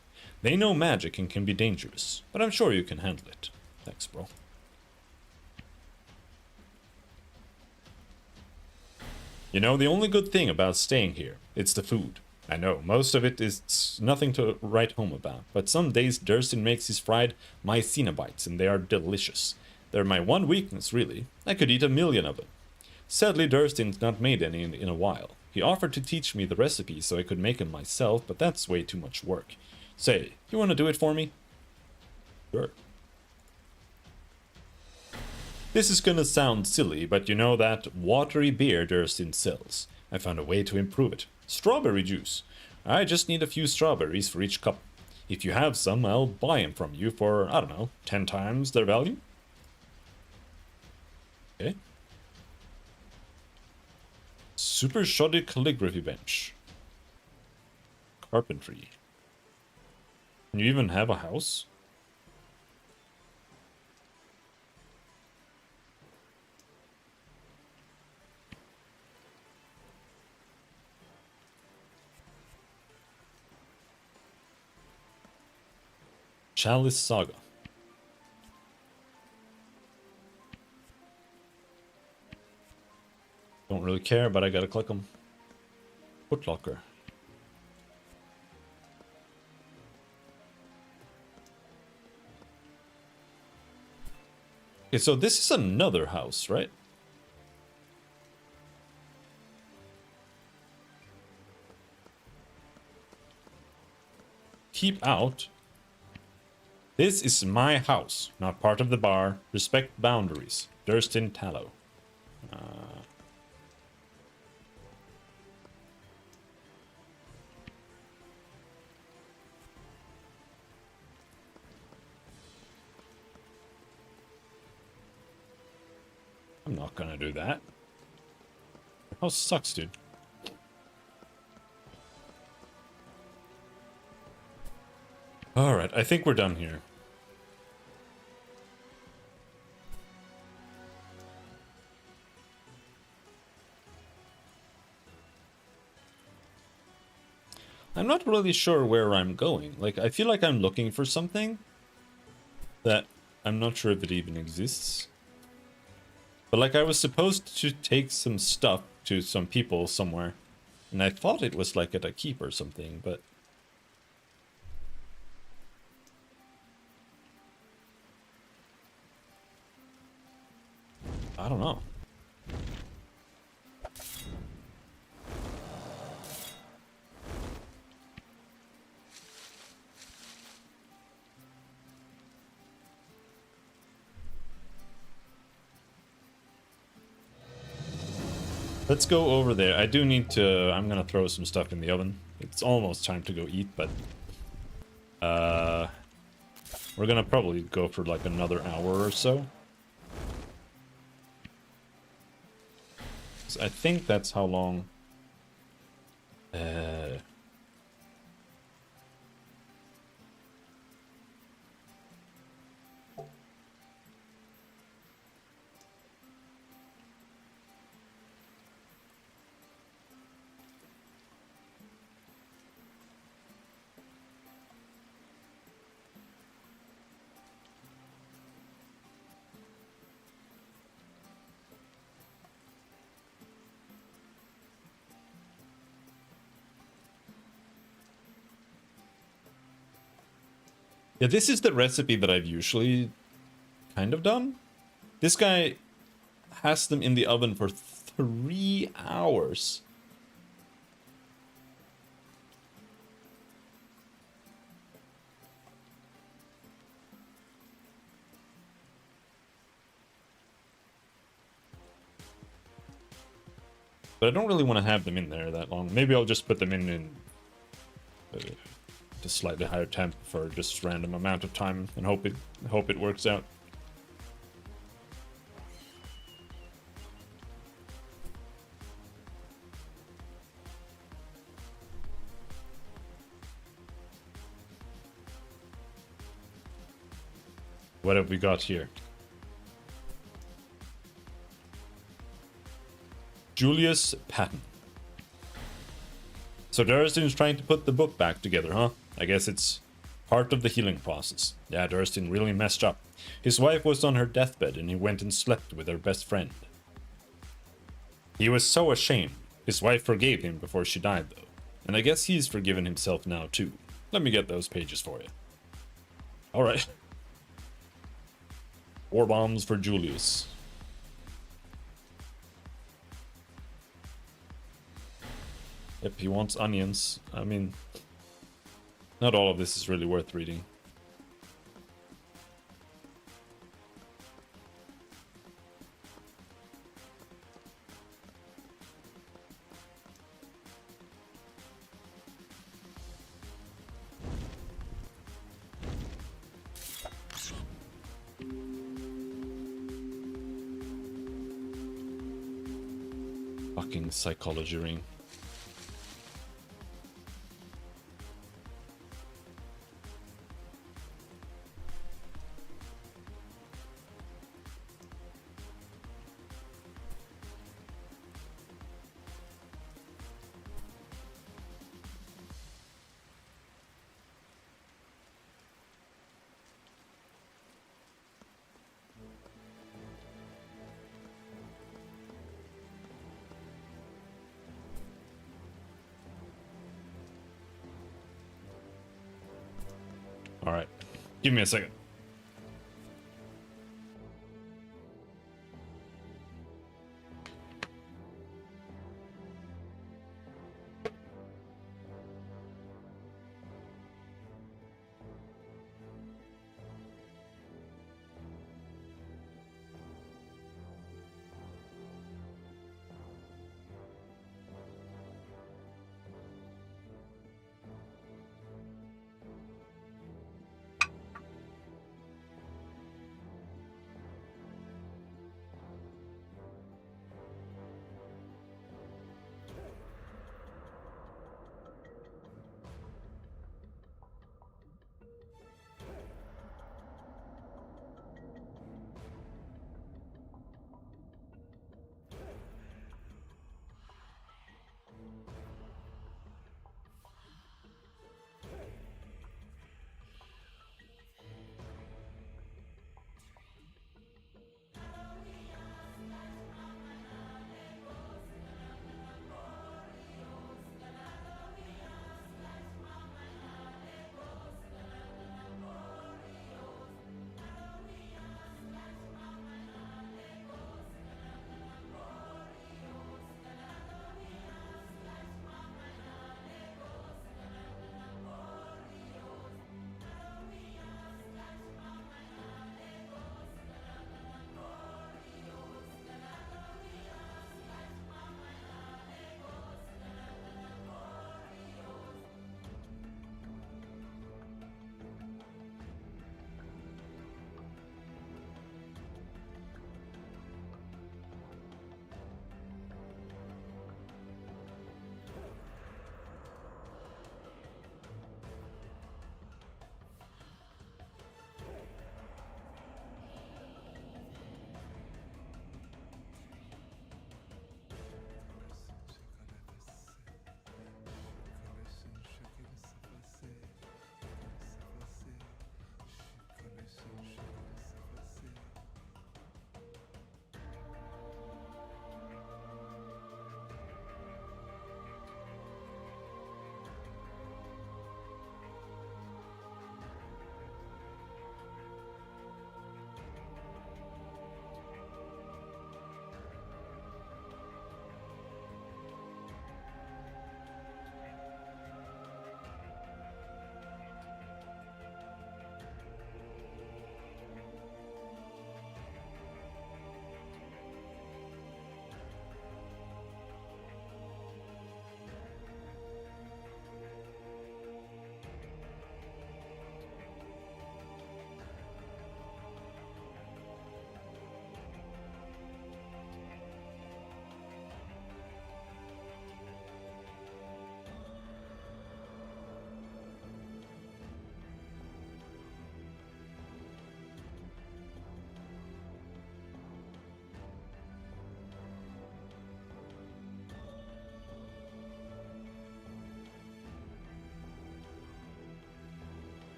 They know magic and can be dangerous, but I'm sure you can handle it. Thanks, bro. You know, the only good thing about staying here, it's the food. I know, most of it is nothing to write home about, but some days Durstin makes his fried mycena bites, and they are delicious. They're my one weakness, really. I could eat 1,000,000 of them. Sadly, Durstin's not made any in a while. He offered to teach me the recipe so I could make them myself, but that's way too much work. Say, you want to do it for me? Sure. This is gonna sound silly, but you know that watery beer Durstin sells. I found a way to improve it. Strawberry juice. I just need a few strawberries for each cup. If you have some, I'll buy them from you for, I don't know, 10 times their value. Okay. Super shoddy calligraphy bench. Carpentry. Can you even have a house? Chalice Saga. Don't really care, but I gotta click them. Footlocker. Okay, so this is another house, right? keep out. This is my house, not part of the bar. Respect boundaries. Durstin Tallow. I'm not gonna do that. Your house sucks, dude. Alright, I think we're done here. I'm not really sure where I'm going. Like, I feel like I'm looking for something that I'm not sure if it even exists. But like, I was supposed to take some stuff to some people somewhere, and I thought it was like at a keep or something, but I don't know. Let's go over there. I do need to... I'm gonna throw some stuff in the oven. It's almost time to go eat, but... we're gonna probably go for like another hour or so. I think that's how long... yeah, this is the recipe that I've usually kind of done. This guy has them in the oven for 3 hours. But I don't really want to have them in there that long. Maybe I'll just put them in just slightly higher temp for just random amount of time and hope it works out. What have we got here? Julius Patton. So Durstin's trying to put the book back together, huh? I guess it's part of the healing process. Yeah, Durstin really messed up. His wife was on her deathbed and he went and slept with her best friend. He was so ashamed. His wife forgave him before she died, though. And I guess he's forgiven himself now, too. Let me get those pages for you. Alright. 4 bombs for Julius. Yep, he wants onions. I mean, not all of this is really worth reading. Fucking psychology ring. Alright. Give me a second.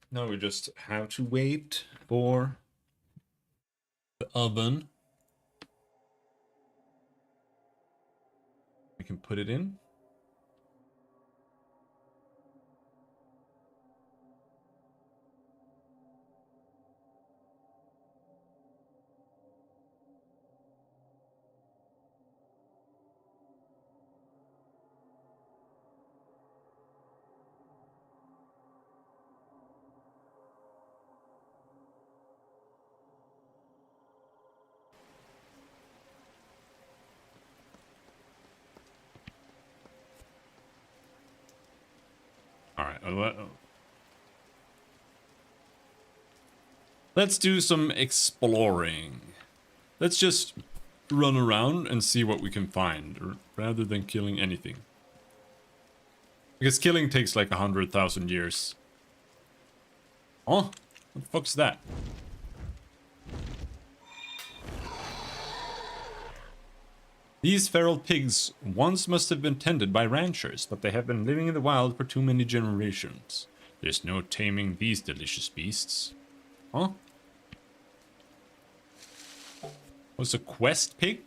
Now we just have to wait for the oven. We can put it in. All right. Let's do some exploring. Let's just run around and see what we can find, rather than killing anything. Because killing takes like 100,000 years. Oh, what the fuck's that? These feral pigs once must have been tended by ranchers, but they have been living in the wild for too many generations. There's no taming these delicious beasts. Huh? Was a quest pig?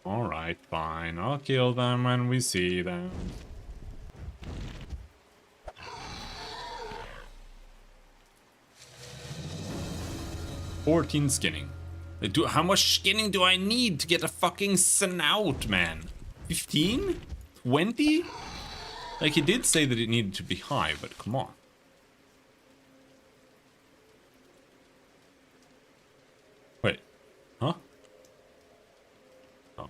Alright, fine. I'll kill them when we see them. $14 skinning. How much skinning do I need to get a fucking snout, man? 15? 20? Like, he did say that it needed to be high, but come on. Wait. Huh? Oh.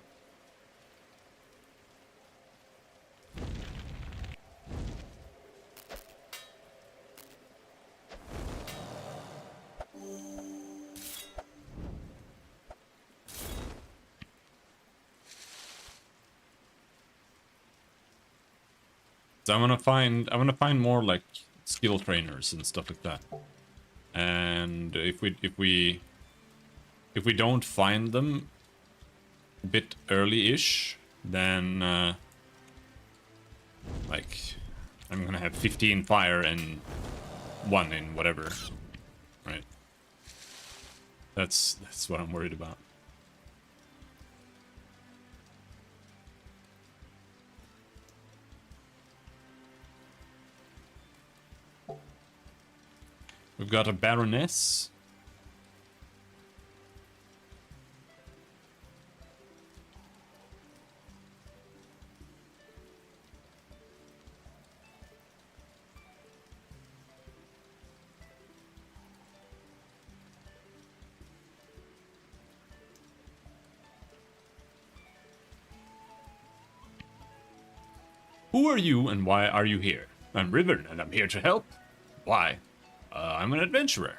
So I'm gonna find more like skill trainers and stuff like that. And if we don't find them a bit early-ish, then like I'm gonna have 15 fire and 1 in whatever. Right. That's what I'm worried about. We've got a Baroness. Who are you and why are you here? I'm Riven and I'm here to help. Why? I'm an adventurer.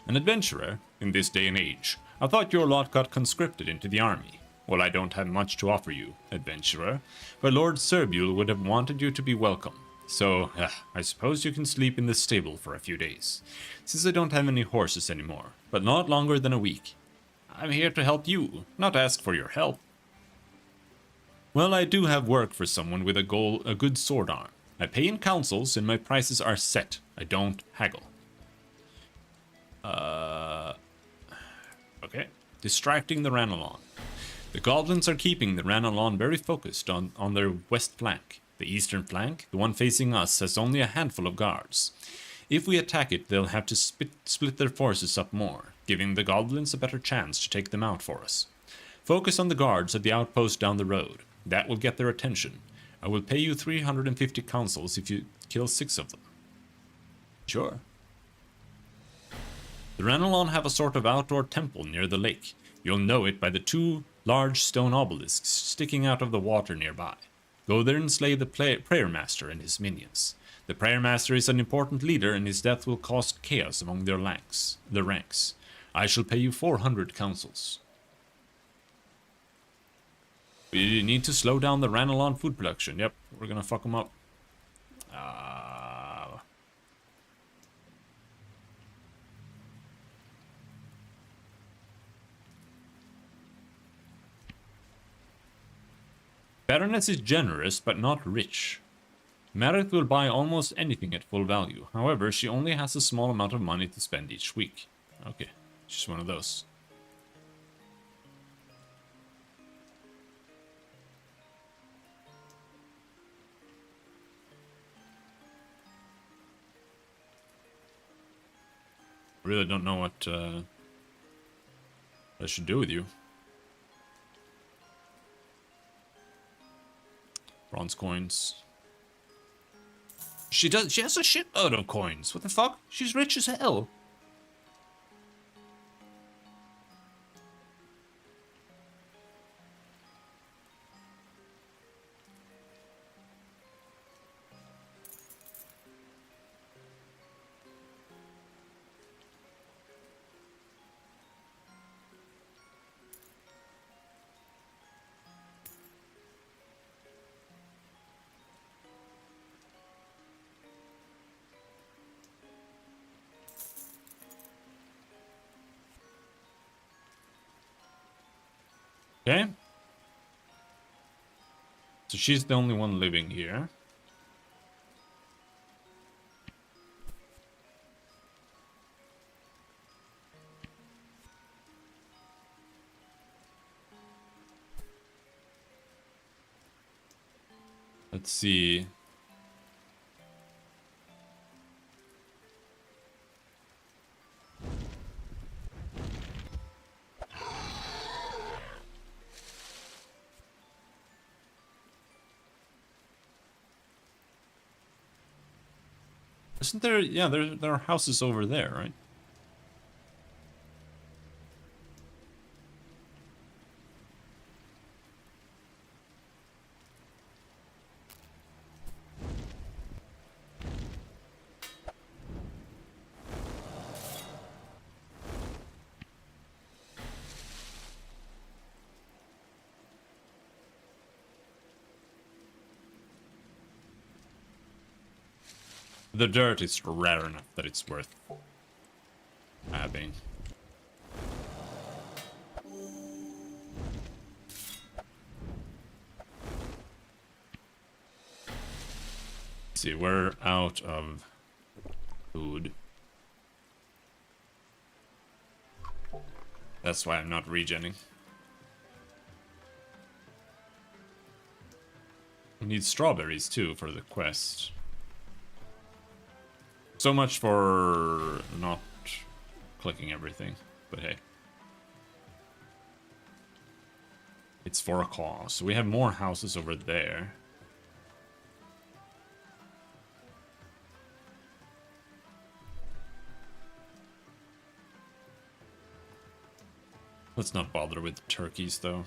An adventurer in this day and age. I thought your lot got conscripted into the army. Well, I don't have much to offer you, adventurer, but Lord Serbule would have wanted you to be welcome. So, I suppose you can sleep in the stable for a few days, since I don't have any horses anymore, but not longer than a week. I'm here to help you, not ask for your help. Well, I do have work for someone with a good sword arm. I pay in councils and my prices are set. I don't haggle. Okay. Distracting the Ranelon. The goblins are keeping the Ranelon very focused on their west flank. The eastern flank, the one facing us, has only a handful of guards. If we attack it, they'll have to split their forces up more, giving the goblins a better chance to take them out for us. Focus on the guards at the outpost down the road. That will get their attention. I will pay you 350 councils if you kill 6 of them. Sure. The Ranelon have a sort of outdoor temple near the lake. You'll know it by the 2 large stone obelisks sticking out of the water nearby. Go there and slay the prayer master and his minions. The prayer master is an important leader and his death will cause chaos among their ranks. I shall pay you 400 councils. We need to slow down the Ranelon food production. Yep, we're gonna fuck them up. Baroness is generous, but not rich. Meredith will buy almost anything at full value. However, she only has a small amount of money to spend each week. Okay, she's one of those. Really don't know what I should do with you. Bronze coins. She has a shitload of coins. What the fuck? She's rich as hell. Okay. So she's the only one living here. Let's see. Isn't there? Yeah, there are houses over there, right? The dirt is rare enough that it's worth having. Let's see, we're out of food. That's why I'm not regenning. We need strawberries too for the quest. So much for not clicking everything, but hey. It's for a cause. So we have more houses over there. Let's not bother with turkeys though.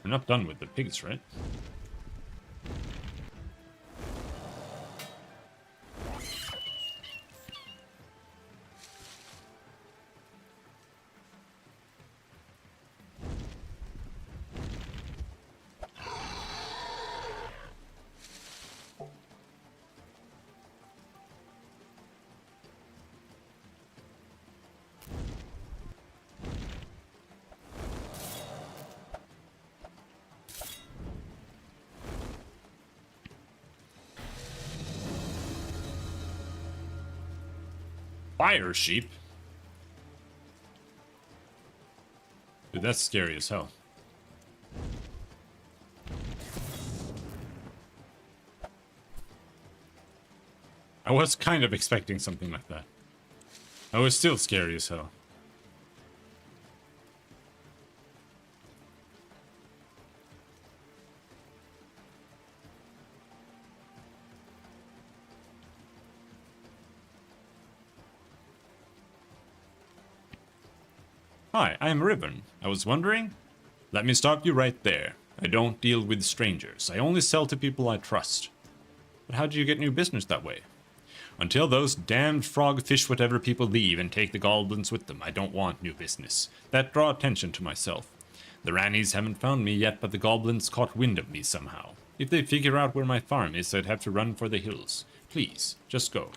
We're not done with the pigs, right? Fire sheep? Dude, that's scary as hell. I was kind of expecting something like that. I was still scary as hell. Hi, I'm Riven. I was wondering... Let me stop you right there. I don't deal with strangers. I only sell to people I trust. But how do you get new business that way? Until those damned frog fish whatever people leave and take the goblins with them, I don't want new business. That draw attention to myself. The Rannies haven't found me yet, but the goblins caught wind of me somehow. If they figure out where my farm is, I'd have to run for the hills. Please, just go.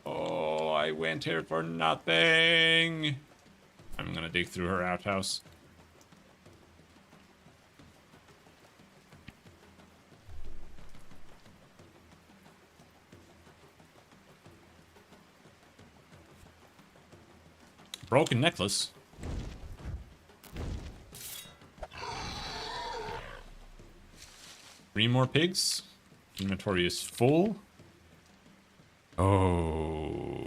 Oh, I went here for nothing. I'm gonna dig through her outhouse. Broken necklace. 3 more pigs. Inventory is full. Oh.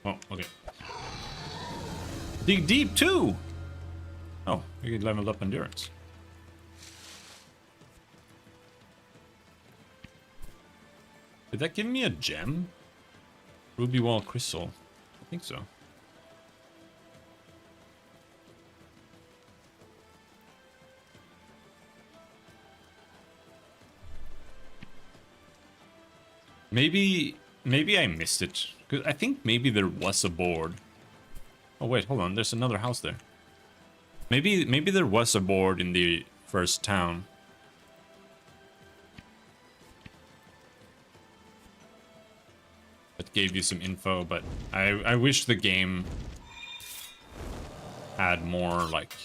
Oh, okay. Dig deep too! Oh, we leveled up endurance. Did that give me a gem? Ruby wall crystal. I think so. Maybe I missed it. 'Cause I think maybe there was a board. Oh wait, hold on. There's another house there. Maybe there was a board in the first town. That gave you some info, but I wish the game had more like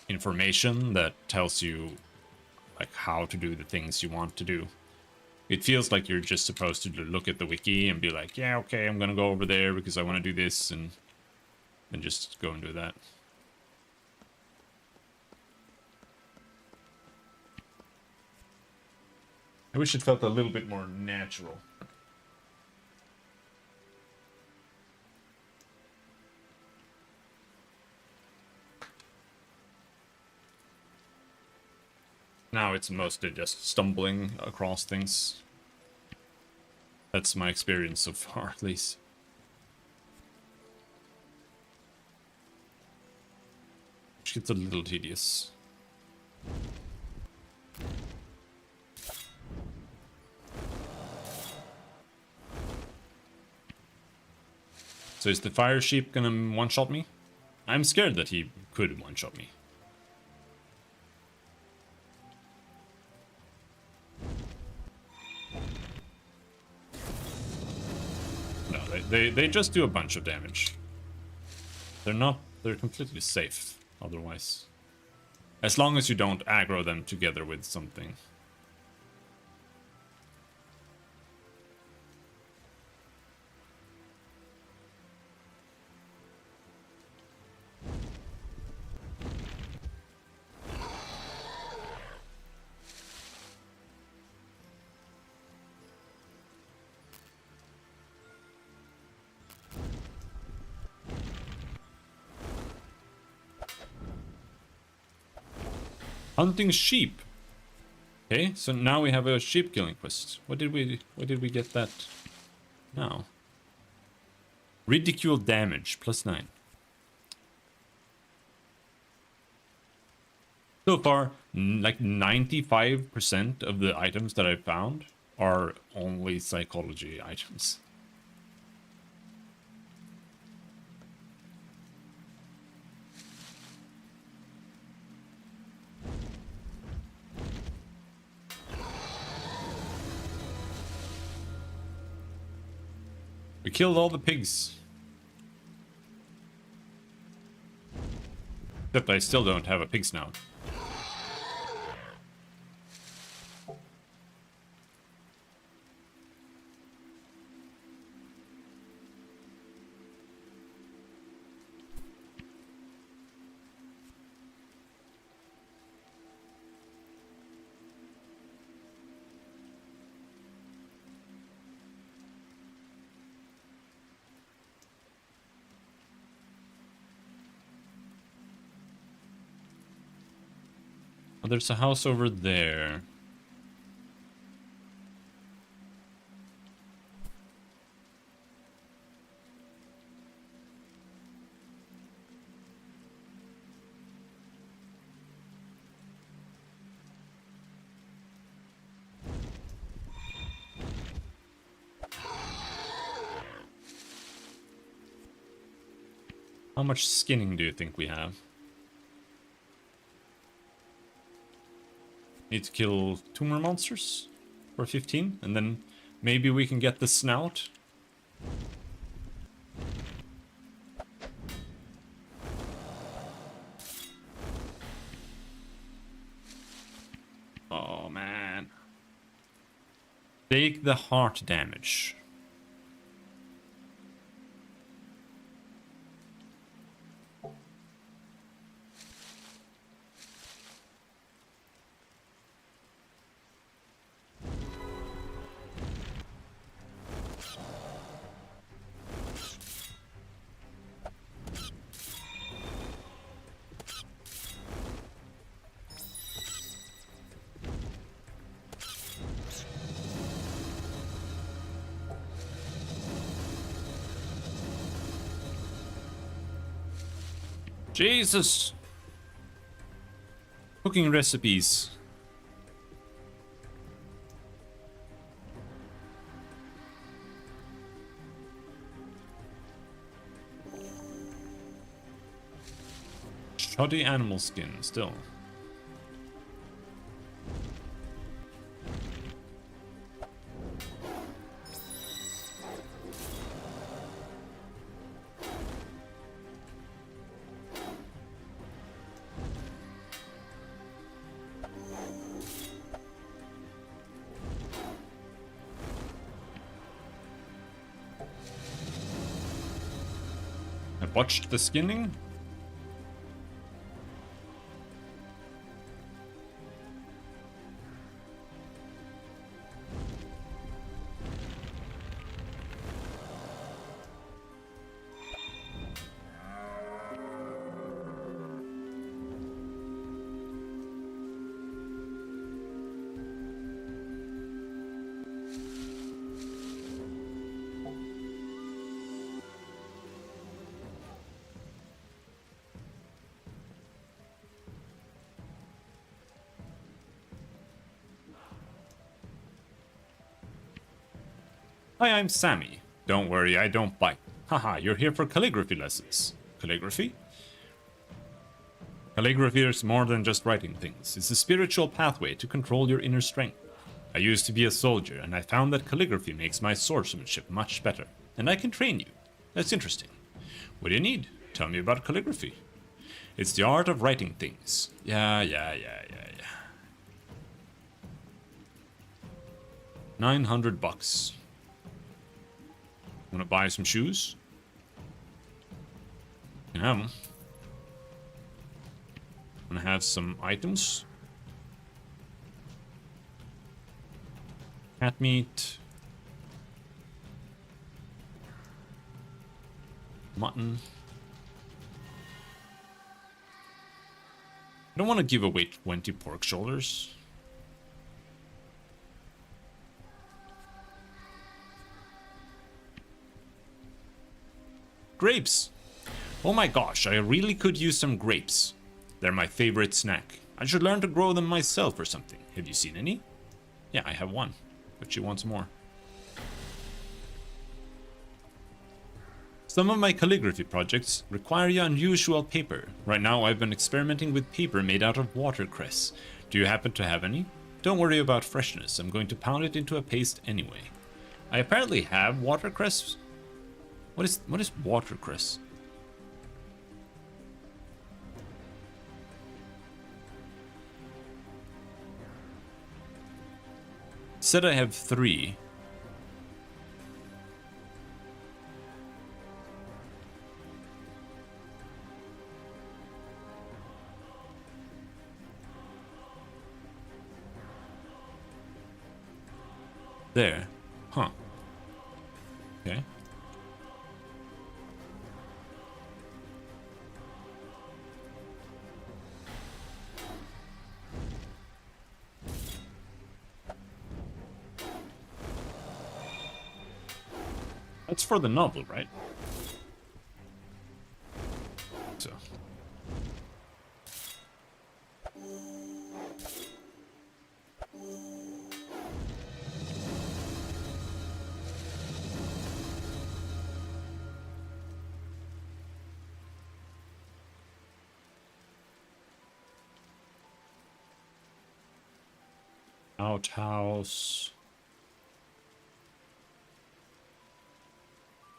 information that tells you like how to do the things you want to do. It feels like you're just supposed to look at the wiki and be like, yeah, okay, I'm gonna go over there because I want to do this, and just go and do that. I wish it felt a little bit more natural. Now it's mostly just stumbling across things. That's my experience so far, at least. Which gets a little tedious. So is the fire sheep gonna one-shot me? I'm scared that he could one-shot me. No, they just do a bunch of damage. They're completely safe otherwise. As long as you don't aggro them together with something. Hunting sheep. Okay, so now we have a sheep killing quest. What did we get that now? Ridicule damage, +9. So far, like 95% of the items that I found are only psychology items. We killed all the pigs. Except I still don't have a pig snout. Oh, there's a house over there. How much skinning do you think we have? Need to kill 2 more monsters for 15, and then maybe we can get the snout. Oh man. Take the heart damage. Jesus! Cooking recipes. Shoddy animal skin, still. I botched the skinning. Hi, I'm Sammy. Don't worry, I don't bite. Haha, you're here for calligraphy lessons. Calligraphy? Calligraphy is more than just writing things. It's a spiritual pathway to control your inner strength. I used to be a soldier, and I found that calligraphy makes my swordsmanship much better. And I can train you. That's interesting. What do you need? Tell me about calligraphy. It's the art of writing things. Yeah. 900 bucks. Wanna buy some shoes? You can have them. Wanna have some items? Cat meat. Mutton. I don't want to give away 20 pork shoulders. Grapes! Oh my gosh, I really could use some grapes. They're my favorite snack. I should learn to grow them myself or something. Have you seen any? Yeah, I have one. But she wants more. Some of my calligraphy projects require unusual paper. Right now I've been experimenting with paper made out of watercress. Do you happen to have any? Don't worry about freshness, I'm going to pound it into a paste anyway. I apparently have watercress What is watercress? Said I have 3. There. Huh. Okay. That's for the novel, right? So. Outhouse.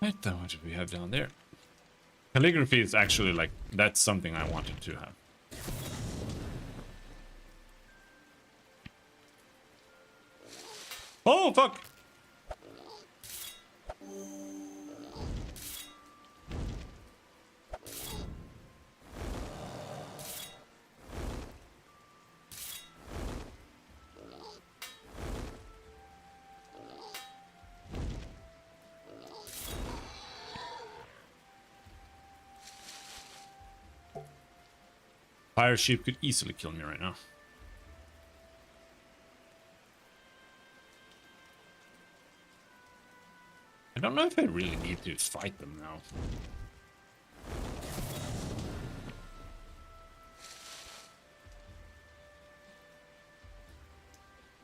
Right, then what do we have down there? Calligraphy is actually like, that's something I wanted to have. Oh, fuck! Fire sheep could easily kill me right now. I don't know if I really need to fight them now.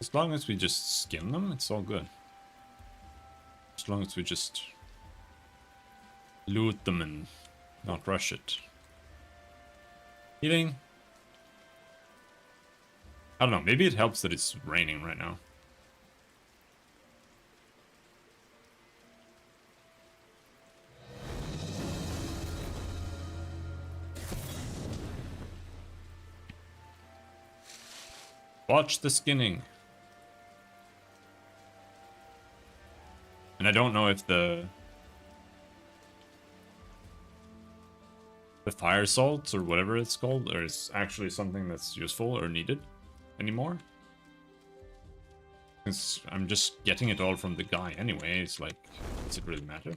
As long as we just skin them, it's all good. As long as we just loot them and not rush it. Healing. I don't know, maybe it helps that it's raining right now. Watch the skinning. And I don't know if the fire salt or whatever it's called or is actually something that's useful or needed anymore. Since I'm just getting it all from the guy anyway, it's like, does it really matter?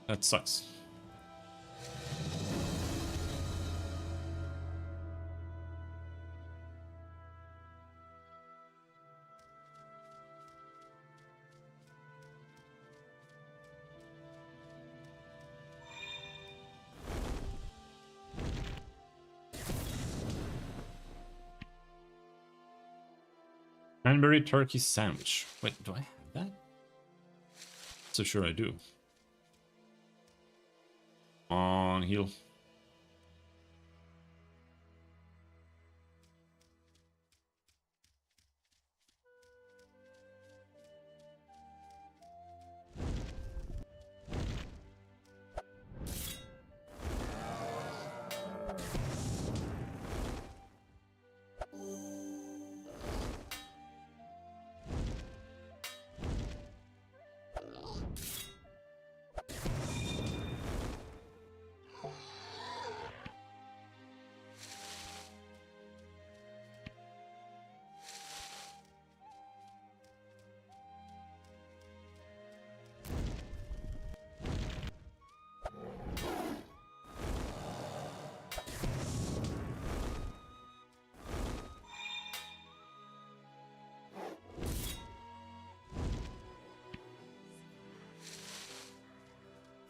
That sucks. Cranberry turkey sandwich. Wait, do I have that? So sure I do. On heal.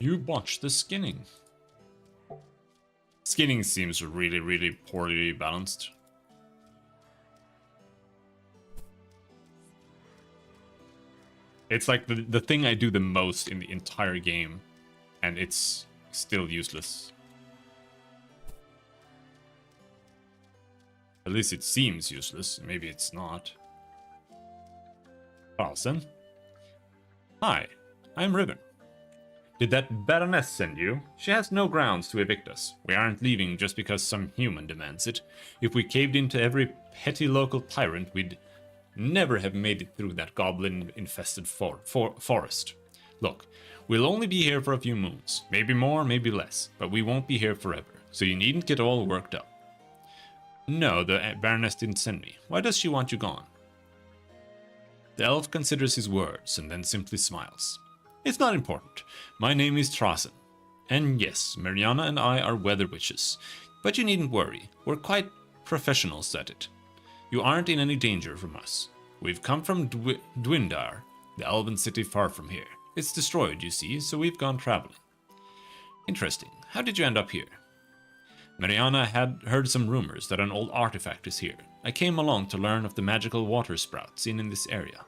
You botched the skinning. Skinning seems really, really poorly balanced. It's like the thing I do the most in the entire game, and it's still useless. At least it seems useless. Maybe it's not. Carlsen? Hi, I'm Ribbon. Did that Baroness send you? She has no grounds to evict us. We aren't leaving just because some human demands it. If we caved into every petty local tyrant, we'd never have made it through that goblin-infested forest. Look, we'll only be here for a few moons. Maybe more, maybe less. But we won't be here forever, so you needn't get all worked up. No, the Baroness didn't send me. Why does she want you gone? The elf considers his words and then simply smiles. It's not important. My name is Trasen. And yes, Mariana and I are weather witches. But you needn't worry. We're quite professionals at it. You aren't in any danger from us. We've come from Dwindar, the elven city far from here. It's destroyed, you see, so we've gone traveling. Interesting. How did you end up here? Mariana had heard some rumors that an old artifact is here. I came along to learn of the magical water sprout seen in this area.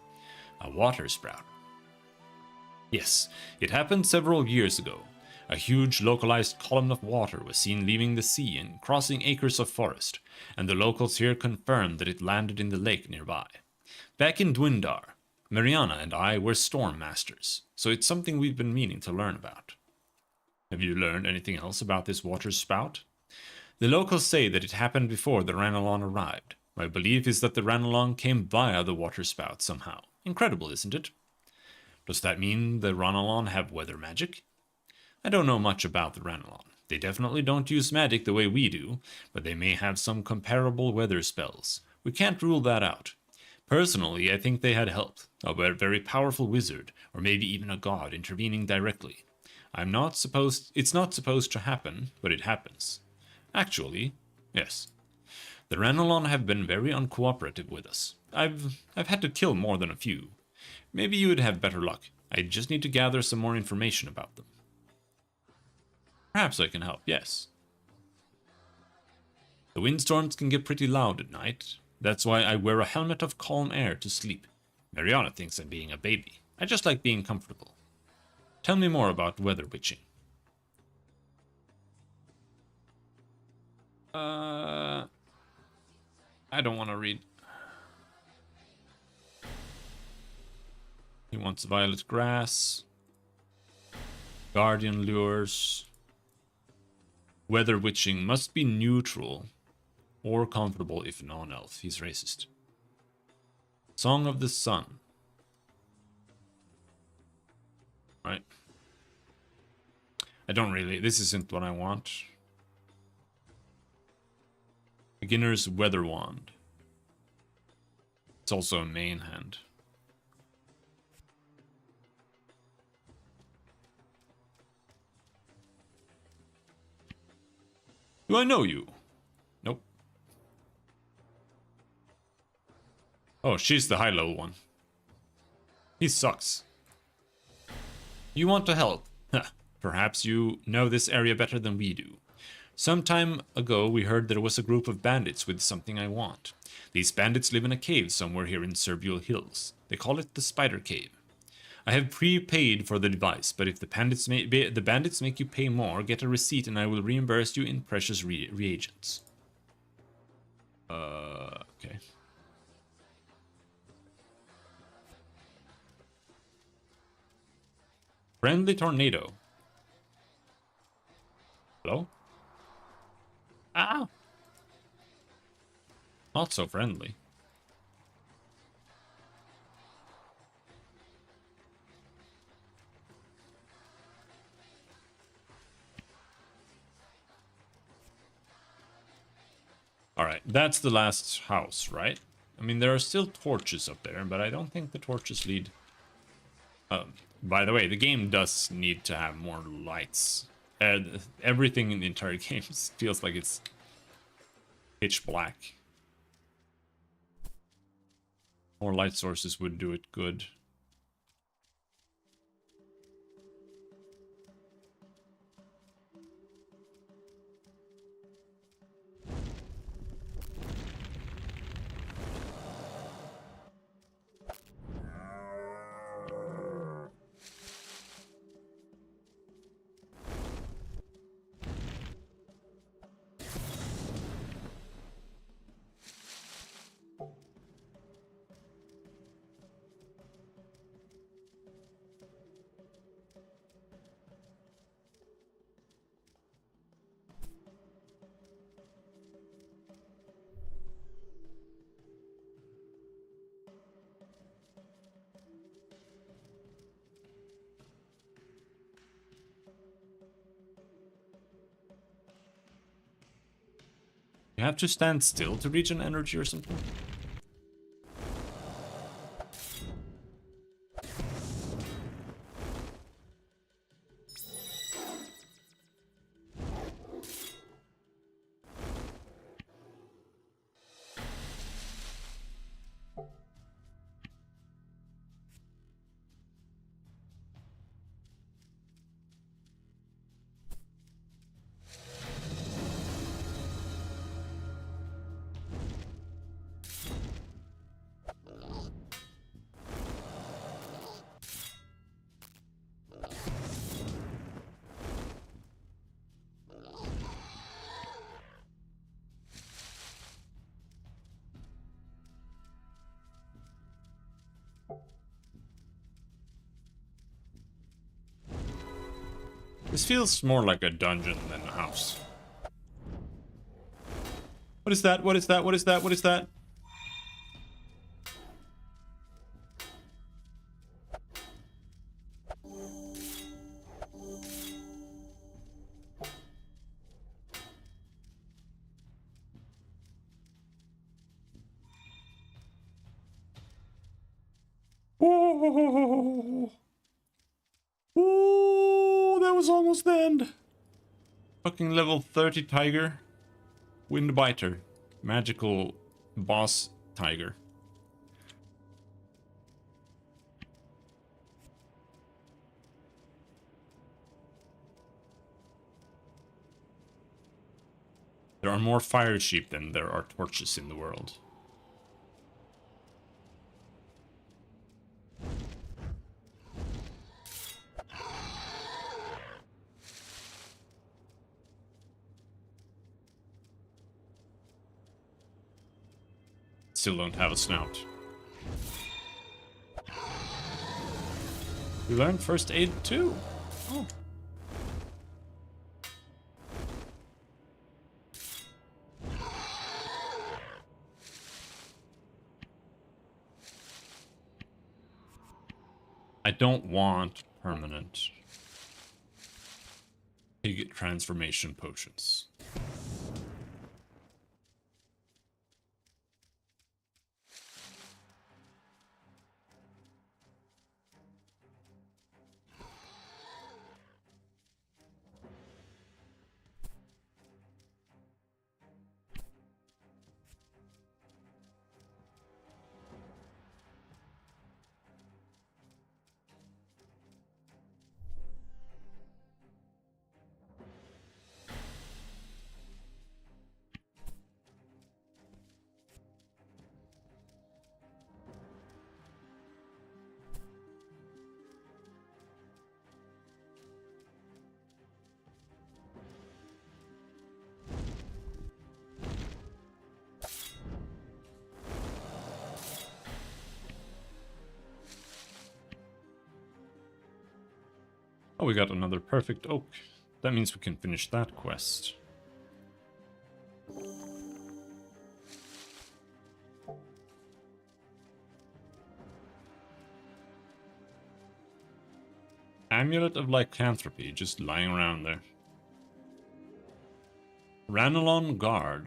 A water sprout? Yes, it happened several years ago. A huge localized column of water was seen leaving the sea and crossing acres of forest, and the locals here confirmed that it landed in the lake nearby. Back in Dwindar, Mariana and I were storm masters, so it's something we've been meaning to learn about. Have you learned anything else about this water spout? The locals say that it happened before the Ranelon arrived. My belief is that the Ranelon came via the water spout somehow. Incredible, isn't it? Does that mean the Ranelon have weather magic? I don't know much about the Ranelon. They definitely don't use magic the way we do, but they may have some comparable weather spells. We can't rule that out. Personally, I think they had help. A very powerful wizard, or maybe even a god intervening directly. It's not supposed to happen, but it happens. Actually, yes. The Ranelon have been very uncooperative with us. I've had to kill more than a few. Maybe you would have better luck. I just need to gather some more information about them. Perhaps I can help, yes. The windstorms can get pretty loud at night. That's why I wear a helmet of calm air to sleep. Mariana thinks I'm being a baby. I just like being comfortable. Tell me more about weather witching. I don't want to read. He wants violet grass. Guardian lures. Weather witching must be neutral or comfortable if non-elf. He's racist. Song of the Sun. Right. I don't really... This isn't what I want. Beginner's Weather Wand. It's also a main hand. Do I know you? Nope. Oh, she's the high-level one. He sucks. You want to help? Perhaps you know this area better than we do. Some time ago, we heard there was a group of bandits with something I want. These bandits live in a cave somewhere here in Serbial Hills. They call it the Spider Cave. I have prepaid for the device, but if the bandits make you pay more, get a receipt and I will reimburse you in precious reagents. Okay. Friendly tornado. Hello? Ow! Not so friendly. Alright, that's the last house, right? I mean, there are still torches up there, but I don't think the torches lead... by the way, the game does need to have more lights. Everything in the entire game feels like it's pitch black. More light sources would do it good. You have to stand still to reach an energy or something? This feels more like a dungeon than a house. What is that? What is that? What is that? What is that? Oh, oh, that was almost the end. Fucking level 30 tiger. Windbiter. Magical boss tiger. There are more fire sheep than there are torches in the world. Still don't have a snout. We learned first aid too. Oh. I don't want permanent pig transformation potions. Oh, we got another perfect oak. That means we can finish that quest. Amulet of Lycanthropy, just lying around there. Ranelon Guard.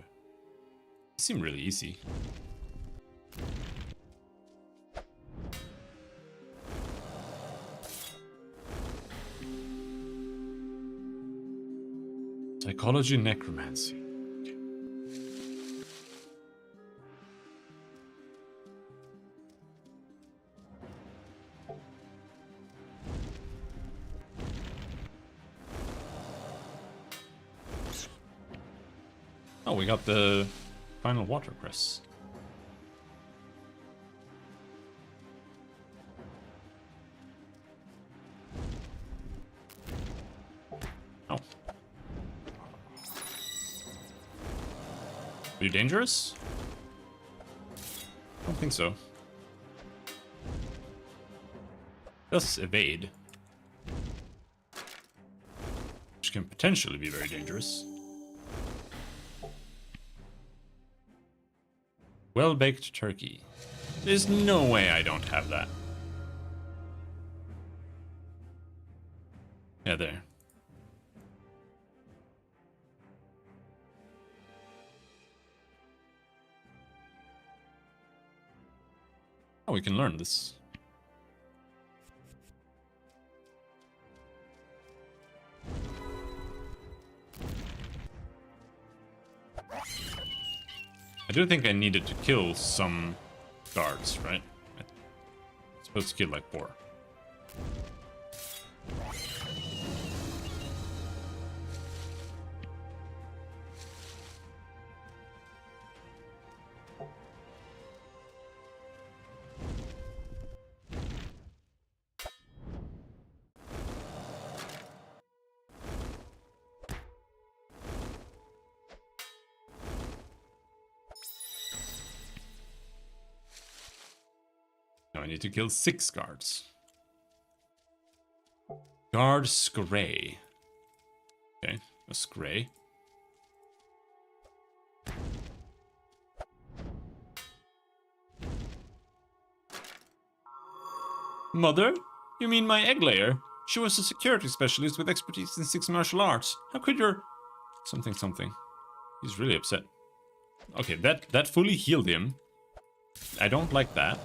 They seem really easy. Psychology Necromancy. Oh, we got the final watercress. Oh. Are you dangerous? I don't think so. Just evade. Which can potentially be very dangerous. Well-baked turkey. There's no way I don't have that. Yeah, there. we can learn this. I do think I needed to kill some guards, right? I'm supposed to kill like 4. Now I need to kill 6 guards. Guard Scray. Okay, a Scray. Mother? You mean my egg layer? She was a security specialist with expertise in 6 martial arts. How could your... Something. He's really upset. Okay, that fully healed him. I don't like that.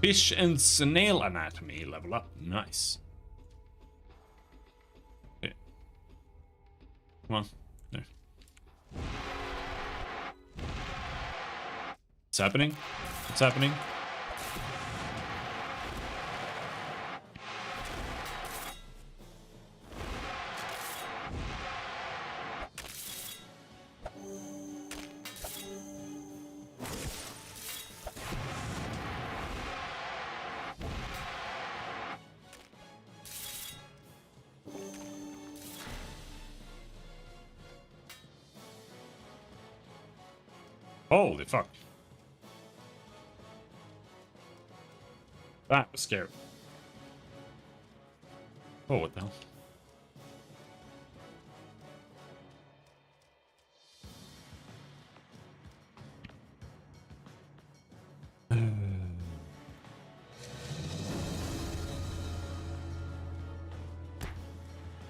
Fish and snail anatomy level up. Nice. Okay. Come on. There. What's happening? What's happening? Holy fuck. That was scary. Oh, what the hell?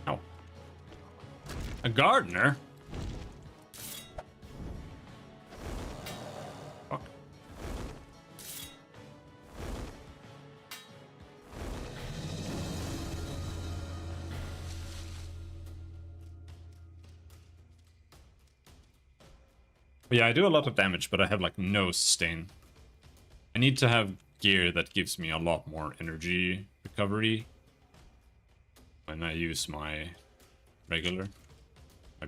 Ow. A gardener? Fuck. Yeah, I do a lot of damage, but I have like no sustain. I need to have gear that gives me a lot more energy recovery when I use my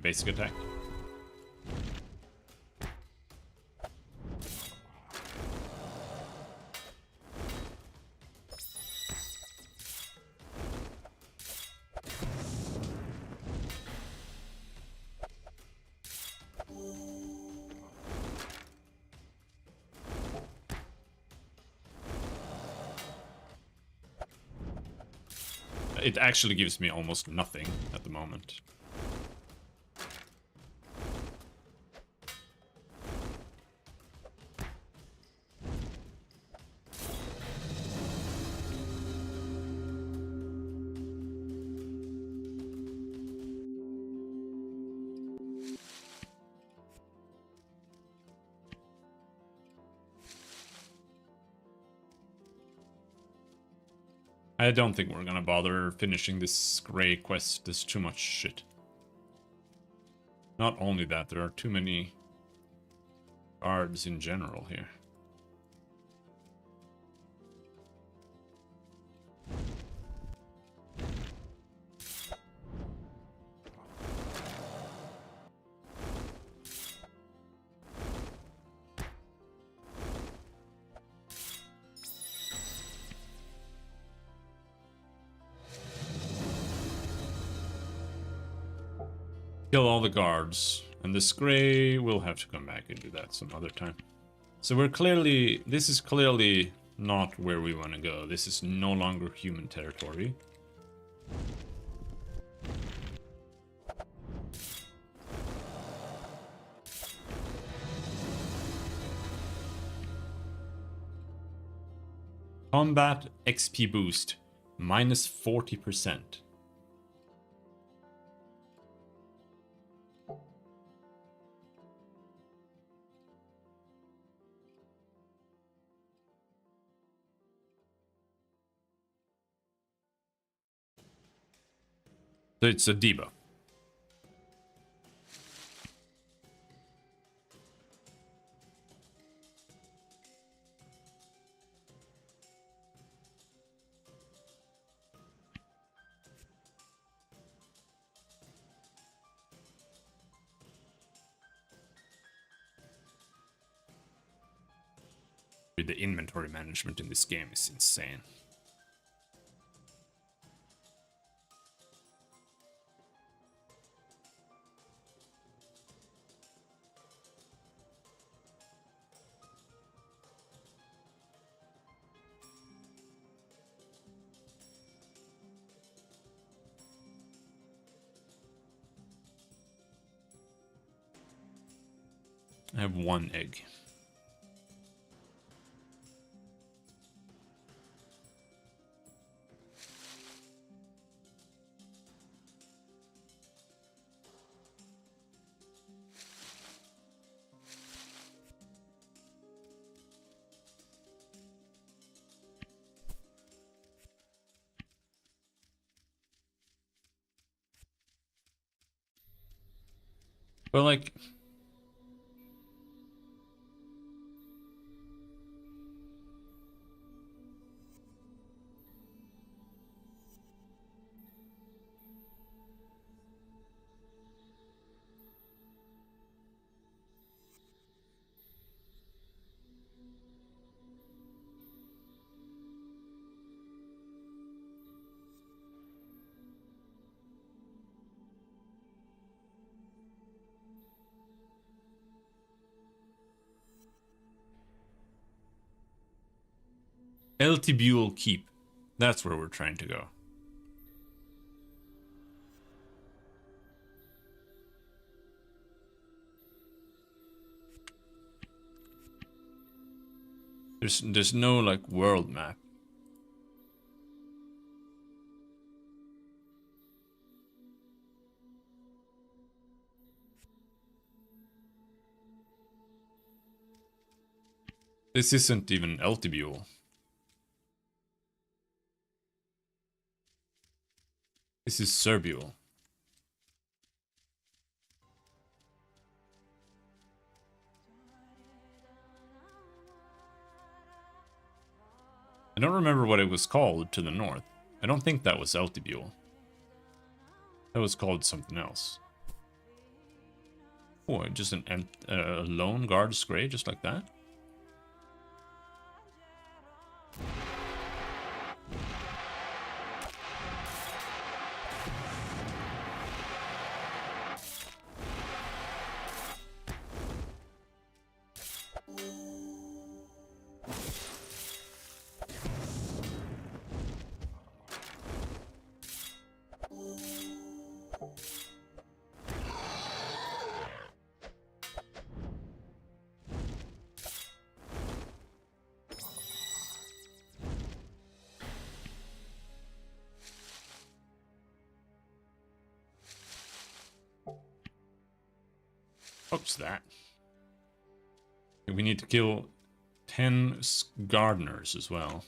basic attack. It actually gives me almost nothing at the moment. I don't think we're gonna bother finishing this gray quest. There's too much shit. Not only that, there are too many guards in general here. Kill all the guards, and this gray will have to come back and do that some other time. So this is clearly not where we want to go. This is no longer human territory. Combat XP boost, minus 40%. So it's a debuff. The inventory management in this game is insane. I have 1 egg. But like, Eltibule Keep. That's where we're trying to go. There's no like world map. This isn't even Eltibule. This is Serbule. I don't remember what it was called to the north. I don't think that was Eltibule. That was called something else. Oh, just a lone guard Scray, just like that? What's that? We need to kill 10 gardeners as well.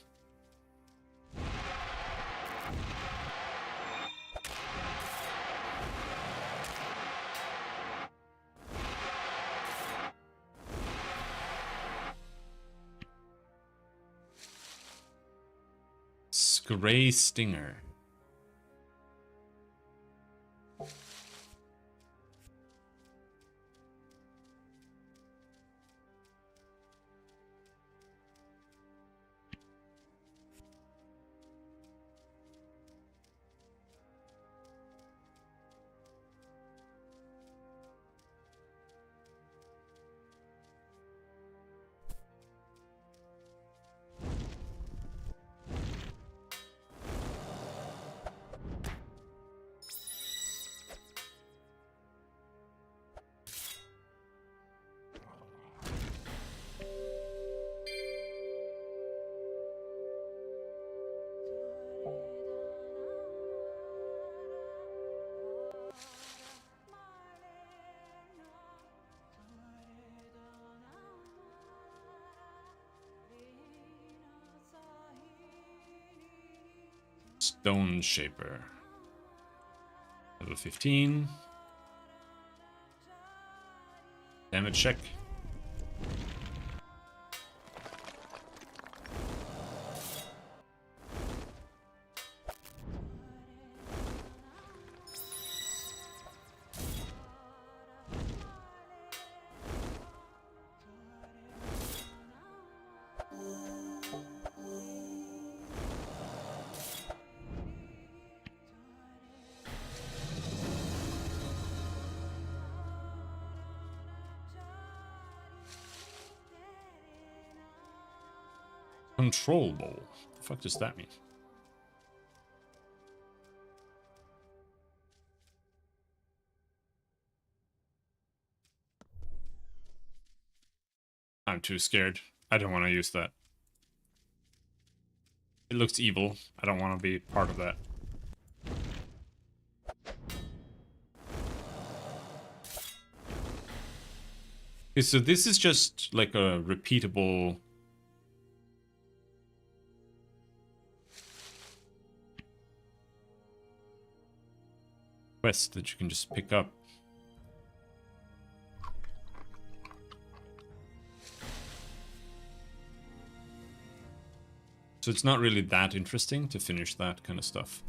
Scray Stinger. Stone Shaper. Level 15. Damage check. Control Ball. What the fuck does that mean? I'm too scared. I don't want to use that. It looks evil. I don't want to be part of that. Okay, so this is just like a repeatable... quest that you can just pick up. So it's not really that interesting to finish that kind of stuff.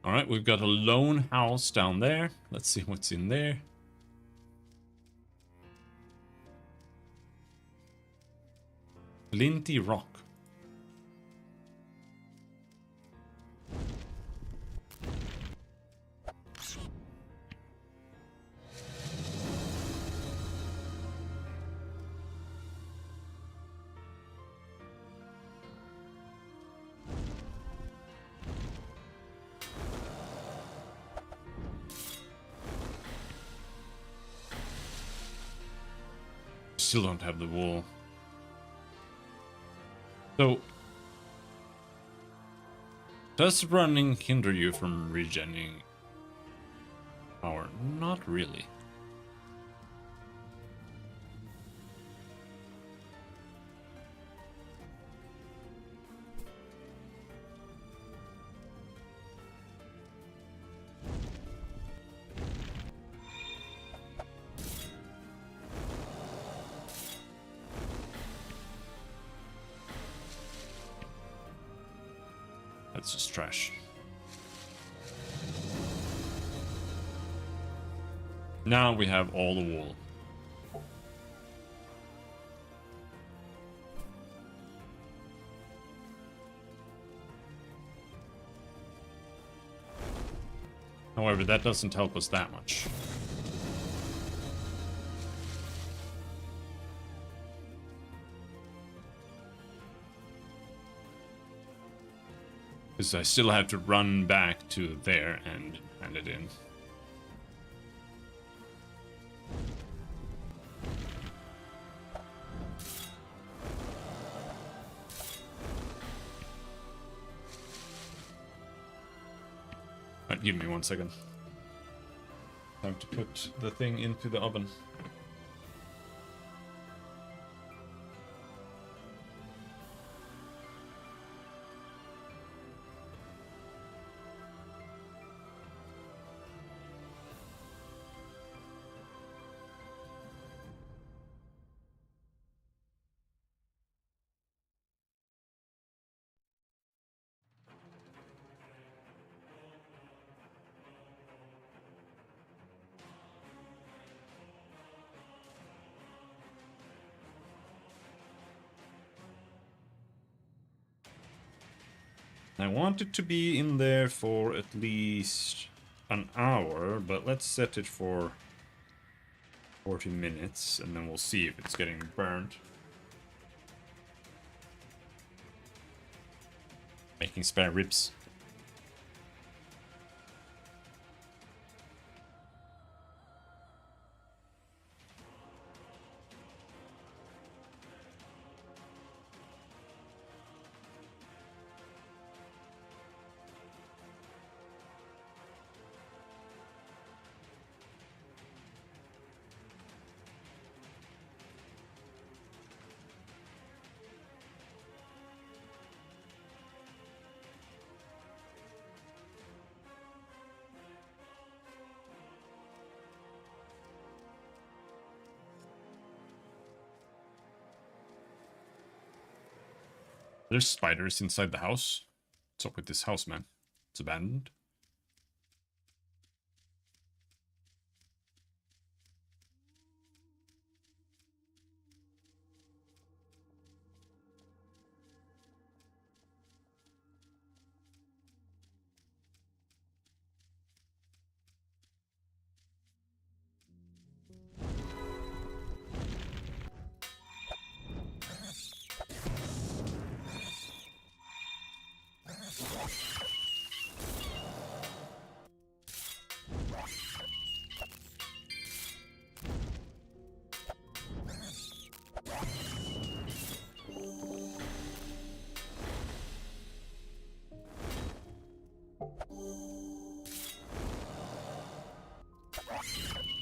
Alright, we've got a lone house down there. Let's see what's in there. Flinty rock. Still don't have the wool. So, does running hinder you from regenerating power? Not really. That's just trash. Now we have all the wool. However, that doesn't help us that much. Because I still have to run back to there and hand it in. Right, give me 1 second. Time to put the thing into the oven. I want it to be in there for at least an hour, but let's set it for 40 minutes and then we'll see if it's getting burned. Making spare ribs. There's spiders inside the house. What's up with this house, man? It's abandoned.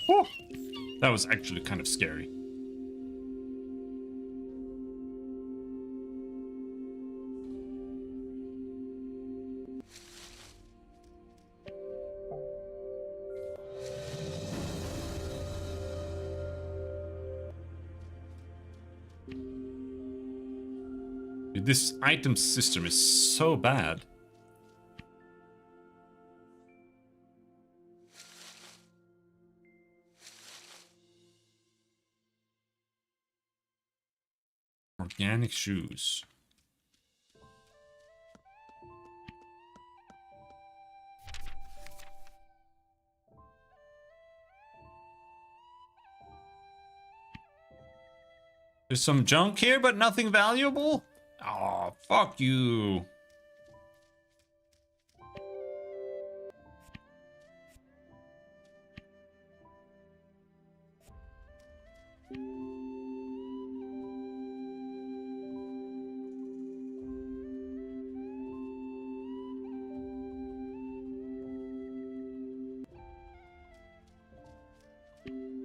Whew. That was actually kind of scary. Dude, this item system is so bad. Organic shoes. There's some junk here, but nothing valuable? Oh, fuck you.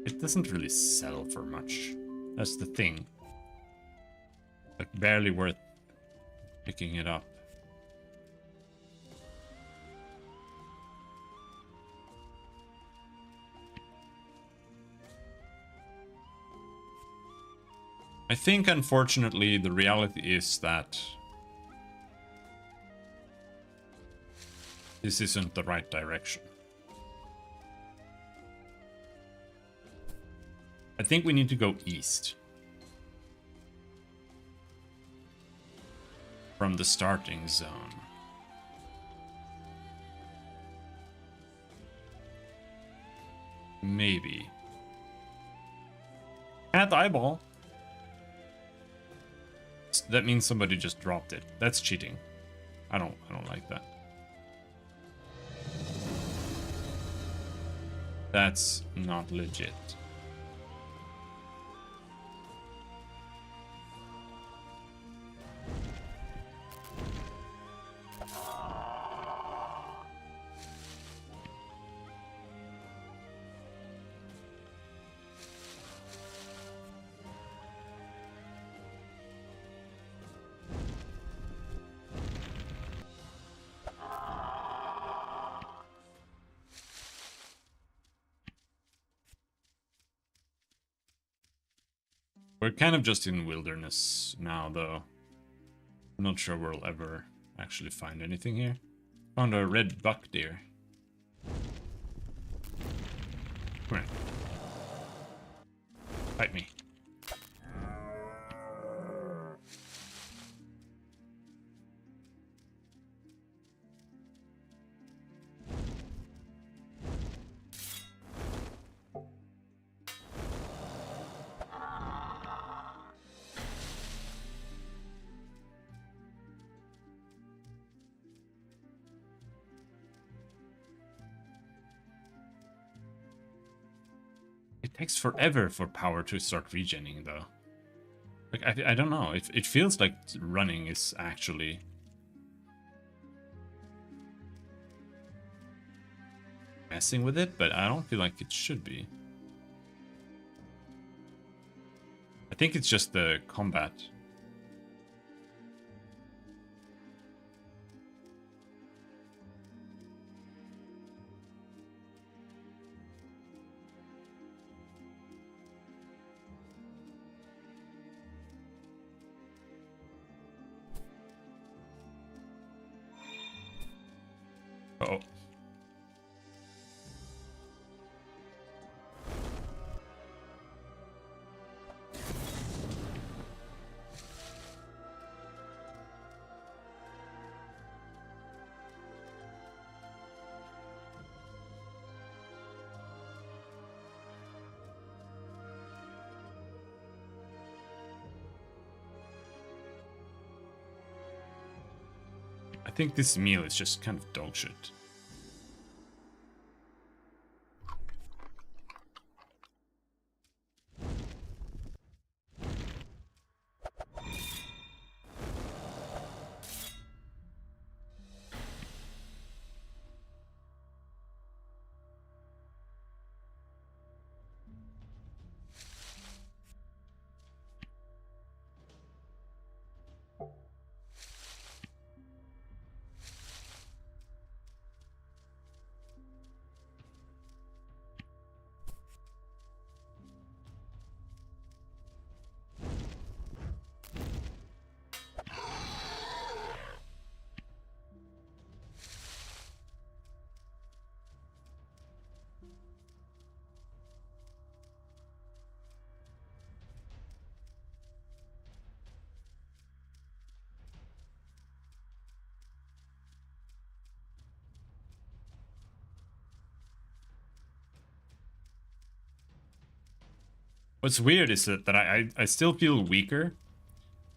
It doesn't really sell for much. That's the thing. Like, barely worth picking it up. I think, unfortunately, the reality is that this isn't the right direction. I think we need to go east. From the starting zone. Maybe. Cat eyeball. That means somebody just dropped it. That's cheating. I don't like that. That's not legit. We're kind of just in wilderness now, though. I'm not sure we'll ever actually find anything here. Found a red buck deer. Come here. Fight me. It takes forever for power to start regening, though. Like, I don't know. It feels like running is actually messing with it, but I don't feel like it should be. I think it's just the combat. Uh-oh. I think this meal is just kind of dog shit. What's weird is that I still feel weaker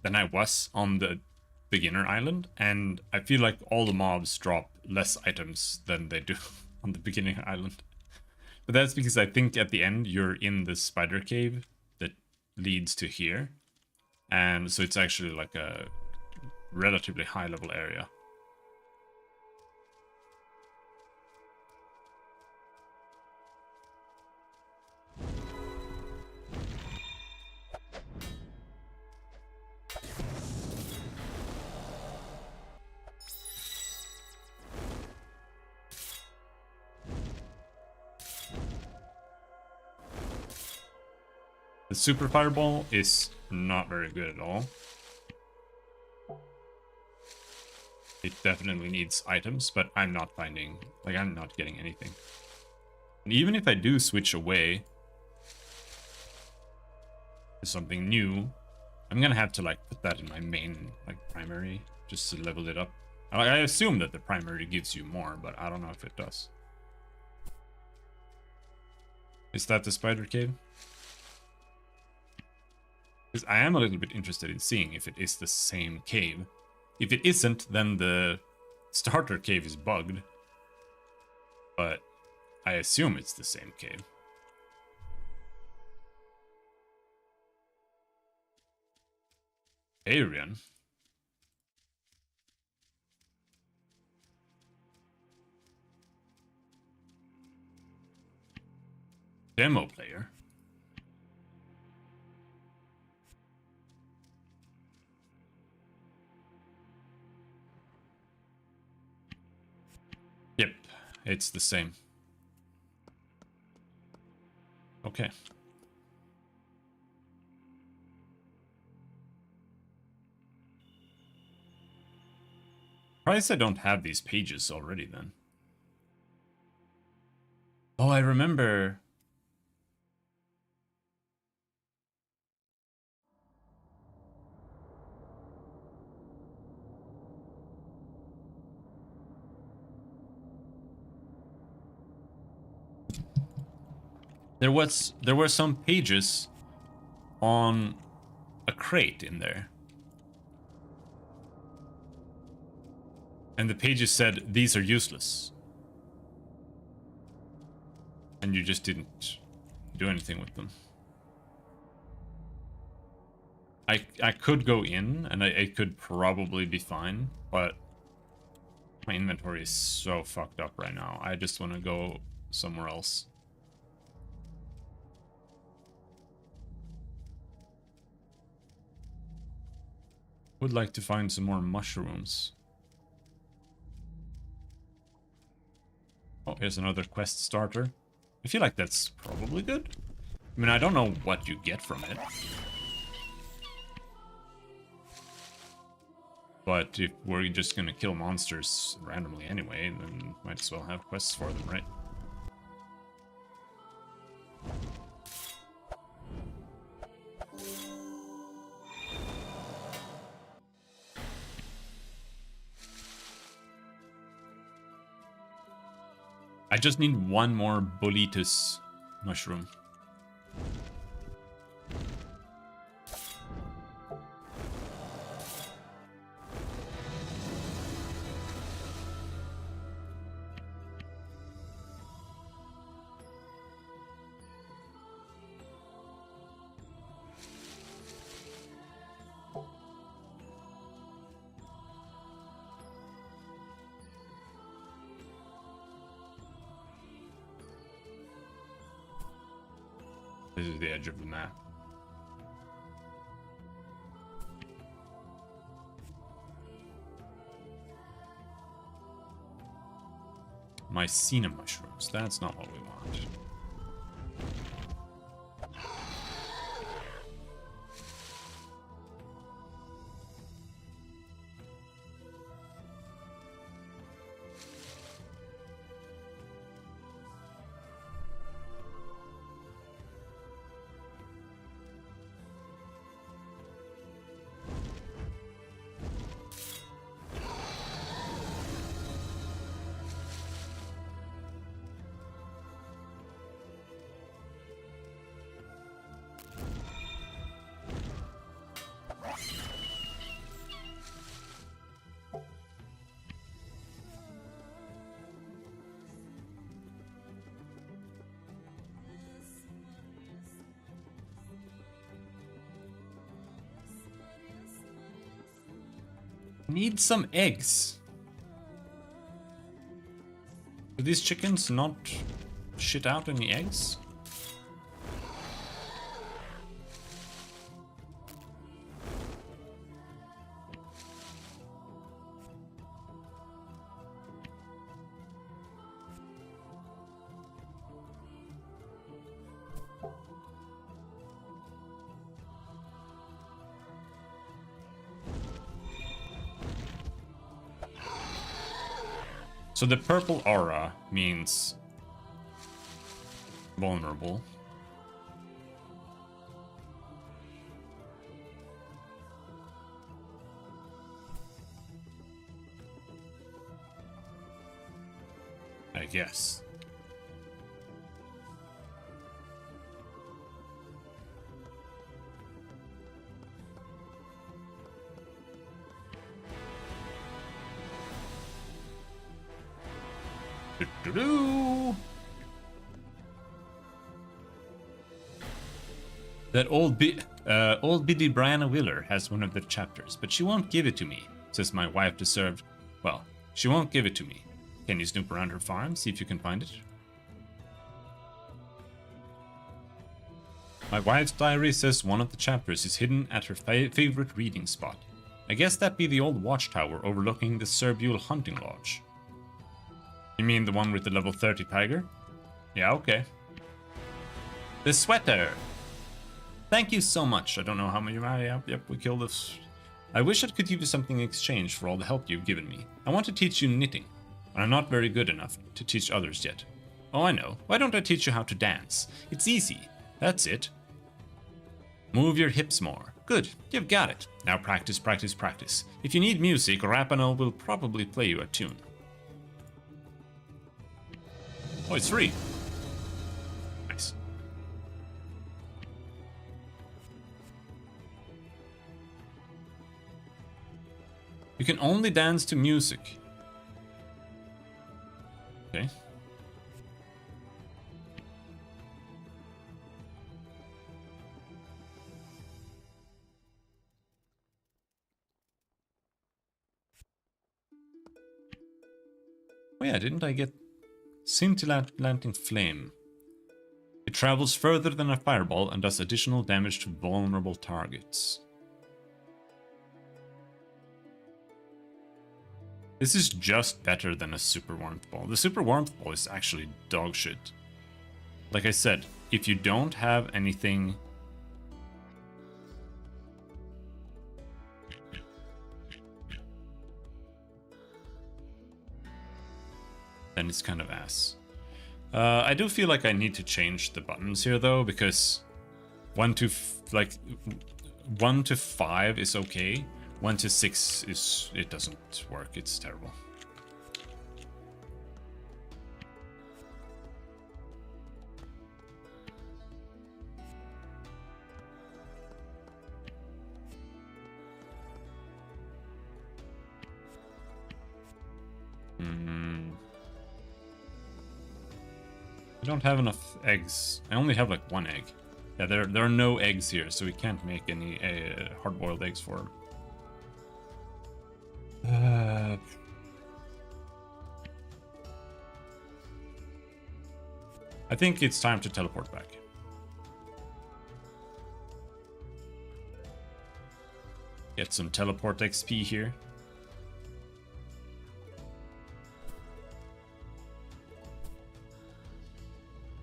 than I was on the beginner island, and I feel like all the mobs drop less items than they do on the beginning island. But that's because I think at the end you're in the spider cave that leads to here, and so it's actually like a relatively high level area. The super fireball is not very good at all. It definitely needs items, but I'm not finding, like, I'm not getting anything. And even if I do switch away to something new, I'm gonna have to, like, put that in my main, like, primary, just to level it up. I assume that the primary gives you more, but I don't know if it does. Is that the spider cave? Because I am a little bit interested in seeing if it is the same cave. If it isn't, then the starter cave is bugged. But I assume it's the same cave. Arian. Demo player. Yep, it's the same. Okay. Surprised I don't have these pages already then. Oh, I remember. There were some pages on a crate in there. And the pages said, these are useless. And you just didn't do anything with them. I could go in, and it could probably be fine, but my inventory is so fucked up right now. I just want to go somewhere else. Would like to find some more mushrooms. Oh, here's another quest starter. I feel like that's probably good. I mean, I don't know what you get from it. But if we're just gonna kill monsters randomly anyway, then might as well have quests for them, right? I just need one more Boletus mushroom. This is the edge of the map. Mycena mushrooms. That's not what we want. Need some eggs. Do these chickens not shit out any eggs? So the purple aura means vulnerable. I guess. That old biddy Brianna Wheeler has one of the chapters, but she won't give it to me, says my wife deserved. Well, she won't give it to me. Can you snoop around her farm, see if you can find it? My wife's diary says one of the chapters is hidden at her favorite reading spot. I guess that'd be the old watchtower overlooking the Serbule hunting lodge. You mean the one with the level 30 tiger? Yeah, okay. The sweater! Thank you so much. I don't know how many... Yep, we killed this. I wish I could give you something in exchange for all the help you've given me. I want to teach you knitting, but I'm not very good enough to teach others yet. Oh, I know. Why don't I teach you how to dance? It's easy. That's it. Move your hips more. Good, you've got it. Now practice, practice, practice. If you need music, Rapano will probably play you a tune. Oh, it's free. Nice. You can only dance to music. Okay. Oh yeah, didn't I get scintillating flame? It travels further than a fireball and does additional damage to vulnerable targets. This is just better than a super warmth ball. The super warmth ball is actually dog shit. Like I said, if you don't have anything... then it's kind of ass. I do feel like I need to change the buttons here though, because 1 to 5 is okay. 1 to 6 is, it doesn't work. It's terrible. I don't have enough eggs. I only have like 1 egg. Yeah, there are no eggs here, so we can't make any hard-boiled eggs for him. I think it's time to teleport back. Get some teleport XP here.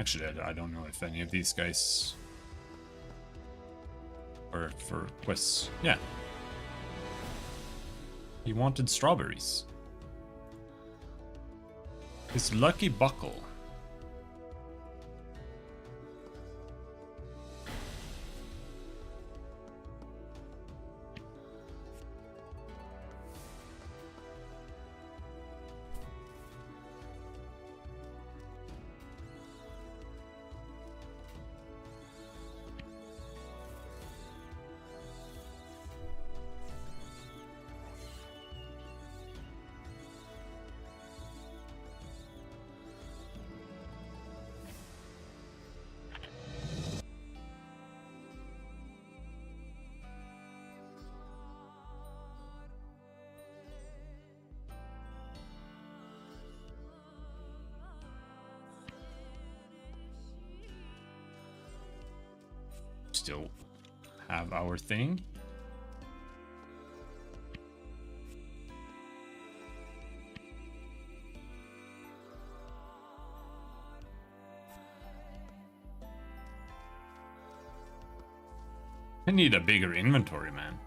Actually, I don't know if any of these guys are for quests. Yeah. He wanted strawberries. His lucky buckle. Still have our thing. I need a bigger inventory, man.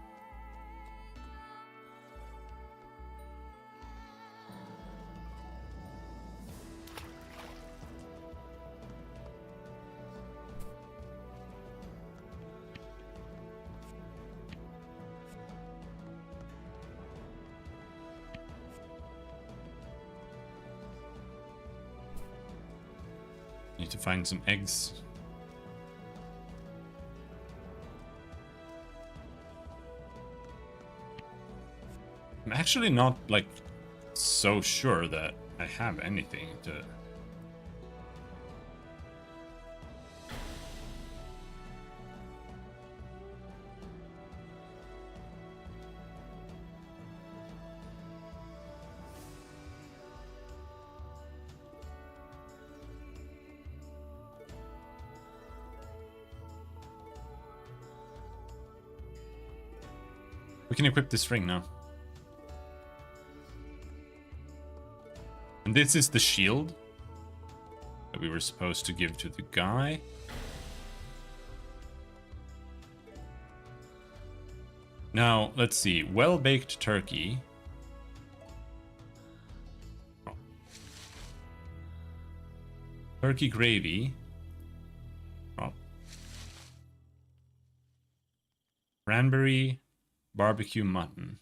Need to find some eggs. I'm actually not, like, so sure that I have anything to... We can equip this ring now. And this is the shield that we were supposed to give to the guy. Now, let's see. Well-baked turkey. Oh. Turkey gravy. Oh. Cranberry barbecue mutton.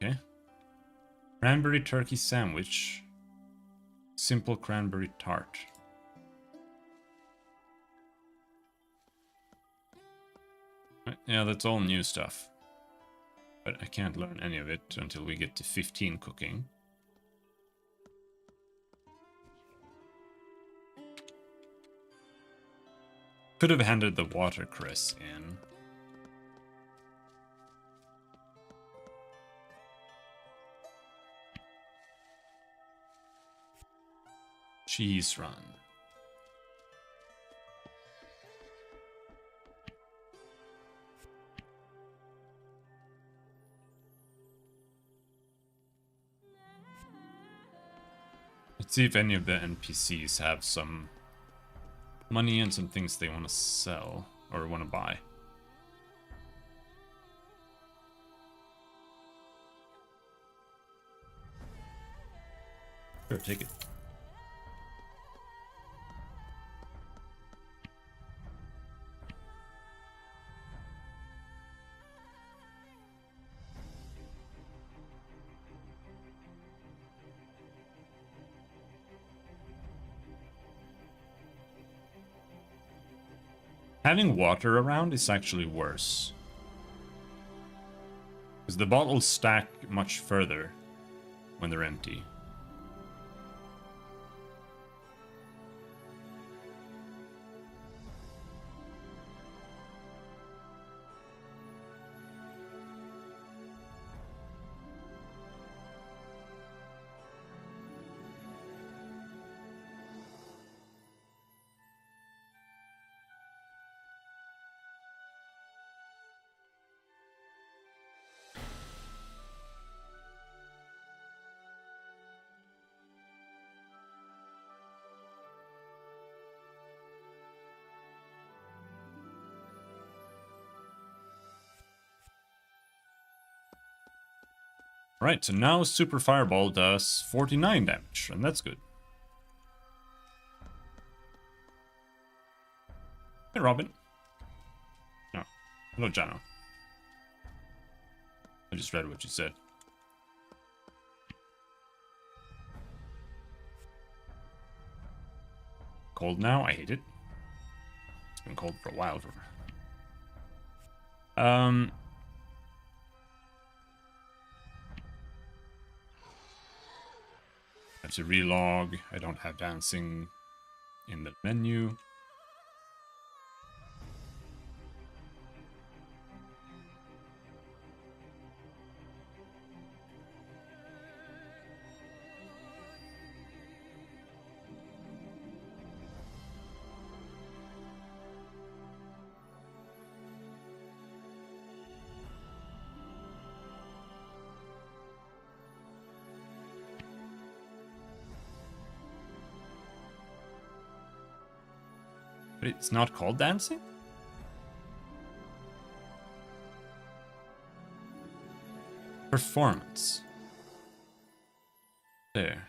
Okay. Cranberry turkey sandwich. Simple cranberry tart. Yeah, that's all new stuff. But I can't learn any of it until we get to 15 cooking. Could have handed the watercress in. Cheese run. Let's see if any of the NPCs have some money and some things they want to sell or want to buy. Sure, take it. Having water around is actually worse. Because the bottles stack much further when they're empty. Right, so now Super Fireball does 49 damage, and that's good. Hey, Robin. No. Hello, Jano. I just read what you said. Cold now? I hate it. It's been cold for a while. I have to relog. I don't have dancing in the menu. But it's not called dancing? Performance. There.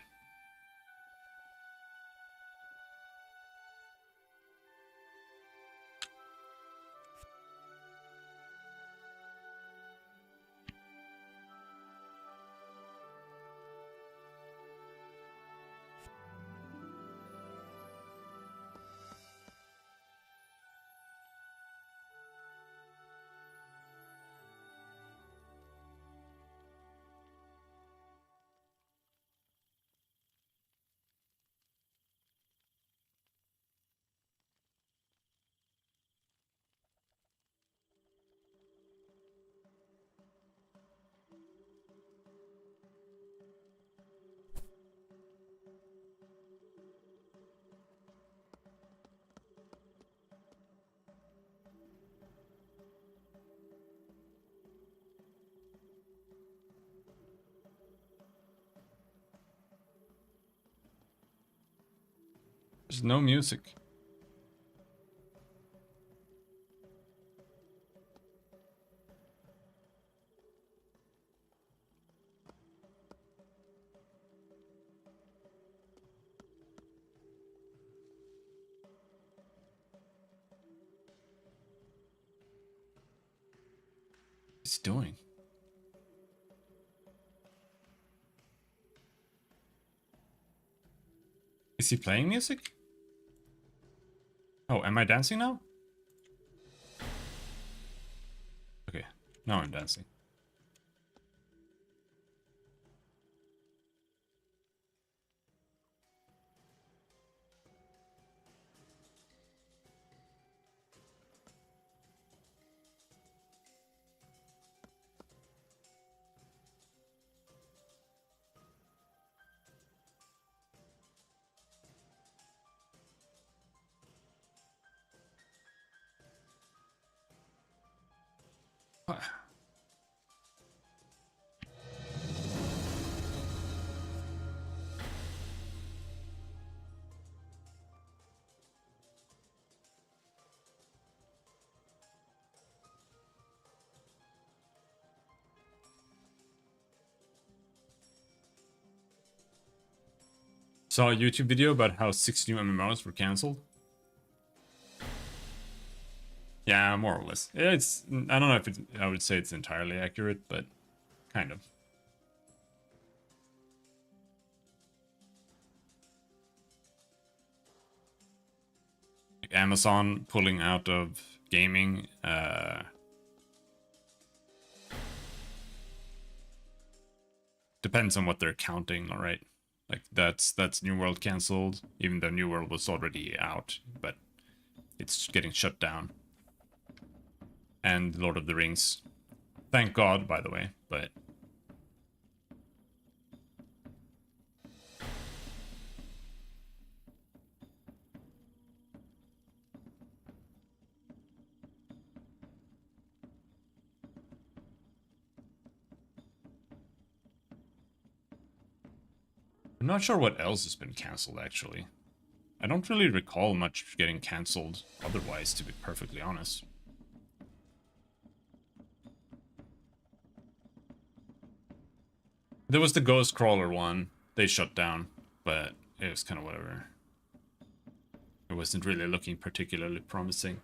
There's no music. What's he doing? Is he playing music? Oh, am I dancing now? Okay, now I'm dancing. What? Saw a YouTube video about how 6 new MMOs were cancelled. Yeah, more or less. It's, I don't know if it's, I would say it's entirely accurate, but kind of. Like Amazon pulling out of gaming, depends on what they're counting, alright? Like that's New World cancelled, even though New World was already out, but it's getting shut down. And Lord of the Rings. Thank God, by the way, but... I'm not sure what else has been cancelled, actually. I don't really recall much getting cancelled otherwise, to be perfectly honest. There was the Ghost Crawler one. They shut down, but it was kind of whatever. It wasn't really looking particularly promising.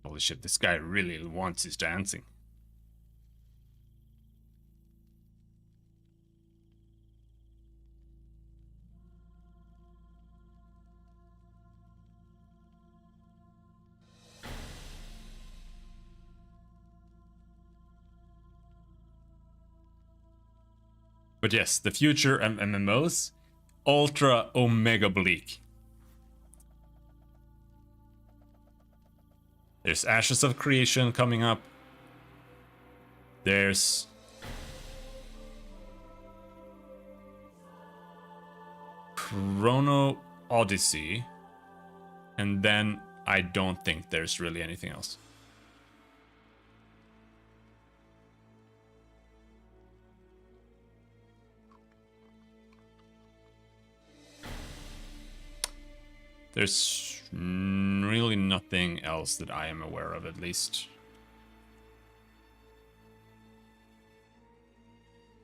Holy shit, this guy really wants his dancing. But yes, the future MMOs, ultra omega bleak. There's Ashes of Creation coming up. There's Chrono Odyssey. And then I don't think there's really anything else. There's really nothing else that I am aware of, at least.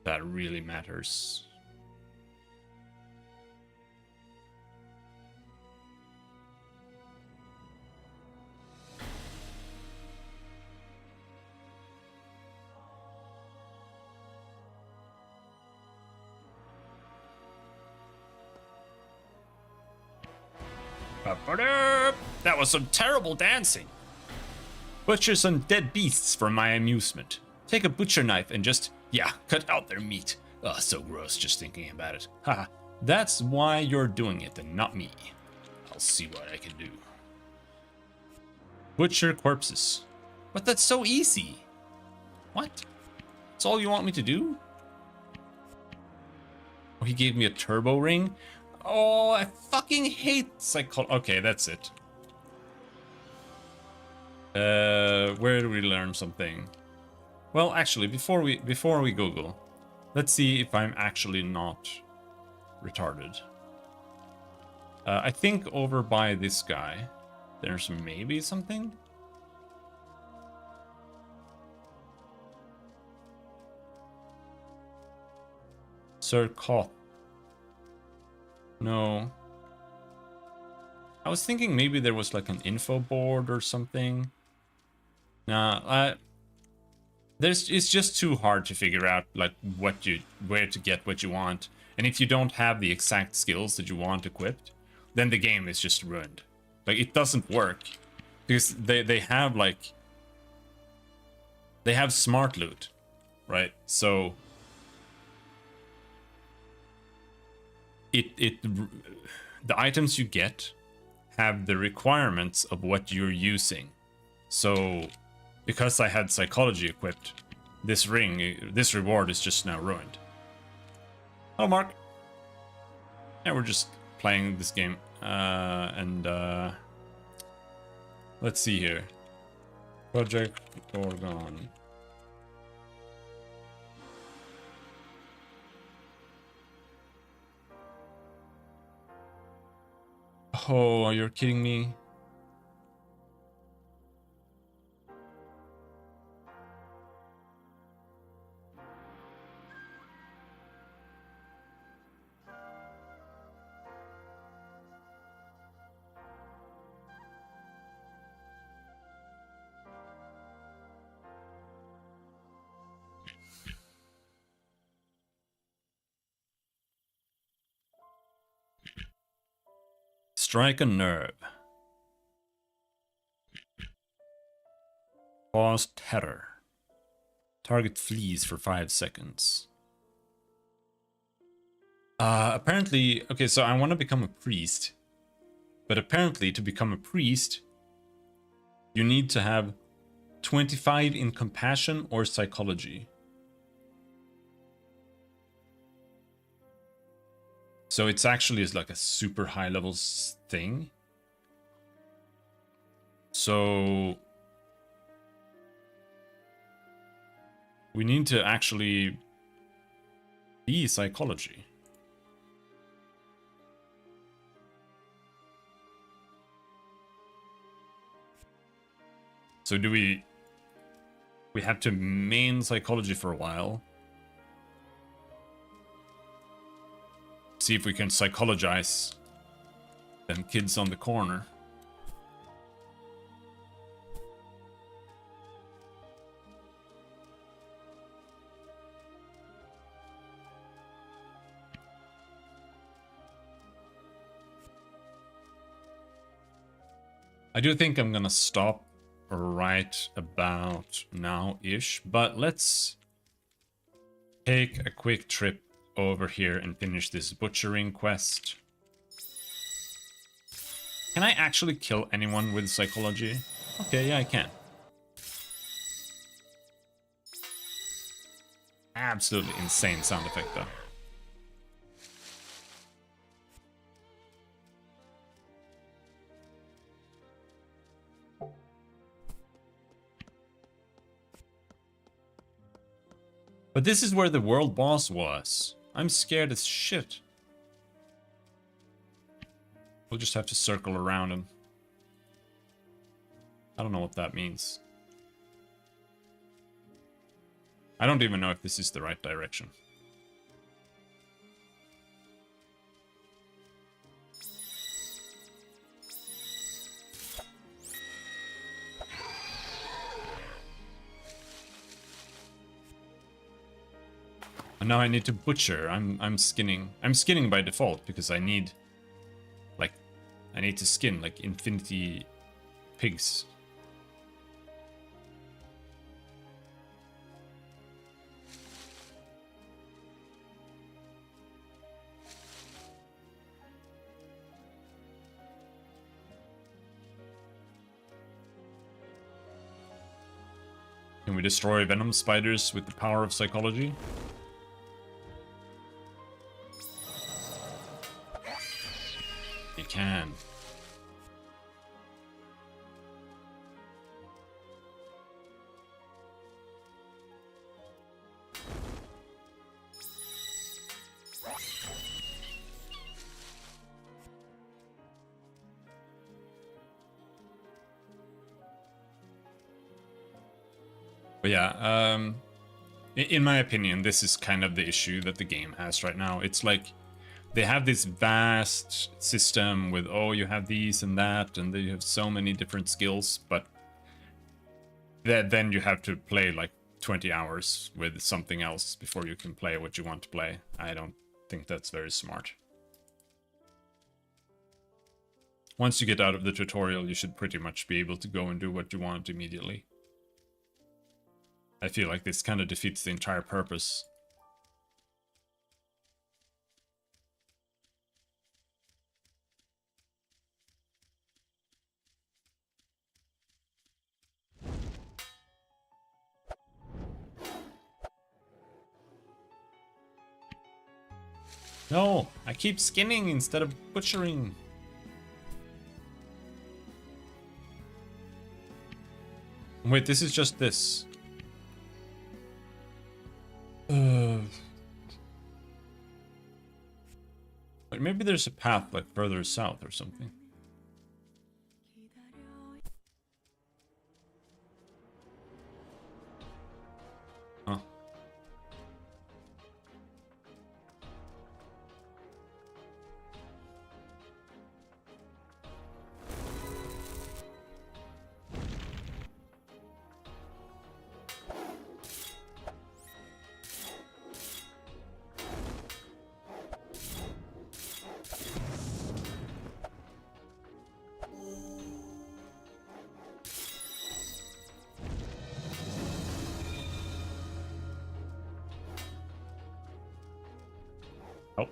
That really matters. That was some terrible dancing. Butcher some dead beasts for my amusement. Take a butcher knife and just, yeah, cut out their meat. Ugh, so gross just thinking about it. Haha, that's why you're doing it and not me. I'll see what I can do. Butcher corpses. But that's so easy. What? That's all you want me to do? Oh, he gave me a turbo ring? Oh, I fucking hate psychology. Okay, that's it. Where do we learn something? Well, actually, before we Google, let's see if I'm actually not retarded. I think over by this guy, there's maybe something. Sir Koth. No. I was thinking maybe there was like an info board or something. Nah, it's just too hard to figure out like where to get what you want. And if you don't have the exact skills that you want equipped, then the game is just ruined. Like it doesn't work because they have like they have smart loot, right? So the items you get have the requirements of what you're using. So because I had psychology equipped, this reward is just now ruined. Hello, Mark. Yeah, we're just playing this game. Let's see here. Project Gorgon. Oh, you're kidding me. Strike a nerve. Cause terror. Target flees for 5 seconds. Apparently, okay, so I want to become a priest. But apparently, to become a priest, you need to have 25 in compassion or psychology. So it's actually like a super high level thing. So we need to actually be psychology. So do we have to main psychology for a while. See if we can psychologize them kids on the corner. I do think I'm gonna stop right about now-ish, but let's take a quick trip over here and finish this butchering quest. Can I actually kill anyone with psychology? Okay, yeah, I can. Absolutely insane sound effect, though. But this is where the world boss was. I'm scared as shit. We'll just have to circle around him. I don't know what that means. I don't even know if this is the right direction. And now I need to butcher. I'm skinning. I'm skinning by default because I need to skin like infinity pigs. Can we destroy venom spiders with the power of psychology? You can. But yeah, in my opinion, this is kind of the issue that the game has right now. It's like they have this vast system with, oh, you have these and that, and they have so many different skills, but then you have to play like 20 hours with something else before you can play what you want to play. I don't think that's very smart. Once you get out of the tutorial, you should pretty much be able to go and do what you want immediately. I feel like this kind of defeats the entire purpose. No, I keep skinning instead of butchering. Wait, this is just this. Like maybe there's a path like further south or something. Huh. Oh.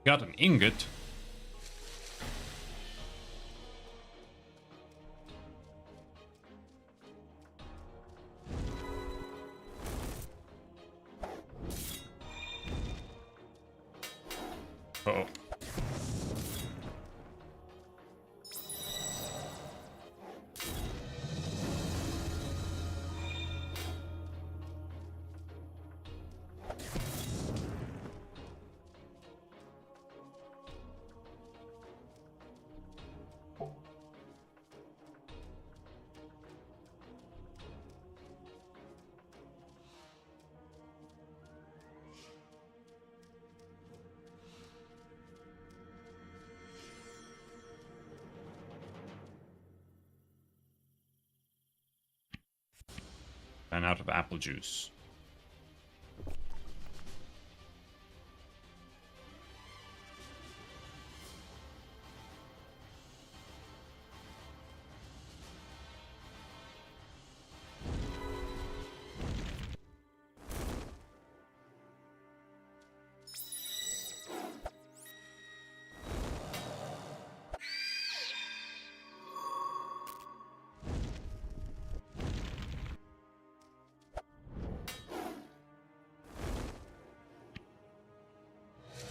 Got an ingot. Uh-oh. Ran out of apple juice.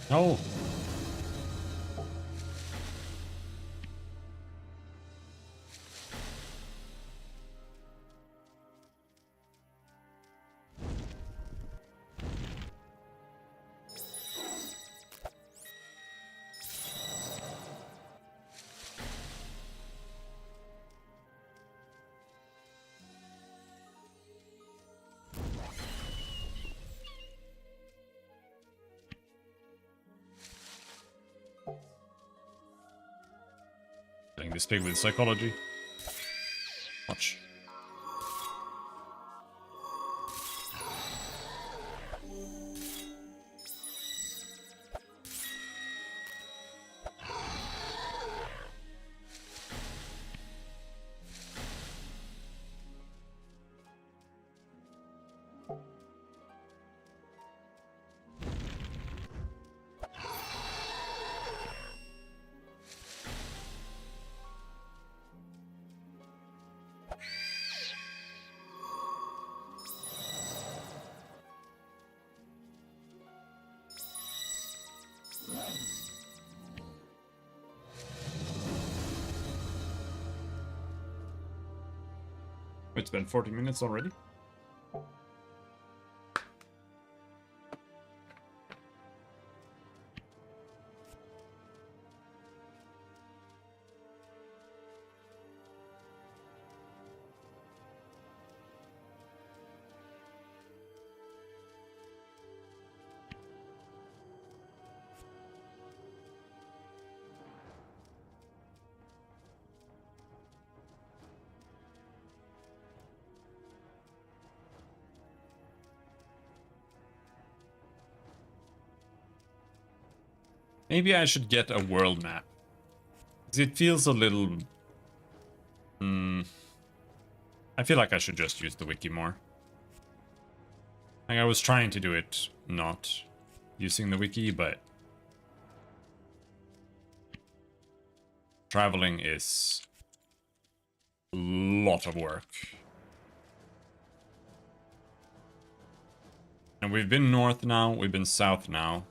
No. Killing this pig with psychology. Watch. It's been 40 minutes already. Maybe I should get a world map. 'Cause it feels a little... I I feel like I should just use the wiki more. Like, I was trying to do it not using the wiki, but traveling is a lot of work. And we've been north now, we've been south now.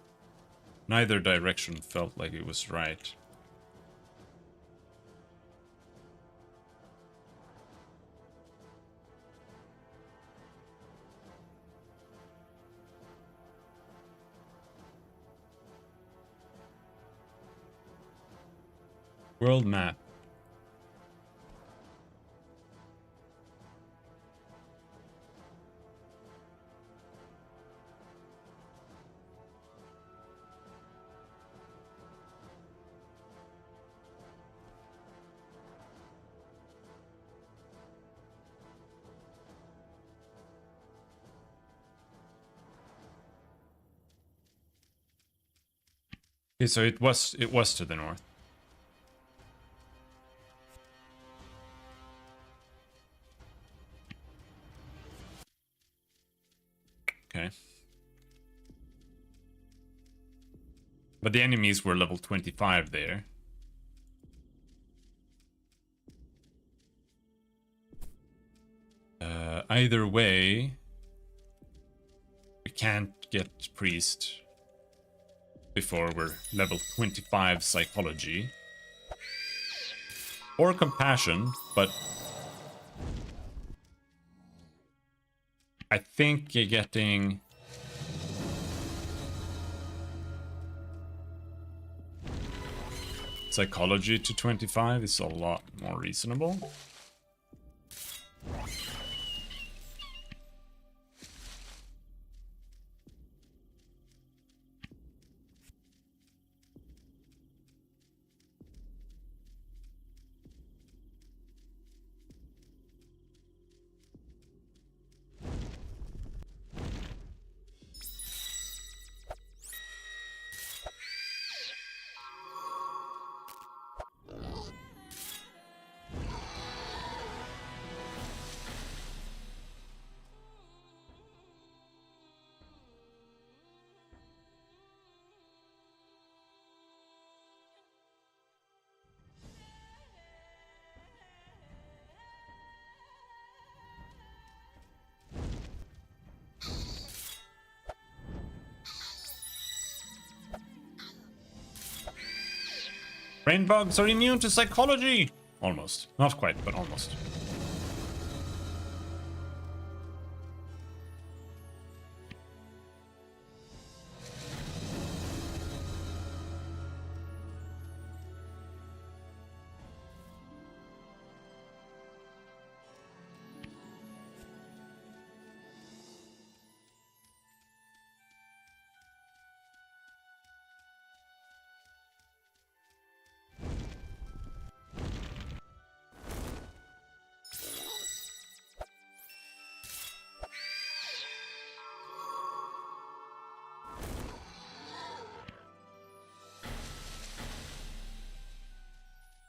Neither direction felt like it was right. World map. Okay, so it was to the north. Okay. But the enemies were level 25 there. Either way, we can't get priest before we're level 25 psychology. Or compassion, but I think you're getting psychology to 25 is a lot more reasonable. Brain bugs are immune to psychology! Almost. Not quite, but almost.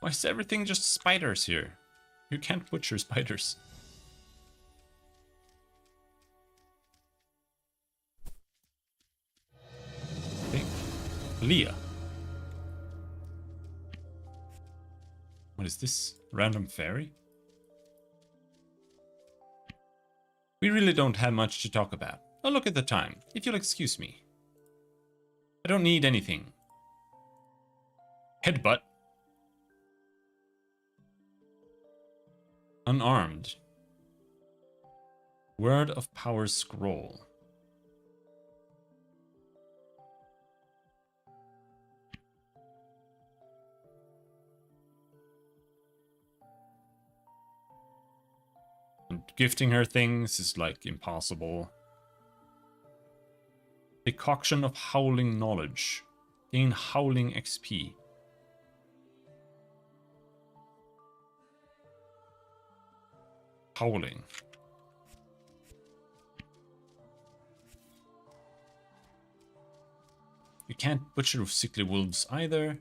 Why is everything just spiders here? You can't butcher spiders. Think. Leah. What is this? Random fairy? We really don't have much to talk about. Oh, look at the time. If you'll excuse me. I don't need anything. Headbutt. Unarmed. Word of Power Scroll. And gifting her things is like impossible. Decoction of Howling Knowledge. Gain Howling XP. Howling. You can't butcher with sickly wolves either.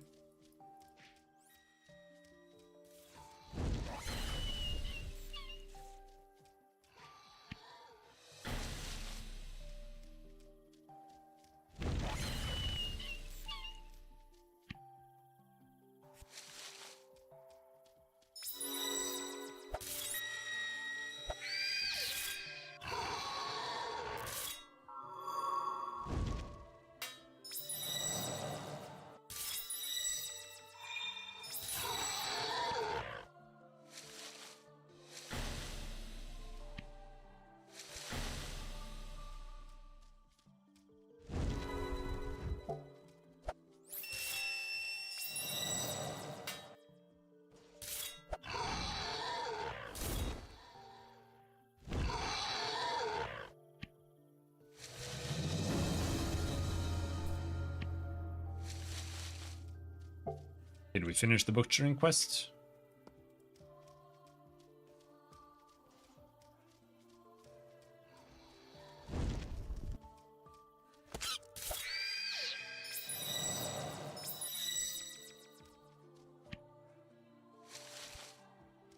we finish the butchering quest?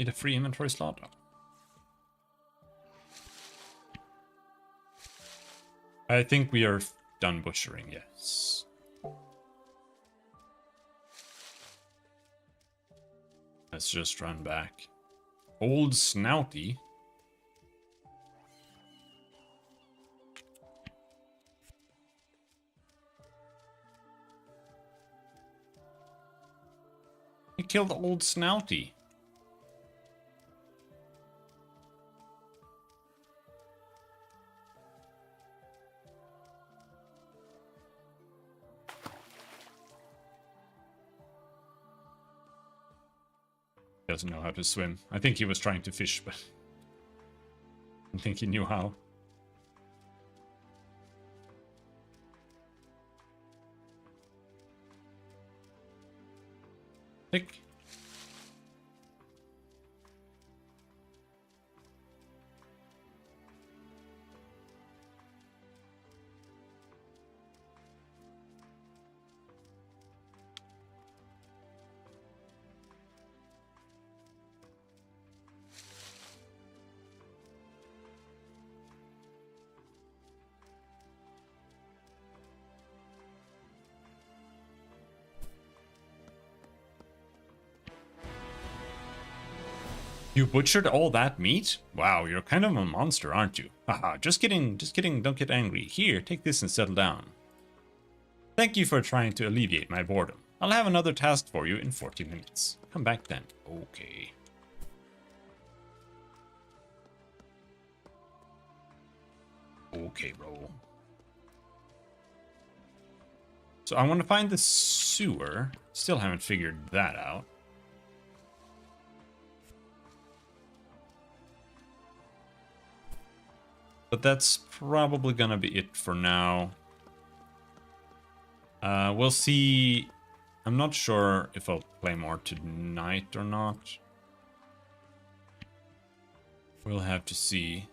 Need a free inventory slot? I think we are done butchering, yes. Let's just run back. Old Snouty. He killed Old Snouty. Doesn't know how to swim. I think he was trying to fish, but I don't think he knew how. Pick. You butchered all that meat? Wow, you're kind of a monster, aren't you? Haha, just kidding, don't get angry. Here, take this and settle down. Thank you for trying to alleviate my boredom. I'll have another task for you in 40 minutes. Come back then. Okay. Okay, bro. So I want to find the sewer. Still haven't figured that out. But that's probably gonna be it for now. We'll see. I'm not sure if I'll play more tonight or not. We'll have to see.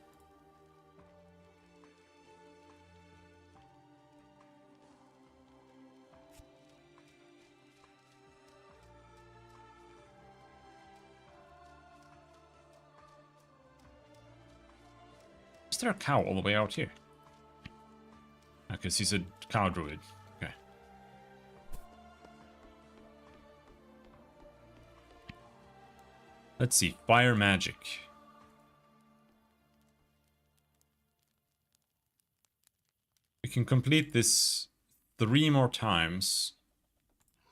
Is there a cow all the way out here? Because he's a cow druid. Okay. Let's see. Fire magic. We can complete this 3 more times.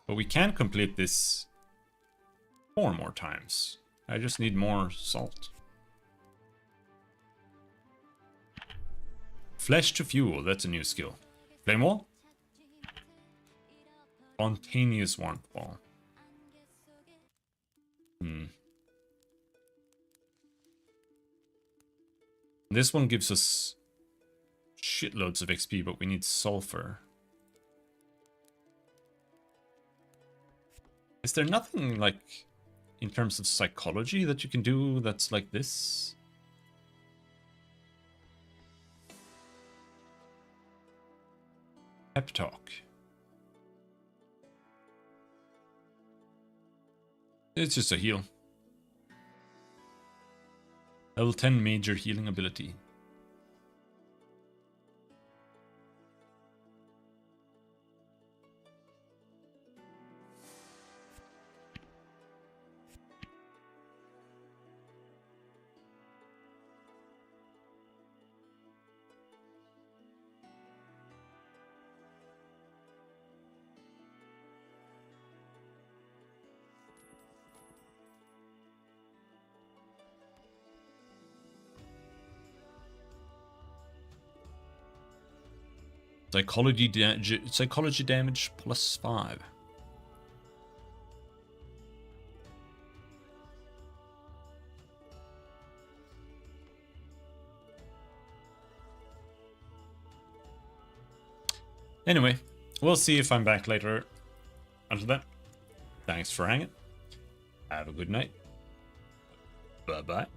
But we can complete this 4 more times. I just need more salt. Flesh to fuel, that's a new skill. Flame wall? Spontaneous warmth ball. This one gives us shitloads of XP, but we need sulfur. Is there nothing like in terms of psychology that you can do that's like this? Pep talk. It's just a heal. Level 10 major healing ability. Psychology damage plus 5. Anyway, we'll see if I'm back later. Until then. Thanks for hanging. Have a good night. Bye-bye.